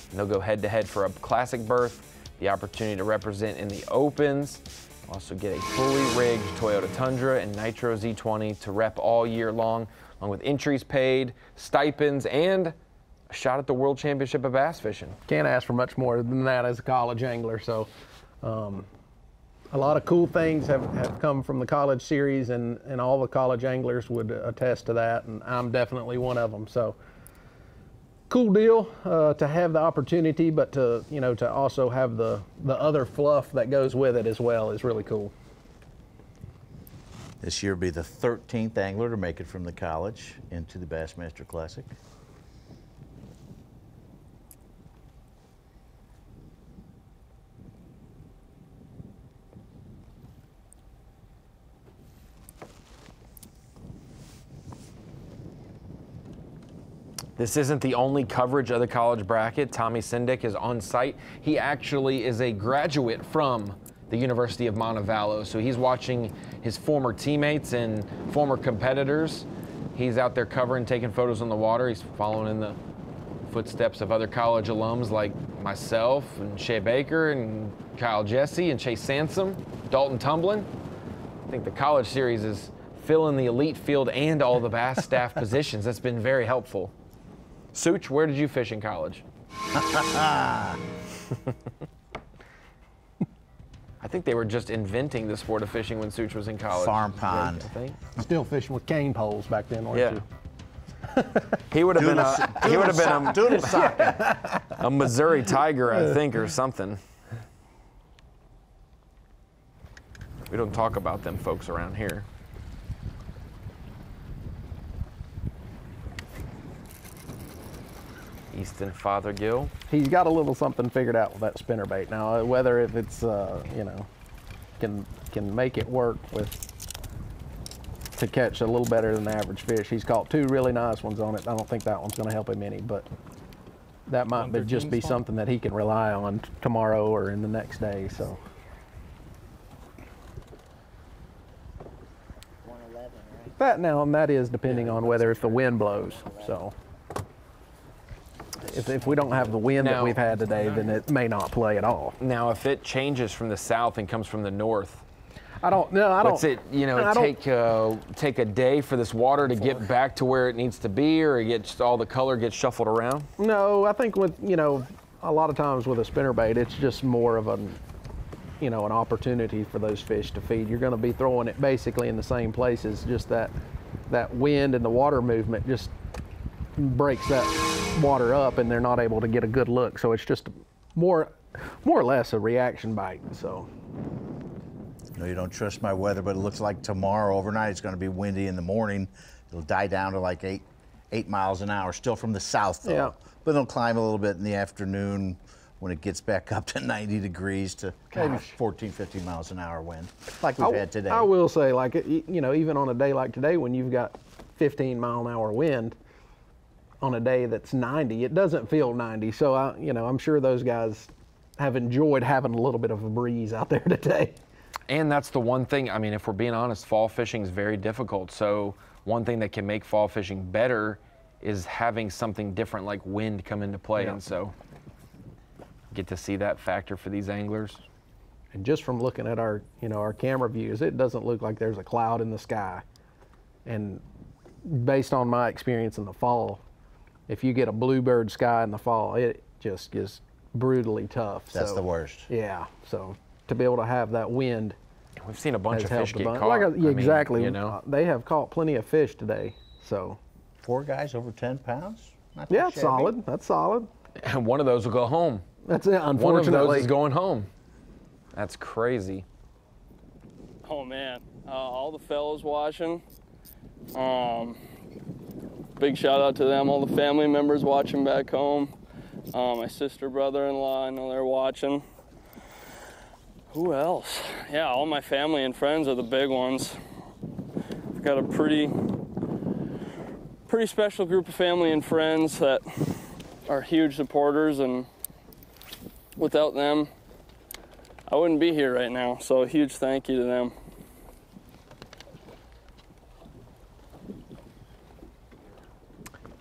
And they'll go head-to-head for a classic berth, the opportunity to represent in the Opens. You'll also get a fully rigged Toyota Tundra and Nitro Z20 to rep all year long, along with entries paid, stipends, and a shot at the World Championship of Bass Fishing. Can't ask for much more than that as a college angler. So a lot of cool things have come from the college series, and all the college anglers would attest to that, and I'm definitely one of them. So cool deal to have the opportunity, but to, you know, to also have the other fluff that goes with it as well is really cool. This year will be the 13th angler to make it from the college into the Bassmaster Classic. This isn't the only coverage of the college bracket. Tommy Sindick is on site. He actually is a graduate from the University of Montevallo, so he's watching his former teammates and former competitors. He's out there covering, taking photos on the water. He's following in the footsteps of other college alums like myself and Shea Baker and Kyle Jesse and Chase Sansom, Dalton Tumblin. I think the college series is filling the elite field and all the Bass staff positions. That's been very helpful. Such, where did you fish in college? I think they were just inventing the sport of fishing when Such was in college. Farm pond. I think. Still fishing with cane poles back then, weren't you? He would have been a Missouri Tiger, I think, or something. We don't talk about them folks around here. Easton Fothergill. He's got a little something figured out with that spinnerbait. Now, whether if it's, you know, can make it work to catch a little better than the average fish. He's caught 2 really nice ones on it. I don't think that one's going to help him any, but that might just be something that he can rely on tomorrow or in the next day. So. 111, right? That is depending on whether if the wind blows. So. If we don't have the wind that we've had today, then it may not play at all. Now, if it changes from the south and comes from the north, What's it, you know, take a day for this water to get back to where it needs to be, or all the color gets shuffled around? No, I think with, you know, a lot of times with a spinnerbait, it's just more of an opportunity for those fish to feed. You're going to be throwing it basically in the same places, just that wind and the water movement just breaks that water up and they're not able to get a good look. So it's just more or less a reaction bite. So. No, you don't trust my weather, but it looks like tomorrow overnight it's going to be windy in the morning. It'll die down to like 8 miles an hour, still from the south though. Yeah. But it'll climb a little bit in the afternoon when it gets back up to 90 degrees to maybe 14, 15 miles an hour wind, like we've had today. I will say, like, you know, even on a day like today when you've got 15-mile-an-hour wind on a day that's 90, it doesn't feel 90. So, I'm sure those guys have enjoyed having a little bit of a breeze out there today. And that's the one thing, I mean, if we're being honest, fall fishing is very difficult. So one thing that can make fall fishing better is having something different like wind come into play. Yeah. And so get to see that factor for these anglers. And just from looking at our camera views, it doesn't look like there's a cloud in the sky. And based on my experience in the fall, if you get a bluebird sky in the fall, it just is brutally tough. That's the worst. Yeah, so to be able to have that wind. We've seen a bunch of fish get caught. Exactly. You know? They have caught plenty of fish today. So 4 guys over 10 pounds? Not yeah, that shabby. solid. That's solid. And one of those will go home. That's it, unfortunately. One of those is going home. That's crazy. Oh man, all the fellas watching. Big shout out to them, all the family members watching back home. My sister, brother-in-law, I know they're watching. Who else? Yeah, all my family and friends are the big ones. I've got a pretty special group of family and friends that are huge supporters, and without them, I wouldn't be here right now. So a huge thank you to them.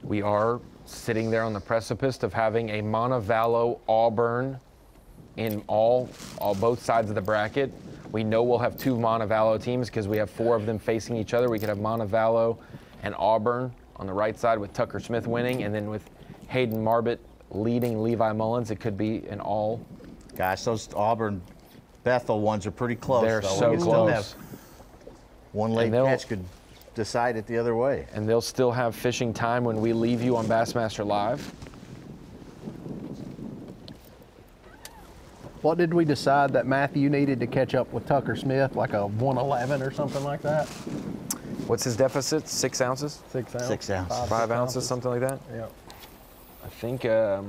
We are sitting there on the precipice of having a Montevallo Auburn in both sides of the bracket. We know we'll have 2 Montevallo teams because we have 4 of them facing each other. We could have Montevallo and Auburn on the right side with Tucker Smith winning, and then with Hayden Marbett leading Levi Mullins, it could be an all. Gosh, those Auburn Bethel ones are pretty close. They're though. so We still close. have one late catch could decide it the other way. And they'll still have fishing time when we leave you on Bassmaster Live. What did we decide that Matthew needed to catch up with Tucker Smith, like a 111 or something like that? What's his deficit? 6 ounces? 6 ounces. 6 ounces. 5 ounces, something like that? Yeah. I think as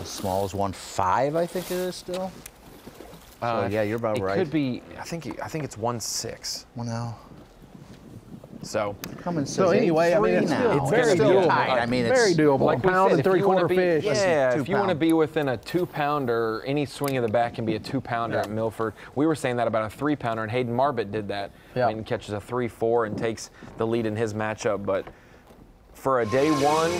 small as 1.5, I think it is still. So yeah, you're about right. It could be. I think it's 1.6. Well, no. So, anyway, I mean, it's still very doable. I mean, it's very doable. Like a pound and 3/4 fish. Yeah, if you want to be within a 2-pounder, any swing of the bat can be a 2-pounder at Milford. We were saying that about a 3-pounder, and Hayden Marbett did that. Yeah. I mean, he catches a 3-4 and takes the lead in his matchup. But for a day one,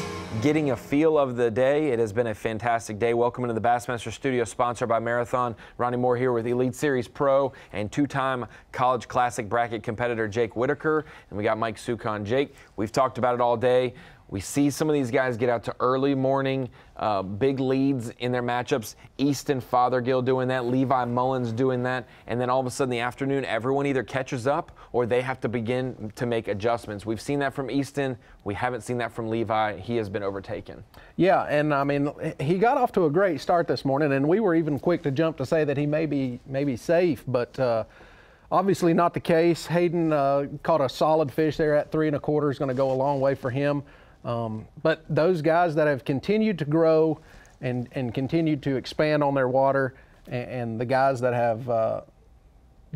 getting a feel of the day, it has been a fantastic day. Welcome into the Bassmaster Studio, sponsored by Marathon. Ronnie Moore here with Elite Series Pro and 2-time College Classic bracket competitor Jake Whitaker. And we got Mike Sukon. Jake, we've talked about it all day. We see some of these guys get out to early morning, big leads in their matchups. Easton Fothergill doing that, Levi Mullins doing that, and then all of a sudden in the afternoon, everyone either catches up or they have to begin to make adjustments. We've seen that from Easton. We haven't seen that from Levi. He has been overtaken. Yeah, and I mean, he got off to a great start this morning, and we were even quick to jump to say that he may be safe, but obviously not the case. Hayden caught a solid fish there at 3 1/4. Is going to go a long way for him. But those guys that have continued to grow and continued to expand on their water, and the guys that have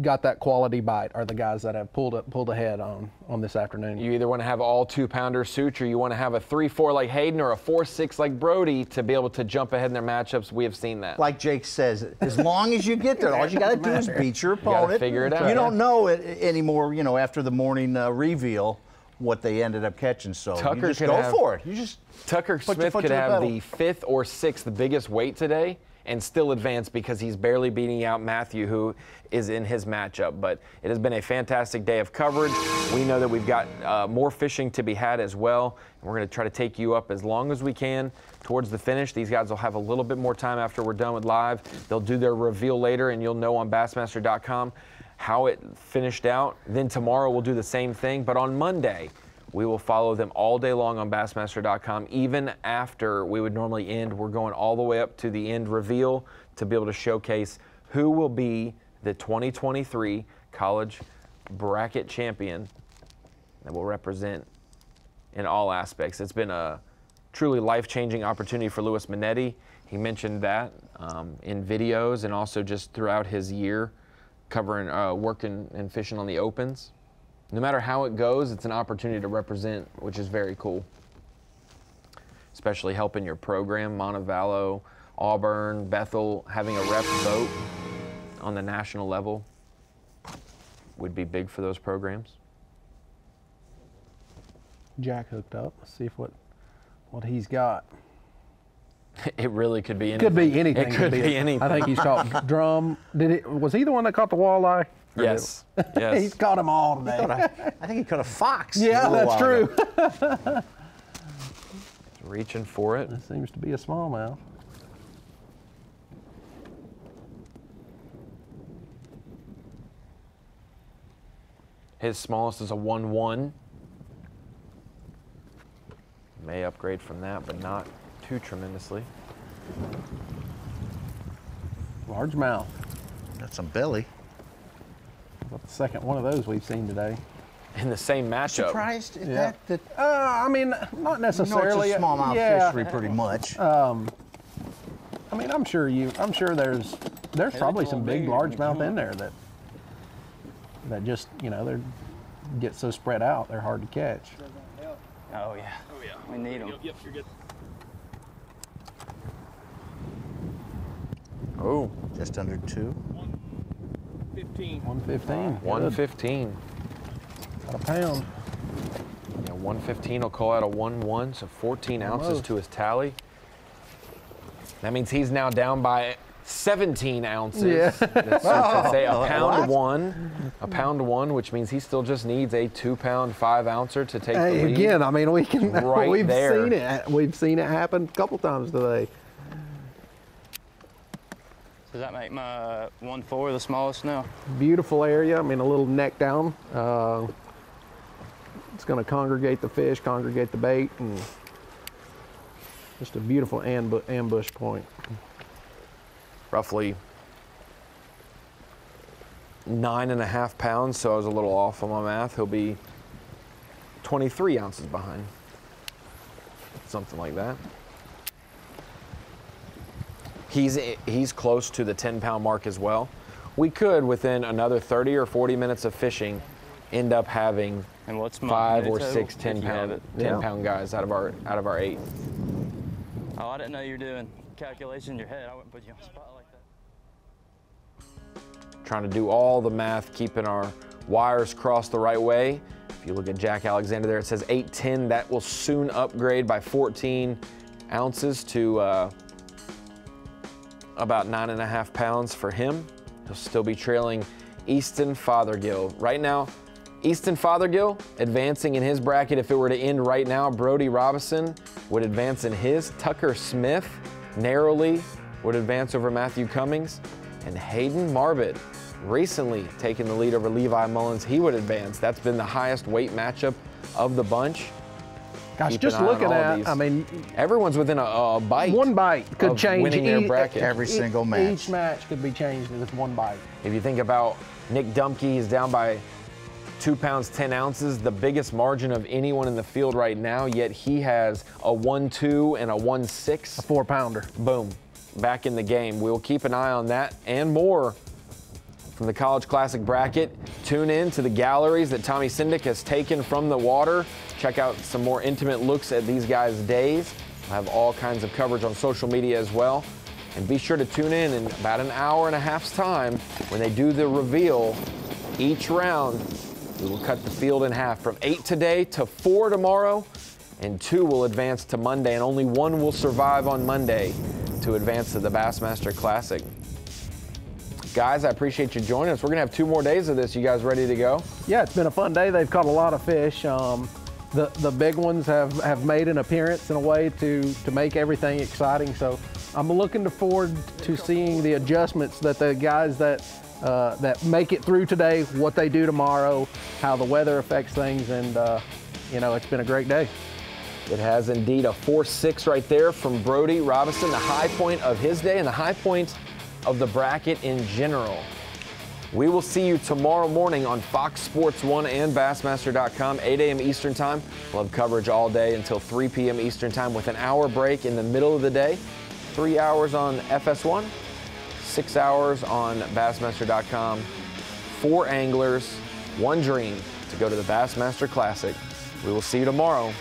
got that quality bite are the guys that have pulled ahead on this afternoon. You either want to have all 2-pounder suits, or you want to have a 3-4 like Hayden or a 4-6 like Brody to be able to jump ahead in their matchups. We have seen that. Like Jake says, as long as you get there, all you got to do is beat your opponent. You got to figure it out. You don't know it anymore, you know, after the morning reveal, what they ended up catching. So you just go for it. You just Tucker Smith could have the 5th or 6th biggest weight today and still advance because he's barely beating out Matthew, who is in his matchup. But it has been a fantastic day of coverage. We know that we've got more fishing to be had as well, and we're going to try to take you up as long as we can towards the finish. These guys will have a little bit more time after we're done with live. They'll do their reveal later, and you'll know on Bassmaster.com how it finished out. Then tomorrow we'll do the same thing, but on Monday we will follow them all day long on Bassmaster.com. Even after we would normally end, we're going all the way up to the end reveal to be able to showcase who will be the 2023 college bracket champion that will represent in all aspects. It's been a truly life-changing opportunity for Louis Minetti. He mentioned that in videos and also just throughout his year covering, working and fishing on the opens. No matter how it goes, it's an opportunity to represent, which is very cool. Especially helping your program, Montevallo, Auburn, Bethel, having a rep boat on the national level would be big for those programs. Jack hooked up. Let's see what he's got. It really could be anything. Could be anything. It could be anything. I think he's caught drum. Was he the one that caught the walleye? Yes. Yes. He's caught them all today. I think he caught a fox. Yeah, that's true. Reaching for it. That seems to be a smallmouth. His smallest is a 1-1. May upgrade from that, but not too tremendously. Largemouth. Got some belly. About the second one of those we've seen today. In the same matchup. Surprised at Yeah. that? I mean, not necessarily. It's a smallmouth yeah. fishery, pretty much. I mean, I'm sure there's probably some big largemouth in there that just, you know, they get so spread out they're hard to catch. Oh yeah. Oh yeah. We need them. Yep, you're good. Oh. Just under 2. 115. 115. 115. About a pound. Yeah, 115 will call out a 1-1, so 14 ounces Almost. to his tally. That means he's now down by 17 ounces. Yeah. That's say a pound one, which means he still just needs a 2-pound 5-ouncer to take the lead. Again, I mean, we've there. seen it. We've seen it happen a couple times today. Does that make my 1-4 the smallest now? Beautiful area. I mean, a little neck down. It's going to congregate the fish, congregate the bait, and just a beautiful ambush point. Roughly 9.5 pounds, so I was a little off on my math. He'll be 23 ounces behind. Something like that. He's close to the 10-pound mark as well. We could, within another 30 or 40 minutes of fishing end up having And what's my 5 or total, 6 if you have it? 10-pound guys out of our 8. Oh, I didn't know you were doing calculations in your head. I wouldn't put you on the spot like that. Trying to do all the math, keeping our wires crossed the right way. If you look at Jack Alexander there, it says 810. That will soon upgrade by 14 ounces to about 9.5 pounds for him. He'll still be trailing Easton Fothergill. Right now, Easton Fothergill advancing in his bracket. If it were to end right now, Brody Robinson would advance in his. Tucker Smith narrowly would advance over Matthew Cummings. And Hayden Marbett recently taking the lead over Levi Mullins. He would advance. That's been the highest weight matchup of the bunch. Gosh, Keep just an eye on looking all of at, these. I mean, everyone's within a bite. One bite could of change winning their bracket. Every single match. Each match could be changed in this one bite. If you think about Nick Dumke, he's down by 2 pounds, 10 ounces, the biggest margin of anyone in the field right now, yet he has a 1-2 and a 1-6. A 4-pounder. Boom, back in the game. We'll keep an eye on that and more from the College Classic bracket. Tune in to the galleries that Tommy Sindick has taken from the water. Check out some more intimate looks at these guys' days. We'll have all kinds of coverage on social media as well. And be sure to tune in about an hour and a half's time when they do the reveal. Each round, we will cut the field in half from 8 today to 4 tomorrow, and 2 will advance to Monday, and only 1 will survive on Monday to advance to the Bassmaster Classic. Guys, I appreciate you joining us. We're going to have 2 more days of this. You guys ready to go? Yeah, it's been a fun day. They've caught a lot of fish. The big ones have made an appearance in a way to make everything exciting. So I'm looking forward to seeing the adjustments that the guys that make it through today, what they do tomorrow, how the weather affects things, and you know, it's been a great day. It has indeed. A 4-6 right there from Brody Robinson, the high point of his day and the high point of the bracket in general. We will see you tomorrow morning on Fox Sports 1 and Bassmaster.com, 8 a.m. Eastern Time. We'll have coverage all day until 3 p.m. Eastern Time with an hour break in the middle of the day. 3 hours on FS1, 6 hours on Bassmaster.com. 4 anglers, 1 dream to go to the Bassmaster Classic. We will see you tomorrow.